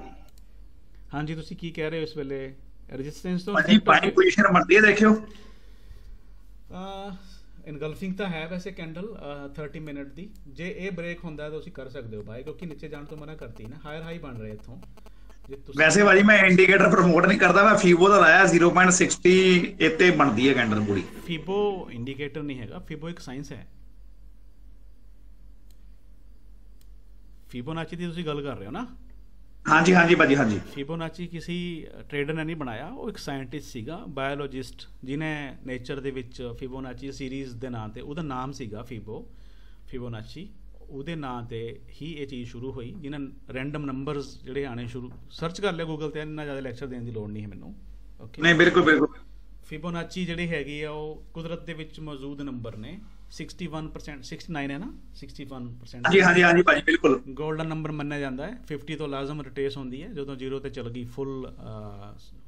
ਹਾਂਜੀ ਤੁਸੀਂ ਕੀ ਕਹਿ ਰਹੇ ਹੋ ਇਸ ਵੇਲੇ? ਰੈਜ਼ਿਸਟੈਂਸ ਤੋਂ ਭਾਜੀ ਬਾਈ ਪੋਜੀਸ਼ਨ ਬਣਦੀ ਹੈ, ਦੇਖਿਓ। ਇਨਗਲਫਿੰਗ ਤਾਂ ਹੈ ਵੈਸੇ ਕੈਂਡਲ 30 ਮਿੰਟ ਦੀ। ਜੇ ਇਹ ਬ੍ਰੇਕ ਹੁੰਦਾ ਤਾਂ ਤੁਸੀਂ ਕਰ ਸਕਦੇ ਹੋ ਬਾਈ, ਕਿਉਂਕਿ ਨੀਚੇ ਜਾਣ ਤੋਂ ਮਨਾ ਕਰਤੀ ਨਾ, ਹਾਇਰ ਹਾਈ ਬਣ ਰਿਹਾ ਇੱਥੋਂ। ਵੈਸੇ ਭਾਜੀ ਮੈਂ ਇੰਡੀਕੇਟਰ ਪ੍ਰਮੋਟ ਨਹੀਂ ਕਰਦਾ, ਮੈਂ ਫੀਬੋ ਦਾ ਲਾਇਆ 0.60, ਇੱਥੇ ਬਣਦੀ ਹੈ ਕੈਂਡਲ ਪੂਰੀ। ਫੀਬੋ ਇੰਡੀਕੇਟਰ ਨਹੀਂ ਹੈਗਾ, ਫੀਬੋ ਇੱਕ ਸਾਇੰਸ ਹੈ। ਫਿਬੋਨਾਚੀ ਦੀ ਤੁਸੀਂ ਗੱਲ ਕਰ ਰਹੇ ਹੋ ਨਾ? ਹਾਂਜੀ ਹਾਂਜੀ ਭਾਜੀ, ਹਾਂਜੀ। ਫਿਬੋਨਾਚੀ ਕਿਸੇ ਟ੍ਰੇਡਰ ਨੇ ਨਹੀਂ ਬਣਾਇਆ, ਉਹ ਇੱਕ ਸਾਇੰਟਿਸਟ ਸੀਗਾ, ਬਾਇਓਲੋਜਿਸਟ, ਜਿਹਨੇ ਨੇਚਰ ਦੇ ਵਿੱਚ ਫਿਬੋਨਾਚੀ ਸੀਰੀਜ਼ ਦੇ ਨਾਂ ਤੇ, ਉਹਦਾ ਨਾਮ ਸੀਗਾ ਫਿਬੋਨਾਚੀ, ਉਹਦੇ ਨਾਂ ਤੇ ਹੀ ਇਹ ਚੀਜ਼ ਸ਼ੁਰੂ ਹੋਈ, ਜਿਹਨਾਂ ਰੈਂਡਮ ਨੰਬਰਸ ਜਿਹੜੇ ਆਣੇ ਸ਼ੁਰੂ, ਸਰਚ ਕਰ ਲਿਆ ਗੂਗਲ ਤੇ, ਇੰਨਾ ਜ਼ਿਆਦਾ ਲੈਕਚਰ ਦੇਣ ਦੀ ਲੋੜ ਨਹੀਂ ਹੈ ਮੈਨੂੰ, ਓਕੇ। ਨਹੀਂ ਬਿਲਕੁਲ ਬਿਲਕੁਲ। ਫਿਬੋਨਾਚੀ ਜਿਹੜੀ ਹੈਗੀ ਆ ਉਹ ਕੁਦਰਤ ਦੇ ਵਿੱਚ ਮੌਜੂਦ ਨੰਬਰ ਨੇ। 61%, 69 ਹੈ ਨਾ, 61%। ਹਾਂਜੀ ਹਾਂਜੀ ਹਾਂਜੀ ਭਾਜੀ, ਬਿਲਕੁਲ। ਗੋਲਡਨ ਨੰਬਰ ਮੰਨਿਆ ਜਾਂਦਾ ਹੈ। 50 ਤੋਂ ਲਾਜ਼ਮ ਰਿਟੇਸ ਹੁੰਦੀ ਹੈ, ਜਦੋਂ 0 ਤੇ ਚਲ ਗਈ ਫੁੱਲ,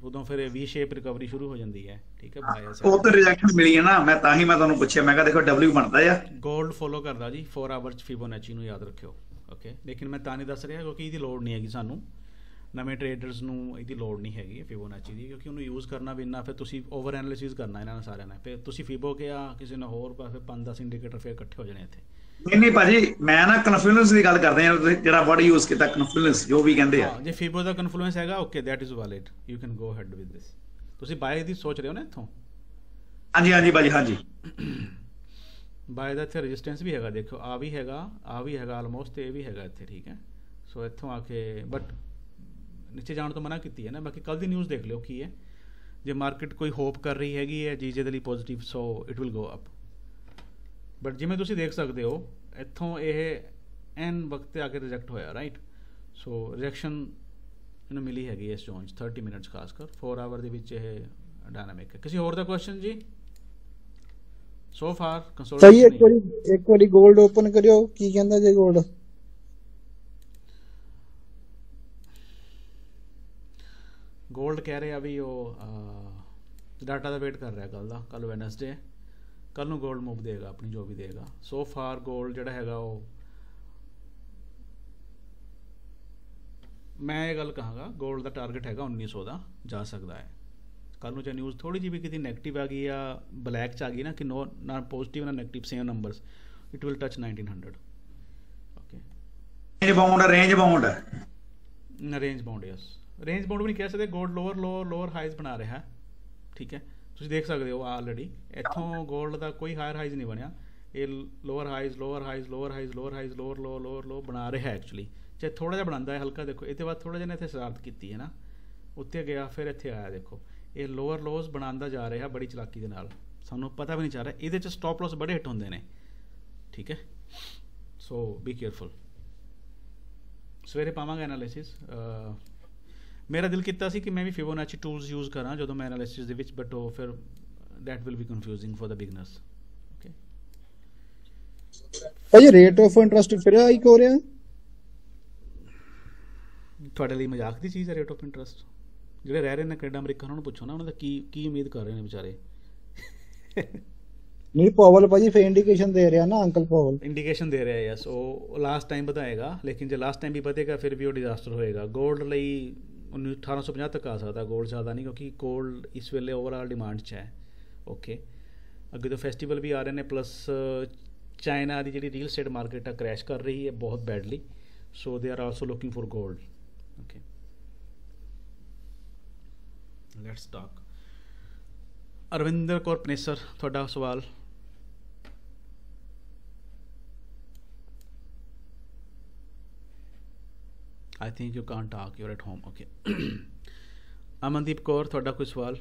ਉਦੋਂ ਫਿਰ ਵੀ ਸ਼ੇਪ ਰਿਕਵਰੀ ਸ਼ੁਰੂ ਹੋ ਜਾਂਦੀ ਹੈ, ਠੀਕ ਹੈ। ਉਹ ਤਾਂ ਰਿਜੈਕਸ਼ਨ ਮਿਲੀ ਹੈ ਨਾ, ਮੈਂ ਤਾਂ ਹੀ ਮੈਂ ਤੁਹਾਨੂੰ ਪੁੱਛਿਆ, ਮੈਂ ਕਿਹਾ ਦੇਖੋ W ਬਣਦਾ ਆ। ਗੋਲਡ ਫੋਲੋ ਕਰਦਾ ਜੀ 4 ਆਵਰ 'ਚ ਫਿਬੋਨਾਚੀ ਨੂੰ, ਯਾਦ ਰੱਖਿਓ, ਓਕੇ। ਲੇਕਿਨ ਮੈਂ ਤਾਂ ਨਹੀਂ ਦੱਸ ਰਿਹਾ ਕਿਉਂਕਿ ਇਹਦੀ ਲੋੜ ਨਹੀਂ ਹੈਗੀ ਸਾਨੂੰ, ਨਵੇਂ ਟ੍ਰੇਡਰਸ ਨੂੰ ਇਹਦੀ ਲੋੜ ਨਹੀਂ ਹੈਗੀ ਫਿਬੋਨਾਚੀ ਦੀ, ਕਿਉਂਕਿ ਉਹਨੂੰ ਯੂਜ਼ ਕਰਨਾ ਵੀ ਇੰਨਾ, ਫਿਰ ਤੁਸੀਂ ਓਵਰ ਐਨਾਲਿਸਿਸ ਕਰਨਾ ਇਹਨਾਂ ਨੇ ਸਾਰਿਆਂ ਨੇ, ਫਿਰ ਤੁਸੀਂ ਫਿਬੋ ਕਿਹਾ ਕਿਸੇ ਨੇ ਹੋਰ, ਫਿਰ 5-10 ਇੰਡੀਕੇਟਰ ਫਿਰ ਇਕੱਠੇ ਹੋ ਜਾਣੇ ਇੱਥੇ। ਨਹੀਂ ਭਾਜੀ, ਮੈਂ ਨਾ ਕਨਫਲੂਐਂਸ ਦੀ ਗੱਲ ਕਰਦੇ ਆ, ਜਿਹੜਾ ਵਰਡ ਯੂਜ਼ ਕੀਤਾ ਕਨਫਲੂਐਂਸ, ਜੋ ਵੀ ਕਹਿੰਦੇ ਆ। ਜੇ ਫਿਬੋ ਦਾ ਕਨਫਲੂਐਂਸ ਹੈਗਾ, okay, that is valid, you can go ahead with ਦਿਸ। ਤੁਸੀਂ ਬਾਏ ਦੀ ਸੋਚ ਰਹੇ ਹੋ ਨਾ ਇੱਥੋਂ? ਹਾਂਜੀ ਹਾਂਜੀ ਭਾਜੀ, ਹਾਂਜੀ। ਬਾਏ ਦਾ ਇੱਥੇ ਰੈਜ਼ਿਸਟੈਂਸ ਵੀ ਹੈਗਾ, ਦੇਖੋ ਆ ਵੀ ਹੈਗਾ, ਆ ਵੀ ਹੈਗਾ ਆਲਮੋਸਟ, ਤੇ ਇਹ ਵੀ ਹੈਗਾ ਇੱਥੇ, ਠੀਕ ਹੈ। ਸੋ ਇੱਥੋਂ ਆ ਕੇ ਬਟ ਨੀਚੇ ਜਾਣ ਤੋਂ ਮਨਾ ਕੀਤੀ ਹੈ ਨਾ। ਬਾਕੀ ਕੱਲ੍ਹ ਦੀ ਨਿਊਜ਼ ਦੇਖ ਲਿਓ ਕੀ ਹੈ, ਜੇ ਮਾਰਕੀਟ ਕੋਈ ਹੋਪ ਕਰ ਰਹੀ ਹੈਗੀ ਹੈ ਜੀਜੇ ਦੇ ਲਈ positive, so it will go up. But ਜਿਵੇਂ ਤੁਸੀਂ ਦੇਖ ਸਕਦੇ ਹੋ ਇੱਥੋਂ ਇਹ ਐਨ ਵਕਤ 'ਤੇ ਆ ਕੇ ਰਿਜੈਕਟ ਹੋਇਆ, ਰਾਈਟ। ਸੋ ਰਿਜੈਕਸ਼ਨ ਇਹਨੂੰ ਮਿਲੀ ਹੈਗੀ ਇਸ ਜ਼ੋਨ 'ਚ 30 ਮਿੰਟਸ, ਖਾਸ ਕਰ 4 ਆਵਰ ਦੇ ਵਿੱਚ ਇਹ ਡਾਇਨਾਮਿਕ ਹੈ। ਕਿਸੇ ਹੋਰ ਦਾ ਕੁਐਸਚਨ ਜੀ? So far consolidation. ਇੱਕ ਵਾਰੀ ਗੋਲਡ ਓਪਨ ਕਰਿਓ, ਕੀ ਕਹਿੰਦਾ ਜੇ ਗੋਲਡ? ਗੋਲਡ ਕਹਿ ਰਿਹਾ ਵੀ ਉਹ ਡਾਟਾ ਦਾ ਵੇਟ ਕਰ ਰਿਹਾ ਕੱਲ ਦਾ, ਕੱਲ ਵੈਨਸਡੇ ਹੈ, ਕੱਲ ਨੂੰ ਗੋਲਡ ਮੂਵ ਦੇਗਾ ਆਪਣੀ ਜੋ ਵੀ ਦੇਗਾ। ਸੋ ਫਾਰ ਗੋਲਡ ਜਿਹੜਾ ਹੈਗਾ ਉਹ, ਮੈਂ ਇਹ ਗੱਲ ਕਹਾਂਗਾ ਗੋਲਡ ਦਾ ਟਾਰਗੇਟ ਹੈਗਾ 1900 ਦਾ, ਜਾ ਸਕਦਾ ਹੈ। ਕੱਲ ਨੂੰ ਜੇ ਨਿਊਜ਼ ਥੋੜੀ ਜਿਹੀ ਵੀ ਕਿਤੇ ਨੈਗੇਟਿਵ ਆ ਗਈ ਜਾਂ ਬਲੈਕ 'ਚ ਆ ਗਈ ਨਾ, ਕਿ ਨੋ ਨਾ ਪੋਜ਼ਿਟਿਵ ਨਾ negative, same numbers, it will touch 1900, okay. Range bound ਹੈ, ਰੇਂਜ ਬਾਉਂਡ ਹੈ, range bound, yes. Range bound ਵੀ ਨਹੀਂ ਕਹਿ ਸਕਦੇ, ਗੋਲਡ ਲੋਅਰ ਹਾਈਜ਼ ਬਣਾ ਰਿਹਾ, ਠੀਕ ਹੈ। ਤੁਸੀਂ ਦੇਖ ਸਕਦੇ ਹੋ ਆਲਰੇਡੀ ਇੱਥੋਂ ਗੋਲਡ ਦਾ ਕੋਈ ਹਾਇਰ ਹਾਈਜ਼ ਨਹੀਂ ਬਣਿਆ, ਇਹ ਲੋਅਰ ਹਾਈਜ਼ ਲੋਅਰ ਬਣਾ ਰਿਹਾ ਐਕਚੁਅਲੀ। ਚਾਹੇ ਥੋੜਾ ਜਿਹਾ ਬਣਾਉਂਦਾ ਹੈ ਹਲਕਾ, ਦੇਖੋ ਇਹਦੇ ਬਾਅਦ ਥੋੜਾ ਜਿਹਾ ਨੇ ਇੱਥੇ ਸ਼ਰਾਰਤ ਕੀਤੀ ਹੈ ਨਾ, ਉੱਤੇ ਗਿਆ ਫਿਰ ਇੱਥੇ ਆਇਆ, ਦੇਖੋ ਇਹ ਲੋਅਰ ਲੋਜ਼ ਬਣਾਉਂਦਾ ਜਾ ਰਿਹਾ ਬੜੀ ਚਲਾਕੀ ਦੇ ਨਾਲ, ਸਾਨੂੰ ਪਤਾ ਵੀ ਨਹੀਂ ਚੱਲ ਰਿਹਾ। ਇਹਦੇ 'ਚ ਸਟਾਪ ਲਾਸ ਬੜੇ ਹਿੱਟ ਹੁੰਦੇ ਨੇ, ਠੀਕ ਹੈ। ਸੋ ਬੀ ਕੇਅਰਫੁਲ। ਸਵੇਰੇ ਪਾਵਾਂਗਾ ਐਨਾਲਿਸਿਸ। ਮੇਰਾ ਦਿਲ ਕੀਤਾ ਸੀ ਕਿ ਮੈਂ ਵੀ ਫਿਬੋਨਾਚੀ ਟੂਲਸ ਯੂਜ਼ ਕਰਾਂ ਜਦੋਂ ਮੈਂ ਐਨਾਲਿਸਿਸ ਦੇ ਵਿੱਚ, ਬਟ ਉਹ ਫਿਰ that will be confusing for the beginners, okay. ਭਾਜੀ ਰੇਟ ਆਫ ਇੰਟਰਸਟ ਫਿਰ ਹਾਈਕ ਹੋ ਰਿਹਾ? ਤੁਹਾਡੇ ਲਈ ਮਜ਼ਾਕ ਦੀ ਚੀਜ਼ ਹੈ ਰੇਟ ਆਫ ਇੰਟਰਸਟ? ਜਿਹੜੇ ਰਹਿ ਰਹੇ ਨੇ ਕੈਨੇਡਾ ਅਮਰੀਕਾ ਉਹਨਾਂ ਨੂੰ ਪੁੱਛੋ ਨਾ, ਉਹਨਾਂ ਦਾ ਕੀ ਉਮੀਦ ਕਰ ਰਹੇ ਨੇ ਵਿਚਾਰੇ। ਨਹੀਂ ਪਾਵਲ ਭਾਜੀ ਫੇਰ ਇੰਡੀਕੇਸ਼ਨ ਦੇ ਰਿਹਾ ਨਾ, ਅੰਕਲ ਪਾਵਲ ਇੰਡੀਕੇਸ਼ਨ ਦੇ ਰਿਹਾ ਯਸ, ਉਹ ਲਾਸਟ ਟਾਈਮ ਵਧਾਏਗਾ, ਲੇਕਿਨ ਜੇ ਲਾਸਟ ਟਾਈਮ ਵੀ ਵਧੇਗਾ ਫਿਰ ਵੀ ਉਹ ਡਿਜ਼ਾਸਟਰ ਹੋਏਗਾ। ਗੋਲਡ ਲਈ 1850 ਤੱਕ ਆ ਸਕਦਾ ਗੋਲਡ, ਜ਼ਿਆਦਾ ਨਹੀਂ, ਕਿਉਂਕਿ ਗੋਲਡ ਇਸ ਵੇਲੇ ਓਵਰਆਲ ਡਿਮਾਂਡ 'ਚ ਹੈ। ਓਕੇ, ਅੱਗੇ ਤੋਂ ਫੈਸਟੀਵਲ ਵੀ ਆ ਰਹੇ ਨੇ, ਪਲੱਸ ਚਾਈਨਾ ਦੀ ਜਿਹੜੀ ਰੀਅਲ ਸਟੇਟ ਮਾਰਕੀਟ ਆ ਕਰੈਸ਼ ਕਰ ਰਹੀ ਹੈ ਬਹੁਤ badly, so they are also looking for gold. Okay, let's talk. Arvinder Kaur Panesar, ਤੁਹਾਡਾ ਸਵਾਲ। I think you can't talk, you're at home. Okay. Amandeep Kaur, ਤੁਹਾਡਾ ਕੋਈ ਸਵਾਲ?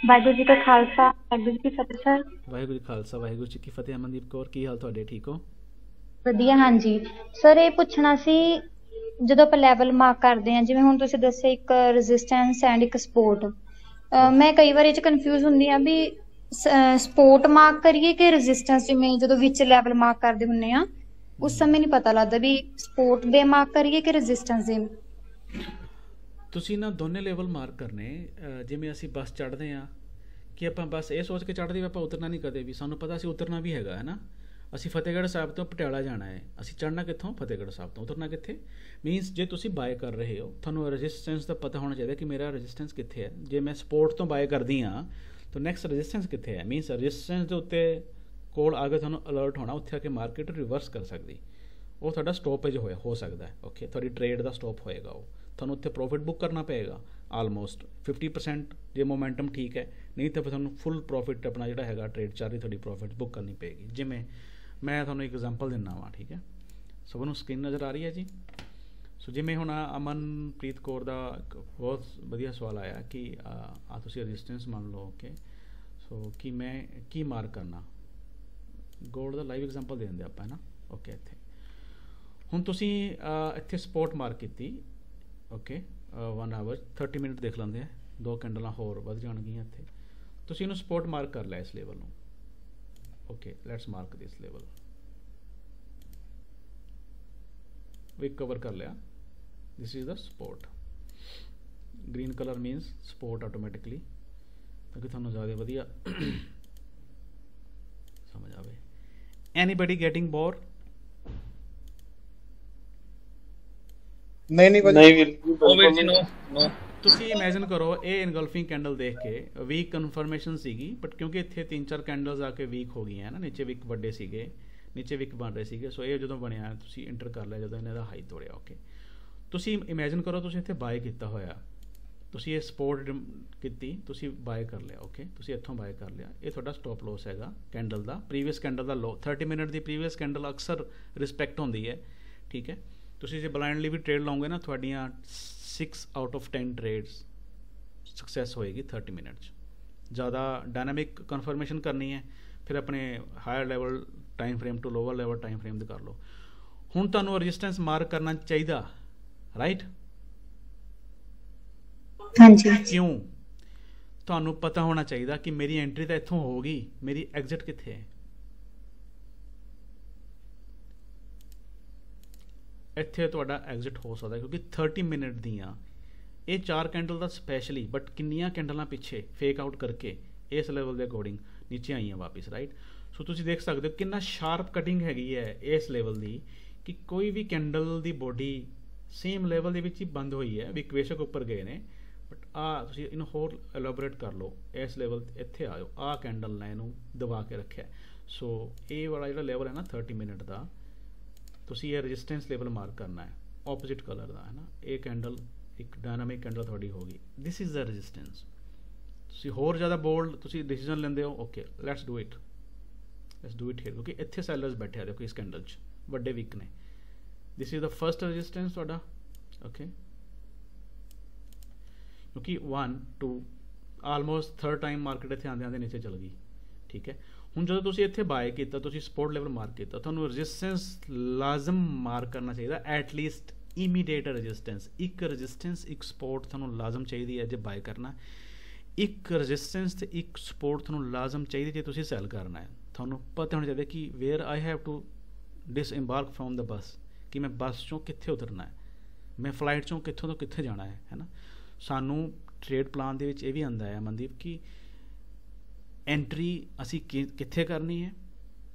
ਵਾਹਿਗੁਰੂ ਜੀ ਕਾ ਖਾਲਸਾ, ਵਾਹਿਗੁਰੂ ਜੀ ਕੀ ਫਤਿਹ ਸਰ। ਵਾਹਿਗੁਰੂ ਜੀ ਖਾਲਸਾ, ਵਾਹਿਗੁਰੂ ਜੀ ਕੀ ਫਤਿਹ। ਅਮਨਦੀਪ ਕੌਰ, ਕੀ ਹਾਲ ਤੁਹਾਡੇ? ਠੀਕ ਹੋ? ਵਧੀਆ, ਹਾਂਜੀ ਸਰ। ਇਹ ਪੁੱਛਣਾ ਸੀ, ਜਦੋਂ ਆਪਾਂ ਲੈਵਲ ਮਾਰਕ ਕਰਦੇ ਹਾਂ, ਜਿਵੇਂ ਹੁਣ ਤੁਸੀਂ ਦੱਸਿਆ ਇੱਕ ਰੈਜ਼ਿਸਟੈਂਸ ਐਂਡ ਇੱਕ ਸਪੋਰਟ, ਮੈਂ ਕਈ ਵਾਰ ਇਹ 'ਚ ਕਨਫਿਊਜ਼ ਹੁੰਦੀ ਆ ਵੀ ਸਪੋਰਟ ਮਾਰਕ ਕਰੀਏ ਕਿ ਰੈਜ਼ਿਸਟੈਂਸ, ਜਿਵੇਂ ਜਦੋਂ ਵਿੱਚ ਲੈਵਲ ਮਾਰਕ ਕਰਦੇ ਹੁੰਦੇ ਆ ਉਸ ਸਮੇਂ ਨਹੀਂ ਪਤਾ ਲੱਗਦਾ ਵੀ ਸਪੋਰਟ ਦੇ ਮਾਰਕ ਕਰੀਏ ਕਿ ਰੈਜ਼ਿਸਟੈਂਸ ਦੇ। ਤੁਸੀਂ ਨਾ ਦੋਨੇ ਲੈਵਲ ਮਾਰਕ ਕਰਨੇ। ਜਿਵੇਂ ਅਸੀਂ ਬੱਸ ਚੜ੍ਹਦੇ ਹਾਂ ਕਿ ਆਪਾਂ ਬਸ ਇਹ ਸੋਚ ਕੇ ਚੜ੍ਹਦੇ ਵੀ ਆਪਾਂ ਉਤਰਨਾ ਨਹੀਂ ਕਦੇ ਵੀ, ਸਾਨੂੰ ਪਤਾ ਅਸੀਂ ਉਤਰਨਾ ਵੀ ਹੈਗਾ ਹੈ ਨਾ। ਅਸੀਂ ਫਤਿਹਗੜ੍ਹ ਸਾਹਿਬ ਤੋਂ ਪਟਿਆਲਾ ਜਾਣਾ ਹੈ, ਅਸੀਂ ਚੜ੍ਹਨਾ ਕਿੱਥੋਂ? ਫਤਿਹਗੜ੍ਹ ਸਾਹਿਬ ਤੋਂ। ਉਤਰਨਾ ਕਿੱਥੇ? ਮੀਨਸ ਜੇ ਤੁਸੀਂ ਬਾਏ ਕਰ ਰਹੇ ਹੋ, ਤੁਹਾਨੂੰ ਰੈਜ਼ਿਸਟੈਂਸ ਦਾ ਪਤਾ ਹੋਣਾ ਚਾਹੀਦਾ ਕਿ ਮੇਰਾ ਰੈਜ਼ਿਸਟੈਂਸ ਕਿੱਥੇ ਹੈ। ਜੇ ਮੈਂ ਸਪੋਰਟ ਤੋਂ ਬਾਏ ਕਰਦੀ ਹਾਂ ਤਾਂ ਨੈਕਸਟ ਰੈਜ਼ਿਸਟੈਂਸ ਕਿੱਥੇ ਹੈ? ਮੀਨਸ ਰੈਜ਼ਿਸਟੈਂਸ ਦੇ ਉੱਤੇ ਕੋਲ ਆ ਕੇ ਤੁਹਾਨੂੰ ਅਲਰਟ ਹੋਣਾ, ਉੱਥੇ ਆ ਕੇ ਮਾਰਕੀਟ ਰਿਵਰਸ ਕਰ ਸਕਦੀ, ਉਹ ਤੁਹਾਡਾ ਸਟੋਪੇਜ ਹੋ ਸਕਦਾ ਹੈ। ਓਕੇ, ਤੁਹਾਡੀ ਟ੍ਰੇਡ ਦਾ ਸਟੋਪ ਹੋਏਗਾ, ਉਹ ਤੁਹਾਨੂੰ ਉੱਥੇ ਪ੍ਰੋਫਿਟ ਬੁੱਕ ਕਰਨਾ ਪਏਗਾ ਆਲਮੋਸਟ 50% ਜੇ ਮੋਮੈਂਟਮ ਠੀਕ ਹੈ, ਨਹੀਂ ਤਾਂ ਫਿਰ ਤੁਹਾਨੂੰ ਫੁੱਲ ਪ੍ਰੋਫਿਟ ਆਪਣਾ ਜਿਹੜਾ ਹੈਗਾ ਟ੍ਰੇਡ ਚੱਲ ਰਹੀ ਤੁਹਾਡੀ ਪ੍ਰੋਫਿਟ ਬੁੱਕ ਕਰਨੀ ਪਏਗੀ। ਜਿਵੇਂ ਮੈਂ ਤੁਹਾਨੂੰ ਇੱਕ ਐਗਜ਼ਾਮਪਲ ਦਿੰਦਾ ਵਾਂ, ਠੀਕ ਹੈ? ਸਭ ਨੂੰ ਸਕਰੀਨ ਨਜ਼ਰ ਆ ਰਹੀ ਹੈ ਜੀ? ਸੋ ਜਿਵੇਂ ਹੁਣ ਅਮਨਪ੍ਰੀਤ ਕੌਰ ਦਾ ਇੱਕ ਬਹੁਤ ਵਧੀਆ ਸਵਾਲ ਆਇਆ ਕਿ ਆ ਤੁਸੀਂ ਰੈਜ਼ਿਸਟੈਂਸ ਮੰਨ ਲਓ। ਓਕੇ, ਸੋ ਕਿ ਮੈਂ ਕੀ ਮਾਰਕ ਕਰਨਾ? ਗੋਲਡ ਦਾ ਲਾਈਵ ਐਗਜ਼ਾਮਪਲ ਦੇ ਦਿੰਦੇ ਆਪਾਂ, ਹੈ ਨਾ? ਓਕੇ, ਇੱਥੇ ਹੁਣ ਤੁਸੀਂ ਇੱਥੇ ਸਪੋਰਟ ਮਾਰਕ ਕੀਤੀ। ਓਕੇ, 1 ਆਵਰ 30 ਮਿੰਟ ਦੇਖ ਲੈਂਦੇ ਆ, 2 ਕੈਂਡਲਾਂ ਹੋਰ ਵੱਧ ਜਾਣਗੀਆਂ ਇੱਥੇ। ਤੁਸੀਂ ਇਹਨੂੰ ਸਪੋਰਟ ਮਾਰਕ ਕਰ ਲਿਆ ਇਸ ਲੈਵਲ ਨੂੰ। Okay, let's mark this level, ਵਿਕ ਕਵਰ ਕਰ ਲਿਆ। This is the support. Green colour means support automatically, ਤਾਂ ਕਿ ਤੁਹਾਨੂੰ ਜ਼ਿਆਦਾ ਵਧੀਆ ਸਮਝ ਆਵੇ। Anybody getting bore? ਨਹੀਂ ਨੋ। ਤੁਸੀਂ ਇਮੇਜਿਨ ਕਰੋ, ਇਹ ਇਨਗਲਫਿੰਗ ਕੈਂਡਲ ਦੇਖ ਕੇ ਵੀਕ ਕਨਫਰਮੇਸ਼ਨ ਸੀਗੀ, ਬਟ ਕਿਉਂਕਿ ਇੱਥੇ 3-4 ਕੈਂਡਲਸ ਆ ਕੇ ਵੀਕ ਹੋ ਗਈਆਂ ਨਾ, ਨੀਚੇ ਵਿਕ ਵੱਡੇ ਸੀਗੇ, ਨੀਚੇ ਵਿਕ ਬਣ ਰਹੇ ਸੀਗੇ। ਸੋ ਇਹ ਜਦੋਂ ਬਣਿਆ ਤੁਸੀਂ ਇੰਟਰ ਕਰ ਲਿਆ ਜਦੋਂ ਇਹਨਾਂ ਦਾ ਹਾਈ ਤੋੜਿਆ। ਓਕੇ, ਤੁਸੀਂ ਇਮੇਜਿਨ ਕਰੋ ਤੁਸੀਂ ਇੱਥੇ ਬਾਏ ਕੀਤਾ ਹੋਇਆ, ਤੁਸੀਂ ਇਹ ਸਪੋਰਟ ਕੀਤੀ, ਤੁਸੀਂ ਬਾਏ ਕਰ ਲਿਆ। ਓਕੇ, ਤੁਸੀਂ ਇੱਥੋਂ ਬਾਏ ਕਰ ਲਿਆ, ਇਹ ਤੁਹਾਡਾ ਸਟਾਪ ਲੋਸ ਹੈਗਾ ਕੈਂਡਲ ਦਾ, ਪ੍ਰੀਵੀਅਸ ਕੈਂਡਲ ਦਾ ਲੋ। 30 ਮਿੰਟ ਦੀ ਪ੍ਰੀਵੀਅਸ ਕੈਂਡਲ ਅਕਸਰ ਰਿਸਪੈਕਟ ਹੁੰਦੀ ਹੈ, ਠੀਕ ਹੈ? ਤੁਸੀਂ ਜੇ ਬਲਾਈਂਡਲੀ ਵੀ ਟ੍ਰੇਡ ਲਾਉਂਗੇ ਨਾ, ਤੁਹਾਡੀਆਂ 6 ਆਊਟ ਆਫ 10 ਟ੍ਰੇਡਸ ਸਕਸੈਸ ਹੋਏਗੀ 30 ਮਿੰਟ 'ਚ। ਜ਼ਿਆਦਾ ਡਾਇਨਾਮਿਕ ਕਨਫਰਮੇਸ਼ਨ ਕਰਨੀ ਹੈ, ਫਿਰ ਆਪਣੇ higher level time frame to lower level time frame ਦੇ ਕਰ ਲਓ। ਹੁਣ ਤੁਹਾਨੂੰ ਰੈਜ਼ਿਸਟੈਂਸ ਮਾਰਕ ਕਰਨਾ ਚਾਹੀਦਾ, ਰਾਈਟ? ਹਾਂਜੀ। ਕਿਉਂ? ਤੁਹਾਨੂੰ ਪਤਾ ਹੋਣਾ ਚਾਹੀਦਾ ਕਿ ਮੇਰੀ ਐਂਟਰੀ ਤਾਂ ਇੱਥੋਂ ਹੋਊਗੀ, ਮੇਰੀ ਐਗਜ਼ਿਟ ਕਿੱਥੇ ਹੈ? ਇੱਥੇ ਤੁਹਾਡਾ ਐਗਜ਼ਿਟ ਹੋ ਸਕਦਾ, ਕਿਉਂਕਿ 30 ਮਿੰਟ ਦੀਆਂ ਇਹ 4 ਕੈਂਡਲ ਦਾ ਸਪੈਸ਼ਲੀ, ਬਟ ਕਿੰਨੀਆਂ ਕੈਂਡਲਾਂ ਪਿੱਛੇ ਫੇਕ ਆਊਟ ਕਰਕੇ ਇਸ ਲੈਵਲ ਦੇ ਅਕੋਰਡਿੰਗ ਨੀਚੇ ਆਈਆਂ ਵਾਪਿਸ, ਰਾਈਟ? ਸੋ ਤੁਸੀਂ ਦੇਖ ਸਕਦੇ ਹੋ ਕਿੰਨਾ ਸ਼ਾਰਪ ਕਟਿੰਗ ਹੈਗੀ ਹੈ ਇਸ ਲੈਵਲ ਦੀ, ਕਿ ਕੋਈ ਵੀ ਕੈਂਡਲ ਦੀ ਬੋਡੀ ਸੇਮ ਲੈਵਲ ਦੇ ਵਿੱਚ ਹੀ ਬੰਦ ਹੋਈ ਹੈ, ਵੀ ਬੇਸ਼ੱਕ ਉੱਪਰ ਗਏ ਨੇ, ਬਟ ਤੁਸੀਂ ਇਹਨੂੰ ਹੋਰ ਐਲੋਬਰੇਟ ਕਰ ਲਓ। ਇਸ ਲੈਵਲ ਇੱਥੇ ਆਇਓ, ਕੈਂਡਲ ਨੇ ਇਹਨੂੰ ਦਬਾ ਕੇ ਰੱਖਿਆ। ਸੋ ਇਹ ਵਾਲਾ ਜਿਹੜਾ ਲੈਵਲ ਹੈ ਨਾ 30 ਮਿੰਟ ਦਾ, ਤੁਸੀਂ ਇਹ ਰੈਜ਼ਿਸਟੈਂਸ ਲੈਵਲ ਮਾਰਕ ਕਰਨਾ ਹੈ ਆਪੋਜ਼ਿਟ ਕਲਰ ਦਾ, ਹੈ ਨਾ? ਇਹ ਕੈਂਡਲ ਇੱਕ ਡਾਇਨਾਮਿਕ ਕੈਂਡਲ ਤੁਹਾਡੀ ਹੋਗੀ, ਦਿਸ ਇਜ਼ ਦਾ ਰੈਜ਼ਿਸਟੈਂਸ। ਤੁਸੀਂ ਹੋਰ ਜ਼ਿਆਦਾ ਬੋਲਡ ਤੁਸੀਂ ਡਿਸੀਜਨ ਲੈਂਦੇ ਹੋ। Okay, let's do it here, ਕਿਉਂਕਿ ਇੱਥੇ ਸੈਲਰਸ ਬੈਠੇ ਆ, ਦੇਖੋ ਇਸ ਕੈਂਡਲ 'ਚ ਵੱਡੇ ਵੀਕ ਨੇ। This is the first resistance ਤੁਹਾਡਾ। ਓਕੇ, ਕਿਉਂਕਿ 1 2 ਆਲਮੋਸਟ 3rd ਟਾਈਮ ਮਾਰਕੀਟ ਇੱਥੇ ਆਉਂਦੇ ਨੀਚੇ ਚਲ ਗਈ, ਠੀਕ ਹੈ? ਹੁਣ ਜਦੋਂ ਤੁਸੀਂ ਇੱਥੇ ਬਾਏ ਕੀਤਾ, ਤੁਸੀਂ ਸਪੋਰਟ ਲੈਵਲ ਮਾਰਕ ਕੀਤਾ, ਤੁਹਾਨੂੰ ਰੈਜ਼ਿਸਟੈਂਸ ਲਾਜ਼ਮ ਮਾਰਕ ਕਰਨਾ ਚਾਹੀਦਾ, ਐਟਲੀਸਟ ਇਮੀਡੀਏਟ ਰੈਜ਼ਿਸਟੈਂਸ। ਇੱਕ ਰੈਜ਼ਿਸਟੈਂਸ ਇੱਕ ਸਪੋਰਟ ਤੁਹਾਨੂੰ ਲਾਜ਼ਮ ਚਾਹੀਦੀ ਹੈ ਜੇ ਬਾਏ ਕਰਨਾ, ਇੱਕ ਰੈਜ਼ਿਸਟੈਂਸ ਤੇ ਇੱਕ ਸਪੋਰਟ ਤੁਹਾਨੂੰ ਲਾਜ਼ਮ ਚਾਹੀਦੀ ਜੇ ਤੁਸੀਂ ਸੈਲ ਕਰਨਾ ਹੈ। ਤੁਹਾਨੂੰ ਪਤਾ ਹੋਣਾ ਚਾਹੀਦਾ ਕਿ where I have to disembark from the bus, कि मैं बस चों कित्थे उतरना है, मैं फ्लाइट चों कित्थों तो कित्थे जाना है ना। सानू ट्रेड प्लान दे विच ये भी आंदा है मनदीप कि एंट्री असी कित्थे करनी है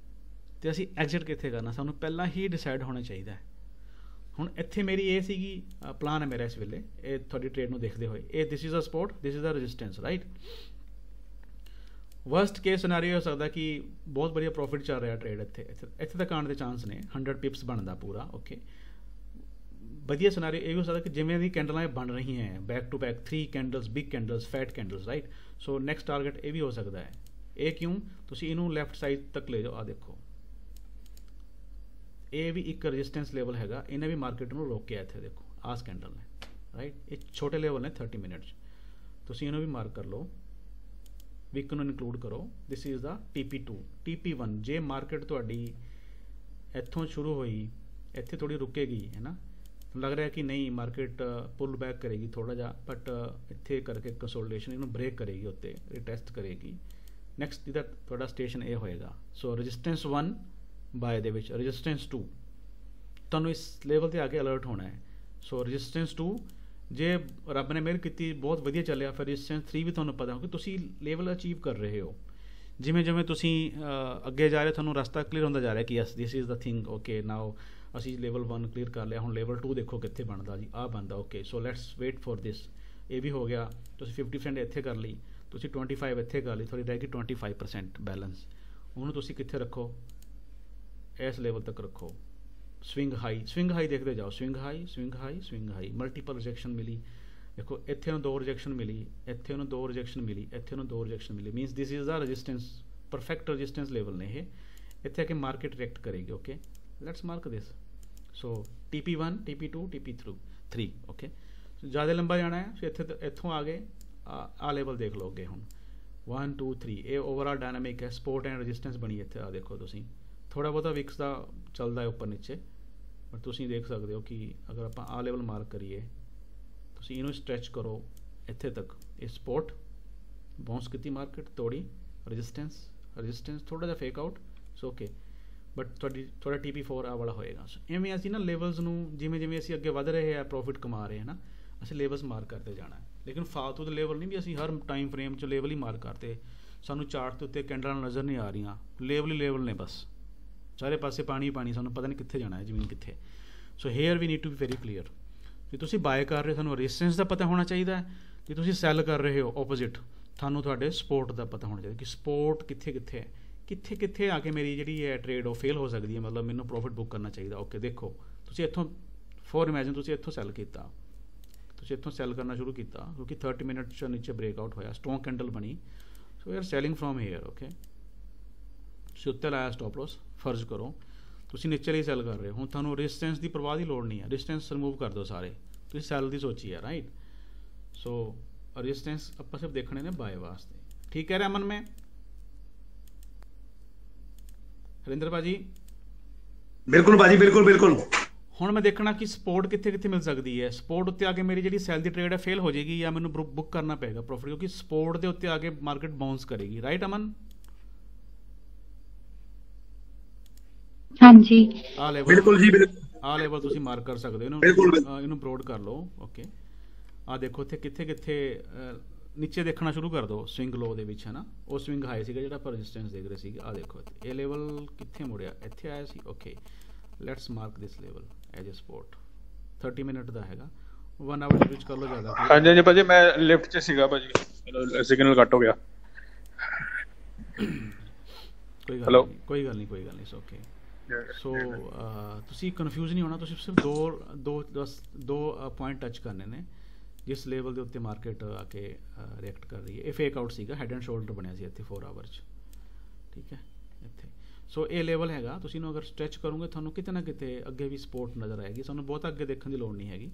ते असी एग्जिट कित्थे करना, सानू पहला ही डिसाइड होना चाहिए है। हुण इत्थे मेरी ये सीगी प्लान है मेरा इस वेले ये तुहाडी ट्रेड नूं देखदे होए, ये this is a support, this is a resistance, right. Worst case scenario हो सकता कि बहुत बढ़िया प्रॉफिट चल रहा ट्रेड इत्थे तक आने के चांस ने 100 पिप्स बनता पूरा, ओके। वधिया सिनेरियो ये हो सकता कि जिवें दी कैंडलां बन रही हैं back to back 3 candles, big candles, fat candles, right. So next target ये भी हो सकता है। ये क्यों, तुसीं इनू लैफ्ट साइड तक ले जाओ, आ देखो ये भी एक रजिस्टेंस लेवल हैगा, इन्हें भी मार्केट में रोकिया इत्थे देखो आस कैंडल ने, राइट। ये छोटे लेवल ने 30 मिनट, तुसीं इन्हूं भी मार्क कर लो, वीक नूं इनकलूड करो। This is the TP2 TP1। J market तुहाडी इत्थों शुरू हुई इत्थे थोड़ी रुकेगी है ना, लग रहा है कि नहीं मार्केट पुल बैक करेगी थोड़ा जा, बट इत्थे करके कंसोलिडेशन इन्हूं ब्रेक करेगी, उत्ते रिटेस्ट करेगी। नैक्सट इधर थोड़ा स्टेशन ए होएगा। सो रजिस्टेंस 1 बाय दे विच, रजिस्टेंस 2 तुहानूं इस लेवल ते आके अलर्ट होना है। सो रजिस्टेंस 2 जे रब ने मेहर की बहुत वधिया चलिया, फिर रजिस्टेंस 3 भी तुहानूं पता हो कि तुसीं लेवल अचीव कर रहे हो। जिमें जिमें तुसीं अगे जा रहे हो तुहानूं रास्ता क्लीयर होंदा जा रहा है कि yes this is the thing, okay now असी लेवल 1 क्लीयर कर लिया, हुण लेवल 2 देखो कित्थे बनदा जी, आ बनदा, okay. So let's wait for this. ये भी हो गया, तुसीं 50% इत्थे कर ली, तुसीं 25 इत्थे कर ली, थोड़ी रह गई 25% बैलेंस। उहनूं तुसीं कित्थे रखो, इस लेवल तक रखो। स्विंग हाई देखते जाओ, swing high swing high swing high, multiple rejection मिली देखो, इत्थे नूं 2 रिजेक्शन मिली, इत्थे नूं 2 रिजेक्शन मिली, इत्थे नूं 2 रिजेक्शन मिली, means this is the resistance, perfect resistance level ने ये। इत्थे आके मार्केट रिएक्ट करेगी, okay. Let's mark this. So TP1 TP2 TP3, okay. ज़्यादा लंबा जाना है, सो इत्थे इत्थों आ गए आ लेवल देख लो अगे, हुण 1 2 3 ये ओवरऑल डायनामिक है, सपोर्ट एंड रजिस्टेंस बनी इत्थे, आ देखो तुसीं थोड़ा बहुता विक्स का चलता है उपर नीचे, बट तुसीं देख सकते हो कि अगर आप आ लेवल मार्क करिए, तुसीं इनू स्ट्रैच करो इत्थे तक, ये सपोर्ट बाउंस की मार्केट तोड़ी, रजिस्टेंस थोड़ा जिहा fake out, so okay. But थोड़ा TP4 आ वाला होएगा। सो इवें असीं ना लेवल्स नूं जिवें जिवें असीं अगे वध रहे हैं, प्रॉफिट कमा रहे हैं ना, असीं लेवल्स मार्क करते जाना है। लेकिन फालतू दे लेवल नहीं भी असीं हर टाइम फ्रेम च लेवल ही मार्क करते, सानूं चार्ट के उत्ते कैंडलां नज़र नहीं आ रही, लेवल ही लेवल ने बस, सारे पासे पानी पानी, सानूं पता नहीं कित्थे जाना है, जमीन कित्थे। So here we need to be very clear. जे तुसीं बाय कर रहे हो सानूं रेजिस्टेंस का पता होना चाहिए, जे तुसीं सैल कर रहे हो ओपोजिट थानूं तुहाडे सपोर्ट का पता होना चाहिए कि सपोर्ट कित्थे कित्थे है, कित्थे कित्थे आके मेरी जिहड़ी है ट्रेड वो फेल हो सकती है, मतलब मैनूं प्रॉफिट बुक करना चाहिए, ओके। देखो तुसीं इत्थों फॉर इमेजिन तुसीं इत्थों सैल कीता, तुसीं इत्थों सैल करना शुरू किया क्योंकि 30 मिनट च नीचे ब्रेकआउट होया, स्ट्रॉन्ग कैंडल बनी, so we are selling from here, okay. तुसीं उत्ते लाया स्टॉप लॉस, फर्ज करो तुसीं नीचे ही सैल कर रहे हो, हुण तुहानूं रेजिस्टेंस की परवाह की लोड़ नहीं है, रेजिस्टेंस रिमूव कर दो सारे, तुसीं सैल की सोची है, राइट। सो रेजिस्टेंस आपां सिर्फ देखने ने बाय वास्ते, ठीक है रमन में, हरिंदर भाजी बिल्कुल भाजी, बिल्कुल बिल्कुल। हुण मैं देखना कि सपोर्ट कित्थे कित्थे मिल सकती है, सपोर्ट उत्ते आके मेरी जिहड़ी सैल दी ट्रेड है फेल हो जाएगी या मैनूं बुक करना पेगा प्रॉफिट, क्योंकि सपोर्ट के उत्ते आके मार्केट बाउंस करेगी, राइट अमन। हाँ जी, आ लेवल बिल्कुल जी, बिल्कुल आ लेवल तुसीं मार्क कर सकते हो, इनू ब्रॉड कर लो, ओके। आ देखो इत्थे कित्थे कित्थे नीचे देखना शुरू कर दो, स्विंग लो दे विच है ना, वो स्विंग हाई सीगा जिहड़ा पर रेजिस्टेंस देख रहे सीगे, आ देखो ये लेवल कित्थे मुड़िया, इत्थे आया सी, okay. Let's mark this level as a support, 30 minute का हैगा, 1 आवर स्विच कर लो ज़्यादा। हाँ जी भाजी, मैं लिफ्ट च सीगा भाजी, सिग्नल कट हो गया। कोई गल नहीं, सो ओके। सो तुसी कन्फ्यूज नहीं होना, तुसी सिर्फ दो पॉइंट टच करने ने जिस लेवल के उत्ते मार्केट आके रिएक्ट कर रही है। ये फेक आउट सीगा, हैड एंड शोल्डर बनया सी इत्थे 4 आवर च, ठीक है इत्थे। सो ये लेवल हैगा, तुसी इहनूं अगर स्ट्रैच करोगे थानूं किते ना किते अगे भी सपोर्ट नज़र आएगी, सानूं बहुत अगे देखने की लोड़ नहीं हैगी।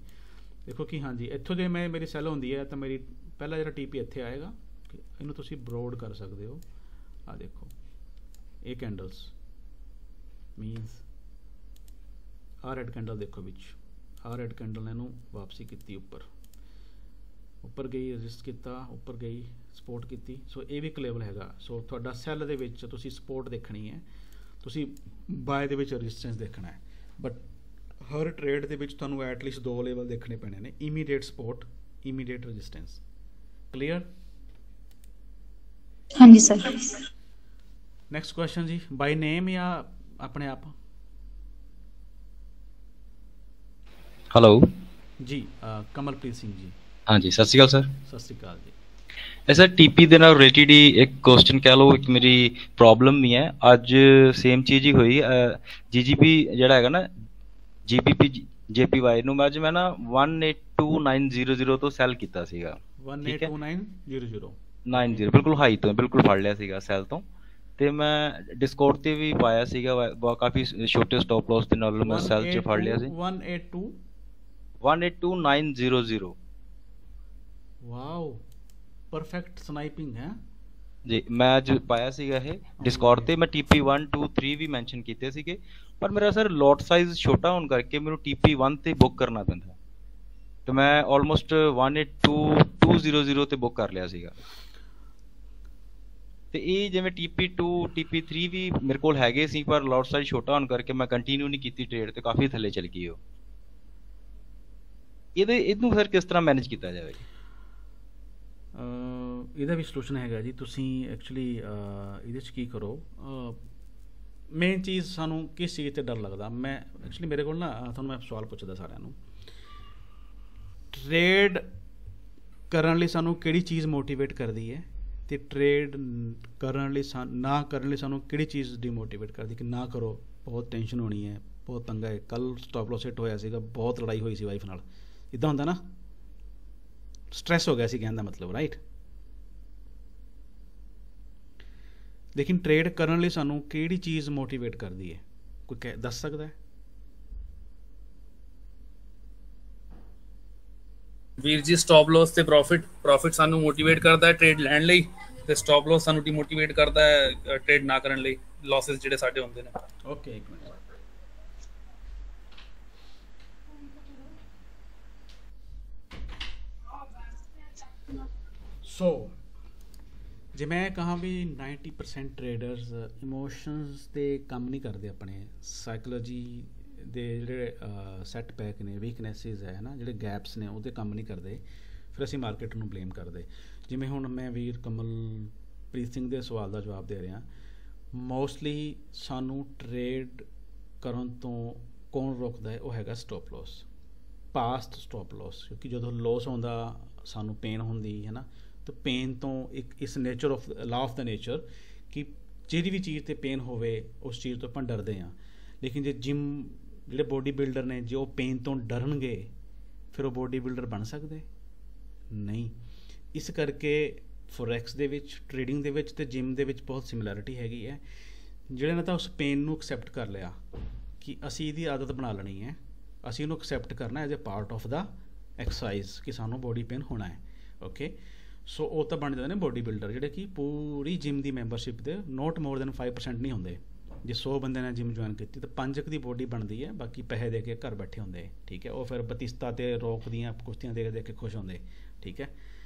देखो कि हाँ जी इत्थों जे मैं मेरी सैल होंदी है तो मेरी पहला जिहड़ा TP इत्थे आएगा, इहनूं तुसी ब्रॉड कर सकते हो, आ देखो ये कैंडल्स मीनस आ रेड कैंडल देखो विच, आ रेड कैंडल ने इहनूं वापसी की ऊपर गई, रजिस्ट किया, ऊपर गई, सपोर्ट की। सो ये भी एक लेवल हैगा। सो तुहाडा सैल दे विच तुसीं सपोर्ट देखनी है, ਤੁਸੀਂ ਬਾਏ ਦੇ ਵਿੱਚ ਰੈਜ਼ਿਸਟੈਂਸ ਦੇਖਣਾ ਹੈ, ਬਟ ਹਰ ਟ੍ਰੇਡ ਦੇ ਵਿੱਚ ਤੁਹਾਨੂੰ ਐਟਲੀਸਟ 2 ਲੈਵਲ ਦੇਖਣੇ ਪੈਣੇ ਨੇ, immediate support, immediate resistance. Clear? ਹਾਂਜੀ ਸਰ। ਨੈਕਸਟ ਕੁਐਸਚਨ ਜੀ, ਬਾਈ ਨੇਮ ਜਾਂ ਆਪਣੇ ਆਪ? ਹੈਲੋ ਜੀ ਕਮਲਪ੍ਰੀਤ ਸਿੰਘ ਜੀ। ਹਾਂਜੀ ਸਤਿ ਸ਼੍ਰੀ ਅਕਾਲ ਸਰ। ਸਤਿ ਸ਼੍ਰੀ ਅਕਾਲ ਜੀ। ਇਹ ਸਰ ਟੀਪੀ ਦੇ ਨਾਲ ਰਿਲੇਟਿਡ ਹੀ ਇੱਕ ਕੁਐਸਚਨ ਕਹਿ ਲਓ, ਇੱਕ ਮੇਰੀ ਪ੍ਰੋਬਲਮ ਨਹੀਂ ਹੈ, ਅੱਜ ਸੇਮ ਚੀਜ਼ ਹੀ ਹੋਈ। ਜੀਜੀਪੀ ਜਿਹੜਾ ਹੈਗਾ ਨਾ, ਜੀਪੀਪੀ ਜੇਪੀਵਾਈ ਨੂੰ ਅੱਜ ਮੈਂ ਨਾ 182900 ਤੋਂ ਸੈਲ ਕੀਤਾ ਸੀਗਾ। 182900 ਬਿਲਕੁਲ ਹਾਈ ਤੋਂ ਬਿਲਕੁਲ ਫੜ ਲਿਆ ਸੀਗਾ ਸੈਲ ਤੋਂ, ਤੇ ਮੈਂ ਡਿਸਕੌਰਡ ਤੇ ਵੀ ਪਾਇਆ ਸੀਗਾ, ਕਾਫੀ ਛੋਟੇ ਸਟਾਪ ਲਾਸ ਦੇ ਨਾਲ ਮੈਂ ਸੈਲ 'ਚ ਫੜ ਲਿਆ ਸੀ। 182900 ਵਾਓ, ਪਰਫੈਕਟ ਸਨਾਈਪਿੰਗ ਹੈ ਜੀ। ਮੈਂ ਅੱਜ ਪਾਇਆ ਸੀਗਾ ਇਹ ਡਿਸਕੌਰਡ ਤੇ, ਮੈਂ TP 1 2 3 ਵੀ ਮੈਂਸ਼ਨ ਕੀਤੇ ਸੀਗੇ, ਪਰ ਮੇਰਾ ਸਰ ਲੋਟ ਸਾਈਜ਼ ਛੋਟਾ ਹੋਣ ਕਰਕੇ ਮੈਨੂੰ TP 1 ਤੇ ਬੁੱਕ ਕਰਨਾ ਪੈਂਦਾ, ਤੇ ਮੈਂ ਆਲਮੋਸਟ 182200 ਤੇ ਬੁੱਕ ਕਰ ਲਿਆ ਸੀਗਾ। ਤੇ ਇਹ ਜਿਵੇਂ TP 2 TP 3 ਵੀ ਮੇਰੇ ਕੋਲ ਹੈਗੇ ਸੀ, ਪਰ ਲੋਟ ਸਾਈਜ਼ ਛੋਟਾ ਹੋਣ ਕਰਕੇ ਮੈਂ ਕੰਟੀਨਿਊ ਨਹੀਂ ਕੀਤੀ ਟ੍ਰੇਡ, ਤੇ ਕਾਫੀ ਥੱਲੇ ਚਲ ਗਈ ਉਹ। ਇਹਨੂੰ ਸਰ ਕਿਸ ਤਰ੍ਹਾਂ ਮੈਨੇਜ ਕੀਤਾ ਜਾਵੇ? ਇਹਦਾ ਵੀ ਸੋਲੂਸ਼ਨ ਹੈਗਾ ਜੀ। ਤੁਸੀਂ ਐਕਚੁਅਲੀ ਇਹਦੇ 'ਚ ਕੀ ਕਰੋ, ਮੇਨ ਚੀਜ਼ ਸਾਨੂੰ ਕਿਸ ਚੀਜ਼ 'ਤੇ ਡਰ ਲੱਗਦਾ। ਮੈਂ ਐਕਚੁਅਲੀ ਮੇਰੇ ਕੋਲ ਨਾ ਤੁਹਾਨੂੰ ਮੈਂ ਸਵਾਲ ਪੁੱਛਦਾ ਸਾਰਿਆਂ ਨੂੰ, ਟ੍ਰੇਡ ਕਰਨ ਲਈ ਸਾਨੂੰ ਕਿਹੜੀ ਚੀਜ਼ ਮੋਟੀਵੇਟ ਕਰਦੀ ਹੈ, ਅਤੇ ਟ੍ਰੇਡ ਕਰਨ ਲਈ ਨਾ ਕਰਨ ਲਈ ਸਾਨੂੰ ਕਿਹੜੀ ਚੀਜ਼ ਡੀਮੋਟੀਵੇਟ ਕਰਦੀ ਕਿ ਨਾ ਕਰੋ, ਬਹੁਤ ਟੈਨਸ਼ਨ ਹੋਣੀ ਹੈ, ਬਹੁਤ ਤੰਗਾ ਹੈ। ਕੱਲ੍ਹ ਸਟਾਪ ਲਾਸ ਹਿੱਟ ਹੋਇਆ ਸੀਗਾ, ਬਹੁਤ ਲੜਾਈ ਹੋਈ ਸੀ ਵਾਈਫ ਨਾਲ, ਇੱਦਾਂ ਹੁੰਦਾ ਨਾ, ਸਟ੍ਰੈਸ ਹੋ ਗਿਆ ਸੀ ਕਹਿਣ ਦਾ ਮਤਲਬ, ਰਾਈਟ। ਲੇਕਿਨ ਟ੍ਰੇਡ ਕਰਨ ਲਈ ਸਾਨੂੰ ਕਿਹੜੀ ਚੀਜ਼ ਮੋਟੀਵੇਟ ਕਰਦੀ ਹੈ, ਕੋਈ ਦੱਸ ਸਕਦਾ ਹੈ? ਵੀਰ ਜੀ ਸਟਾਪ ਲਾਸ ਤੇ ਪ੍ਰੋਫਿਟ ਸਾਨੂੰ ਮੋਟੀਵੇਟ ਕਰਦਾ ਹੈ ਟ੍ਰੇਡ ਲੈਣ ਲਈ, ਤੇ ਸਟਾਪ ਲਾਸ ਸਾਨੂੰ ਡੀਮੋਟੀਵੇਟ ਕਰਦਾ ਹੈ ਟ੍ਰੇਡ ਨਾ ਕਰਨ ਲਈ, ਲਾਸਸ ਜਿਹੜੇ ਸਾਡੇ ਹੁੰਦੇ ਨੇ। ਓਕੇ, ਇੱਕ ਮਿੰਟ। ਸੋ ਜੇ ਮੈਂ ਕਹਾਂ ਵੀ 90% ਟ੍ਰੇਡਰਸ ਇਮੋਸ਼ਨਸ 'ਤੇ ਕੰਮ ਨਹੀਂ ਕਰਦੇ, ਆਪਣੇ ਸਾਈਕੋਲੋਜੀ ਦੇ ਜਿਹੜੇ ਸੈੱਟ ਬੈਕ ਨੇ, ਵੀਕਨੈਸਿਸ ਹੈ ਨਾ, ਜਿਹੜੇ ਗੈਪਸ ਨੇ ਉਹਦੇ ਕੰਮ ਨਹੀਂ ਕਰਦੇ, ਫਿਰ ਅਸੀਂ ਮਾਰਕੀਟ ਨੂੰ ਬਲੇਮ ਕਰਦੇ। ਜਿਵੇਂ ਹੁਣ ਮੈਂ ਵੀਰ ਕਮਲਪ੍ਰੀਤ ਸਿੰਘ ਦੇ ਸਵਾਲ ਦਾ ਜਵਾਬ ਦੇ ਰਿਹਾ, ਮੋਸਟਲੀ ਸਾਨੂੰ ਟ੍ਰੇਡ ਕਰਨ ਤੋਂ ਕੌਣ ਰੋਕਦਾ ਹੈ? ਉਹ ਹੈਗਾ stop loss, past stop loss. ਕਿਉਂਕਿ ਜਦੋਂ ਲੋਸ ਆਉਂਦਾ ਸਾਨੂੰ ਪੇਨ ਹੁੰਦੀ ਹੈ ਨਾ, ਤਾਂ ਪੇਨ ਤੋਂ ਇੱਕ ਇਸ nature of law of the nature ਕਿ ਜਿਹੜੀ ਵੀ ਚੀਜ਼ 'ਤੇ ਪੇਨ ਹੋਵੇ ਉਸ ਚੀਜ਼ ਤੋਂ ਆਪਾਂ ਡਰਦੇ ਹਾਂ। ਲੇਕਿਨ ਜੇ ਜਿਮ ਜਿਹੜੇ ਬੋਡੀ ਬਿਲਡਰ ਨੇ, ਜੇ ਉਹ ਪੇਨ ਤੋਂ ਡਰਨਗੇ ਫਿਰ ਉਹ ਬੋਡੀ ਬਿਲਡਰ ਬਣ ਸਕਦੇ ਨਹੀਂ। ਇਸ ਕਰਕੇ ਫੋਰੈਕਸ ਦੇ ਵਿੱਚ, ਟ੍ਰੇਡਿੰਗ ਦੇ ਵਿੱਚ ਅਤੇ ਜਿਮ ਦੇ ਵਿੱਚ ਬਹੁਤ ਸਿਮਿਲੈਰਿਟੀ ਹੈਗੀ ਹੈ। ਜਿਹੜੇ ਨੇ ਤਾਂ ਉਸ ਪੇਨ ਨੂੰ ਐਕਸੈਪਟ ਕਰ ਲਿਆ ਕਿ ਅਸੀਂ ਇਹਦੀ ਆਦਤ ਬਣਾ ਲੈਣੀ ਹੈ, ਅਸੀਂ ਇਹਨੂੰ ਐਕਸੈਪਟ ਕਰਨਾ as a part of the exercise ਕਿ ਸਾਨੂੰ ਬੋਡੀ ਪੇਨ ਹੋਣਾ ਹੈ। ਓਕੇ, ਸੋ ਉਹ ਤਾਂ ਬਣ ਜਾਂਦੇ ਨੇ ਬੋਡੀ ਬਿਲਡਰ, ਜਿਹੜੇ ਕਿ ਪੂਰੀ ਜਿਮ ਦੀ ਮੈਂਬਰਸ਼ਿਪ ਦੇ ਨੋਟ ਮੋਰ ਦੈਨ 5% ਨਹੀਂ ਹੁੰਦੇ। ਜੇ 100 ਬੰਦੇ ਨੇ ਜਿਮ ਜੁਆਇਨ ਕੀਤੀ ਤਾਂ 5 ਦੀ ਬੋਡੀ ਬਣਦੀ ਹੈ, ਬਾਕੀ ਪੈਸੇ ਦੇ ਕੇ ਘਰ ਬੈਠੇ ਹੁੰਦੇ, ਠੀਕ ਹੈ। ਉਹ ਫਿਰ ਬਤੀਸਤਾ ਅਤੇ ਰੋਕ ਦੀਆਂ ਕੁਸ਼ਤੀਆਂ ਦੇਖ ਕੇ ਖੁਸ਼ ਹੁੰਦੇ, ਠੀਕ ਹੈ।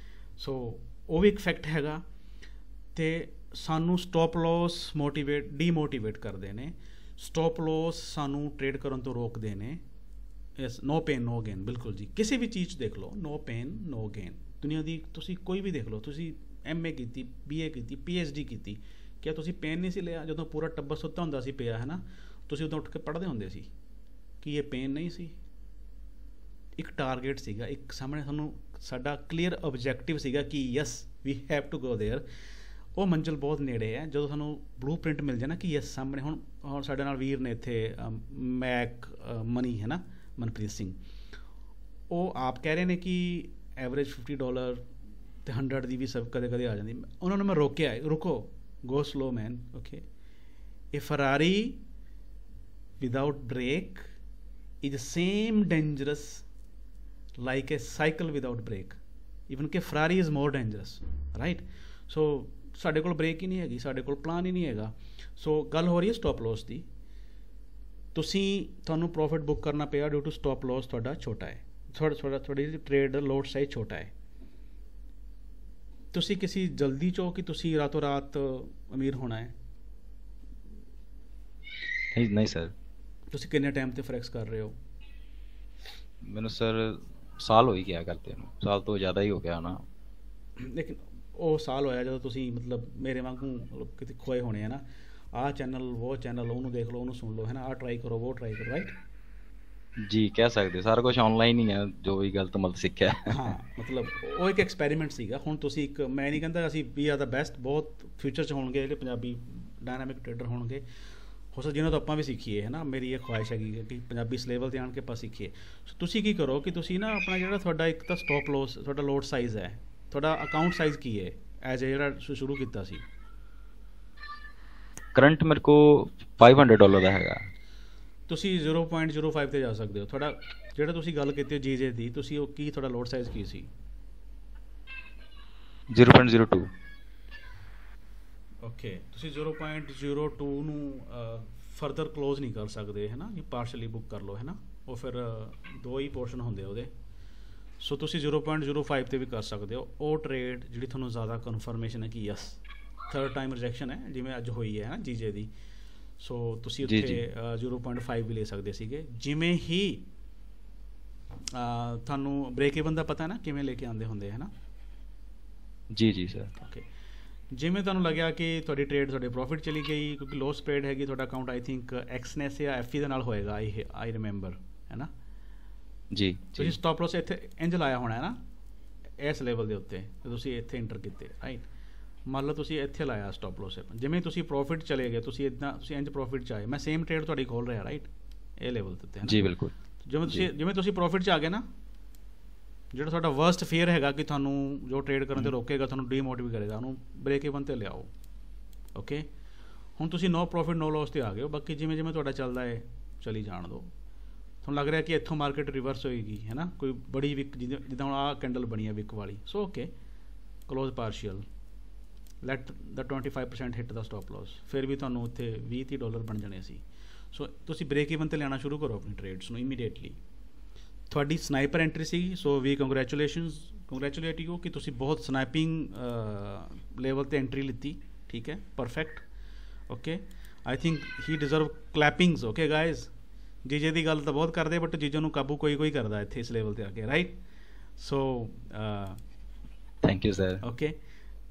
ਸੋ ਉਹ ਵੀ ਇੱਕ ਫੈਕਟ ਹੈਗਾ। ਅਤੇ ਸਾਨੂੰ ਸਟਾਪ ਲਾਸ ਡੀਮੋਟੀਵੇਟ ਕਰਦੇ ਨੇ, ਸਟਾਪ ਲਾਸ ਸਾਨੂੰ ਟ੍ਰੇਡ ਕਰਨ ਤੋਂ ਰੋਕਦੇ ਨੇ। ਯੈਸ, ਨੋ ਪੇਨ ਨੋ ਗੇਨ, ਬਿਲਕੁਲ ਜੀ। ਕਿਸੇ ਵੀ ਚੀਜ਼ 'ਚ ਦੇਖ ਲਓ, ਨੋ ਪੇਨ ਨੋ ਗੇਨ। ਦੁਨੀਆ ਦੀ ਤੁਸੀਂ ਕੋਈ ਵੀ ਦੇਖ ਲਓ, ਤੁਸੀਂ MA ਕੀਤੀ, BA ਕੀਤੀ, PhD ਕੀਤੀ, ਕਿਆ ਤੁਸੀਂ ਪੇਨ ਨਹੀਂ ਸੀ ਲਿਆ? ਜਦੋਂ ਪੂਰਾ ਟੱਬਰ ਸੁੱਤਾ ਹੁੰਦਾ ਸੀ ਪਿਆ, ਹੈ ਨਾ, ਤੁਸੀਂ ਉਦੋਂ ਉੱਠ ਕੇ ਪੜ੍ਹਦੇ ਹੁੰਦੇ ਸੀ ਕਿ ਇਹ ਪੇਨ ਨਹੀਂ ਸੀ। ਇੱਕ ਟਾਰਗੇਟ ਸੀਗਾ, ਇੱਕ ਸਾਹਮਣੇ ਸਾਨੂੰ ਸਾਡਾ ਕਲੀਅਰ ਓਬਜੈਕਟਿਵ ਸੀਗਾ ਕਿ yes we have to go there. ਉਹ ਮੰਜ਼ਿਲ ਬਹੁਤ ਨੇੜੇ ਹੈ। ਜਦੋਂ ਸਾਨੂੰ ਬਲੂ ਪ੍ਰਿੰਟ ਮਿਲ ਜਾਏ ਨਾ ਕਿ ਯੈਸ ਸਾਹਮਣੇ, ਹੁਣ ਸਾਡੇ ਨਾਲ ਵੀਰ ਨੇ ਇੱਥੇ ਮੈਕ ਮਨੀ, ਹੈ ਨਾ, ਮਨਪ੍ਰੀਤ ਸਿੰਘ, ਉਹ ਆਪ ਕਹਿ ਰਹੇ ਨੇ ਕਿ ਐਵਰੇਜ $50 ਅਤੇ 100 ਦੀ ਵੀ ਸਭ ਕਦੇ ਕਦੇ ਆ ਜਾਂਦੀ। ਉਹਨਾਂ ਨੂੰ ਮੈਂ ਰੋਕਿਆ, ਰੁਕੋ, go slow man, okay. A Ferrari without brake is same dangerous like a cycle without brake. Even ਕਿ Ferrari is more dangerous, right? So ਸਾਡੇ ਕੋਲ ਬ੍ਰੇਕ ਹੀ ਨਹੀਂ ਹੈਗੀ, ਸਾਡੇ ਕੋਲ ਪਲਾਨ ਹੀ ਨਹੀਂ ਹੈਗਾ। ਸੋ ਗੱਲ ਹੋ ਰਹੀ ਹੈ ਸਟਾਪ ਲਾਸ ਦੀ। ਤੁਹਾਨੂੰ ਪ੍ਰੋਫਿਟ ਬੁੱਕ ਕਰਨਾ ਪਿਆ ਡਿਊ ਟੂ ਸਟਾਪ ਲਾਸ ਤੁਹਾਡਾ ਛੋਟਾ ਹੈ, ਤੁਹਾਡੀ ਟ੍ਰੇਡ ਲੋਟ ਸਾਈਜ਼ ਛੋਟਾ ਹੈ। ਤੁਸੀਂ ਕਿਸੇ ਜਲਦੀ 'ਚ ਹੋ ਕਿ ਤੁਸੀਂ ਰਾਤੋਂ ਰਾਤ ਅਮੀਰ ਹੋਣਾ ਹੈ? ਨਹੀਂ ਸਰ। ਤੁਸੀਂ ਕਿੰਨੇ ਟਾਈਮ ਤੇ ਫੋਰੈਕਸ ਕਰ ਰਹੇ ਹੋ? ਮੈਨੂੰ ਸਰ ਸਾਲ ਹੋ ਹੀ ਗਿਆ ਕਰਦੇ ਨੂੰ, ਸਾਲ ਤੋਂ ਜ਼ਿਆਦਾ ਹੀ ਹੋ ਗਿਆ ਨਾ। ਲੇਕਿਨ ਉਹ ਸਾਲ ਹੋਇਆ ਜਦੋਂ ਤੁਸੀਂ ਮਤਲਬ ਮੇਰੇ ਵਾਂਗੂ ਮਤਲਬ ਕਿਤੇ ਖੋਏ ਹੋਣੇ ਆ ਨਾ, ਆਹ ਚੈਨਲ ਉਹ ਚੈਨਲ, ਉਹਨੂੰ ਦੇਖ ਲਓ, ਉਹਨੂੰ ਸੁਣ ਲਓ, ਹੈ ਨਾ, ਆਹ ਟਰਾਈ ਕਰੋ, ਉਹ ਟਰਾਈ ਕਰੋ, ਰਾਈਟ ਜੀ। ਕਹਿ ਸਕਦੇ ਸਾਰਾ ਕੁਝ ਆਨਲਾਈਨ ਹੀ ਹੈ, ਜੋ ਵੀ ਗਲਤ ਮਲਤ ਸਿੱਖਿਆ। ਹਾਂ, ਮਤਲਬ ਉਹ ਇੱਕ ਐਕਸਪੈਰੀਮੈਂਟ ਸੀਗਾ। ਹੁਣ ਤੁਸੀਂ ਇੱਕ, ਮੈਂ ਨਹੀਂ ਕਹਿੰਦਾ ਅਸੀਂ ਵੀ ਆਰ ਦਾ ਬੈਸਟ, ਬਹੁਤ ਫਿਊਚਰ 'ਚ ਹੋਣਗੇ ਜਿਹੜੇ ਪੰਜਾਬੀ ਡਾਇਨਾਮਿਕ ਟ੍ਰੇਡਰ ਹੋਣਗੇ, ਹੋ ਸਕਦਾ ਜਿਹਨਾਂ ਤੋਂ ਆਪਾਂ ਵੀ ਸਿੱਖੀਏ, ਹੈ ਨਾ। ਮੇਰੀ ਇਹ ਖੁਆਇਸ਼ ਹੈਗੀ ਕਿ ਪੰਜਾਬੀ ਇਸ ਲੈਵਲ 'ਤੇ ਆਣ ਕੇ ਆਪਾਂ ਸਿੱਖੀਏ। ਸੋ ਤੁਸੀਂ ਕੀ ਕਰੋ ਕਿ ਤੁਸੀਂ ਨਾ ਆਪਣਾ ਜਿਹੜਾ ਤੁਹਾਡਾ ਇੱਕ ਤਾਂ ਸਟਾਪ ਲੋਸ, ਤੁਹਾਡਾ ਲੋਡ ਸਾਈਜ਼ ਹੈ, ਤੁਹਾਡਾ ਅਕਾਊਂਟ ਸਾਈਜ਼ ਕੀ ਹੈ ਐਜ ਏ ਜਿਹੜਾ ਸ਼ੁਰੂ ਕੀਤਾ ਸੀ? ਕਰੰਟ ਮੇਰੇ ਕੋ $500 ਦਾ ਹੈਗਾ। ਤੁਸੀਂ 0.05 ਤੇ ਜਾ ਸਕਦੇ ਹੋ। ਤੁਹਾਡਾ ਜਿਹੜਾ ਤੁਸੀਂ ਗੱਲ ਕੀਤੀ ਜੀਜੇ ਦੀ, ਤੁਸੀਂ ਉਹ ਕੀ ਤੁਹਾਡਾ ਲੋਡ ਸਾਈਜ਼ ਕੀ ਸੀ? 0.02। ਓਕੇ, ਤੁਸੀਂ 0.02 ਨੂੰ ਫਰਦਰ ਕਲੋਜ਼ ਨਹੀਂ ਕਰ ਸਕਦੇ, ਹੈ ਨਾ, ਇਹ ਪਾਰਸ਼ਲੀ ਬੁੱਕ ਕਰ ਲਓ, ਹੈ ਨਾ, ਉਹ ਫਿਰ ਦੋ ਹੀ ਪੋਰਸ਼ਨ ਹੁੰਦੇ ਉਹਦੇ। ਸੋ ਤੁਸੀਂ 0.05 ਤੇ ਵੀ ਕਰ ਸਕਦੇ ਹੋ। ਉਹ ਟਰੇਡ ਜਿਹੜੀ ਤੁਹਾਨੂੰ ਜ਼ਿਆਦਾ ਕਨਫਰਮੇਸ਼ਨ ਹੈ ਕਿ ਯਸ ਥਰਡ ਟਾਈਮ ਰਿਜੈਕਸ਼ਨ ਹੈ, ਜਿਵੇਂ ਅੱਜ ਹੋਈ ਹੈ ਨਾ ਜੀਜੇ ਦੀ, ਸੋ ਤੁਸੀਂ ਉੱਥੇ 0.5 ਵੀ ਲੈ ਸਕਦੇ ਸੀਗੇ। ਜਿਵੇਂ ਹੀ ਤੁਹਾਨੂੰ ਬ੍ਰੇਕ ਈਵਨ ਦਾ ਪਤਾ ਹੈ ਨਾ ਕਿਵੇਂ ਲੈ ਕੇ ਆਉਂਦੇ ਹੁੰਦੇ, ਹੈ ਨਾ? ਜੀ ਸਰ। ਓਕੇ, ਜਿਵੇਂ ਤੁਹਾਨੂੰ ਲੱਗਿਆ ਕਿ ਤੁਹਾਡੀ ਟ੍ਰੇਡ ਤੁਹਾਡੇ ਪ੍ਰੋਫਿਟ ਚਲੀ ਗਈ ਕਿਉਂਕਿ ਲੋਸ ਟ੍ਰੇਡ ਹੈਗੀ, ਤੁਹਾਡਾ ਅਕਾਊਂਟ ਆਈ ਥਿੰਕ ਐਕਸਨੈਸ ਜਾਂ ਐਫਈ ਦੇ ਨਾਲ ਹੋਏਗਾ, ਆਈ ਰਿਮੈਂਬਰ, ਹੈ ਨਾ ਜੀ। ਤੁਸੀਂ ਸਟਾਪ ਲੋਸ ਇੱਥੇ ਇੰਜ ਲਾਇਆ ਹੋਣਾ ਹੈ ਨਾ, ਇਸ ਲੈਵਲ ਦੇ ਉੱਤੇ ਤੁਸੀਂ ਇੱਥੇ ਇੰਟਰ ਕੀਤੇ, ਰਾਈਟ। ਮੰਨ ਲਓ ਤੁਸੀਂ ਇੱਥੇ ਲਾਇਆ ਸਟਾਪ ਲੋਸ, ਜਿਵੇਂ ਤੁਸੀਂ ਪ੍ਰੋਫਿਟ ਚਲੇ ਗਏ, ਤੁਸੀਂ ਇੱਦਾਂ ਤੁਸੀਂ ਇੰਜ ਪ੍ਰੋਫਿਟ 'ਚ ਆਏ, ਮੈਂ ਸੇਮ ਟ੍ਰੇਡ ਤੁਹਾਡੀ ਖੋਲ ਰਿਹਾ, ਰਾਈਟ, ਇਹ ਲੈਵਲ ਦੇ ਉੱਤੇ, ਜੀ ਬਿਲਕੁਲ। ਜਿਵੇਂ ਤੁਸੀਂ ਪ੍ਰੋਫਿਟ 'ਚ ਆ ਗਏ ਨਾ, ਜਿਹੜਾ ਤੁਹਾਡਾ ਵਰਸਟ ਫੇਅਰ ਹੈਗਾ ਕਿ ਤੁਹਾਨੂੰ ਜੋ ਟ੍ਰੇਡ ਕਰਨ ਤੇ ਰੋਕੇਗਾ, ਤੁਹਾਨੂੰ ਡੀਮੋਟੀਵੇਟ ਕਰੇਗਾ, ਉਹਨੂੰ ਬ੍ਰੇਕ ਈਵਨ ਤੇ ਲਿਆਓ। ਓਕੇ, ਹੁਣ ਤੁਸੀਂ ਨੋ ਪ੍ਰੋਫਿਟ ਨੋ ਲੋਸ ਤੇ ਆ ਗਏ ਹੋ, ਬਾਕੀ ਜਿਵੇਂ ਜਿਵੇਂ ਤੁਹਾਡਾ ਚੱਲਦਾ ਹੈ ਚਲੀ ਜਾਣ ਦਿਓ। ਤੁਹਾਨੂੰ ਲੱਗ ਰਿਹਾ ਕਿ ਇੱਥੋਂ ਮਾਰਕੀਟ ਰਿਵਰਸ ਹੋਏਗੀ, ਹੈ ਨਾ, ਕੋਈ ਬੜੀ ਵਿਕ, ਜਿੱਦਾਂ ਹੁਣ ਆਹ ਕੈਂਡਲ ਬਣੀ ਹੈ ਵਿਕ ਵਾਲੀ, so okay, close partial, let the 25% hit the stop loss, ਫਿਰ ਵੀ ਤੁਹਾਨੂੰ ਉੱਥੇ $20-30 ਬਣ ਜਾਣੇ ਸੀ। ਸੋ ਤੁਸੀਂ ਬ੍ਰੇਕ ਈਵਨ ਤੇ ਲਿਆਉਣਾ ਸ਼ੁਰੂ ਕਰੋ ਆਪਣੀ ਟ੍ਰੇਡਸ ਨੂੰ ਇਮੀਡੀਏਟਲੀ। ਤੁਹਾਡੀ ਸਨਾਈਪਰ ਐਂਟਰੀ ਸੀਗੀ, ਸੋ ਵੀ ਕੰਗ੍ਰੈਚੁਲੇਟ ਯੂ ਕਿ ਤੁਸੀਂ ਬਹੁਤ ਸਨਾਈਪਿੰਗ ਲੈਵਲ ਤੇ ਐਂਟਰੀ ਲਿੱਤੀ, ਠੀਕ ਹੈ, perfect. Okay, I think he deserve clappings. Okay guys, ਜੀਜੇ ਦੀ ਗੱਲ ਤਾਂ ਬਹੁਤ ਕਰਦੇ, ਬਟ ਜੀਜੇ ਨੂੰ ਕਾਬੂ ਕੋਈ ਕਰਦਾ ਇੱਥੇ ਇਸ ਲੈਵਲ ਤੇ ਆ ਕੇ, right. So thank you sir. Okay,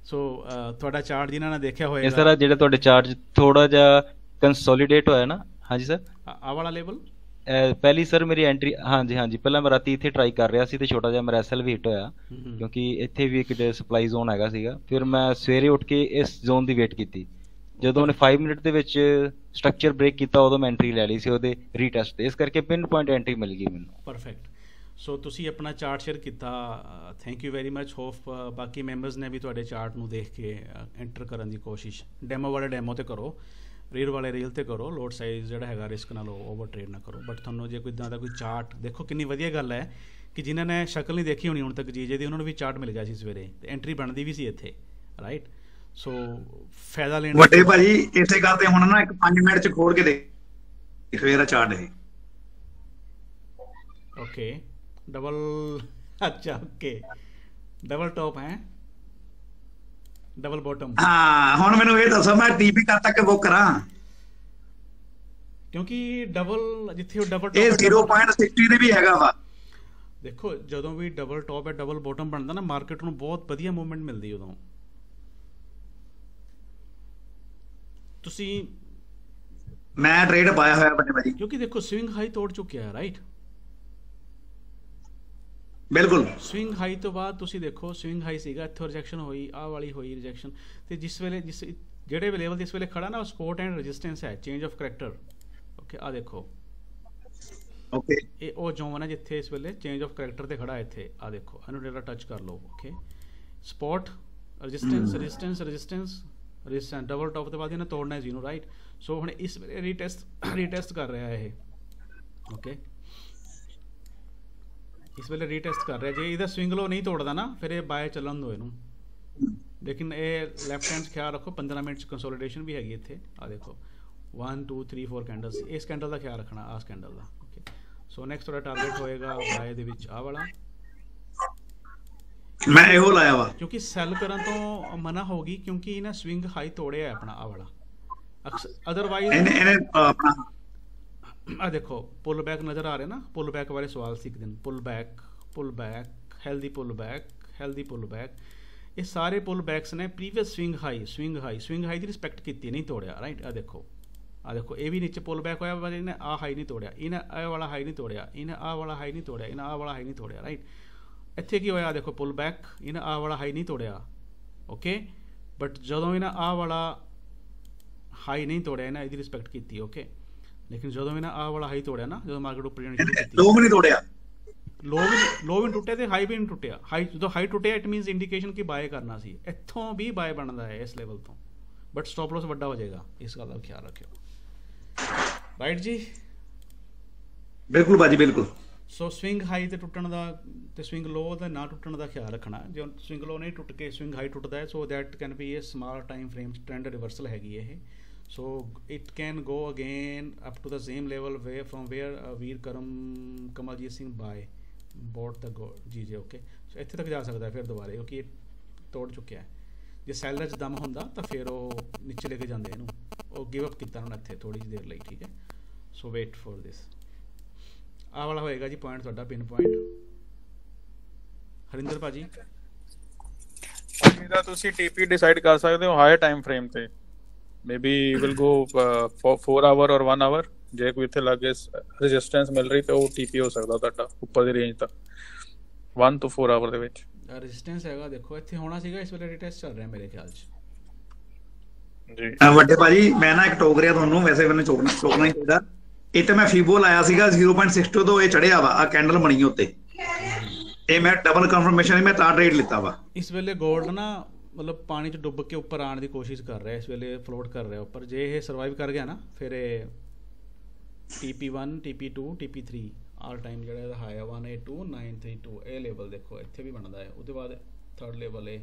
so ਤੁਹਾਡਾ ਚਾਰਟ ਜਿਨ੍ਹਾਂ ਨੇ ਦੇਖਿਆ ਹੋਏਗਾ, ਸਰ ਜਿਹੜੇ ਤੁਹਾਡੇ ਚਾਰਟ ਥੋੜਾ ਜਿਹਾ ਕੰਸੋਲੀਡੇਟ ਹੋਇਆ ਨਾ। ਹਾਂਜੀ ਸਰ, ਆਹ ਵਾਲਾ ਲੈਵਲ ਪਹਿਲੀ ਸਰ ਮੇਰੀ ਐਂਟਰੀ, ਹਾਂਜੀ ਪਹਿਲਾਂ ਮੈਂ ਰਾਤੀ ਇੱਥੇ ਟਰਾਈ ਕਰ ਰਿਹਾ ਸੀ ਤੇ ਛੋਟਾ ਜਿਹਾ ਮੇਰਾ ਐਸਐਲ ਵੀ ਹਿੱਟ ਹੋਇਆ, ਕਿਉਂਕਿ ਇੱਥੇ ਵੀ ਇੱਕ ਸਪਲਾਈ ਜ਼ੋਨ ਹੈਗਾ ਸੀਗਾ। ਫਿਰ ਮੈਂ ਸਵੇਰੇ ਉੱਠ ਕੇ ਇਸ ਜ਼ੋਨ ਦੀ ਵੇਟ ਕੀਤੀ, ਜਦੋਂ ਉਹਨੇ 5 ਮਿੰਟ ਦੇ ਵਿੱਚ ਸਟਰਕਚਰ ਬ੍ਰੇਕ ਕੀਤਾ, ਉਦੋਂ ਮੈਂ ਐਂਟਰੀ ਲੈ ਲਈ ਸੀ ਉਹਦੇ ਰੀਟੈਸਟ ਤੇ, ਇਸ ਕਰਕੇ ਪਿਨ ਪੁਆਇੰਟ ਐਂਟਰੀ ਮਿਲ ਗਈ ਮੈਨੂੰ। ਪਰਫੈਕਟ। ਸੋ ਤੁਸੀਂ ਆਪਣਾ ਚਾਰਟ ਸ਼ੇਅਰ ਕੀਤਾ, thank you very much. Hop ਬਾਕੀ ਮੈਂਬਰਸ ਨੇ ਵੀ ਤੁਹਾਡੇ ਚਾਰਟ ਨੂੰ ਦੇਖ ਕੇ ਐਂਟਰ ਕਰਨ ਦੀ ਕੋਸ਼ਿਸ਼, ਡੈਮੋ ਵਾਲੇ ਡੈਮੋ ਤੇ ਕਰੋ, ਰੀਲ ਵਾਲੇ ਰੀਲ ਤੇ ਕਰੋ, ਲੋਡ ਸਾਈਜ਼ ਜਿਹੜਾ ਹੈਗਾ ਰਿਸਕ ਨਾਲ ਓਵਰ ਟ੍ਰੇਡ ਨਾ ਕਰੋ। ਬਟ ਤੁਹਾਨੂੰ ਜੇ ਕੋਈ ਇੱਦਾਂ ਦਾ ਕੋਈ ਚਾਰਟ ਦੇਖੋ, ਕਿੰਨੀ ਵਧੀਆ ਗੱਲ ਹੈ ਕਿ ਜਿਨ੍ਹਾਂ ਨੇ ਸ਼ਕਲ ਨਹੀਂ ਦੇਖੀ ਹੋਣੀ ਹੁਣ ਤੱਕ ਜੀਜੇ ਦੀ, ਉਹਨਾਂ ਨੂੰ ਵੀ ਚਾਰਟ ਮਿਲ ਗਿਆ ਸੀ ਸਵੇਰੇ, ਤੇ ਐਂਟਰੀ ਬਣਦੀ ਵੀ ਸੀ ਇੱਥੇ, ਰਾਈਟ। ਸੋ ਫਾਇਦਾ ਲੈਣ ਵੱਡੇ ਭਾਜੀ ਇਸੇ ਗੱਲ ਤੇ ਹੁਣ ਨਾ ਇੱਕ 5 ਮਿੰਟ ਚ ਖੋਲ ਕੇ ਦੇਖ ਫੇਰ ਚਾਰਟ ਇਹ। ਓਕੇ, ਡਬਲ, ਅੱਛਾ ਓਕੇ, ਡਬਲ ਟੌਪ ਹੈ, ਡਬਲ ਬੋਟਮ। ਹਾਂ, ਹੁਣ ਮੈਨੂੰ ਇਹ ਦੱਸੋ ਮੈਂ ਟੀਪੀ ਕਦ ਤੱਕ ਬੁੱਕ ਕਰਾਂ? ਕਿਉਂਕਿ ਡਬਲ ਜਿੱਥੇ ਉਹ ਡਬਲ ਇਹ 0.60 ਦੇ ਵੀ ਹੈਗਾ ਵਾ। ਦੇਖੋ ਜਦੋਂ ਵੀ ਡਬਲ ਟੌਪ ਹੈ ਡਬਲ ਬੋਟਮ ਬਣਦਾ ਨਾ, ਮਾਰਕੀਟ ਨੂੰ ਬਹੁਤ ਵਧੀਆ ਮੂਵਮੈਂਟ ਮਿਲਦੀ ਉਦੋਂ। ਤੁਸੀਂ ਮੈਂ ਟ੍ਰੇਡ ਪਾਇਆ ਹੋਇਆ ਵੱਡੇ ਭਾਜੀ, ਕਿਉਂਕਿ ਦੇਖੋ ਸਵਿੰਗ ਹਾਈ ਤੋੜ ਚੁੱਕਿਆ ਹੈ, ਰਾਈਟ। ਬਿਲਕੁਲ, ਸਵਿੰਗ ਹਾਈ ਤੋਂ ਬਾਅਦ ਤੁਸੀਂ ਦੇਖੋ ਸਵਿੰਗ ਹਾਈ ਸੀਗਾ, ਇੱਥੋਂ ਰਿਜੈਕਸ਼ਨ ਹੋਈ, ਆਹ ਵਾਲੀ ਹੋਈ ਰਿਜੈਕਸ਼ਨ, ਤੇ ਜਿਸ ਵੇਲੇ ਜਿਹੜੇ ਵੀ ਲੈਵਲ ਤੇ ਇਸ ਵੇਲੇ ਖੜਾ ਨਾ, ਉਹ ਸਪੋਰਟ ਐਂਡ ਰੈਜ਼ਿਸਟੈਂਸ ਹੈ, ਚੇਂਜ ਆਫ ਕਰੈਕਟਰ। ਓਕੇ, ਆਹ ਦੇਖੋ, ਓਕੇ, ਇਹ ਉਹ ਜ਼ੋਨ ਹੈ ਜਿੱਥੇ ਇਸ ਵੇਲੇ ਚੇਂਜ ਆਫ ਕਰੈਕਟਰ ਤੇ ਖੜਾ, ਇੱਥੇ ਆਹ ਦੇਖੋ, ਇਹਨੂੰ ਜਿਹੜਾ ਟੱਚ ਕਰ ਲਓ। Okay, support resistance resistance resistance resistance, double top ਤੋਂ ਬਾਅਦ ਇਹਨੇ ਤੋੜਨਾ ਹੈ ਜਿਹਨੂੰ, ਰਾਈਟ। ਸੋ ਹੁਣ ਇਸ ਵੇਲੇ ਰੀਟੈਸਟ ਕਰ ਰਿਹਾ ਇਹ। ਓਕੇ, ਇਸ ਵੇਲੇ ਰੀਟੈਸਟ ਕਰ ਰਿਹਾ, ਜੇ ਇਹਦਾ ਸਵਿੰਗ ਲੋ ਨਹੀਂ ਤੋੜਦਾ ਨਾ, ਫਿਰ ਇਹ ਬਾਏ ਚੱਲਣ ਦਿਓ ਇਹਨੂੰ। ਲੇਕਿਨ ਇਹ ਲੈਫਟ ਹੈਂਡ ਖਿਆਲ ਰੱਖੋ, 15 ਮਿੰਟ 'ਚ ਕੰਸੋਲੀਡੇਸ਼ਨ ਵੀ ਹੈਗੀ ਇੱਥੇ, ਆਹ ਦੇਖੋ 1 2 3 4 ਕੈਂਡਲਸ, ਇਸ ਕੈਂਡਲ ਦਾ ਖਿਆਲ ਰੱਖਣਾ, ਆਹ ਕੈਂਡਲ ਦਾ। ਓਕੇ, ਸੋ ਨੈਕਸਟ ਤੁਹਾਡਾ ਟਾਰਗੇਟ ਹੋਏਗਾ ਬਾਏ ਦੇ ਵਿੱਚ ਆਹ ਵਾਲਾ, ਮੈਂ ਇਹੋ ਲਾਇਆ ਵਾ, ਕਿਉਂਕਿ ਸੈਲ ਕਰਨ ਤੋਂ ਮਨਾ ਹੋ ਗਈ, ਕਿਉਂਕਿ ਇਹਨੇ ਸਵਿੰਗ ਹਾਈ ਤੋੜਿਆ ਆਪਣਾ ਆਹ ਵਾਲਾ। ਅਦਰਵਾਈਜ਼ ਇਹਨੇ ਆਪਣਾ ਆ ਦੇਖੋ ਪੁੱਲ ਬੈਕ ਨਜ਼ਰ ਆ ਰਿਹਾ ਨਾ, ਪੁੱਲ ਬੈਕ ਬਾਰੇ ਸਵਾਲ ਸੀ ਇੱਕ ਦਿਨ, ਪੁੱਲ ਬੈਕ ਹੈਲਦੀ ਪੁੱਲ ਬੈਕ, ਇਹ ਸਾਰੇ ਪੁੱਲ ਬੈਕਸ ਨੇ ਪ੍ਰੀਵੀਅਸ ਸਵਿੰਗ ਹਾਈ ਦੀ ਰਿਸਪੈਕਟ ਕੀਤੀ, ਨਹੀਂ ਤੋੜਿਆ, ਰਾਈਟ। ਆ ਦੇਖੋ ਇਹ ਵੀ ਨੀਚੇ ਪੁੱਲ ਬੈਕ ਹੋਇਆ ਪਰ ਇਹਨੇ ਆ ਹਾਈ ਨਹੀਂ ਤੋੜਿਆ, ਇਹਨੇ ਇਹ ਵਾਲਾ ਹਾਈ ਨਹੀਂ ਤੋੜਿਆ, ਇਹਨੇ ਆ ਵਾਲਾ ਹਾਈ ਨਹੀਂ ਤੋੜਿਆ, ਇਹਨੇ ਆ ਵਾਲਾ ਹਾਈ ਨਹੀਂ ਤੋੜਿਆ, ਰਾਈਟ। ਇੱਥੇ ਕੀ ਹੋਇਆ, ਦੇਖੋ ਪੁੱਲ ਬੈਕ, ਇਹਨੇ ਆ ਵਾਲਾ ਹਾਈ ਨਹੀਂ ਤੋੜਿਆ, ਓਕੇ, ਬਟ ਜਦੋਂ ਇਹਨਾਂ ਆ ਵਾਲਾ ਹਾਈ ਨਹੀਂ ਤੋੜਿਆ ਇਹਨਾਂ ਇਹਦੀ ਰਿਸਪੈਕਟ ਕੀਤੀ, ਓਕੇ। ਲੇਕਿਨ ਜਦੋਂ ਇਹਨਾਂ ਆ ਵਾਲਾ ਹਾਈ ਤੋੜਿਆ ਨਾ, ਜਦੋਂ ਮਾਰਕੀਟ ਉੱਪਰ ਜਾਣੀ ਸ਼ੁਰੂ ਕੀਤੀ, ਲੋ ਵੀ ਨਹੀਂ ਤੋੜਿਆ, ਲੋ ਵੀ ਨਹੀਂ ਟੁੱਟਿਆ ਤੇ ਹਾਈ ਵੀ ਨਹੀਂ ਟੁੱਟਿਆ। ਜਦੋਂ ਹਾਈ ਟੁੱਟਿਆ ਇਟ ਮੀਨਸ ਇੰਡੀਕੇਸ਼ਨ ਕਿ ਬਾਏ ਕਰਨਾ ਸੀ, ਇੱਥੋਂ ਵੀ ਬਾਏ ਬਣਦਾ ਹੈ ਇਸ ਲੈਵਲ ਤੋਂ, ਬਟ ਸਟਾਪ ਲਾਸ ਵੱਡਾ ਹੋ ਜਾਏਗਾ, ਇਸ ਗੱਲ ਦਾ ਖਿਆਲ ਰੱਖਿਓ, ਰਾਈਟ ਜੀ। ਬਿਲਕੁਲ ਬਾਜੀ ਬਿਲਕੁਲ। ਸੋ ਸਵਿੰਗ ਹਾਈ ਤੇ ਟੁੱਟਣ ਦਾ ਤੇ ਸਵਿੰਗ ਲੋ ਦਾ ਨਾ ਟੁੱਟਣ ਦਾ ਖਿਆਲ ਰੱਖਣਾ। ਜੇ ਸਵਿੰਗ ਲੋ ਨਹੀਂ ਟੁੱਟ ਕੇ ਸਵਿੰਗ ਹਾਈ ਟੁੱਟਦਾ ਹੈ, so that can be a small time frame trend reversal ਹੈਗੀ ਇਹ। So it can go again up to the same level way from where ਵੀਰ ਕਮਲਜੀਤ ਸਿੰਘ ਬਾਏ ਬੋਟ ਦਾ ਜੀ ਓਕੇ। ਸੋ ਇੱਥੇ ਤੱਕ ਜਾ ਸਕਦਾ ਫਿਰ ਦੁਬਾਰੇ, ਕਿਉਂਕਿ ਇਹ ਤੋੜ ਚੁੱਕਿਆ ਹੈ। ਜੇ ਸੈਲਰ 'ਚ ਦਮ ਹੁੰਦਾ ਤਾਂ ਫਿਰ ਉਹ ਨੀਚੇ ਲੈ ਕੇ ਜਾਂਦੇ ਇਹਨੂੰ, ਉਹ ਗਿਵ ਅਪ ਕੀਤਾ ਹੁਣ ਇੱਥੇ ਥੋੜ੍ਹੀ ਜਿਹੀ ਦੇਰ ਲਈ, ਠੀਕ ਹੈ। ਸੋ ਵੇਟ ਫॉर ਦਿਸ। ਆਹ ਵਾਲਾ ਹੋਏਗਾ ਜੀ ਪੁਆਇੰਟ ਤੁਹਾਡਾ, ਪਿਨ ਪੁਆਇੰਟ। ਹਰਿੰਦਰ ਭਾਜੀ ਇਹਦਾ ਤੁਸੀਂ TP ਡਿਸਾਈਡ ਕਰ ਸਕਦੇ ਹੋ ਹਾਇਰ ਟਾਈਮ ਫਰੇਮ ਤੇ, ਮੇਬੀ ਵਿਲ ਗੋ 4 ਆਵਰ ਔਰ 1 ਆਵਰ। ਜੇ ਕੋਈ ਇੱਥੇ ਲੱਗੇ ਰੈਜ਼ਿਸਟੈਂਸ ਮਿਲ ਰਹੀ ਤਾਂ ਉਹ TP ਹੋ ਸਕਦਾ ਤੁਹਾਡਾ ਉੱਪਰ ਦੀ ਰੇਂਜ ਤੱਕ 1 ਤੋਂ 4 ਆਵਰ ਦੇ ਵਿੱਚ। ਰੈਜ਼ਿਸਟੈਂਸ ਹੈਗਾ ਦੇਖੋ ਇੱਥੇ ਹੋਣਾ ਸੀਗਾ, ਇਸ ਵੇਲੇ ਰੀਟੈਸਟ ਚੱਲ ਰਿਹਾ ਮੇਰੇ ਖਿਆਲ 'ਚ ਜੀ। ਵੱਡੇ ਭਾਜੀ ਮੈਂ ਨਾ ਇੱਕ ਟੋਕ ਰਿਹਾ ਤੁਹਾਨੂੰ, ਵੈਸੇ ਮੈਨੂੰ ਚੋਕਣਾ ਹੀ ਚਾਹੀਦਾ। ਇਹ ਤੇ ਮੈਂ ਫੀਬੋ ਲਾਇਆ ਸੀਗਾ 0.62 ਤੋਂ ਇਹ ਚੜਿਆ ਵਾ, ਆ ਕੈਂਡਲ ਬਣੀ ਉੱਤੇ, ਇਹ ਮੈਂ ਡਬਲ ਕਨਫਰਮੇਸ਼ਨ ਮੈਂ ਤਾਂ ਟ੍ਰੇਡ ਲਿੱਤਾ ਵਾ। ਇਸ ਵੇਲੇ 골ਡ ਨਾ ਮਤਲਬ ਪਾਣੀ 'ਚ ਡੁੱਬ ਕੇ ਉੱਪਰ ਆਉਣ ਦੀ ਕੋਸ਼ਿਸ਼ ਕਰ ਰਿਹਾ, ਇਸ ਵੇਲੇ ਫਲੋਟ ਕਰ ਰਿਹਾ ਉੱਪਰ। ਜੇ ਇਹ ਸਰਵਾਈਵ ਕਰ ਗਿਆ ਨਾ ਫਿਰ ਇਹ TP1 TP2 TP3 all time ਜਿਹੜਾ ਇਹਦਾ ਹਾਈ ਆ 182932, ਇਹ ਲੈਵਲ ਦੇਖੋ ਇੱਥੇ ਵੀ ਬਣਦਾ ਹੈ। ਉਹਦੇ ਬਾਅਦ ਥਰਡ ਲੈਵਲ ਹੈ,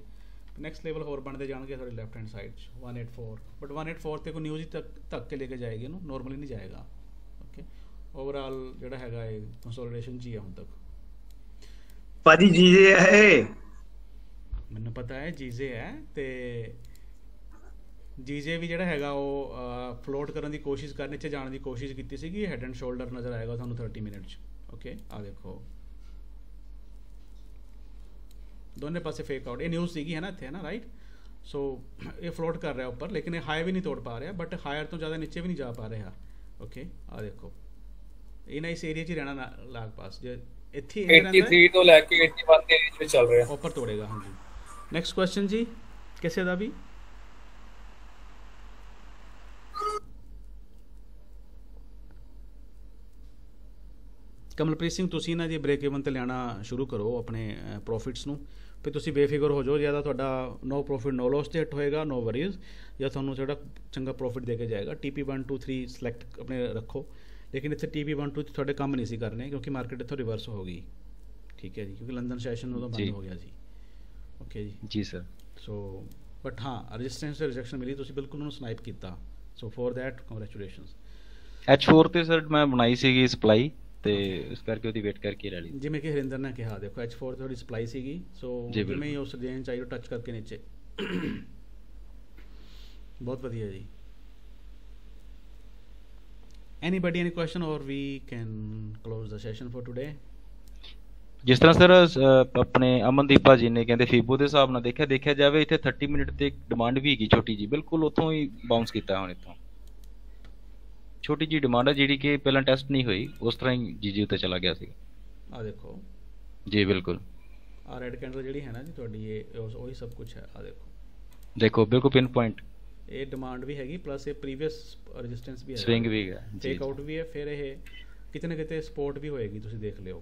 ਨੈਕਸਟ ਲੈਵਲ ਹੋਰ ਬਣਦੇ ਜਾਣਗੇ ਤੁਹਾਡੇ ਲੈਫਟ ਹੈਂਡ ਸਾਈਡ 'ਚ 184, ਬਟ 184 ਤੇ ਕੋਈ ਨਿਊਜ਼ ਹੀ ਤੱਕ ਕੇ ਲੈ ਕੇ ਜਾਏਗੀ ਇਹਨੂੰ, ਨੋਰਮਲੀ ਨਹੀਂ ਜਾਏਗਾ, ਓਕੇ। ਓਵਰਆਲ ਜਿਹੜਾ ਹੈਗਾ ਇਹ ਕੰਸੋਲੀਡੇਸ਼ਨ 'ਚ ਹੀ ਆ ਹੁਣ ਤੱਕ। ਭਾਜੀ ਜੀਜੇ ਹੈ, ਮੈਨੂੰ ਪਤਾ ਹੈ ਜੀਜੇ ਹੈ, ਤੇ ਜੀਜੇ ਵੀ ਜਿਹੜਾ ਹੈਗਾ ਉਹ ਫਲੋਟ ਕਰਨ ਦੀ ਕੋਸ਼ਿਸ਼ ਨੀਚੇ ਜਾਣ ਦੀ ਕੋਸ਼ਿਸ਼ ਕੀਤੀ ਸੀਗੀ। ਹੈਡ ਐਂਡ ਸ਼ੋਲਡਰ ਨਜ਼ਰ ਆਏਗਾ ਤੁਹਾਨੂੰ 30 ਮਿੰਟ 'ਚ, ਓਕੇ। ਆ ਦੇਖੋ ਦੋਨੇ ਪਾਸੇ ਫੇਕ ਆਊਟ, ਇਹ ਨਿਊਜ਼ ਸੀਗੀ ਹੈ ਨਾ ਇੱਥੇ, ਹੈ ਨਾ, ਰਾਈਟ। ਸੋ ਇਹ ਫਲੋਟ ਕਰ ਰਿਹਾ ਉੱਪਰ, ਲੇਕਿਨ ਇਹ ਹਾਈ ਵੀ ਨਹੀਂ ਤੋੜ ਪਾ ਰਿਹਾ, ਬਟ ਹਾਇਰ ਤੋਂ ਜ਼ਿਆਦਾ ਨੀਚੇ ਵੀ ਨਹੀਂ ਜਾ ਪਾ ਰਿਹਾ, ਓਕੇ। ਆ ਦੇਖੋ ਇਹਨਾਂ ਇਸ ਏਰੀਆ 'ਚ ਹੀ ਰਹਿਣਾ ਲਾਗ ਪਾਸ, ਜੇ ਇੱਥੇ 83 ਤੋਂ ਲੈ ਕੇ 81 ਦੇ ਵਿੱਚ ਚੱਲ ਰਿਹਾ, ਉੱਪਰ ਤੋੜੇਗਾ। ਹਾਂਜੀ ਨੈਕਸਟ ਕੁਐਸਚਨ ਜੀ, ਕਿਸੇ ਦਾ ਵੀ ਕਮਲਪ੍ਰੀਤ ਸਿੰਘ ਤੁਸੀਂ ਨਾ ਜੀ ਬ੍ਰੇਕ ਇਵਨ ਤੇ ਲੈਣਾ ਸ਼ੁਰੂ ਕਰੋ ਆਪਣੇ ਪ੍ਰੋਫਿਟਸ ਨੂੰ, ਫਿਰ ਤੁਸੀਂ ਬੇਫਿਕਰ ਹੋ ਜਾਓ, ਜਾਂ ਤਾਂ ਤੁਹਾਡਾ ਨੋ ਪ੍ਰੋਫਿਟ ਨੋ ਲਾਸ ਤੇ ਹਿੱਟ ਹੋਏਗਾ, ਨੋ ਵਰੀਜ਼, ਜਾਂ ਤੁਹਾਨੂੰ ਜਿਹੜਾ ਚੰਗਾ ਪ੍ਰੋਫਿਟ ਦੇ ਕੇ ਜਾਏਗਾ। TP1 2 3 ਸਿਲੈਕਟ ਆਪਣੇ ਰੱਖੋ, ਲੇਕਿਨ ਇੱਥੇ TP1 2 ਤੁਹਾਡੇ ਕੰਮ ਨਹੀਂ ਸੀ ਕਰਨੇ, ਕਿਉਂਕਿ ਮਾਰਕੀਟ ਇੱਥੋਂ ਰਿਵਰਸ ਹੋ ਗਈ, ਠੀਕ ਹੈ ਜੀ, ਕਿਉਂਕਿ ਲੰਡਨ ਸੈਸ਼ਨ ਉਦੋਂ ਬੰਦ ਹੋ ਗਿਆ ਸੀ, ਓਕੇ ਜੀ ਸਰ। ਸੋ ਬਟ ਹਾਂ ਰੈਜ਼ਿਸਟੈਂਸ ਤੇ ਰਿਜੈਕਸ਼ਨ ਮਿਲੀ, ਤੁਸੀਂ ਬਿਲਕੁਲ ਉਹਨੂੰ ਸਨਾਈਪ ਕੀਤਾ, ਸੋ ਫॉर दैट ਕੰਗ੍ਰੈਚੁਲੇਸ਼ਨਸ। H4 ਤੇ ਸਰ ਮੈਂ ਬਣਾਈ ਸੀਗੀ ਸਪਲਾਈ, ਤੇ ਇਸ ਕਰਕੇ ਉਹਦੀ ਵੇਟ ਕਰਕੇ ਲੈ ਲਈ, ਜਿਵੇਂ ਕਿ ਹਰਿੰਦਰ ਨੇ ਕਿਹਾ। ਦੇਖੋ H4 ਤੁਹਾਡੀ ਸਪਲਾਈ ਸੀਗੀ, ਸੋ ਜਿਵੇਂ ਹੀ ਉਸ ਰੇਂਜ ਆਈ ਟੱਚ ਕਰਕੇ ਨੀਚੇ, ਬਹੁਤ ਵਧੀਆ ਜੀ। Anybody any question or we can close the session for today. ਜਿਸ ਤਰ੍ਹਾਂ ਸਰ ਆਪਣੇ ਅਮਨਦੀਪ ਭਾਜੀ ਨੇ ਕਹਿੰਦੇ ਫੀਬੋ ਦੇ ਹਿਸਾਬ ਨਾਲ ਦੇਖਿਆ ਜਾਵੇ ਇੱਥੇ 30 ਮਿੰਟ ਤੇ ਡਿਮਾਂਡ ਵੀ ਹੈਗੀ ਛੋਟੀ ਜੀ, ਬਿਲਕੁਲ ਉੱਥੋਂ ਹੀ ਬਾਉਂਸ ਕੀਤਾ ਹੁਣ, ਇੱਥੋਂ ਛੋਟੀ ਜੀ ਡਿਮਾਂਡ ਹੈ ਜਿਹੜੀ ਕਿ ਪਹਿਲਾਂ ਟੈਸਟ ਨਹੀਂ ਹੋਈ, ਉਸ ਤਰ੍ਹਾਂ ਹੀ ਜੀ ਉੱਤੇ ਚਲਾ ਗਿਆ ਸੀ। ਆ ਦੇਖੋ ਜੀ ਬਿਲਕੁਲ, ਆ ਰੈਡ ਕੈਂਡਲ ਜਿਹੜੀ ਹੈ ਨਾ ਜੀ ਤੁਹਾਡੀ, ਇਹ ਉਹੀ ਸਭ ਕੁਝ ਹੈ। ਆ ਦੇਖੋ ਬਿਲਕੁਲ ਪਿਨ ਪੁਆਇੰਟ, ਇਹ ਡਿਮਾਂਡ ਵੀ ਹੈਗੀ, ਪਲੱਸ ਇਹ ਪ੍ਰੀਵੀਅਸ ਰੈਜ਼ਿਸਟੈਂਸ ਵੀ ਹੈ, ਸਵਿੰਗ ਵੀ ਹੈ, ਟੇਕ ਆਊਟ ਵੀ ਹੈ, ਫਿਰ ਇਹ ਕਿਤੇ ਨਾ ਕਿਤੇ ਸਪੋਰਟ ਵੀ ਹੋਏਗੀ, ਤੁਸੀਂ ਦੇਖ ਲਿਓ।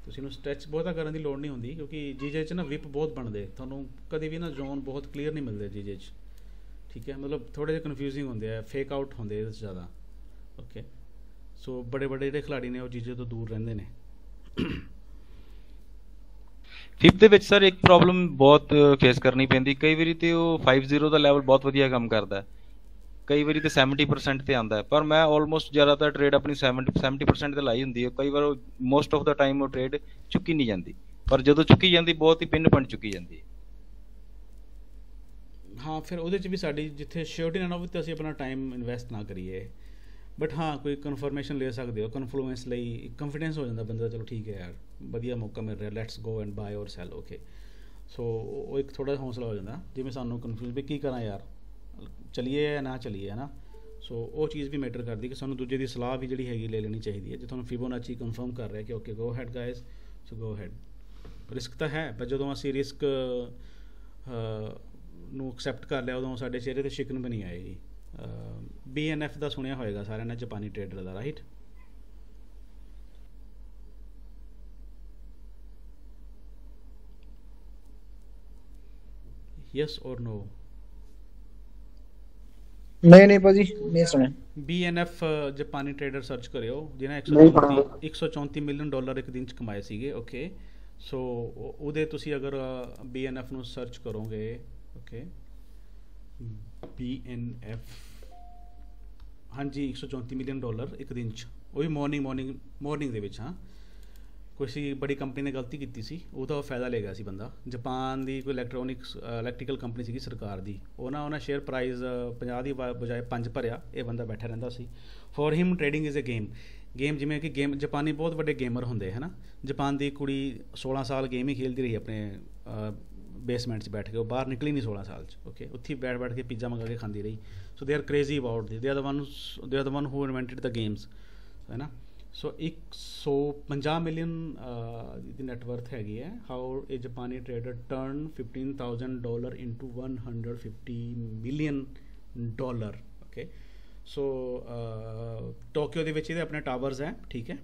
ਤੁਸੀਂ ਨੂੰ ਸਟ੍ਰੈਚ ਬਹੁਤਾ ਕਰਨ ਦੀ ਲੋੜ ਨਹੀਂ ਹੁੰਦੀ, ਕਿਉਂਕਿ ਜੀਜੇ 'ਚ ਨਾ ਵਿਪ ਬਹੁਤ ਬਣਦੇ, ਤੁਹਾਨੂੰ ਕਦੇ ਵੀ ਨਾ ਜ਼ੋਨ ਬਹੁਤ ਕਲੀਅਰ ਨਹੀਂ ਮਿਲਦੇ ਜੀਜੇ 'ਚ, ਠੀਕ ਹੈ, ਮਤਲਬ ਥੋੜ੍ਹੇ ਜਿਹੇ ਕਨਫਿਊਜ਼ਿੰਗ ਹੁੰਦੇ ਆ, ਫੇਕ ਆਊਟ ਹੁੰਦੇ ਇਹਦੇ 'ਚ ਜ਼ਿਆਦਾ, ਓਕੇ। ਸੋ ਬੜੇ ਜਿਹੜੇ ਖਿਲਾੜੀ ਨੇ ਉਹ ਜੀਜੇ ਤੋਂ ਦੂਰ ਰਹਿੰਦੇ ਨੇ। ਫਿਪ ਦੇ ਵਿੱਚ ਸਰ ਇੱਕ ਪ੍ਰੋਬਲਮ ਬਹੁਤ ਫੇਸ ਕਰਨੀ ਪੈਂਦੀ, ਕਈ ਵਾਰੀ ਤੇ ਉਹ 50 ਦਾ ਲੈਵਲ ਬਹੁਤ ਵਧੀਆ ਕੰਮ ਕਰਦਾ, ਕਈ ਵਾਰੀ ਤੇ 70% ਤੇ ਆਉਂਦਾ, ਪਰ ਮੈਂ ਆਲਮੋਸਟ ਜ਼ਿਆਦਾਤਰ ਟ੍ਰੇਡ ਆਪਣੀ 70% ਤੇ ਲਾਈ ਹੁੰਦੀ ਹੈ। ਕਈ ਵਾਰ ਮੋਸਟ ਆਫ ਦਾ ਟਾਈਮ ਉਹ ਟ੍ਰੇਡ ਚੁੱਕੀ ਨਹੀਂ ਜਾਂਦੀ, ਪਰ ਜਦੋਂ ਚੁੱਕੀ ਜਾਂਦੀ ਬਹੁਤ ਹੀ ਪਿੰਨ ਪੁਆਇੰਟ ਚੁੱਕੀ ਜਾਂਦੀ ਹੈ। ਹਾਂ ਫਿਰ ਉਹਦੇ 'ਚ ਵੀ ਸਾਡੀ ਜਿੱਥੇ ਸ਼ਿਓਰਟੀ ਨਾ ਹੋਵੇ ਤਾਂ ਅਸੀਂ ਆਪਣਾ ਟਾਈਮ ਇਨਵੈਸਟ ਨਾ ਕਰੀਏ, ਬਟ ਹਾਂ ਕੋਈ ਕਨਫਰਮੇਸ਼ਨ ਲੈ ਸਕਦੇ ਹੋ, ਕਨਫਲੂਐਂਸ ਲਈ ਕੰਫੀਡੈਂਸ ਹੋ ਜਾਂਦਾ ਬੰਦੇ ਦਾ, ਚਲੋ ਠੀਕ ਹੈ ਯਾਰ ਵਧੀਆ ਮੌਕਾ ਮਿਲ ਰਿਹਾ, ਲੈਟਸ ਗੋ ਐਂਡ ਬਾਏ ਔਰ ਸੈਲ, ਓਕੇ। ਸੋ ਉਹ ਇੱਕ ਥੋੜ੍ਹਾ ਜਿਹਾ ਹੌਸਲਾ ਹੋ ਜਾਂਦਾ, ਜਿਵੇਂ ਸਾਨੂੰ ਕਨਫਿਊਜ਼ ਵੀ ਕੀ ਕਰਾਂ ਯਾਰ, ਚਲੀਏ ਜਾਂ ਨਾ ਚਲੀਏ, ਹੈ ਨਾ। ਸੋ ਉਹ ਚੀਜ਼ ਵੀ ਮੈਟਰ ਕਰਦੀ ਕਿ ਸਾਨੂੰ ਦੂਜੇ ਦੀ ਸਲਾਹ ਵੀ ਜਿਹੜੀ ਹੈਗੀ ਲੈ ਲੈਣੀ ਚਾਹੀਦੀ ਹੈ। ਜੇ ਤੁਹਾਨੂੰ ਫਿਬੋਨਾਚੀ ਕਨਫਰਮ ਕਰ ਰਿਹਾ ਕਿ ਓਕੇ ਗੋ ਹੈਡ ਗਾਇਜ਼, ਸੋ ਗੋ ਹੈਡ। ਰਿਸਕ ਤਾਂ ਹੈ, ਪਰ ਜਦੋਂ ਅਸੀਂ ਰਿਸਕ ਨੂੰ ਐਕਸੈਪਟ ਕਰ ਲਿਆ ਉਦੋਂ ਸਾਡੇ ਚਿਹਰੇ 'ਤੇ ਸ਼ਿਕਨ ਵੀ ਨਹੀਂ ਆਏਗੀ। BNF ਦਾ ਸੁਣਿਆ ਹੋਏਗਾ ਸਾਰਿਆਂ ਨੇ, ਜਾਪਾਨੀ ਟ੍ਰੇਡਰ ਦਾ, ਰਾਈਟ? ਯੈਸ ਔਰ ਨੋ? ਨਹੀਂ ਭਾਜੀ ਨਹੀਂ ਸੁਣਿਆ। BNF ਜਾਪਾਨੀ ਟ੍ਰੇਡਰ ਸਰਚ ਕਰਿਓ, ਜਿਹਨੇ 134 ਮਿਲੀਅਨ ਡਾਲਰ ਇੱਕ ਦਿਨ 'ਚ ਕਮਾਏ ਸੀਗੇ, ਓਕੇ। ਸੋ ਉਹਦੇ ਤੁਸੀਂ ਅਗਰ BNF ਨੂੰ ਸਰਚ ਕਰੋਗੇ, ਓਕੇ, BNF, ਹਾਂਜੀ 134 ਮਿਲੀਅਨ ਡਾਲਰ ਇੱਕ ਦਿਨ 'ਚ, ਉਹ ਵੀ ਮਾਰਨਿੰਗ ਦੇ ਵਿੱਚ। ਹਾਂ, ਕੋਈ ਬੜੀ ਕੰਪਨੀ ਨੇ ਗਲਤੀ ਕੀਤੀ ਸੀ, ਉਹਦਾ ਫਾਇਦਾ ਲੈ ਗਿਆ ਸੀ ਬੰਦਾ। ਜਾਪਾਨ ਦੀ ਕੋਈ ਇਲੈਕਟ੍ਰੀਕਲ ਕੰਪਨੀ ਸੀਗੀ ਸਰਕਾਰ ਦੀ, ਉਹਨਾਂ ਸ਼ੇਅਰ ਪ੍ਰਾਈਸ 50 ਦੀ ਬਜਾਏ 5 ਭਰਿਆ, ਇਹ ਬੰਦਾ ਬੈਠਾ ਰਹਿੰਦਾ ਸੀ। For him trading is a game, ਜਿਵੇਂ ਕਿ ਜਾਪਾਨੀ ਬਹੁਤ ਵੱਡੇ ਗੇਮਰ ਹੁੰਦੇ ਹੈ ਨਾ। ਜਾਪਾਨ ਦੀ ਕੁੜੀ 16 ਸਾਲ ਗੇਮ ਹੀ ਖੇਲਦੀ ਰਹੀ ਆਪਣੇ ਬੇਸਮੈਂਟ 'ਚ ਬੈਠ ਕੇ, ਉਹ ਬਾਹਰ ਨਿਕਲੀ ਨਹੀਂ 16 ਸਾਲ 'ਚ, ਓਕੇ। ਉੱਥੇ ਬੈਠ ਕੇ ਪੀਜ਼ਾ ਮੰਗਾ ਕੇ ਖਾਂਦੀ ਰਹੀ। So they are crazy about they are the one who invented the games, ਹੈ ਨਾ। ਸੋ 150 ਮਿਲੀਅਨ ਦੀ ਨੈਟਵਰਥ ਹੈਗੀ ਹੈ। ਹਾਊ ਏ ਜਾਪਾਨੀ trader turn $15,000 into $150 million, okay. So Tokyo ਦੇ ਵਿੱਚ ਇਹਦੇ ਆਪਣੇ ਟਾਵਰਸ ਹੈ, ਠੀਕ ਹੈ।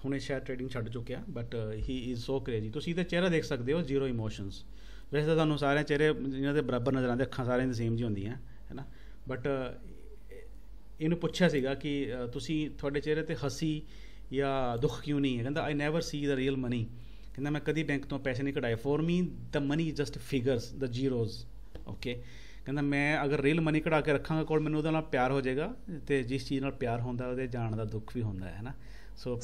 ਹੁਣ ਇਹ ਸ਼ਾਇਦ ਟ੍ਰੇਡਿੰਗ ਛੱਡ ਚੁੱਕਿਆ, but he is so crazy. ਤੁਸੀਂ ਇਹਦਾ ਚਿਹਰਾ ਦੇਖ ਸਕਦੇ ਹੋ, ਜ਼ੀਰੋ ਇਮੋਸ਼ਨਸ। ਵੈਸੇ ਤਾਂ ਤੁਹਾਨੂੰ ਸਾਰਿਆਂ ਚਿਹਰੇ ਜਿਹਨਾਂ ਦੇ ਬਰਾਬਰ ਨਜ਼ਰ ਆਉਂਦੇ, ਅੱਖਾਂ ਸਾਰਿਆਂ ਦੀ ਸੇਮ ਜਿਹੀ ਹੁੰਦੀਆਂ, ਹੈ ਨਾ। ਬਟ ਇਹਨੂੰ ਪੁੱਛਿਆ ਸੀਗਾ ਕਿ ਤੁਸੀਂ ਤੁਹਾਡੇ ਚਿਹਰੇ 'ਤੇ ਹੱਸੀ ਜਾਂ ਦੁੱਖ ਕਿਉਂ ਨਹੀਂ ਹੈ? ਕਹਿੰਦਾ I never see the real money, ਕਹਿੰਦਾ ਮੈਂ ਕਦੀ ਬੈਂਕ ਤੋਂ ਪੈਸੇ ਨਹੀਂ ਕਢਾਏ। For me the money just figures, the zeroes, okay. ਕਹਿੰਦਾ ਮੈਂ ਅਗਰ ਰੀਅਲ ਮਨੀ ਕਢਾ ਕੇ ਰੱਖਾਂਗਾ ਕੋਲ, ਮੈਨੂੰ ਉਹਦੇ ਨਾਲ ਪਿਆਰ ਹੋ ਜਾਏਗਾ, ਅਤੇ ਜਿਸ ਚੀਜ਼ ਨਾਲ ਪਿਆਰ ਹੁੰਦਾ ਉਹਦੇ ਜਾਣ ਦਾ ਦੁੱਖ ਵੀ ਹੁੰਦਾ ਹੈ ਨਾ। ਸੋ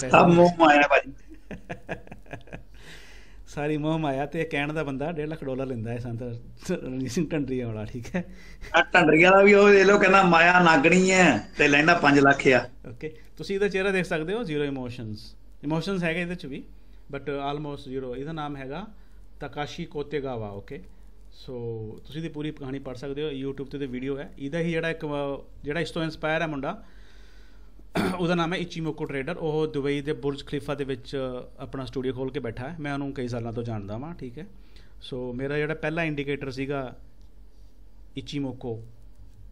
ਸਾਰੀ ਮੋਹ ਮਾਇਆ, ਤੇ ਕਹਿਣ ਦਾ ਬੰਦਾ $1.5 ਲੱਖ ਲੈਂਦਾ ਹੈ ਸੰਤ ਰਣਜੀਤ ਸਿੰਘ ਢੰਡਰੀਆ ਵਾਲਾ, ਠੀਕ ਹੈ। ਢੰਡਰੀਆ ਦਾ ਵੀ ਉਹ ਦੇ ਲੋ, ਕਹਿੰਦਾ ਮਾਇਆ ਨਾਗਣੀ ਹੈ ਤੇ ਲੈਂਦਾ 5 ਲੱਖ ਆ, ਓਕੇ। ਤੁਸੀਂ ਇਹਦਾ ਚਿਹਰਾ ਦੇਖ ਸਕਦੇ ਹੋ, ਜ਼ੀਰੋ ਇਮੋਸ਼ਨਸ ਹੈਗੇ ਇਹਦੇ 'ਚ ਵੀ, ਬਟ ਆਲਮੋਸਟ ਜ਼ੀਰੋ। ਇਹਦਾ ਨਾਮ ਹੈਗਾ ਤਕਾਸ਼ੀ ਕੋਤੇਗਾਵਾ, ਓਕੇ। ਸੋ ਤੁਸੀਂ ਇਹਦੀ ਪੂਰੀ ਕਹਾਣੀ ਪੜ੍ਹ ਸਕਦੇ ਹੋ, YouTube 'ਤੇ ਵੀਡੀਓ ਹੈ। ਇਹਦਾ ਹੀ ਜਿਹੜਾ ਇਸ ਤੋਂ ਇੰਸਪਾਇਰ ਹੈ ਮੁੰਡਾ, ਉਹਦਾ ਨਾਮ ਹੈ ਇਚੀਮੋਕੋ ਟ੍ਰੇਡਰ। ਉਹ ਦੁਬਈ ਦੇ ਬੁਰਜ ਖਲੀਫਾ ਦੇ ਵਿੱਚ ਆਪਣਾ ਸਟੂਡੀਓ ਖੋਲ੍ਹ ਕੇ ਬੈਠਾ ਹੈ। ਮੈਂ ਉਹਨੂੰ ਕਈ ਸਾਲਾਂ ਤੋਂ ਜਾਣਦਾ ਵਾਂ, ਠੀਕ ਹੈ। ਸੋ ਮੇਰਾ ਜਿਹੜਾ ਪਹਿਲਾ ਇੰਡੀਕੇਟਰ ਸੀਗਾ ਇਚੀਮੋਕੋ,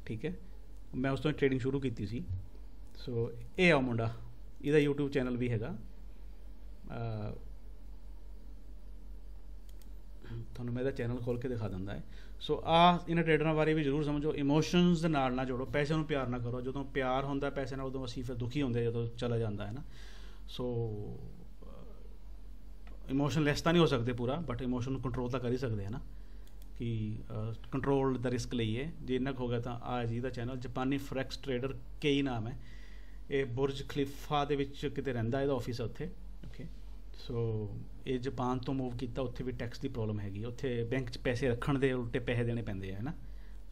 ਠੀਕ ਹੈ, ਮੈਂ ਉਸ ਤੋਂ ਟ੍ਰੇਡਿੰਗ ਸ਼ੁਰੂ ਕੀਤੀ ਸੀ। ਸੋ ਇਹ ਆ ਮੁੰਡਾ, ਇਹਦਾ YouTube ਚੈਨਲ ਵੀ ਹੈਗਾ, ਤੁਹਾਨੂੰ ਮੈਂ ਇਹਦਾ ਚੈਨਲ ਖੋਲ੍ਹ ਕੇ ਦਿਖਾ ਦਿੰਦਾ ਹੈ। ਸੋ ਇਹਨਾਂ ਟ੍ਰੇਡਰਾਂ ਬਾਰੇ ਵੀ ਜ਼ਰੂਰ ਸਮਝੋ। ਇਮੋਸ਼ਨਸ ਦੇ ਨਾਲ ਨਾ ਜੋੜੋ, ਪੈਸੇ ਨੂੰ ਪਿਆਰ ਨਾ ਕਰੋ। ਜਦੋਂ ਪਿਆਰ ਹੁੰਦਾ ਪੈਸੇ ਨਾਲ, ਉਦੋਂ ਅਸੀਂ ਫਿਰ ਦੁਖੀ ਹੁੰਦੇ ਜਦੋਂ ਚਲਾ ਜਾਂਦਾ ਹੈ ਨਾ। ਸੋ ਇਮੋਸ਼ਨਲੈਸ ਤਾਂ ਨਹੀਂ ਹੋ ਸਕਦੇ ਪੂਰਾ, ਬਟ ਇਮੋਸ਼ਨ ਨੂੰ ਕੰਟਰੋਲ ਤਾਂ ਕਰ ਹੀ ਸਕਦੇ ਹੈ ਨਾ, ਕਿ ਕੰਟਰੋਲ ਦਾ ਰਿਸਕ ਲਈਏ। ਜੇ ਇੰਨਾ ਕੁ ਹੋ ਗਿਆ ਤਾਂ ਆ ਜੀ ਦਾ ਚੈਨਲ ਜਾਪਾਨੀ ਫੋਰੈਕਸ ਟ੍ਰੇਡਰ ਕਈ ਨਾਮ ਹੈ। ਇਹ ਬੁਰਜ ਖਲੀਫਾ ਦੇ ਵਿੱਚ ਕਿਤੇ ਰਹਿੰਦਾ, ਇਹਦਾ ਆਫਿਸ ਹੈ ਉੱਥੇ, ਓਕੇ। ਸੋ ਇਹ ਜਾਪਾਨ ਤੋਂ ਮੂਵ ਕੀਤਾ, ਉੱਥੇ ਵੀ ਟੈਕਸ ਦੀ ਪ੍ਰੋਬਲਮ ਹੈਗੀ, ਉੱਥੇ ਬੈਂਕ 'ਚ ਪੈਸੇ ਰੱਖਣ ਦੇ ਉਲਟੇ ਪੈਸੇ ਦੇਣੇ ਪੈਂਦੇ ਹੈ ਨਾ।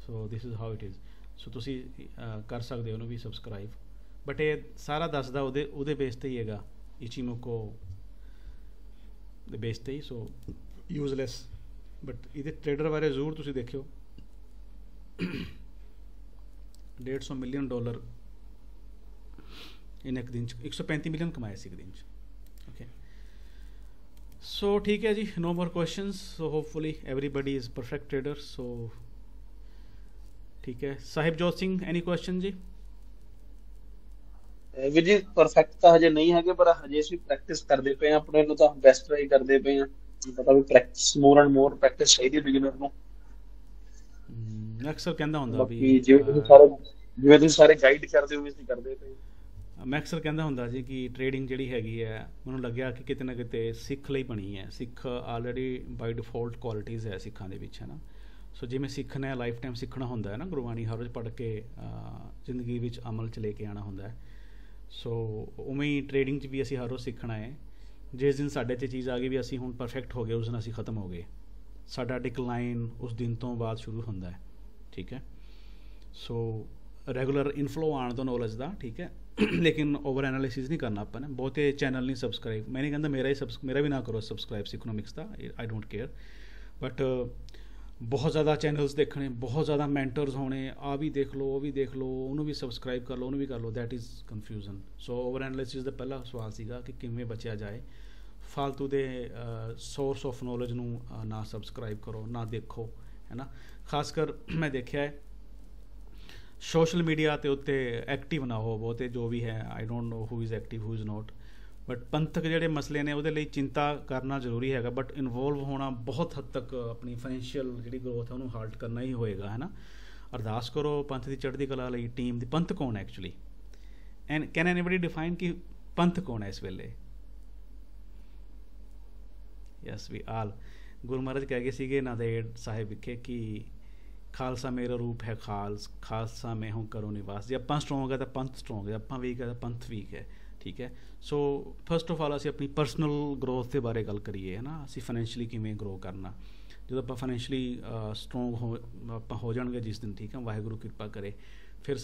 So this is how it is. So ਤੁਸੀਂ ਕਰ ਸਕਦੇ ਹੋ ਉਹਨੂੰ ਵੀ ਸਬਸਕ੍ਰਾਈਬ, ਬਟ ਇਹ ਸਾਰਾ ਦੱਸਦਾ ਉਹਦੇ ਬੇਸ 'ਤੇ ਹੀ ਹੈਗਾ, ਇਚੀਮੋਕੋ ਦੇ ਬੇਸ 'ਤੇ ਹੀ। ਸੋ ਯੂਜ਼ਲੈਸ, ਬਟ ਇਹਦੇ ਟ੍ਰੇਡਰ ਬਾਰੇ ਜ਼ਰੂਰ ਤੁਸੀਂ ਦੇਖਿਓ। $150 ਮਿਲੀਅਨ ਇਹਨੇ ਇੱਕ ਦਿਨ 'ਚ 135 ਮਿਲੀਅਨ ਕਮਾਏ ਸੀ ਇੱਕ ਦਿਨ 'ਚ, ਓਕੇ। ਸੋ ਠੀਕ ਹੈ ਜੀ, no more questions, so hopefully everybody is perfect trader। so ਠੀਕ ਹੈ, ਸਾਹਿਬਜੋਤ ਸਿੰਘ, any question ਜੀ? ਵੀਰ ਜੀ ਪਰਫੈਕਟ ਤਾਂ ਹਜੇ ਨਹੀਂ ਹੈਗੇ, ਪਰ ਹਜੇ ਅਸੀਂ ਪ੍ਰੈਕਟਿਸ ਕਰਦੇ ਪਏ ਹਾਂ, ਆਪਣੇ ਨੂੰ ਤਾਂ ਬੈਸਟ ਟਰਾਈ ਕਰਦੇ ਪਏ ਹਾਂ। ਪਤਾ ਵੀ practice more and more practice ਚਾਹੀਦੀ ਹੈ ਬਿਗਨਰ ਨੂੰ। ਅਕਸਰ ਕਹਿੰਦਾ ਹੁੰਦਾ ਵੀ ਜਿਵੇਂ ਤੁਸੀਂ ਸਾਰੇ ਗਾਈਡ ਕਰਦੇ ਹੋ, ਵੀ ਅਸੀਂ ਕਰਦੇ ਪਏ। ਮੈਂ ਅਕਸਰ ਕਹਿੰਦਾ ਹੁੰਦਾ ਜੀ ਕਿ ਟ੍ਰੇਡਿੰਗ ਜਿਹੜੀ ਹੈਗੀ ਹੈ, ਮੈਨੂੰ ਲੱਗਿਆ ਕਿ ਕਿਤੇ ਨਾ ਕਿਤੇ ਸਿੱਖ ਲਈ ਬਣੀ ਹੈ। ਸਿੱਖ ਆਲਰੇਡੀ ਬਾਈ ਡਿਫੋਲਟ ਕੁਆਲਿਟੀਜ਼ ਹੈ ਸਿੱਖਾਂ ਦੇ ਵਿੱਚ, ਹੈ ਨਾ। ਸੋ ਜਿਵੇਂ ਸਿੱਖ ਨੇ ਲਾਈਫ ਟਾਈਮ ਸਿੱਖਣਾ ਹੁੰਦਾ ਹੈ ਨਾ, ਗੁਰਬਾਣੀ ਹਰ ਰੋਜ਼ ਪੜ੍ਹ ਕੇ ਜ਼ਿੰਦਗੀ ਵਿੱਚ ਅਮਲ 'ਚ ਲੈ ਕੇ ਆਉਣਾ ਹੁੰਦਾ ਹੈ। ਸੋ ਉਵੇਂ ਹੀ ਟ੍ਰੇਡਿੰਗ 'ਚ ਵੀ ਅਸੀਂ ਹਰ ਰੋਜ਼ ਸਿੱਖਣਾ ਹੈ। ਜਿਸ ਦਿਨ ਸਾਡੇ 'ਤੇ ਚੀਜ਼ ਆ ਗਈ ਵੀ ਅਸੀਂ ਹੁਣ ਪਰਫੈਕਟ ਹੋ ਗਏ, ਉਸ ਦਿਨ ਅਸੀਂ ਖ਼ਤਮ ਹੋ ਗਏ। ਸਾਡਾ ਡਿਕਲਾਈਨ ਉਸ ਦਿਨ ਤੋਂ ਬਾਅਦ ਸ਼ੁਰੂ ਹੁੰਦਾ ਹੈ, ਠੀਕ ਹੈ। ਸੋ ਰੈਗੂਲਰ ਇਨਫਲੋ ਆਉਣ ਤੋਂ ਨੌਲੇਜ ਦਾ, ਠੀਕ ਹੈ, ਲੇਕਿਨ ਓਵਰ ਐਨਾਲਿਸਿਸ ਨਹੀਂ ਕਰਨਾ ਆਪਾਂ ਨੇ। ਬਹੁਤੇ ਚੈਨਲ ਨਹੀਂ ਸਬਸਕ੍ਰਾਈਬ, ਮੈਂ ਨਹੀਂ ਕਹਿੰਦਾ ਮੇਰਾ ਵੀ ਨਾ ਕਰੋ subscribe economics the, I don't care, but ਬਹੁਤ ਜ਼ਿਆਦਾ ਚੈਨਲਸ ਦੇਖਣੇ, ਬਹੁਤ ਜ਼ਿਆਦਾ ਮੈਂਟਰਸ ਹੋਣੇ, ਆ ਵੀ ਦੇਖ ਲਓ, ਉਹ ਵੀ ਦੇਖ ਲਓ, ਉਹਨੂੰ ਵੀ ਸਬਸਕ੍ਰਾਈਬ ਕਰ ਲਓ, ਉਹਨੂੰ ਵੀ ਕਰ ਲਓ, that is confusion. So over analysis ਦਾ ਪਹਿਲਾ ਸਵਾਲ ਸੀਗਾ ਕਿ ਕਿਵੇਂ ਬਚਿਆ ਜਾਏ, ਫਾਲਤੂ ਦੇ ਸੋਰਸ ਆਫ ਨੌਲੇਜ ਨੂੰ ਨਾ ਸਬਸਕ੍ਰਾਈਬ ਕਰੋ, ਨਾ ਦੇਖੋ, ਹੈ ਨਾ। ਖਾਸ ਕਰ ਮੈਂ ਦੇਖਿਆ ਹੈ ਸੋਸ਼ਲ ਮੀਡੀਆ ਤੇ ਉੱਤੇ ਐਕਟਿਵ ਨਾ ਹੋ ਬਹੁਤੇ, ਜੋ ਵੀ ਹੈ, I don't know who is active who is not, but ਪੰਥਕ ਜਿਹੜੇ ਮਸਲੇ ਨੇ ਉਹਦੇ ਲਈ ਚਿੰਤਾ ਕਰਨਾ ਜ਼ਰੂਰੀ ਹੈਗਾ, ਬਟ ਇਨਵੋਲਵ ਹੋਣਾ ਬਹੁਤ ਹੱਦ ਤੱਕ ਆਪਣੀ ਫਾਈਨੈਂਸ਼ੀਅਲ ਜਿਹੜੀ ਗਰੋਥ ਹੈ ਉਹਨੂੰ ਹਾਲਟ ਕਰਨਾ ਹੀ ਹੋਏਗਾ, ਹੈ ਨਾ। ਅਰਦਾਸ ਕਰੋ ਪੰਥ ਦੀ ਚੜ੍ਹਦੀ ਕਲਾ ਲਈ, ਟੀਮ ਦੀ। ਪੰਥ ਕੌਣ ਹੈ actually, and can anybody define ਕਿ ਪੰਥ ਕੌਣ ਹੈ ਇਸ ਵੇਲੇ? ਯੈਸ ਵੀ ਆਲ ਗੁਰੂ ਮਹਾਰਾਜ ਕਹਿ ਗਏ ਸੀਗੇ ਨਾਂਦੇੜ ਸਾਹਿਬ ਵਿਖੇ ਕਿ ਖਾਲਸਾ ਮੇਰਾ ਰੂਪ ਹੈ ਖਾਲਸਾ ਮੈਂ ਹੂੰ ਕਰੋ ਨਿਵਾਸ। ਜੇ ਆਪਾਂ ਸਟਰੋਂਗ ਹੈ ਤਾਂ ਪੰਥ ਸਟਰੋਂਗ ਹੈ, ਆਪਾਂ ਵੀਕ ਹੈ ਤਾਂ ਪੰਥ ਵੀਕ ਹੈ, ਠੀਕ ਹੈ। ਸੋ ਫਸਟ ਆਫ ਆਲ ਅਸੀਂ ਆਪਣੀ ਪਰਸਨਲ ਗਰੋਥ ਦੇ ਬਾਰੇ ਗੱਲ ਕਰੀਏ, ਹੈ ਨਾ। ਅਸੀਂ ਫਾਈਨੈਂਸ਼ੀਅਲੀ ਕਿਵੇਂ ਗਰੋ ਕਰਨਾ, ਜਦੋਂ ਆਪਾਂ ਫਾਈਨੈਂਸ਼ੀਅਲੀ ਸਟਰੋਂਗ ਆਪਾਂ ਹੋ ਜਾਣਗੇ ਜਿਸ ਦਿਨ, ਠੀਕ ਹੈ, ਵਾਹਿਗੁਰੂ ਕਿਰਪਾ ਕਰੇ, ਫਿਰ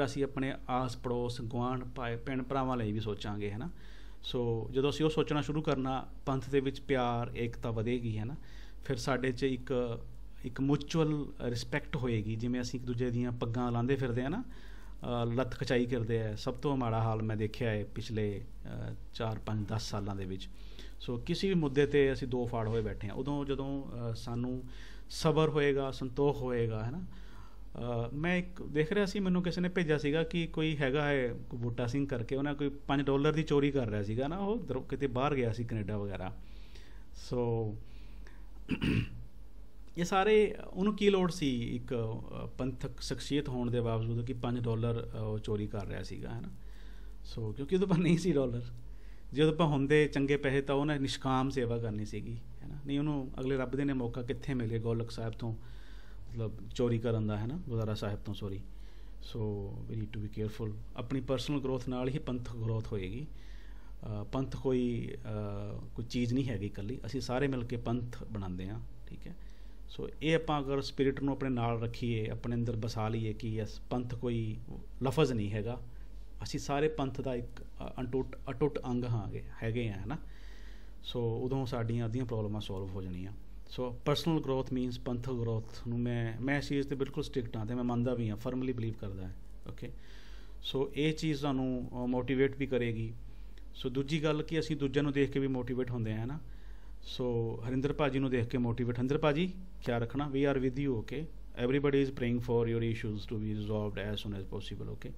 ਅਸੀਂ ਆਪਣੇ ਆਸ ਪੜੋਸ ਗੁਆਂਢ ਭੈਣ ਭਰਾਵਾਂ ਲਈ ਵੀ ਸੋਚਾਂਗੇ, ਹੈ ਨਾ। ਸੋ ਜਦੋਂ ਅਸੀਂ ਉਹ ਸੋਚਣਾ ਸ਼ੁਰੂ ਕਰਨਾ, ਪੰਥ ਦੇ ਵਿੱਚ ਪਿਆਰ ਏਕਤਾ ਵਧੇਗੀ, ਹੈ ਨਾ। ਫਿਰ ਸਾਡੇ 'ਚ ਇੱਕ ਮਿਊਚੁਅਲ ਰਿਸਪੈਕਟ ਹੋਏਗੀ, ਜਿਵੇਂ ਅਸੀਂ ਇੱਕ ਦੂਜੇ ਦੀਆਂ ਪੱਗਾਂ ਲਾਂਦੇ ਫਿਰਦੇ ਹਾਂ ਨਾ, ਲੱਤ ਖਚਾਈ ਕਰਦੇ ਹੈ। ਸਭ ਤੋਂ ਮਾੜਾ ਹਾਲ ਮੈਂ ਦੇਖਿਆ ਹੈ ਪਿਛਲੇ 4 5 10 ਸਾਲਾਂ ਦੇ ਵਿੱਚ। ਸੋ ਕਿਸੇ ਵੀ ਮੁੱਦੇ 'ਤੇ ਅਸੀਂ ਦੋ ਫਾੜ ਹੋਏ ਬੈਠੇ ਹਾਂ। ਉਦੋਂ ਜਦੋਂ ਸਾਨੂੰ ਸਬਰ ਹੋਏਗਾ, ਸੰਤੋਖ ਹੋਏਗਾ, ਹੈ ਨਾ। ਮੈਂ ਇੱਕ ਦੇਖ ਰਿਹਾ ਸੀ, ਮੈਨੂੰ ਕਿਸੇ ਨੇ ਭੇਜਿਆ ਸੀਗਾ ਕਿ ਕੋਈ ਹੈਗਾ ਹੈ ਬੂਟਾ ਸਿੰਘ ਕਰਕੇ, ਉਹਨਾਂ ਕੋਈ $5 ਦੀ ਚੋਰੀ ਕਰ ਰਿਹਾ ਸੀਗਾ ਨਾ, ਉਹ ਕਿਤੇ ਬਾਹਰ ਗਿਆ ਸੀ ਕੈਨੇਡਾ ਵਗੈਰਾ। ਸੋ ਇਹ ਸਾਰੇ, ਉਹਨੂੰ ਕੀ ਲੋੜ ਸੀ ਇੱਕ ਪੰਥਕ ਸ਼ਖਸੀਅਤ ਹੋਣ ਦੇ ਬਾਵਜੂਦ ਕਿ $5 ਉਹ ਚੋਰੀ ਕਰ ਰਿਹਾ ਸੀਗਾ, ਹੈ ਨਾ। ਸੋ ਕਿਉਂਕਿ ਉਹਦੇ ਪਰ ਨਹੀਂ ਸੀ ਡਾਲਰ। ਜਦੋਂ ਆਪਾਂ ਹੁੰਦੇ ਚੰਗੇ ਪੈਸੇ ਤਾਂ ਉਹਨੇ ਨਿਸ਼ਕਾਮ ਸੇਵਾ ਕਰਨੀ ਸੀਗੀ, ਹੈ ਨਾ। ਨਹੀਂ ਉਹਨੂੰ ਅਗਲੇ ਰੱਬ ਦੇ ਨੇ ਮੌਕਾ ਕਿੱਥੇ ਮਿਲੇ ਗੋਲਕ ਸਾਹਿਬ ਤੋਂ ਮਤਲਬ ਚੋਰੀ ਕਰਨ ਦਾ, ਹੈ ਨਾ, ਗੁਰਦੁਆਰਾ ਸਾਹਿਬ ਤੋਂ sorry. So we need to be careful. ਆਪਣੀ ਪਰਸਨਲ ਗਰੋਥ ਨਾਲ ਹੀ ਪੰਥਕ ਗਰੋਥ ਹੋਏਗੀ। ਪੰਥ ਕੋਈ ਚੀਜ਼ ਨਹੀਂ ਹੈਗੀ ਇਕੱਲੀ, ਅਸੀਂ ਸਾਰੇ ਮਿਲ ਕੇ ਪੰਥ ਬਣਾਉਂਦੇ ਹਾਂ, ਠੀਕ ਹੈ। ਸੋ ਇਹ ਆਪਾਂ ਅਗਰ ਸਪਿਰਿਟ ਨੂੰ ਆਪਣੇ ਨਾਲ ਰੱਖੀਏ, ਆਪਣੇ ਅੰਦਰ ਬਸਾ ਲਈਏ ਕਿ ਯਸ ਪੰਥ ਕੋਈ ਲਫ਼ਜ਼ ਨਹੀਂ ਹੈਗਾ, ਅਸੀਂ ਸਾਰੇ ਪੰਥ ਦਾ ਇੱਕ ਅਟੁੱਟ ਅੰਗ ਹੈਗੇ ਆ, ਹੈ ਨਾ। ਸੋ ਉਦੋਂ ਸਾਡੀਆਂ ਅੱਧੀਆਂ ਪ੍ਰੋਬਲਮਾਂ ਸੋਲਵ ਹੋ ਜਾਣੀਆਂ। ਸੋ ਪਰਸਨਲ ਗਰੋਥ ਮੀਨਸ ਪੰਥਕ ਗਰੋਥ ਨੂੰ ਮੈਂ ਇਸ ਚੀਜ਼ 'ਤੇ ਬਿਲਕੁਲ ਸਟ੍ਰਿਕਟ ਹਾਂ ਅਤੇ ਮੈਂ ਮੰਨਦਾ ਵੀ ਹਾਂ, ਫਰਮਲੀ ਬਿਲੀਵ ਕਰਦਾ ਹੈ, ਓਕੇ। ਸੋ ਇਹ ਚੀਜ਼ ਸਾਨੂੰ ਮੋਟੀਵੇਟ ਵੀ ਕਰੇਗੀ। ਸੋ ਦੂਜੀ ਗੱਲ ਕਿ ਅਸੀਂ ਦੂਜਿਆਂ ਨੂੰ ਦੇਖ ਕੇ ਵੀ ਮੋਟੀਵੇਟ ਹੁੰਦੇ ਹਾਂ, ਹੈ ਨਾ। ਸੋ ਹਰਿੰਦਰ ਭਾਜੀ ਨੂੰ ਦੇਖ ਕੇ ਮੋਟੀਵੇਟ, ਹਰਿੰਦਰ ਭਾਜੀ ਖਿਆਲ ਰੱਖਣਾ, we are with you, okay. Everybody is praying for your issues to be resolved as soon as possible, okay.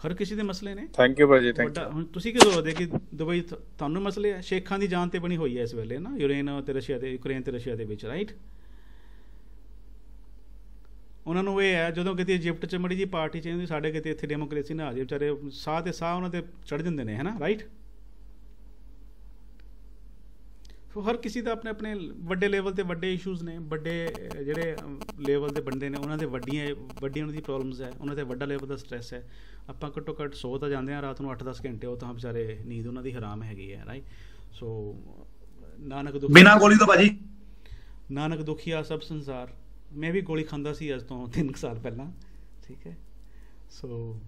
ਹਰ ਕਿਸੇ ਦੇ ਮਸਲੇ ਨੇ। ਥੈਂਕ ਯੂ ਭਾਜੀ, ਥੈਂਕ ਯੂ। ਹੁਣ ਤੁਸੀਂ ਕੀ ਸੋਚਦੇ ਕਿ ਦੁਬਈ ਤੁਹਾਨੂੰ ਮਸਲੇ ਆ? ਸ਼ੇਖਾਂ ਦੀ ਜਾਨ ਤੇ ਬਣੀ ਹੋਈ ਹੈ ਇਸ ਵੇਲੇ ਨਾ, ਯੂਕਰੇਨ ਤੇ ਰਸ਼ੀਆ ਦੇ ਵਿੱਚ, ਰਾਈਟ। ਉਹਨਾਂ ਨੂੰ ਇਹ ਹੈ ਜਦੋਂ ਕਿਤੇ ਇਜਿਪਟ 'ਚ ਮੜੀ ਜੀ ਪਾਰਟੀ ਚਾਹੀਦੀ, ਸਾਡੇ ਕਿਤੇ ਇੱਥੇ ਡੈਮੋਕ੍ਰੇਸੀ ਨਾ ਆ ਜਾਏ, ਵਿਚਾਰੇ ਸਾਹ ਤੇ ਸਾਹ ਉਹਨਾਂ 'ਤੇ ਚੜ੍ਹ ਜਾਂਦੇ ਨੇ, ਹੈ ਨਾ, ਰਾਈਟ। ਸੋ ਹਰ ਕਿਸੇ ਦਾ ਆਪਣੇ ਵੱਡੇ ਲੈਵਲ 'ਤੇ ਵੱਡੇ ਇਸ਼ੂਜ਼ ਨੇ, ਵੱਡੇ ਜਿਹੜੇ ਲੈਵਲ ਦੇ ਬੰਦੇ ਨੇ ਉਹਨਾਂ ਦੇ ਵੱਡੀਆਂ ਉਹਨਾਂ ਦੀ ਪ੍ਰੋਬਲਮਸ ਹੈ, ਉਹਨਾਂ 'ਤੇ ਵੱਡਾ ਲੈਵਲ ਦਾ ਸਟ੍ਰੈਸ ਹੈ। ਆਪਾਂ ਘੱਟੋ ਘੱਟ ਸੌ ਤਾਂ ਜਾਂਦੇ ਹਾਂ ਰਾਤ ਨੂੰ 8-10 ਘੰਟੇ, ਉਹ ਤਾਂ ਵਿਚਾਰੇ ਨੀਂਦ ਉਹਨਾਂ ਦੀ ਹਰਾਮ ਹੈਗੀ ਹੈ, ਰਾਈਟ। ਸੋ ਨਾਨਕ ਦੁਖੀ ਬਿਨਾਂ ਗੋਲੀ ਤੋਂ ਭਾਜੀ, ਨਾਨਕ ਦੁਖੀਆ ਸਭ ਸੰਸਾਰ। ਮੈਂ ਵੀ ਗੋਲੀ ਖਾਂਦਾ ਸੀ ਅੱਜ ਤੋਂ 3 ਸਾਲ ਪਹਿਲਾਂ, ਠੀਕ ਹੈ। ਸੋ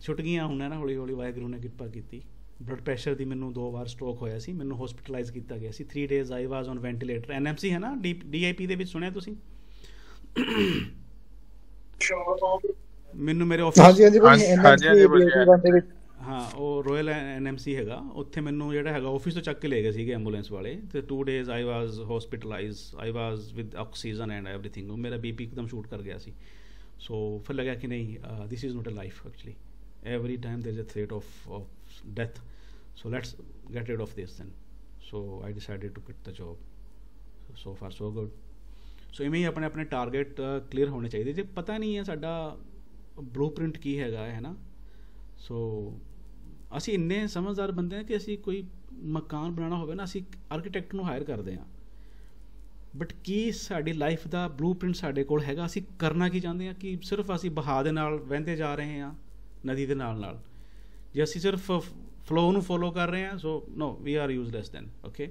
ਛੁੱਟ ਗਈਆਂ ਹੁਣ ਨਾ ਹੌਲੀ ਹੌਲੀ, ਵਾਹਿਗੁਰੂ ਨੇ ਕਿਰਪਾ ਕੀਤੀ। ਬਲੱਡ ਪ੍ਰੈਸ਼ਰ ਦੀ ਮੈਨੂੰ 2 ਵਾਰ ਸਟ੍ਰੋਕ ਹੋਇਆ ਸੀ, ਮੈਨੂੰ ਹੌਸਪੀਟਲਾਈਜ਼ ਕੀਤਾ ਗਿਆ ਸੀ। 3 days I was on ventilator, NMC ਹੈ ਨਾ, DIP ਦੇ ਵਿੱਚ ਸੁਣਿਆ ਤੁਸੀਂ? ਮੈਨੂੰ ਮੇਰੇ ਆਫਿਸ, ਹਾਂ, ਉਹ ਰੋਇਲ NMC ਹੈਗਾ, ਉੱਥੇ ਮੈਨੂੰ ਜਿਹੜਾ ਹੈਗਾ ਆਫਿਸ ਤੋਂ ਚੱਕ ਕੇ ਲੈ ਗਏ ਸੀਗੇ ਐਂਬੂਲੈਂਸ ਵਾਲੇ, ਅਤੇ 2 days I was hospitalise, I was with oxygen and everything. ਮੇਰਾ BP ਇੱਕਦਮ ਸ਼ੂਟ ਕਰ ਗਿਆ ਸੀ। ਸੋ ਫਿਰ ਲੱਗਿਆ ਕਿ ਨਹੀਂ, this is not a life actually, every time there is a threat of death, so let's get rid of this then. So I decided to quit the job. So far so good. So ਇਵੇਂ ਹੀ ਆਪਣੇ ਟਾਰਗੇਟ ਕਲੀਅਰ ਹੋਣੇ ਚਾਹੀਦੇ। ਜੇ ਪਤਾ ਨਹੀਂ ਹੈ ਸਾਡਾ ਬਲੂਪ੍ਰਿੰਟ ਕੀ ਹੈਗਾ, ਹੈ ਨਾ। ਸੋ ਅਸੀਂ ਇੰਨੇ ਸਮਝਦਾਰ ਬੰਦੇ ਹਾਂ ਕਿ ਅਸੀਂ ਕੋਈ ਮਕਾਨ ਬਣਾਉਣਾ ਹੋਵੇ ਨਾ, ਅਸੀਂ ਆਰਕੀਟੈਕਟ ਨੂੰ ਹਾਇਰ ਕਰਦੇ ਹਾਂ, ਬਟ ਕੀ ਸਾਡੀ ਲਾਈਫ ਦਾ ਬਲੂਪ੍ਰਿੰਟ ਸਾਡੇ ਕੋਲ ਹੈਗਾ? ਅਸੀਂ ਕਰਨਾ ਕੀ ਚਾਹੁੰਦੇ ਹਾਂ? ਕਿ ਸਿਰਫ ਅਸੀਂ ਬਹਾਅ ਦੇ ਨਾਲ ਵਹਿੰਦੇ ਜਾ ਰਹੇ ਹਾਂ ਨਦੀ ਦੇ ਨਾਲ, ਜੇ ਅਸੀਂ ਸਿਰਫ ਫਲੋ ਨੂੰ ਫੋਲੋ ਕਰ ਰਹੇ ਹਾਂ, so no, we are useless then, okay.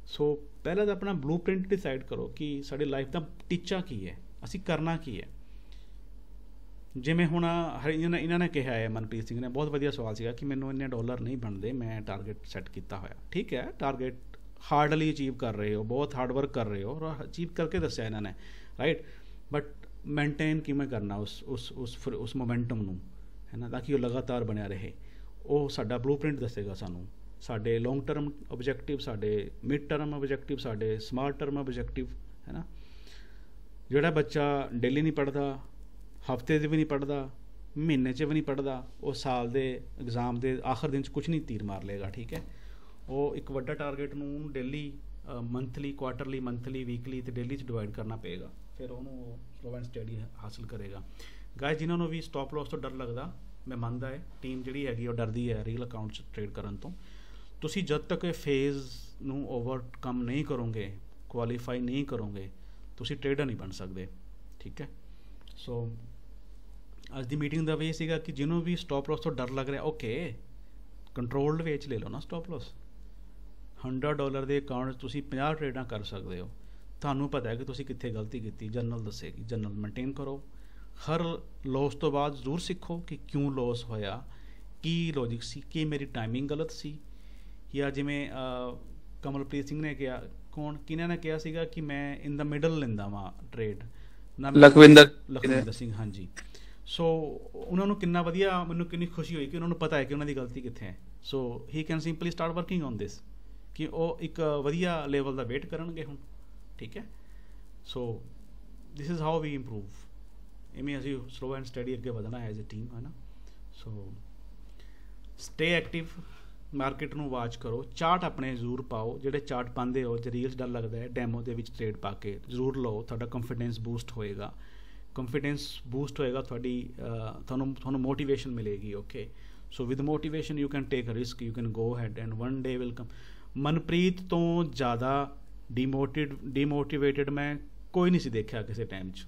So ਪਹਿਲਾਂ ਤਾਂ ਆਪਣਾ ਬਲੂਪ੍ਰਿੰਟ ਡਿਸਾਈਡ ਕਰੋ ਕਿ ਸਾਡੀ ਲਾਈਫ ਦਾ ਟੀਚਾ ਕੀ ਹੈ, ਅਸੀਂ ਕਰਨਾ ਕੀ ਹੈ। ਜਿਵੇਂ ਹੁਣ ਇਹਨਾਂ ਨੇ ਕਿਹਾ ਹੈ, ਮਨਪ੍ਰੀਤ ਸਿੰਘ ਨੇ ਬਹੁਤ ਵਧੀਆ ਸਵਾਲ ਸੀਗਾ ਕਿ ਮੈਨੂੰ ਇੰਨੇ ਡਾਲਰ ਨਹੀਂ ਬਣਦੇ, ਮੈਂ ਟਾਰਗੇਟ ਸੈੱਟ ਕੀਤਾ ਹੋਇਆ। ਠੀਕ ਹੈ, ਟਾਰਗੇਟ ਹਾਰਡਲੀ ਅਚੀਵ ਕਰ ਰਹੇ ਹੋ, ਬਹੁਤ ਹਾਰਡ ਵਰਕ ਕਰ ਰਹੇ ਹੋ ਔਰ ਅਚੀਵ ਕਰਕੇ ਦੱਸਿਆ ਇਹਨਾਂ ਨੇ, ਰਾਈਟ। ਬਟ ਮੇਨਟੇਨ ਕਿਵੇਂ ਕਰਨਾ ਉਸ ਮੋਮੈਂਟਮ ਨੂੰ, ਹੈ ਨਾ, ਤਾਂ ਕਿ ਉਹ ਲਗਾਤਾਰ ਬਣਿਆ ਰਹੇ। ਉਹ ਸਾਡਾ ਬਲੂਪ੍ਰਿੰਟ ਦੱਸੇਗਾ ਸਾਨੂੰ, ਸਾਡੇ ਲੌਂਗ ਟਰਮ ਓਬਜੈਕਟਿਵ, ਸਾਡੇ ਮਿਡ ਟਰਮ ਓਬਜੈਕਟਿਵ, ਸਾਡੇ ਸਮਾਰਟ ਟਰਮ ਓਬਜੈਕਟਿਵ, ਹੈ ਨਾ। ਜਿਹੜਾ ਬੱਚਾ ਡੇਲੀ ਨਹੀਂ ਪੜ੍ਹਦਾ, ਹਫਤੇ 'ਚ ਵੀ ਨਹੀਂ ਪੜ੍ਹਦਾ, ਮਹੀਨੇ 'ਚ ਵੀ ਨਹੀਂ ਪੜ੍ਹਦਾ, ਉਹ ਸਾਲ ਦੇ ਐਗਜ਼ਾਮ ਦੇ ਆਖਰ ਦਿਨ 'ਚ ਕੁਛ ਨਹੀਂ ਤੀਰ ਮਾਰ ਲਏਗਾ। ਠੀਕ ਹੈ, ਉਹ ਇੱਕ ਵੱਡਾ ਟਾਰਗੇਟ ਨੂੰ daily, monthly, quarterly, monthly, weekly ਅਤੇ ਡੇਲੀ 'ਚ ਡਿਵਾਈਡ ਕਰਨਾ ਪਏਗਾ, ਫਿਰ ਉਹਨੂੰ ਸਲੋ ਐਂਡ ਸਟੱਡੀ ਹਾਸਿਲ ਕਰੇਗਾ। ਗਾਇਸ, ਜਿਨ੍ਹਾਂ ਨੂੰ ਵੀ ਸਟਾਪ ਲੋਸ ਤੋਂ ਡਰ ਲੱਗਦਾ, ਮੈਂ ਮੰਨਦਾ ਹੈ ਟੀਮ ਜਿਹੜੀ ਹੈਗੀ ਉਹ ਡਰਦੀ ਹੈ ਰੀਅਲ ਅਕਾਊਂਟ 'ਚ ਟ੍ਰੇਡ ਕਰਨ ਤੋਂ। ਤੁਸੀਂ ਜਦ ਤੱਕ ਇਹ ਫੇਜ਼ ਨੂੰ ਓਵਰਕਮ ਨਹੀਂ ਕਰੋਗੇ, ਕੁਆਲੀਫਾਈ ਨਹੀਂ ਕਰੋਗੇ, ਤੁਸੀਂ ਟ੍ਰੇਡਰ ਨਹੀਂ ਬਣ ਸਕਦੇ। ਠੀਕ ਹੈ, ਸੋ ਅੱਜ ਦੀ ਮੀਟਿੰਗ ਦਾ ਵੀ ਇਹ ਸੀਗਾ ਕਿ ਜਿਹਨੂੰ ਵੀ ਸਟਾਪ ਲੋਸ ਤੋਂ ਡਰ ਲੱਗ ਰਿਹਾ, ਓਕੇ, ਕੰਟਰੋਲਡ ਵੇਚ ਲੈ ਲਓ ਨਾ ਸਟਾਪ ਲੋਸ। $100 ਦੇ ਅਕਾਊਂਟ 'ਚ ਤੁਸੀਂ 50 ਟ੍ਰੇਡਾਂ ਕਰ ਸਕਦੇ ਹੋ। ਤੁਹਾਨੂੰ ਪਤਾ ਹੈ ਕਿ ਤੁਸੀਂ ਕਿੱਥੇ ਗਲਤੀ ਕੀਤੀ, ਜਰਨਲ ਦੱਸੇਗੀ, ਜਰਨਲ ਮੇਨਟੇਨ ਕਰੋ। ਹਰ ਲੋਸ ਤੋਂ ਬਾਅਦ ਜ਼ਰੂਰ ਸਿੱਖੋ ਕਿ ਕਿਉਂ ਲੋਸ ਹੋਇਆ, ਕੀ ਲੌਜਿਕ ਸੀ, ਕੀ ਮੇਰੀ ਟਾਈਮਿੰਗ ਗਲਤ ਸੀ, ਜਾਂ ਜਿਵੇਂ ਕਮਲਪ੍ਰੀਤ ਸਿੰਘ ਨੇ ਕਿਹਾ, ਕਿਹਨਾਂ ਨੇ ਕਿਹਾ ਸੀਗਾ ਕਿ ਮੈਂ ਇਨ ਦਾ ਮਿਡਲ ਲੈਂਦਾ ਵਾਂ ਟ੍ਰੇਡ, ਲਖਵਿੰਦਰ ਸਿੰਘ, ਹਾਂਜੀ। ਸੋ ਉਹਨਾਂ ਨੂੰ ਕਿੰਨਾ ਵਧੀਆ, ਮੈਨੂੰ ਕਿੰਨੀ ਖੁਸ਼ੀ ਹੋਈ ਕਿ ਉਹਨਾਂ ਨੂੰ ਪਤਾ ਹੈ ਕਿ ਉਹਨਾਂ ਦੀ ਗਲਤੀ ਕਿੱਥੇ ਹੈ। So he can simply start working on this, ਕਿ ਉਹ ਇੱਕ ਵਧੀਆ ਲੈਵਲ ਦਾ ਵੇਟ ਕਰਨਗੇ ਹੁਣ। ਠੀਕ ਹੈ, so this is how we improve. ਇਵੇਂ ਅਸੀਂ ਸਲੋ ਐਂਡ ਸਟੱਡੀ ਅੱਗੇ ਵਧਣਾ ਐਜ਼ ਅ ਟੀਮ, ਹੈ ਨਾ। ਸੋ ਸਟੇ ਐਕਟਿਵ, ਮਾਰਕੀਟ ਨੂੰ ਵਾਚ ਕਰੋ, ਚਾਰਟ ਆਪਣੇ ਜ਼ਰੂਰ ਪਾਓ। ਜਿਹੜੇ ਚਾਰਟ ਪਾਉਂਦੇ ਹੋ, ਜੇ ਰੀਲਸ ਡਰ ਲੱਗਦਾ ਹੈ, ਡੈਮੋ ਦੇ ਵਿੱਚ ਟ੍ਰੇਡ ਪਾ ਕੇ ਜ਼ਰੂਰ ਲਓ, ਤੁਹਾਡਾ ਕੰਫੀਡੈਂਸ ਬੂਸਟ ਹੋਏਗਾ। ਕੰਫੀਡੈਂਸ ਬੂਸਟ ਹੋਏਗਾ, ਤੁਹਾਨੂੰ ਮੋਟੀਵੇਸ਼ਨ ਮਿਲੇਗੀ। Okay, so with motivation you can take a risk, you can go ahead and one day will come. Manpreet ਤੋਂ ਜ਼ਿਆਦਾ ਡੀਮੋਟੀਵੇਟਡ ਮੈਂ ਕੋਈ ਨਹੀਂ ਸੀ ਦੇਖਿਆ ਕਿਸੇ ਟਾਈਮ 'ਚ।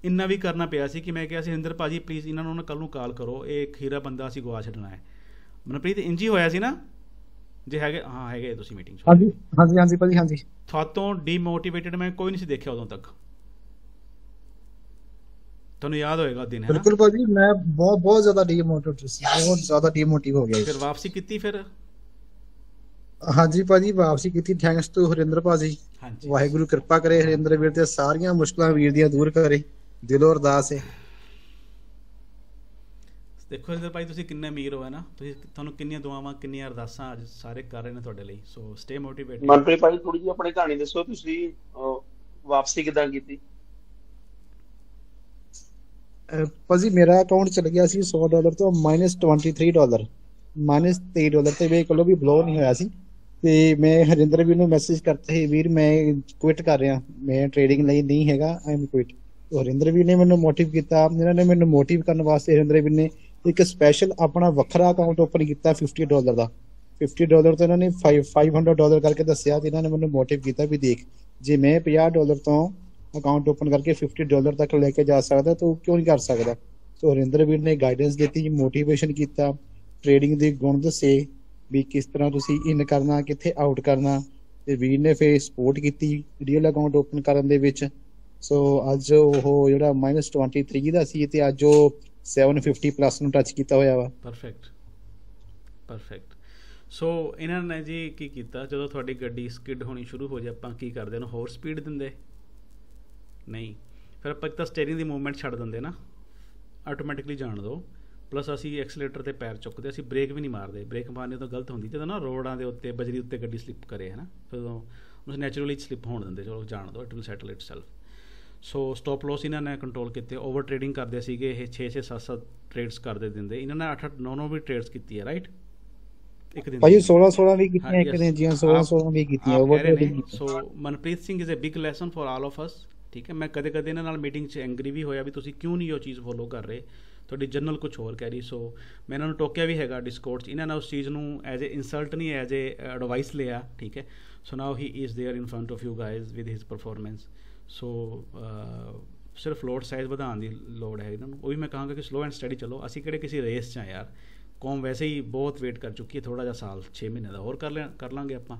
ਇੰਨਾ ਵੀ ਕਰਨਾ ਪਿਆ ਸੀ ਕਿ ਮੈਂ ਕਿਹਾ ਸੀ, ਹਰਿੰਦਰ ਭਾਜੀ ਪਲੀਜ਼ ਇਹਨਾਂ ਨੂੰ ਨਾ ਕੱਲ੍ਹ ਨੂੰ ਕਾਲ ਕਰੋ, ਇਹ ਖੀਰਾ ਬੰਦਾ ਅਸੀਂ ਗਵਾ ਛੱਡਣਾ ਹੈ। ਮਨਪ੍ਰੀਤ, ਇੰਝ ਹੀ ਹੋਇਆ ਸੀ ਨਾ? ਜੇ ਹੈਗੇ, ਹਾਂ ਹੈਗੇ ਤੁਸੀਂ ਮੀਟਿੰਗ 'ਚ? ਹਾਂਜੀ ਹਾਂਜੀ ਹਾਂਜੀ ਭਾਜੀ, ਹਾਂਜੀ। ਤੁਹਾਤੋਂ ਡੀਮੋਟੀਵੇਟਡ ਮੈਂ ਕੋਈ ਨਹੀਂ ਸੀ ਦੇਖਿਆ ਉਦੋਂ ਤੱਕ, ਤੁਹਾਨੂੰ ਯਾਦ ਹੋਏਗਾ ਦਿਨ, ਹੈ ਨਾ? ਬਿਲਕੁਲ ਭਾਜੀ, ਮੈਂ ਬਹੁਤ ਜ਼ਿਆਦਾ ਡੀਮੋਟੀਵੇਟਡ ਸੀ, ਬਹੁਤ ਜ਼ਿਆਦਾ ਡੀਮੋਟਿਵ ਹੋ ਗਿਆ। ਫਿਰ ਵਾਪਸੀ ਕੀਤੀ? ਫਿਰ ਹਾਂਜੀ ਭਾਜੀ, ਵਾਪਸੀ ਕੀਤੀ, ਥੈਂਕਸ ਟੂ ਹਰਿੰਦਰ ਭਾਜੀ। ਵਾਹਿਗੁਰੂ ਕਿਰਪਾ ਕਰੇ ਹਰਿੰਦਰ ਵੀਰ ਤੇ ਸਾਰੀਆਂ ਮੁਸ਼ਕਲਾਂ ਵੀਰ ਦੀਆਂ ਦੂਰ ਕਰੇ, ਦਿਲੋਂ ਅਰਦਾਸ ਹੈ। ਦੇਖੋ ਹਰਿੰਦਰ ਭਾਈ, ਤੁਸੀਂ ਕਿੰਨੇ ਅਮੀਰ ਹੋ, ਹੈ ਨਾ, ਤੁਹਾਨੂੰ ਕਿੰਨੀਆਂ ਦੁਆਵਾਂ, ਕਿੰਨੀਆਂ ਅਰਦਾਸਾਂ ਅੱਜ ਸਾਰੇ ਕਰ ਰਹੇ ਨੇ ਤੁਹਾਡੇ ਲਈ। ਸੋ ਸਟੇ ਮੋਟੀਵੇਟਡ। ਮਨਪ੍ਰੀਤ ਭਾਈ, ਥੋੜੀ ਜਿਹੀ ਆਪਣੀ ਕਹਾਣੀ ਦੱਸੋ, ਤੁਸੀਂ ਵਾਪਸੀ ਕਿੱਦਾਂ ਕੀਤੀ? ਭਾਜੀ ਮੇਰਾ ਅਕਾਊਂਟ ਚਲ ਗਿਆ ਸੀ $100 ਤੋਂ -$23, -$23 ਤੇ ਵੇਖ ਲਓ ਵੀ ਬਲੋ ਨਹੀਂ ਹੋਇਆ ਸੀ। ਤੇ ਮੈਂ ਹਰਿੰਦਰ ਵੀਰ ਨੂੰ ਮੈਸੇਜ ਕਰਤਾ ਸੀ, ਵੀਰ ਮੈਂ ਕੁਇਟ ਕਰ ਰਿਹਾ, ਮੈਂ ਟ੍ਰੇਡਿੰਗ ਲਈ ਨਹੀਂ ਹੈਗਾ, ਆਈ ਐਮ ਕੁਇਟ। ਹਰਿੰਦਰ ਵੀਰ ਨੇ ਮੈਨੂੰ ਮੋਟਿਵ ਕੀਤਾ, ਇਹਨਾਂ ਨੇ ਮੈਨੂੰ ਮੋਟਿਵ ਕਰਨ ਵਾਸਤੇ ਹਰਿੰਦਰ ਵੀਰ ਨੇ ਇੱਕ ਸਪੈਸ਼ਲ ਆਪਣਾ ਵੱਖਰਾ ਅਕਾਊਂਟ ਓਪਨ ਕੀਤਾ $50 ਦਾ। $50 ਤੋਂ ਇਹਨਾਂ ਨੇ $500 ਕਰਕੇ ਦੱਸਿਆ, ਤੇ ਇਹਨਾਂ ਨੇ ਮੈਨੂੰ ਮੋਟਿਵ ਕੀਤਾ ਵੀ ਦੇਖ, ਜੇ ਮੈਂ $50 ਤੋਂ ਅਕਾਊਂਟ ਓਪਨ ਕਰਕੇ $50 ਤੱਕ ਲੈ ਕੇ ਜਾ ਸਕਦਾ ਤਾਂ ਕਿਉਂ ਨਹੀਂ ਕਰ ਸਕਦਾ। ਸੋ ਹਰਿੰਦਰ ਵੀਰ ਨੇ ਗਾਈਡੈਂਸ ਦਿੱਤੀ, ਮੋਟੀਵੇਸ਼ਨ ਕੀਤਾ, ਟ੍ਰੇਡਿੰਗ ਦੇ ਗੁਣ ਦੱਸੇ ਵੀ ਕਿਸ ਤਰ੍ਹਾਂ ਤੁਸੀਂ ਇਨ ਕਰਨਾ, ਕਿੱਥੇ ਆਊਟ ਕਰਨਾ, ਤੇ ਵੀਰ ਨੇ ਫਿਰ ਸਪੋਰਟ ਕੀਤੀ ਰੀਅਲ ਅਕਾਊਂਟ ਓਪਨ ਕਰਨ ਦੇ ਵਿੱਚ। ਸੋ ਅੱਜ ਉਹ ਜਿਹੜਾ -23 ਦਾ ਸੀ, ਤੇ ਅੱਜ ਉਹ 750 ਪਲੱਸ ਨੂੰ ਟੱਚ ਕੀਤਾ ਹੋਇਆ ਵਾ। ਪਰਫੈਕਟ। ਸੋ ਇਹਨਾਂ ਨੇ ਜੀ ਕੀ ਕੀਤਾ, ਜਦੋਂ ਤੁਹਾਡੀ ਗੱਡੀ ਸਕਿਡ ਹੋਣੀ ਸ਼ੁਰੂ ਹੋ ਜਾਏ, ਆਪਾਂ ਕੀ ਕਰਦੇ ਨੇ, ਹੋਰ ਸਪੀਡ ਦਿੰਦੇ ਨਹੀਂ, ਫਿਰ ਆਪਾਂ ਇੱਕ ਤਾਂ ਸਟੀਅਰਿੰਗ ਦੀ ਮੂਵਮੈਂਟ ਛੱਡ ਦਿੰਦੇ ਨਾ, ਆਟੋਮੈਟਿਕਲੀ ਜਾਣ ਦਿਓ। ਪਲੱਸ ਅਸੀਂ ਐਕਸਲੇਟਰ 'ਤੇ ਪੈਰ ਚੁੱਕਦੇ, ਅਸੀਂ ਬ੍ਰੇਕ ਵੀ ਨਹੀਂ ਮਾਰਦੇ। ਬ੍ਰੇਕ ਮਾਰਨੀ ਤਾਂ ਗਲਤ ਹੁੰਦੀ, ਜਦੋਂ ਨਾ ਰੋਡਾਂ ਦੇ ਉੱਤੇ, ਬਜਰੀ ਉੱਤੇ ਗੱਡੀ ਸਲਿੱਪ ਕਰੇ, ਹੈ ਨਾ, ਫਿਰ ਉਸ ਨੈਚੁਰਲੀ ਸਲਿੱਪ ਹੋਣ ਦਿੰਦੇ, ਚਲੋ ਜਾਣ ਦਿਓ, it will settle it self. So stop loss ਇਹਨਾਂ ਨੇ ਕੰਟਰੋਲ ਕੀਤੇ। ਓਵਰ ਟ੍ਰੇਡਿੰਗ ਕਰਦੇ ਸੀਗੇ ਇਹ, 6-6 7-7 ਟ੍ਰੇਡਸ ਕਰਦੇ ਦਿੰਦੇ, ਇਹਨਾਂ ਨੇ 8-8 9-9 ਵੀ ਟ੍ਰੇਡਸ ਕੀਤੀ ਹੈ, ਰਾਈਟ, ਇੱਕ ਦਿਨ ਭਾਜੀ 16 ਵੀ ਕੀਤੀਆਂ ਇੱਕ ਦਿਨ ਦੀਆਂ, 16 ਵੀ ਕੀਤੀਆਂ over trading. So Manpreet Singh is a big lesson for all of us. ਠੀਕ ਹੈ, ਮੈਂ ਕਦੇ ਇਹਨਾਂ ਨਾਲ ਮੀਟਿੰਗ 'ਚ ਐਂਗਰੀ ਵੀ ਹੋਇਆ ਵੀ ਤੁਸੀਂ ਕਿਉਂ ਨਹੀਂ ਉਹ ਚੀਜ਼ ਫੋਲੋ ਕਰ ਰਹੇ, ਤੁਹਾਡੀ ਜਰਨਲ ਕੁਛ ਹੋਰ ਕਹਿ ਰਹੀ। ਸੋ ਮੈਂ ਇਹਨਾਂ ਨੂੰ ਟੋਕਿਆ ਵੀ ਹੈਗਾ ਡਿਸਕੋਰਡ 'ਚ, ਇਹਨਾਂ ਨੇ ਉਸ ਚੀਜ਼ ਨੂੰ ਐਜ਼ ਏ ਇਨਸਲਟ ਨਹੀਂ, ਐਜ਼ ਏ ਐਡਵਾਈਸ ਲਿਆ। ਠੀਕ ਹੈ, so now he is there in front of you guys with his performance. So ਸਿਰਫ ਲੋਡ ਸਾਈਜ਼ ਵਧਾਉਣ ਦੀ ਲੋੜ ਹੈ ਇਹਨਾਂ ਨੂੰ। ਉਹ ਵੀ ਮੈਂ ਕਹਾਂਗਾ ਕਿ ਸਲੋ ਐਂਡ ਸਟੱਡੀ ਚਲੋ, ਅਸੀਂ ਕਿਹੜੇ ਕਿਸੇ ਰੇਸ 'ਚ ਆ ਯਾਰ, ਕੌਮ ਵੈਸੇ ਹੀ ਬਹੁਤ ਵੇਟ ਕਰ ਚੁੱਕੀ ਹੈ, ਥੋੜ੍ਹਾ ਜਿਹਾ ਸਾਲ 6 ਮਹੀਨੇ ਦਾ ਹੋਰ ਕਰ ਲਾਂਗੇ ਆਪਾਂ,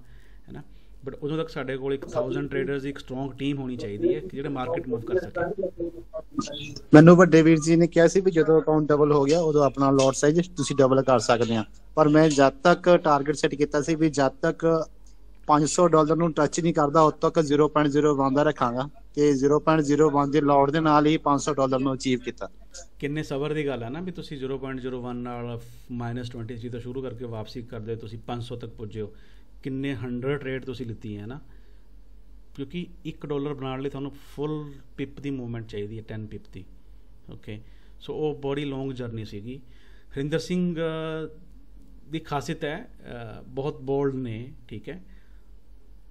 ਹੈ ਨਾ। ਬਟ ਉਦੋਂ ਤੱਕ ਸਾਡੇ ਕੋਲ ਇੱਕ 1000 ਟ੍ਰੇਡਰਸ ਦੀ ਇੱਕ ਸਟਰੋਂਗ ਟੀਮ ਹੋਣੀ ਚਾਹੀਦੀ ਹੈ ਜਿਹੜੇ ਮਾਰਕੀਟ ਮੂਵ ਕਰ ਸਕੇ। ਮੈਨੂੰ ਵੱਡੇ ਵੀਰ ਜੀ ਨੇ ਕਿਹਾ ਸੀ ਵੀ ਜਦੋਂ ਅਕਾਊਂਟ ਡਬਲ ਹੋ ਗਿਆ ਉਦੋਂ ਆਪਣਾ ਲੋਟ ਸਾਈਜ਼ ਤੁਸੀਂ ਡਬਲ ਕਰ ਸਕਦੇ ਆ, ਪਰ ਮੈਂ ਜਦ ਤੱਕ ਟਾਰਗੇਟ ਸੈੱਟ ਕੀਤਾ ਸੀ ਵੀ ਜਦ ਤੱਕ $500 ਨੂੰ ਟੱਚ ਨਹੀਂ ਕਰਦਾ ਉਦੋਂ ਤੱਕ 0.01 ਦਾ ਰੱਖਾਂਗਾ ਤੇ 0.01 ਦੇ ਲੋਟ ਦੇ ਨਾਲ ਹੀ $500 ਨੂੰ ਅਚੀਵ ਕੀਤਾ। ਕਿੰਨੇ ਸਬਰ ਦੀ ਗੱਲ ਹੈ ਨਾ ਵੀ ਤੁਸੀਂ 0.01 ਨਾਲ -23 ਤੋਂ ਸ਼ੁਰੂ ਕਰਕੇ ਵਾਪਸੀ ਕਰਦੇ ਤੁਸੀਂ 500 ਤੱਕ ਪੁੱਜੇ ਹੋ। ਕਿੰਨੇ 100 ਟ੍ਰੇਡ ਤੁਸੀਂ ਲਿੱਤੀ ਹੈ ਨਾ, ਕਿਉਂਕਿ $1 ਬਣਾਉਣ ਲਈ ਤੁਹਾਨੂੰ ਫੁੱਲ ਪਿਪ ਦੀ ਮੂਵਮੈਂਟ ਚਾਹੀਦੀ ਹੈ, 10 ਪਿਪ ਦੀ। ਓਕੇ, ਸੋ ਉਹ ਬੜੀ ਲੌਂਗ ਜਰਨੀ ਸੀਗੀ। ਹਰਿੰਦਰ ਸਿੰਘ ਦੀ ਖਾਸੀਅਤ ਹੈ ਬਹੁਤ ਬੋਲਡ ਨੇ, ਠੀਕ ਹੈ,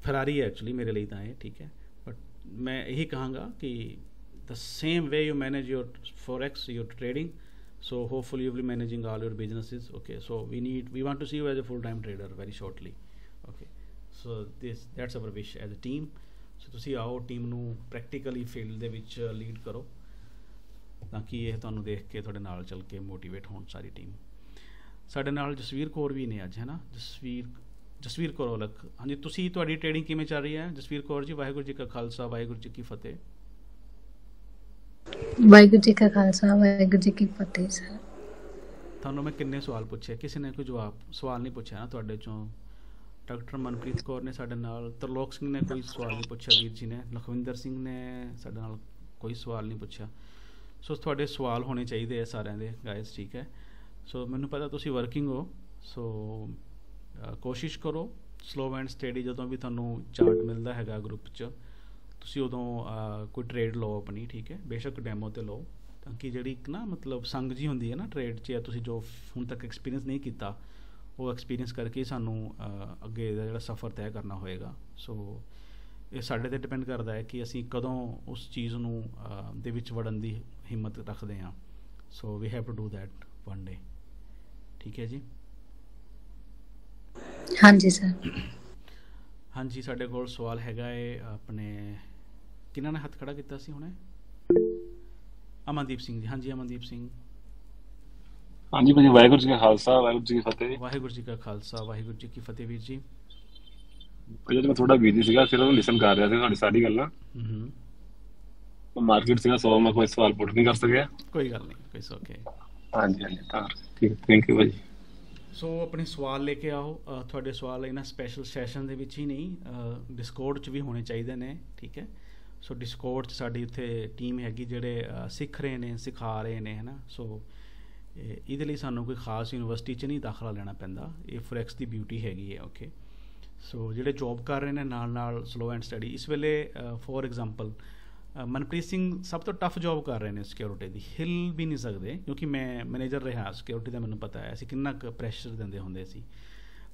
ਫਰਾਰੀ ਹੈ ਐਕਚੁਅਲੀ ਮੇਰੇ ਲਈ ਤਾਂ ਇਹ, ਠੀਕ ਹੈ। ਬਟ ਮੈਂ ਇਹੀ ਕਹਾਂਗਾ ਕਿ the same way you manage your forex, your trading, so hopefully you will be managing all your businesses. Okay, so we want to see you as a full-time trader very shortly. Okay, so that's our wish as a team. So ਤੁਸੀਂ ਆਓ ਟੀਮ ਨੂੰ ਪ੍ਰੈਕਟੀਕਲੀ ਫੀਲਡ ਦੇ ਵਿੱਚ ਲੀਡ ਕਰੋ ਤਾਂ ਕਿ ਇਹ ਤੁਹਾਨੂੰ ਦੇਖ ਕੇ ਤੁਹਾਡੇ ਨਾਲ ਚੱਲ ਕੇ ਮੋਟੀਵੇਟ ਹੋਣ ਸਾਰੀ ਟੀਮ। ਸਾਡੇ ਨਾਲ ਜਸਵੀਰ ਕੌਰ ਵੀ ਨੇ ਅੱਜ, ਹੈ ਨਾ, ਜਸਵੀਰ ਕੌਰ ਔਲਖ। ਹਾਂਜੀ, ਤੁਸੀਂ ਤੁਹਾਡੀ ਟ੍ਰੇਡਿੰਗ ਕਿਵੇਂ ਚੱਲ ਰਹੀ ਹੈ ਜਸਵੀਰ ਕੌਰ ਜੀ? ਵਾਹਿਗੁਰੂ ਜੀ ਕਾ ਖਾਲਸਾ, ਵਾਹਿਗੁਰੂ ਜੀ ਕੀ ਫਤਿਹ। ਵਾਹਿਗੁਰੂ ਜੀ ਕਾ ਖਾਲਸਾ, ਵਾਹਿਗੁਰੂ ਜੀ ਕੀ ਫਤਿਹ। ਸਰ ਤੁਹਾਨੂੰ ਮੈਂ ਕਿੰਨੇ ਸਵਾਲ ਪੁੱਛੇ, ਕਿਸੇ ਨੇ ਕੋਈ ਸਵਾਲ ਨਹੀਂ ਪੁੱਛਿਆ ਨਾ ਤੁਹਾਡੇ ਚੋਂ? ਡਾਕਟਰ ਮਨਪ੍ਰੀਤ ਕੌਰ ਨੇ ਸਾਡੇ ਨਾਲ, ਤਰਲੋਕ ਸਿੰਘ ਨੇ ਕੋਈ ਸਵਾਲ ਨਹੀਂ ਪੁੱਛਿਆ, ਵੀਰ ਜੀ ਨੇ, ਲਖਵਿੰਦਰ ਸਿੰਘ ਨੇ ਸਾਡੇ ਨਾਲ ਕੋਈ ਸਵਾਲ ਨਹੀਂ ਪੁੱਛਿਆ। ਸੋ ਤੁਹਾਡੇ ਸਵਾਲ ਹੋਣੇ ਚਾਹੀਦੇ ਆ ਸਾਰਿਆਂ ਦੇ ਗਾਇਸ, ਠੀਕ ਹੈ। ਸੋ ਮੈਨੂੰ ਪਤਾ ਤੁਸੀਂ ਵਰਕਿੰਗ ਹੋ, ਸੋ ਕੋਸ਼ਿਸ਼ ਕਰੋ ਸਲੋ ਐਂਡ ਸਟੇਡੀ ਜਦੋਂ ਵੀ ਤੁਹਾਨੂੰ ਚਾਰਟ ਮਿਲਦਾ ਹੈਗਾ ਗਰੁੱਪ 'ਚ ਤੁਸੀਂ ਉਦੋਂ ਕੋਈ ਟ੍ਰੇਡ ਲਓ ਆਪਣੀ, ਠੀਕ ਹੈ, ਬੇਸ਼ੱਕ ਡੈਮੋ 'ਤੇ ਲਓ, ਤਾਂ ਕਿ ਜਿਹੜੀ ਇੱਕ ਨਾ ਮਤਲਬ ਸੰਗ ਜੀ ਹੁੰਦੀ ਹੈ ਨਾ ਟ੍ਰੇਡ 'ਚ, ਜਾਂ ਤੁਸੀਂ ਜੋ ਹੁਣ ਤੱਕ ਐਕਸਪੀਰੀਅੰਸ ਨਹੀਂ ਕੀਤਾ ਉਹ ਐਕਸਪੀਰੀਅੰਸ ਕਰਕੇ ਸਾਨੂੰ ਅੱਗੇ ਦਾ ਜਿਹੜਾ ਸਫ਼ਰ ਤੈਅ ਕਰਨਾ ਹੋਏਗਾ। ਸੋ ਇਹ ਸਾਡੇ 'ਤੇ ਡਿਪੈਂਡ ਕਰਦਾ ਹੈ ਕਿ ਅਸੀਂ ਕਦੋਂ ਉਸ ਚੀਜ਼ ਨੂੰ ਦੇ ਵਿੱਚ ਵੜਨ ਦੀ ਹਿੰਮਤ ਰੱਖਦੇ ਹਾਂ। So we have to do that one day, ਠੀਕ ਹੈ ਜੀ। ਹਾਂਜੀ ਸਰ। ਹਾਂਜੀ, ਸਾਡੇ ਕੋਲ ਸਵਾਲ ਹੈਗਾ ਹੈ ਆਪਣੇ, ਕਿਹਨਾਂ ਨੇ ਹੱਥ ਖੜਾ ਕੀਤਾ ਸੀ ਹੁਣੇ? ਅਮਨਦੀਪ ਸਿੰਘ ਜੀ। ਹਾਂਜੀ ਅਮਨਦੀਪ ਸਿੰਘ। ਹਾਂਜੀ ਭਾਜੀ, ਵਾਹਿਗੁਰੂ ਜੀ ਕਾ ਖਾਲਸਾ, ਵਾਹਿਗੁਰੂ ਜੀ ਕੀ ਫਤਿਹ। ਵਾਹਿਗੁਰੂ ਜੀ ਕਾ ਖਾਲਸਾ, ਵਾਹਿਗੁਰੂ ਜੀ ਕੀ ਫਤਿਹ। ਵੀਰ ਜੀ ਭਾਜੀ ਮੈਂ ਥੋੜਾ ਬਿਜ਼ੀ ਸੀਗਾ, ਫਿਰ ਉਹ ਲਿਸਨ ਕਰ ਰਿਹਾ ਸੀ ਤੁਹਾਡੀ ਸਾਰੀ ਗੱਲਾਂ। ਮਾਰਕੀਟ ਸੀਗਾ, ਸੋ ਮੈਂ ਕੋਈ ਸਵਾਲ ਪੁੱਟ ਨਹੀਂ ਕਰ ਸਕਿਆ। ਕੋਈ ਗੱਲ ਨਹੀਂ, ਕੋਈ ਓਕੇ। ਹਾਂਜੀ ਹਾਂਜੀ, ਤਾਂ ਠੀਕ, ਥੈਂਕ ਯੂ ਭਾਜੀ। ਸੋ ਆਪਣੇ ਸਵਾਲ ਲੈ ਕੇ ਆਓ। ਤੁਹਾਡੇ ਸਵਾਲ ਇਹਨਾਂ ਸਪੈਸ਼ਲ ਸੈਸ਼ਨ ਦੇ ਵਿੱਚ ਹੀ ਨਹੀਂ, ਡਿਸਕੋਰਡ 'ਚ ਵੀ ਹੋਣੇ ਚਾਹੀਦੇ ਨੇ, ਠੀਕ ਹੈ। ਸੋ ਡਿਸਕੋਰਡ 'ਚ ਸਾਡੀ ਉੱਥੇ ਟੀਮ ਹੈਗੀ ਜਿਹੜੇ ਸਿੱਖ ਰਹੇ ਨੇ, ਸਿਖਾ ਰਹੇ ਨੇ, ਹੈ ਨਾ। ਸੋ ਇਹਦੇ ਲਈ ਸਾਨੂੰ ਕੋਈ ਖਾਸ ਯੂਨੀਵਰਸਿਟੀ 'ਚ ਨਹੀਂ ਦਾਖਲਾ ਲੈਣਾ ਪੈਂਦਾ, ਇਹ ਫੋਰੈਕਸ ਦੀ ਬਿਊਟੀ ਹੈਗੀ ਹੈ। ਓਕੇ, ਸੋ ਜਿਹੜੇ ਜੋਬ ਕਰ ਰਹੇ ਨੇ ਨਾਲ ਸਲੋ ਐਂਡ ਸਟੱਡੀ, ਇਸ ਵੇਲੇ ਫੋਰ ਐਗਜ਼ਾਮਪਲ ਮਨਪ੍ਰੀਤ ਸਿੰਘ ਸਭ ਤੋਂ ਟਫ ਜੋਬ ਕਰ ਰਹੇ ਨੇ ਸਿਕਿਉਰਿਟੀ ਦੀ, ਹਿੱਲ ਵੀ ਨਹੀਂ ਸਕਦੇ, ਕਿਉਂਕਿ ਮੈਂ ਮੈਨੇਜਰ ਰਿਹਾ ਸਿਕਿਉਰਿਟੀ ਦਾ, ਮੈਨੂੰ ਪਤਾ ਹੈ ਅਸੀਂ ਕਿੰਨਾ ਕੁ ਪ੍ਰੈਸ਼ਰ ਦਿੰਦੇ ਹੁੰਦੇ ਸੀ।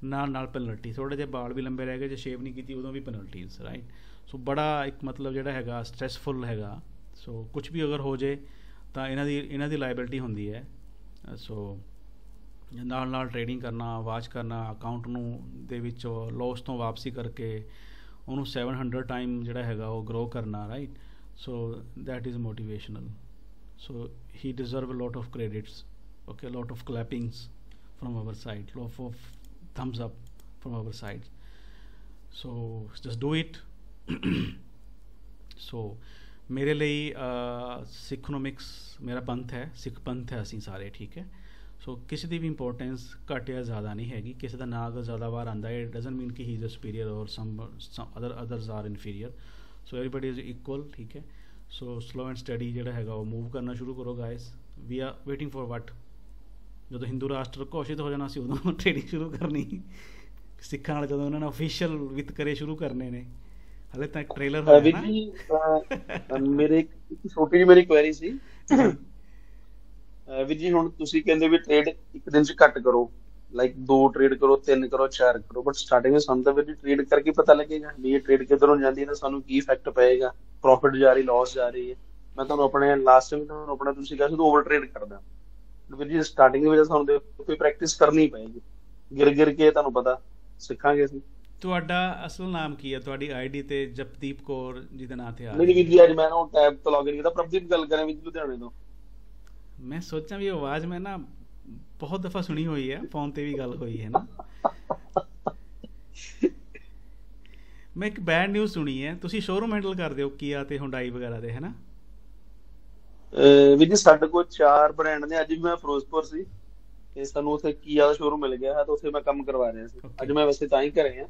ਨਾਲ ਪੈਨਲਟੀ, ਥੋੜ੍ਹੇ ਜਿਹੇ ਬਾਲ ਵੀ ਲੰਬੇ ਰਹਿ ਗਏ, ਜੇ ਸ਼ੇਵ ਨਹੀਂ ਕੀਤੀ ਉਦੋਂ ਵੀ ਪੈਨਲਟੀਜ਼, ਰਾਈਟ। ਸੋ ਬੜਾ ਇੱਕ ਮਤਲਬ ਜਿਹੜਾ ਹੈਗਾ ਸਟ੍ਰੈਸਫੁਲ ਹੈਗਾ। ਸੋ ਕੁਛ ਵੀ ਅਗਰ ਹੋ ਜਾਏ ਤਾਂ ਇਹਨਾਂ ਦੀ ਲਾਇਬਿਲਿਟੀ ਹੁੰਦੀ ਹੈ। ਸੋ ਨਾਲ ਟ੍ਰੇਡਿੰਗ ਕਰਨਾ, ਵਾਚ ਕਰਨਾ, ਅਕਾਊਂਟ ਨੂੰ ਦੇ ਵਿੱਚ ਲੋਸ ਤੋਂ ਵਾਪਸੀ ਕਰਕੇ ਉਹਨੂੰ 700 ਟਾਈਮ ਜਿਹੜਾ ਹੈਗਾ ਉਹ ਗਰੋ ਕਰਨਾ, right. So that is motivational. So he deserve a lot of credits, okay, a lot of clappings from our side, lot of thumbs up from our side. So just do it. So ਮੇਰੇ ਲਈ ਸਿੱਖਨੋਮਿਕਸ ਮੇਰਾ ਪੰਥ ਹੈ, ਸਿੱਖ ਪੰਥ ਹੈ ਅਸੀਂ ਸਾਰੇ, ਠੀਕ ਹੈ। ਸੋ ਕਿਸੇ ਦੀ ਵੀ ਇੰਪੋਰਟੈਂਸ ਘੱਟ ਜਾਂ ਜ਼ਿਆਦਾ ਨਹੀਂ ਹੈਗੀ, ਕਿਸੇ ਦਾ ਨਾਂ ਅਗਰ ਜ਼ਿਆਦਾ ਵਾਰ ਆਉਂਦਾ ਹੈ ਇਟ ਡਜ਼ਨਟ ਮੀਨ ਕਿ ਹੀ ਇਜ਼ ਅ ਸੁਪੀਰੀਅਰ ਔਰ some others are inferior. So everybody is equal, ਠੀਕ ਹੈ। ਸੋ ਸਲੋ ਐਂਡ ਸਟੱਡੀ ਜਿਹੜਾ ਹੈਗਾ ਉਹ ਮੂਵ ਕਰਨਾ ਸ਼ੁਰੂ ਕਰੋ guys. We are waiting for what? ਜਦੋਂ ਹਿੰਦੂ ਰਾਸ਼ਟਰ ਘੋਸ਼ਿਤ ਹੋ ਜਾਣਾ ਸੀ ਉਦੋਂ ਟ੍ਰੇਡਿੰਗ ਸ਼ੁਰੂ ਕਰਨੀ, ਸਿੱਖਾਂ ਨਾਲ ਜਦੋਂ ਉਹਨਾਂ ਨੇ ਅਫੀਸ਼ੀਅਲ ਵਿਤਕਰੇ ਸ਼ੁਰੂ ਕਰਨੇ ਨੇ, ਹਲੇ ਤਾਂ ਇੱਕ ਟ੍ਰੇਲਰ ਹੋਇਆ ਨਾ। ਮੇਰੇ ਇੱਕ ਛੋਟੀ ਜਿਹੀ ਮੇਰੀ ਕੁਐਰੀ ਸੀ ਵੀਰ ਜੀ, ਹੁਣ ਤੁਸੀਂ ਕਹਿੰਦੇ ਵੀ ਟ੍ਰੇਡ ਇੱਕ ਦਿਨ 'ਚ ਘੱਟ ਕਰੋ, ਲਾਈਕ 2 ਟ੍ਰੇਡ ਕਰੋ, 3 ਕਰੋ, 4 ਕਰੋ, ਬਟ ਸਟਾਰਟਿੰਗ ਵਿੱਚ ਸਾਨੂੰ ਤਾਂ ਵੀਰ ਜੀ ਟ੍ਰੇਡ ਕਰਕੇ ਪਤਾ ਲੱਗੇਗਾ ਵੀ ਇਹ ਟ੍ਰੇਡ ਕਿੱਧਰੋਂ ਜਾਂਦੀ ਹੈ ਤਾਂ ਸਾਨੂੰ ਕੀ ਇਫੈਕਟ ਪਏਗਾ, ਪ੍ਰੋਫਿਟ ਜਾ ਰਹੀ, ਲਾਸ ਜਾ ਰਹੀ ਹੈ। ਮੈਂ ਤੁਹਾਨੂੰ ਆਪਣੇ ਲਾਸਟ ਟਾਈਮ ਤੁਹਾਨੂੰ ਆਪਣਾ ਤੁਸੀਂ ਕਿਹਾ ਸੀ ਓਵਰ ਟ੍ਰੇਡ ਕਰਦਾ ਵੀਰ ਜੀ, ਸਟਾਰਟਿੰਗ ਦੇ ਵਿੱਚ ਸਾਨੂੰ ਕੋਈ ਪ੍ਰੈਕਟਿਸ ਕਰਨੀ ਪਏਗੀ, ਗਿਰ ਕੇ ਤੁਹਾਨੂੰ ਪਤਾ ਸਿੱਖਾਂਗੇ ਅਸੀਂ। ਤੁਹਾਡਾ ਅਸਲ ਨਾਮ ਕੀ ਹੈ? ਤੁਹਾਡੀ ਆਈਡੀ ਤੇ ਜਪਦੀਪ ਕੌਰ ਜੀ ਦੇ ਨਾਂ ਤੇ ਆ? ਨਹੀਂ ਵੀਰ ਜੀ, ਅੱਜ ਮੈਂ ਨਾ ਟੈਬ ਤੋਂ ਲੌਗਇਨ ਕੀਤਾ, ਪ੍ਰਭਦੀਪ ਗੱਲ ਕਰਾਂ ਵੀਰ ਜੀ ਲੁਧਿਆਣੇ ਤੋਂ। ਮੈਂ ਸੋਚਾਂ ਵੀ ਆਵਾਜ਼ ਮੈਂ ਨਾ ਬਹੁਤ ਦਫਾ ਸੁਣੀ ਹੋਈ ਹੈ, ਫੋਨ ਤੇ ਵੀ ਗੱਲ ਹੋਈ ਹੈ ਨਾ। ਮੈਂ ਇੱਕ ਬੈਡ ਨਿਊਜ਼ ਸੁਣੀ ਹੈ, ਤੁਸੀਂ ਸ਼ੋਰੂਮ ਹੈਂਡਲ ਕਰਦੇ ਹੋ ਕੀਆ ਤੇ ਹੁੰਡਾਈ ਵਗੈਰਾ ਦੇ, ਹੈ ਨਾ? ਵੀ ਜੀ ਸਾਡੇ ਕੋਲ 4 ਬ੍ਰਾਂਡ ਨੇ। ਅੱਜ ਮੈਂ ਫਿਰੋਜ਼ਪੁਰ ਸੀ ਤੇ ਸਾਨੂੰ ਉੱਥੇ ਕੀਆ ਦਾ ਸ਼ੋਰੂਮ ਮਿਲ ਗਿਆ ਹੈ, ਤੇ ਉੱਥੇ ਮੈਂ ਕੰਮ ਕਰਵਾ ਰਿਹਾ ਸੀ। ਅੱਜ ਮੈਂ ਵੈਸੇ ਤਾਂ ਹੀ ਘਰੇ ਆ।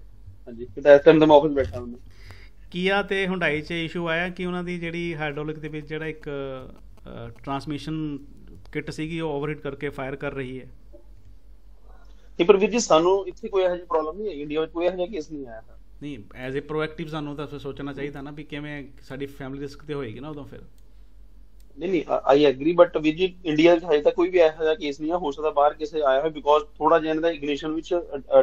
ਹਾਂਜੀ, ਇਸ ਟਾਈਮ ਤਾਂ ਮੈਂ ਆਫਿਸ ਬੈਠਾ ਹਾਂ। ਕੀਆ ਤੇ ਹੁੰਡਾਈ 'ਚ ਇਸ਼ੂ ਆਇਆ ਕਿ ਉਹਨਾਂ ਦੀ ਜਿਹੜੀ ਹਾਈਡ੍ਰੋਲਿਕ ਦੇ ਵਿੱਚ ਜਿਹੜਾ ਇੱਕ ਟਰਾਂਸਮਿਸ਼ਨ ਕਿੱਟ ਸੀਗੀ ਉਹ ਓਵਰਹੀਟ ਕਰਕੇ ਫਾਇਰ ਕਰ ਰਹੀ ਹੈ। ਨਹੀਂ ਪਰ ਵੀਰ ਜੀ ਸਾਨੂੰ ਇੱਥੇ ਕੋਈ ਇਹੋ ਜਿਹੀ ਪ੍ਰੋਬਲਮ ਨਹੀਂ ਹੈ, ਇੰਡੀਆ ਵਿੱਚ ਕੋਈ ਇਹੋ ਜਿਹਾ ਕੇਸ ਨਹੀਂ ਆਇਆ। ਨਹੀਂ, ਐਜ਼ ਏ ਪ੍ਰੋਐਕਟਿਵ ਸਾਨੂੰ ਤਾਂ ਸੋਚਣਾ ਚਾਹੀਦਾ ਨਾ ਵੀ ਕਿਵੇਂ ਸਾਡੀ ਫੈਮਿਲੀ ਰਿਸਕ ਤੇ ਹੋਏਗੀ ਨਾ ਉਦੋਂ ਫਿਰ। ਨਹੀਂ ਆਈ ਐਗਰੀ, ਬਟ ਵੀਰ ਜੀ ਇੰਡੀਆ ਵਿੱਚ ਹਜੇ ਤੱਕ ਕੋਈ ਵੀ ਇਹੋ ਜਿਹਾ ਕੇਸ ਨਹੀਂ ਹੈ। ਹੋ ਸਕਦਾ ਬਾਹਰ ਕਿਸੇ ਆਇਆ ਹੋਵੇ, ਬਿਕੋਜ਼ ਥੋੜਾ ਜਿਹਾ ਇਹਨਾਂ ਦਾ ਇਗਨੀਸ਼ਨ ਵਿੱਚ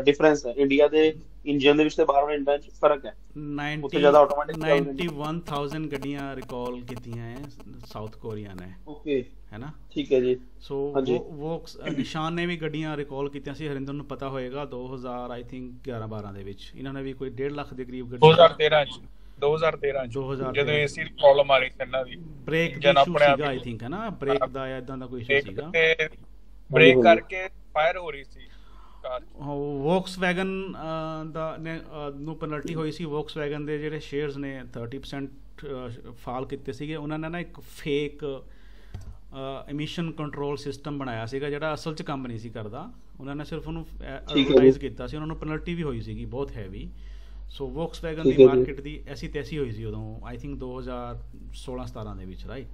ਡਿਫਰੈਂਸ ਹੈ। ਇੰਡੀਆ ਦੇ ਇੰਜਨ ਦੇ ਵਿੱਚ ਤੇ ਬਾਹਰ ਵਾਲੇ ਇੰਜਨ ਵਿੱਚ ਫਰਕ ਹੈ। 91,000 ਗੱਡੀਆਂ ਰਿਕਾਲ ਕੀਤੀਆਂ ਹੈ ਸਾਊਥ ਕੋਰੀਆ ਨੇ। ਓਕੇ, ਹੈ ਨਾ? ਠੀਕ ਹੈ ਜੀ। ਸੋ ਵੋਕਸ ਨਿਸ਼ਾਨ ਨੇ ਵੀ ਗੱਡੀਆਂ ਰਿਕਾਲ ਕੀਤੀਆਂ ਸੀ। ਹਰਿੰਦਰ ਨੂੰ ਪਤਾ ਹੋਏਗਾ 2000 ਆਈ ਥਿੰਕ 11-12 ਦੇ ਵਿੱਚ ਇਹਨਾਂ ਨੇ ਵੀ ਕੋਈ 1.5 ਲੱਖ ਦੇ ਕਰੀਬ ਗੱਡੀ 2013 ਜਦੋਂ ਏਸੀ ਦੀ ਪ੍ਰੋਬਲਮ ਆ ਰਹੀ ਸੀ ਇਹਨਾਂ ਦੀ, ਬ੍ਰੇਕ ਦਾ ਇਸ਼ੂ ਸੀਗਾ ਆਈ ਥਿੰਕ, ਹੈ ਨਾ? ਬ੍ਰੇਕ ਦਾ ਇਦਾਂ ਦਾ ਕੋਈ ਇਸ਼ੂ ਸੀਗਾ, ਬ੍ਰੇਕ ਕਰਕੇ ਫਾਇਰ ਹੋ ਰਹੀ ਸੀ ਕਾਰ। ਵੋਕਸਵੈਗਨ ਨੂੰ ਪੈਨਲਟੀ ਹੋਈ ਸੀ। ਵੋਕਸਵੈਗਨ ਦੇ ਜਿਹੜੇ ਸ਼ੇਅਰਸ ਨੇ 30% ਫਾਲ ਕੀਤੇ ਸੀਗੇ। ਉਹਨਾਂ ਨੇ ਨਾ ਇੱਕ ਫੇਕ ਐਮਿਸ਼ਨ ਕੰਟਰੋਲ ਸਿਸਟਮ ਬਣਾਇਆ ਸੀਗਾ ਜਿਹੜਾ ਅਸਲ 'ਚ ਕੰਮ ਨਹੀਂ ਸੀ ਕਰਦਾ। ਉਹਨਾਂ ਨੇ ਸਿਰਫ ਉਹਨੂੰ ਐਡਵਰਟਾਈਜ਼ ਕੀਤਾ ਸੀ। ਉਹਨਾਂ ਨੂੰ ਪੈਨਲਟੀ ਵੀ ਹੋਈ ਸੀਗੀ ਬਹੁਤ ਹੈਵੀ। ਸੋ ਵੋਕਸਵੈਗਨ ਦੀ ਮਾਰਕੀਟ ਦੀ ਐਸੀ ਤੈਸੀ ਹੋਈ ਸੀ ਉਦੋਂ, ਆਈ ਥਿੰਕ 2016-17 ਦੇ ਵਿੱਚ, ਰਾਈਟ?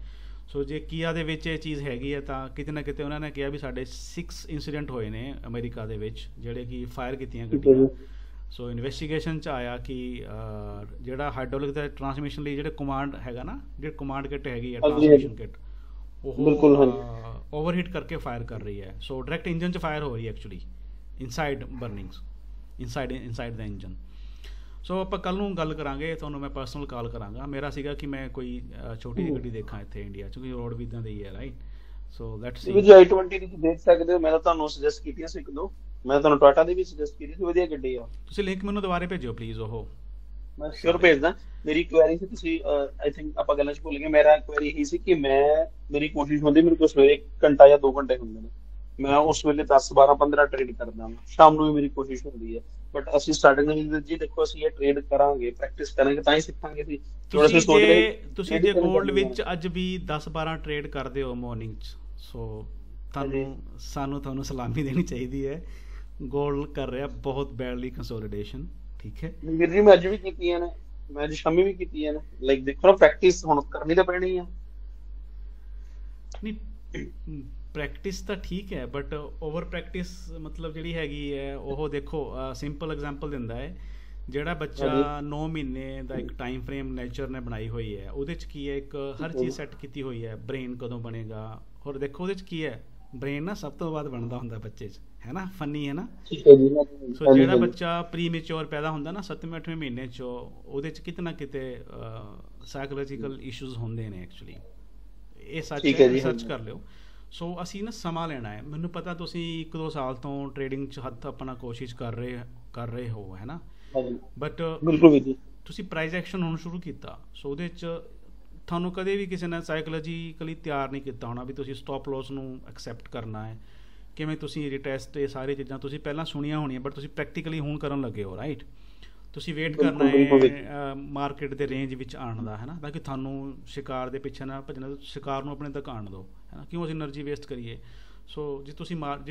ਸੋ ਜੇ ਕੀਆ ਦੇ ਵਿੱਚ ਇਹ ਚੀਜ਼ ਹੈਗੀ ਹੈ ਤਾਂ ਕਿਤੇ ਨਾ ਕਿਤੇ ਉਹਨਾਂ ਨੇ ਕਿਹਾ ਵੀ ਸਾਡੇ 6 ਇੰਸੀਡੈਂਟ ਹੋਏ ਨੇ ਅਮਰੀਕਾ ਦੇ ਵਿੱਚ ਜਿਹੜੇ ਕਿ ਫਾਇਰ ਕੀਤੀਆਂ ਗੱਡੀਆਂ। ਸੋ ਇਨਵੈਸਟੀਗੇਸ਼ਨ 'ਚ ਆਇਆ ਕਿ ਜਿਹੜਾ ਹਾਈਡ੍ਰੋਲਿਕ ਦਾ ਟਰਾਂਸਮਿਸ਼ਨ ਲਈ ਜਿਹੜੇ ਕਮਾਂਡ ਹੈਗਾ ਨਾ, ਜਿਹੜੀ ਕਮਾਂਡ ਕਿੱਟ ਹੈਗੀ ਹੈ ਟਰਾਂਸਮਿਸ਼ਨ ਕਿੱਟ, ਉਹ ਓਵਰਹੀਟ ਕਰਕੇ ਫਾਇਰ ਕਰ ਰਹੀ ਹੈ। ਸੋ ਡਾਇਰੈਕਟ ਇੰਜਨ 'ਚ ਫਾਇਰ ਹੋ ਰਹੀ ਹੈ actually, inside burnings, inside the engine. So ਆਪਾਂ ਕੱਲ ਨੂੰ ਗੱਲ ਕਰਾਂਗੇ, ਤੁਹਾਨੂੰ ਮੈਂ ਪਰਸਨਲ ਕਾਲ ਕਰਾਂਗਾ। ਮੇਰਾ ਸੀਗਾ ਕਿ ਮੈਂ ਕੋਈ ਛੋਟੀ ਜਿਹੀ ਗੱਡੀ ਦੇਖਾਂ ਇੱਥੇ ਇੰਡੀਆ 'ਚ, ਕਿਉਂਕਿ ਰੋਡ ਵੀ ਇੱਦਾਂ ਦੀ ਹੈ, ਰਾਈਟ? So let's see. ਜੀ i20 ਦੀ ਦੇਖ ਸਕਦੇ ਹੋ। ਮੈਂ ਤਾਂ ਤੁਹਾਨੂੰ ਸੁਜੈਸਟ ਕੀਤੀਆਂ ਸੀ ਇੱਕ ਦੋ। ਮੈਂ ਤੁਹਾਨੂੰ ਟਾਟਾ ਦੀ ਵੀ ਸੁਜੈਸਟ ਕੀਤੀ ਸੀ, ਵਧੀਆ ਗੱਡੀ ਆ। ਤੁਸੀਂ ਲਿੰਕ ਮੈਨੂੰ ਦੁਬਾਰੇ ਭੇਜਿਓ ਪਲੀਜ਼। ਉਹ ਮੈਂ ਸ਼ੋਰ ਭੇਜਦਾ। ਮੇਰੀ ਕੁਐਰੀ ਸੀ, ਤੁਸੀਂ ਆਈ ਥਿੰਕ ਆਪਾਂ ਗੱਲਾਂ 'ਚ ਭੁੱਲ ਗਏ। ਮੇਰਾ ਕੁਐਰੀ ਇਹੀ ਸੀ ਕਿ ਮੇਰੀ ਕੋਸ਼ਿਸ਼ ਹੁੰਦੀ ਮੇਰੇ ਕੋਲ ਸਵੇਰੇ 1 ਘੰਟਾ ਜਾਂ 2 ਘੰਟੇ ਹੁੰਦੇ ਨੇ, ਮੈਂ ਉਸ ਵੇਲੇ 10, 12, 15 ਟ੍ਰੇਡ ਕਰਦਾ। ਸ਼ਾਮ ਨੂੰ ਵੀ ਮੇਰੀ ਕੋਸ਼ਿਸ਼ ਹੁੰਦੀ ਹੈ, ਬਟ ਅਸੀਂ ਸਟਾਰਟਿੰਗ ਵਿੱਚ ਜੀ ਦੇਖੋ ਅਸੀਂ ਇਹ ਟ੍ਰੇਡ ਕਰਾਂਗੇ, ਪ੍ਰੈਕਟਿਸ ਕਰਾਂਗੇ ਤਾਂ ਹੀ ਸਿੱਖਾਂਗੇ। ਤੁਸੀਂ ਜੇ ਗੋਲਡ ਵਿੱਚ ਅੱਜ ਵੀ 10-12 ਟ੍ਰੇਡ ਕਰਦੇ ਹੋ ਮਾਰਨਿੰਗ 'ਚ, ਸੋ ਤੁਹਾਨੂੰ ਸਲਾਮੀ ਦੇਣੀ ਚਾਹੀਦੀ ਹੈ। ਗੋਲਡ ਕਰ ਰਿਹਾ ਬਹੁਤ ਬੈਡਲੀ ਕੰਸੋਲੀਡੇਸ਼ਨ, ਠੀਕ ਹੈ ਵੀਰ ਜੀ? ਮੈਂ ਅੱਜ ਵੀ ਕੀਤੀਆਂ ਨੇ, ਮੈਂ ਅੱਜ ਸ਼ਾਮੀ ਵੀ ਕੀਤੀਆਂ ਨੇ। ਲਾਈਕ ਦੇਖੋ ਨਾ, ਪ੍ਰੈਕਟਿਸ ਹੁਣ ਕਰਨੀ ਤਾਂ ਪੈਣੀ ਆ। ਨਹੀਂ, ਪ੍ਰੈਕਟਿਸ ਤਾਂ ਠੀਕ ਹੈ, ਬਟ ਓਵਰ ਪ੍ਰੈਕਟਿਸ ਮਤਲਬ ਜਿਹੜੀ ਹੈਗੀ ਹੈ ਉਹ ਦੇਖੋ, ਸਿੰਪਲ ਐਗਜ਼ਾਮਪਲ ਦਿੰਦਾ ਹੈ। ਜਿਹੜਾ ਬੱਚਾ 9 ਮਹੀਨੇ ਦਾ ਇੱਕ ਟਾਈਮ ਫਰੇਮ ਨੇਚਰ ਨੇ ਬਣਾਈ ਹੋਈ ਹੈ, ਉਹਦੇ 'ਚ ਕੀ ਹੈ, ਇੱਕ ਹਰ ਚੀਜ਼ ਸੈੱਟ ਕੀਤੀ ਹੋਈ ਹੈ। ਬ੍ਰੇਨ ਕਦੋਂ ਬਣੇਗਾ, ਹੋਰ ਦੇਖੋ ਉਹਦੇ 'ਚ ਕੀ ਹੈ, ਬ੍ਰੇਨ ਨਾ ਸਭ ਤੋਂ ਬਾਅਦ ਬਣਦਾ ਹੁੰਦਾ ਬੱਚੇ 'ਚ, ਹੈ ਨਾ? ਫਨੀ ਹੈ ਨਾ? ਸੋ ਜਿਹੜਾ ਬੱਚਾ ਪ੍ਰੀ ਮੈਚੋਰ ਪੈਦਾ ਹੁੰਦਾ ਨਾ 7ਵੇਂ 8ਵੇਂ ਮਹੀਨੇ 'ਚ, ਉਹਦੇ 'ਚ ਕਿਤੇ ਨਾ ਕਿਤੇ ਸਾਈਕੋਲੋਜੀਕਲ ਇਸ਼ੂਜ਼ ਹੁੰਦੇ ਨੇ ਐਕਚੁਅਲੀ। ਇਹ ਸੱਚ ਹੈ, ਰਿਸਰਚ ਕਰ ਲਿਓ। ਸੋ ਅਸੀਂ ਨਾ ਸਮਾਂ ਲੈਣਾ ਹੈ। ਮੈਨੂੰ ਪਤਾ ਤੁਸੀਂ 1-2 ਸਾਲ ਤੋਂ ਟ੍ਰੇਡਿੰਗ 'ਚ ਹੱਥ ਆਪਣਾ ਕੋਸ਼ਿਸ਼ ਕਰ ਰਹੇ ਹੋ, ਹੈ ਨਾ? ਬਟ ਤੁਸੀਂ ਪ੍ਰਾਈਸ ਐਕਸ਼ਨ ਹੁਣ ਸ਼ੁਰੂ ਕੀਤਾ, ਸੋ ਉਹਦੇ 'ਚ ਤੁਹਾਨੂੰ ਕਦੇ ਵੀ ਕਿਸੇ ਨੇ ਸਾਈਕੋਲੋਜੀਕਲੀ ਤਿਆਰ ਨਹੀਂ ਕੀਤਾ ਹੋਣਾ ਵੀ ਤੁਸੀਂ ਸਟਾਪ ਲੋਸ ਨੂੰ ਐਕਸੈਪਟ ਕਰਨਾ ਹੈ, ਕਿਵੇਂ ਤੁਸੀਂ ਰਿਟੈਸਟ, ਇਹ ਸਾਰੀ ਚੀਜ਼ਾਂ ਤੁਸੀਂ ਪਹਿਲਾਂ ਸੁਣੀਆਂ ਹੋਣੀਆਂ, ਬਟ ਤੁਸੀਂ ਪ੍ਰੈਕਟੀਕਲੀ ਹੁਣ ਕਰਨ ਲੱਗੇ ਹੋ, ਰਾਈਟ? ਤੁਸੀਂ ਵੇਟ ਕਰਨਾ ਹੈ ਮਾਰਕੀਟ ਦੇ ਰੇਂਜ ਵਿੱਚ ਆਉਣ ਦਾ, ਹੈ ਨਾ? ਤਾਂ ਕਿ ਤੁਹਾਨੂੰ ਸ਼ਿਕਾਰ ਦੇ ਪਿੱਛੇ ਨਾ ਭੱਜਣਾ, ਸ਼ਿਕਾਰ ਨੂੰ ਆਪਣੇ ਤੱਕ ਆਉਣ ਦਿਓ, ਹੈ ਨਾ? ਕਿਉਂ ਅਸੀਂ એનર્ਜੀ ਵੇਸਟ ਕਰੀਏ? ਸੋ ਜੇ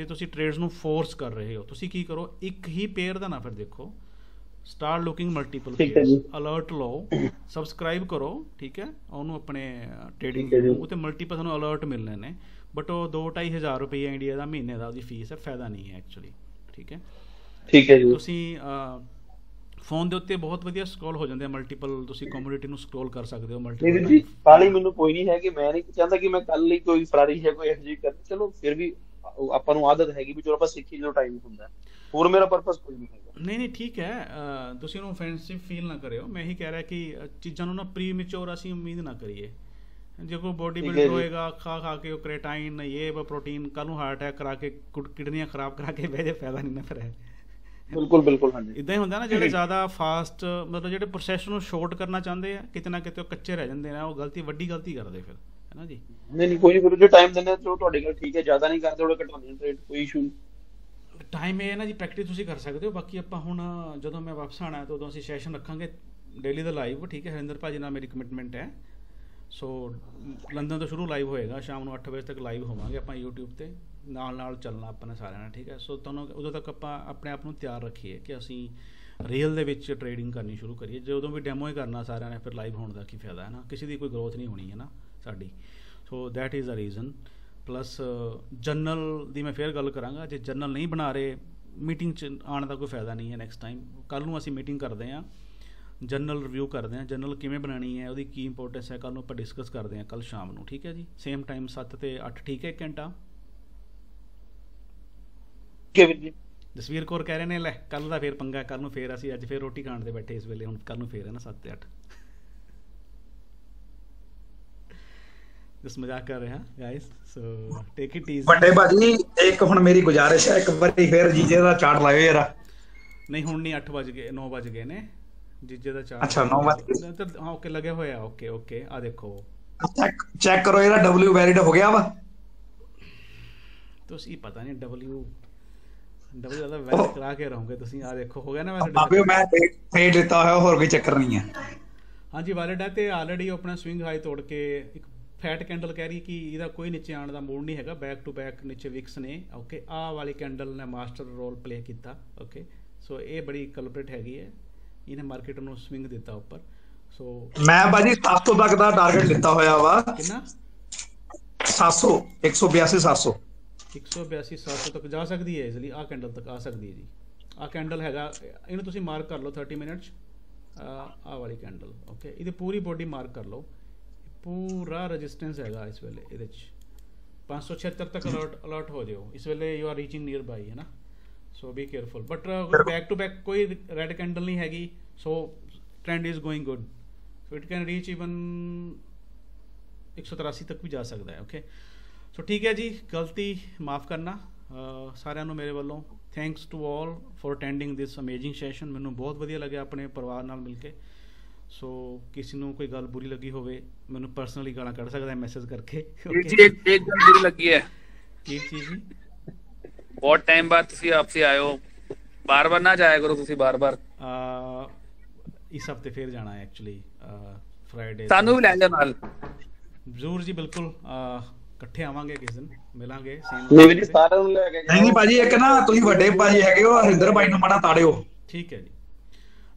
ਤੁਸੀਂ ਟ੍ਰੇਡਸ ਨੂੰ ਫੋਰਸ ਕਰ ਰਹੇ ਹੋ, ਤੁਸੀਂ ਕੀ ਕਰੋ, ਇੱਕ ਹੀ ਪੇਅਰ ਦਾ ਨਾ ਫਿਰ ਦੇਖੋ, start looking multiple pairs, alert ਲਓ, ਸਬਸਕ੍ਰਾਈਬ ਕਰੋ, ਠੀਕ ਹੈ? ਉਹਨੂੰ ਆਪਣੇ ਟ੍ਰੇਡਿੰਗ ਉਹ ਤੇ ਮਲਟੀਪਲ ਤੁਹਾਨੂੰ ਅਲਰਟ ਮਿਲਣੇ ਨੇ, ਬਟ ਉਹ 2-2.5 ਹਜ਼ਾਰ ਰੁਪਏ ਇੰਡੀਆ ਦਾ ਮਹੀਨੇ ਦਾ ਉਹਦੀ ਫੀਸ ਹੈ, ਫਾਇਦਾ ਨਹੀਂ ਹੈ ਐਕਚੁਅਲੀ, ਠੀਕ ਹੈ? ਤੁਸੀਂ ਫੋਨ ਦੇ ਉੱਤੇ ਬਹੁਤ ਵਧੀਆ ਸਕਰੋਲ ਹੋ ਜਾਂਦੇ ਆ, ਮਲਟੀਪਲ ਤੁਸੀਂ ਕਮੋਡਿਟੀ ਨੂੰ ਸਕਰੋਲ ਕਰ ਸਕਦੇ ਹੋ ਮਲਟੀਪਲ। ਜੀ ਕਾਲੀ ਮੈਨੂੰ ਕੋਈ ਨਹੀਂ ਹੈ ਕਿ ਮੈਂ ਨਹੀਂ ਚਾਹੁੰਦਾ ਕਿ ਮੈਂ ਕੱਲ ਹੀ ਕੋਈ ਫਰਾਰੀ ਹੈ ਕੋਈ ਐਫਜੀ ਕਰ, ਚਲੋ ਫਿਰ ਵੀ ਆਪਾਂ ਨੂੰ ਆਦਤ ਹੈਗੀ ਵੀ ਚਲੋ ਆਪਾਂ ਸਿੱਖੀ ਜਦੋਂ ਟਾਈਮ ਹੁੰਦਾ, ਹੋਰ ਮੇਰਾ ਪਰਪਸ ਕੋਈ ਨਹੀਂ ਹੈਗਾ। ਨਹੀਂ ਠੀਕ ਹੈ, ਤੁਸੀਂ ਉਹਨੂੰ ਔਫੈਂਸਿਵ ਫੀਲ ਨਾ ਕਰਿਓ। ਮੈਂ ਇਹੀ ਕਹਿ ਰਿਹਾ ਕਿ ਚੀਜ਼ਾਂ ਨੂੰ ਨਾ ਪ੍ਰੀ ਮੈਚੋਰ ਅਸੀਂ ਉਮੀਦ ਨਾ ਕਰੀਏ। ਜੇ ਕੋਈ ਬੋਡੀ ਬਿਲਡਰ ਹੋਏਗਾ ਖਾ ਕੇ ਉਹ ਕ੍ਰੇਟਾਈਨ ਇਹ ਪ੍ਰੋਟੀਨ, ਕੱਲ ਨੂੰ ਹਾਰਟ ਅਟੈਕ ਕਰਾ ਕੇ ਕਿਡਨੀਆਂ ਖਰਾਬ ਕਰਾ ਕੇ ਬਹਿ ਜੇ, ਫਾਇਦਾ ਨਹੀਂ ਨਾ ਫਿਰ। ਬਿਲਕੁਲ ਹਾਂਜੀ, ਇਦਾਂ ਹੀ ਹੁੰਦਾ ਨਾ, ਜਿਹੜੇ ਜ਼ਿਆਦਾ ਫਾਸਟ ਮਤਲਬ ਜਿਹੜੇ ਪ੍ਰੋਸੈਸ ਨੂੰ ਸ਼ਾਰਟ ਕਰਨਾ ਚਾਹੁੰਦੇ ਆ, ਕਿਤੇ ਨਾ ਕਿਤੇ ਉਹ ਕੱਚੇ ਰਹਿ ਜਾਂਦੇ ਨੇ, ਉਹ ਵੱਡੀ ਗਲਤੀ ਕਰਦੇ ਫਿਰ, ਹੈ ਨਾ ਜੀ? ਨਹੀਂ ਕੋਈ ਨਹੀਂ, ਜੇ ਟਾਈਮ ਦਿੰਦੇ ਚਲੋ ਤੁਹਾਡੇ ਕੋਲ ਠੀਕ ਹੈ, ਜ਼ਿਆਦਾ ਨਹੀਂ ਕਰਦੇ, ਥੋੜਾ ਘਟਾਉਂਦੇ ਟ੍ਰੇਡ, ਕੋਈ ਇਸ਼ੂ ਨਹੀਂ। ਟਾਈਮ ਇਹ ਹੈ ਨਾ ਜੀ, ਪ੍ਰੈਕਟਿਸ ਤੁਸੀਂ ਕਰ ਸਕਦੇ ਹੋ। ਬਾਕੀ ਆਪਾਂ ਹੁਣ ਜਦੋਂ ਮੈਂ ਵਾਪਸ ਆਉਣਾ ਤਾਂ ਉਦੋਂ ਅਸੀਂ ਸੈਸ਼ਨ ਰੱਖਾਂਗੇ ਡੇਲੀ ਦਾ ਲਾਈਵ, ਠੀਕ ਹੈ। ਹਰਿੰਦਰ ਭਾਜੀ ਨਾਲ ਮੇਰੀ ਕਮਿਟਮੈਂਟ ਹੈ। ਸੋ ਲੰਡਨ ਤੋਂ ਸ਼ੁਰੂ ਲਾਈਵ ਹੋਏਗਾ, ਸ਼ਾਮ ਨੂੰ 8 ਵਜੇ ਤੱਕ ਲਾਈਵ ਹੋਵਾਂਗੇ ਆਪਾਂ YouTube ਤੇ, ਨਾਲ ਚੱਲਣਾ ਆਪਾਂ ਨੇ ਸਾਰਿਆਂ ਨੇ, ਠੀਕ ਹੈ। ਸੋ ਤੁਹਾਨੂੰ ਉਦੋਂ ਤੱਕ ਆਪਾਂ ਆਪਣੇ ਆਪ ਨੂੰ ਤਿਆਰ ਰੱਖੀਏ ਕਿ ਅਸੀਂ ਰੀਅਲ ਦੇ ਵਿੱਚ ਟ੍ਰੇਡਿੰਗ ਕਰਨੀ ਸ਼ੁਰੂ ਕਰੀਏ। ਜਦੋਂ ਵੀ ਡੈਮੋ ਹੀ ਕਰਨਾ ਸਾਰਿਆਂ ਨੇ, ਫਿਰ ਲਾਈਵ ਹੋਣ ਦਾ ਕੀ ਫਾਇਦਾ ਹੈ ਨਾ, ਕਿਸੇ ਦੀ ਕੋਈ ਗਰੋਥ ਨਹੀਂ ਹੋਣੀ ਹੈ ਨਾ ਸਾਡੀ। So that is a reason. Plus journal ਦੀ ਮੈਂ ਫਿਰ ਗੱਲ ਕਰਾਂਗਾ, ਜੇ ਜਰਨਲ ਨਹੀਂ ਬਣਾ ਰਹੇ ਮੀਟਿੰਗ 'ਚ ਆਉਣ ਦਾ ਕੋਈ ਫਾਇਦਾ ਨਹੀਂ ਹੈ। ਨੈਕਸਟ ਟਾਈਮ ਕੱਲ੍ਹ ਨੂੰ ਅਸੀਂ ਮੀਟਿੰਗ ਕਰਦੇ ਹਾਂ, ਜਰਨਲ ਰਿਵਿਊ ਕਰਦੇ ਹਾਂ, ਜਰਨਲ ਕਿਵੇਂ ਬਣਾਉਣੀ ਹੈ, ਉਹਦੀ ਕੀ ਇੰਪੋਰਟੈਂਸ ਹੈ, ਕੱਲ੍ਹ ਨੂੰ ਆਪਾਂ ਡਿਸਕਸ ਕਰਦੇ ਹਾਂ ਕੱਲ੍ਹ ਸ਼ਾਮ ਨੂੰ, ਠੀਕ ਹੈ ਜੀ। ਸੇਮ ਟਾਈਮ 7 ਤੇ 8, ਠੀਕ ਹੈ, 1 ਘੰਟਾ। ਜਸਵੀਰ ਕੌਰ ਕਹਿ ਰਹੇ ਨੇ ਲੈ ਕੱਲ੍ਹ ਦਾ ਫਿਰ ਪੰਗਾ, ਕੱਲ੍ਹ ਨੂੰ ਫਿਰ ਅਸੀਂ ਅੱਜ ਫਿਰ ਰੋਟੀ ਖਾਣ ਦੇ ਬੈਠੇ ਇਸ ਵੇਲੇ, ਹੁਣ ਕੱਲ੍ਹ ਨੂੰ ਫਿਰ ਹੈ ਨਾ 7 ਤੇ 8। ਜਸ ਮਜ਼ਾਕ ਕਰ ਰਹੇ ਹਾਂ guys, so take it easy. ਵੱਡੇ ਭਾਜੀ ਇੱਕ ਹੁਣ ਮੇਰੀ ਗੁਜ਼ਾਰਿਸ਼ ਹੈ, ਇੱਕ ਵਾਰੀ ਫਿਰ ਜੀਜੇ ਦਾ ਚਾਰਟ ਲਾਇਓ ਯਾਰ। ਨਹੀਂ ਹੁਣ ਨਹੀਂ, 8 ਵਜ ਗਏ, 9 ਵਜ ਗਏ ਨੇ, ਜੀਜੇ ਦਾ ਚਾਰਟ। ਅੱਛਾ 9 ਵਜ ਗਏ, ਹਾਂ ਓਕੇ ਲੱਗਿਆ ਹੋਇਆ, ਓਕੇ ਆ ਦੇਖੋ ਚੈੱਕ ਕਰੋ ਇਹਦਾ W ਵੈਲਿਡ ਹੋ ਗਿਆ ਵਾ। ਤੁਸੀਂ ਪਤਾ ਨਹੀਂ W ਦਾ ਵੈਲਿਡ ਕਰਾ ਕੇ ਰਹੋਗੇ ਤੁਸੀਂ, ਆ ਦੇਖੋ ਹੋ ਗਿਆ ਨਾ ਵੈਲਿਡ। ਬਾਬੇ ਮੈਂ ਟ੍ਰੇਡ ਦਿੱਤਾ ਹੋਇਆ, ਹੋਰ ਕੋਈ ਚੱਕਰ ਨਹੀਂ ਹੈ। ਹਾਂਜੀ ਵੈਲਿਡ ਹੈ, ਤੇ ਆਲਰੇਡੀ ਆਪਣਾ ਸਵਿੰਗ ਹਾਈ ਤੋੜ ਕੇ ਇੱਕ ਫੈਟ ਕੈਂਡਲ ਕਹਿ ਰਹੀ ਕਿ ਇਹਦਾ ਕੋਈ ਨੀਚੇ ਆਉਣ ਦਾ ਮੂਡ ਨਹੀਂ ਹੈਗਾ, ਬੈਕ ਟੂ ਬੈਕ ਨੀਚੇ ਵਿਕਸ ਨੇ, ਓਕੇ। ਆਹ ਵਾਲੀ ਕੈਂਡਲ ਨੇ ਮਾਸਟਰ ਰੋਲ ਪਲੇ ਕੀਤਾ, ਓਕੇ। ਸੋ ਇਹ ਬੜੀ ਕਲਪਰੇਟ ਹੈਗੀ ਹੈ, ਇਹਨੇ ਮਾਰਕੀਟ ਨੂੰ ਸਵਿੰਗ ਦਿੱਤਾ ਉੱਪਰ। ਸੋ ਮੈਂ ਭਾਜੀ 700 ਤੱਕ ਦਾ ਟਾਰਗੇਟ ਦਿੱਤਾ ਹੋਇਆ ਵਾ। ਕਿੰਨਾ? 700, 182 700 182 700 ਤੱਕ ਜਾ ਸਕਦੀ ਹੈ ਇਜ਼ੀਲੀ, ਆਹ ਕੈਂਡਲ ਤੱਕ ਆ ਸਕਦੀ ਹੈ ਜੀ। ਆਹ ਕੈਂਡਲ ਹੈਗਾ, ਇਹਨੂੰ ਤੁਸੀਂ ਮਾਰਕ ਕਰ ਲਓ 30 ਮਿੰਟ 'ਚ, ਆਹ ਵਾਲੀ ਕੈਂਡਲ, ਓਕੇ। ਇਹਦੀ ਪੂਰੀ ਬੋਡੀ ਮਾਰਕ ਕਰ ਲਓ, ਪੂਰਾ ਰੈਜ਼ਿਸਟੈਂਸ ਹੈਗਾ ਇਸ ਵੇਲੇ ਇਹਦੇ 'ਚ। 576 ਤੱਕ ਅਲਰਟ ਹੋ ਜਾਓ ਇਸ ਵੇਲੇ, you are reaching near by, ਹੈ ਨਾ। So be careful. But back to back ਕੋਈ ਰੈਡ ਕੈਂਡਲ ਨਹੀਂ ਹੈਗੀ, so trend is going good. So it can reach even 183 ਤੱਕ ਵੀ ਜਾ ਸਕਦਾ ਹੈ, ਓਕੇ। ਸੋ ਠੀਕ ਹੈ ਜੀ, ਗਲਤੀ ਮਾਫ ਕਰਨਾ ਸਾਰਿਆਂ ਨੂੰ ਮੇਰੇ ਵੱਲੋਂ। Thanks to all for attending this amazing session. ਮੈਨੂੰ ਬਹੁਤ ਵਧੀਆ ਲੱਗਿਆ ਆਪਣੇ ਪਰਿਵਾਰ ਨਾਲ ਮਿਲ ਕੇ। ਸੋ ਕਿਸੇ ਨੂੰ ਕੋਈ ਗੱਲ ਬੁਰੀ ਲੱਗੀ ਹੋਵੇ ਮੈਨੂੰ ਪਰਸਨਲੀ ਗਾਲਾਂ ਕੱਢ ਸਕਦਾ ਹੈ ਮੈਸੇਜ ਕਰਕੇ। ਜੀ ਇੱਕ ਗੱਲ ਬੁਰੀ ਲੱਗੀ ਹੈ। ਕੀ ਚੀਜ਼ ਜੀ? ਬਹੁਤ ਟਾਈਮ ਬਾਅਦ ਤੁਸੀਂ ਆਪਸੇ ਆਏ ਹੋ, ਬਾਰ-ਬਾਰ ਨਾ ਜਾਇਆ ਕਰੋ ਤੁਸੀਂ ਬਾਰ-ਬਾਰ। ਇਸ ਹਫਤੇ ਫਿਰ ਜਾਣਾ ਹੈ ਐਕਚੁਅਲੀ, ਫਰਾਈਡੇ। ਸਾਨੂੰ ਵੀ ਲੈ ਜਾਓ ਨਾਲ। ਜ਼ਰੂਰ ਜੀ, ਬਿਲਕੁਲ ਇਕੱਠੇ ਆਵਾਂਗੇ ਕਿਸੇ ਦਿਨ, ਮਿਲਾਂਗੇ। ਨਹੀਂ ਭਾਜੀ ਇੱਕ ਨਾ ਤੁਸੀਂ ਵੱਡੇ ਭਾਜੀ ਹੈਗੇ ਹੋ, ਹਰਿੰਦਰ ਭਾਈ ਨੂੰ ਮਾੜਾ ਤਾੜਿਓ। ਠੀਕ ਹੈ ਜੀ।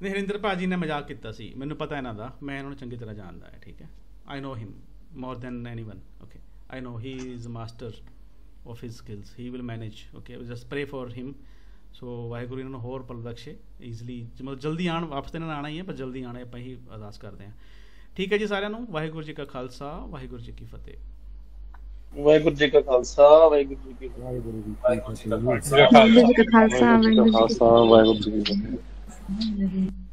ਨਹੀਂ ਹਰਿੰਦਰ ਭਾਜੀ ਨੇ ਮਜ਼ਾਕ ਕੀਤਾ ਸੀ, ਮੈਨੂੰ ਪਤਾ ਇਹਨਾਂ ਦਾ, ਮੈਂ ਇਹਨਾਂ ਨੂੰ ਚੰਗੀ ਤਰ੍ਹਾਂ ਜਾਣਦਾ ਹੈ, ਠੀਕ ਹੈ। I know him more than anyone, okay. I know he is master of his skills, he will manage, okay। just pray for him। so Waheguru ਇਹਨਾਂ ਨੂੰ ਹੋਰ ਪਲ ਬਖਸ਼ੇ, ਈਜ਼ੀਲੀ ਮਤਲਬ ਜਲਦੀ ਆਣ, ਵਾਪਸ ਤੇ ਇਹਨਾਂ ਆਣਾ ਹੀ ਹੈ, ਪਰ ਜਲਦੀ ਆਣਾ ਆਪਾਂ ਹੀ ਅਰਦਾਸ ਕਰਦੇ ਹਾਂ। ਠੀਕ ਹੈ ਜੀ ਸਾਰਿਆਂ ਨੂੰ, ਵਾਹਿਗੁਰੂ ਜੀ ਕਾ ਖਾਲਸਾ, ਵਾਹਿਗੁਰੂ ਜੀ ਕੀ ਫਤਿਹ। ਵਾਹਿਗੁਰੂ ਜੀ ਕਾ ਖਾਲਸਾ, ਵਾਹਿਗੁਰੂ ਜੀ ਕੀ ਫਤਿਹ। ਵਾਹਿਗੁਰੂ ਜੀ ਕਾ ਖਾਲਸਾ, ਵਾਹਿਗੁਰੂ ਜੀ ਕੀ ਫਤਿਹ।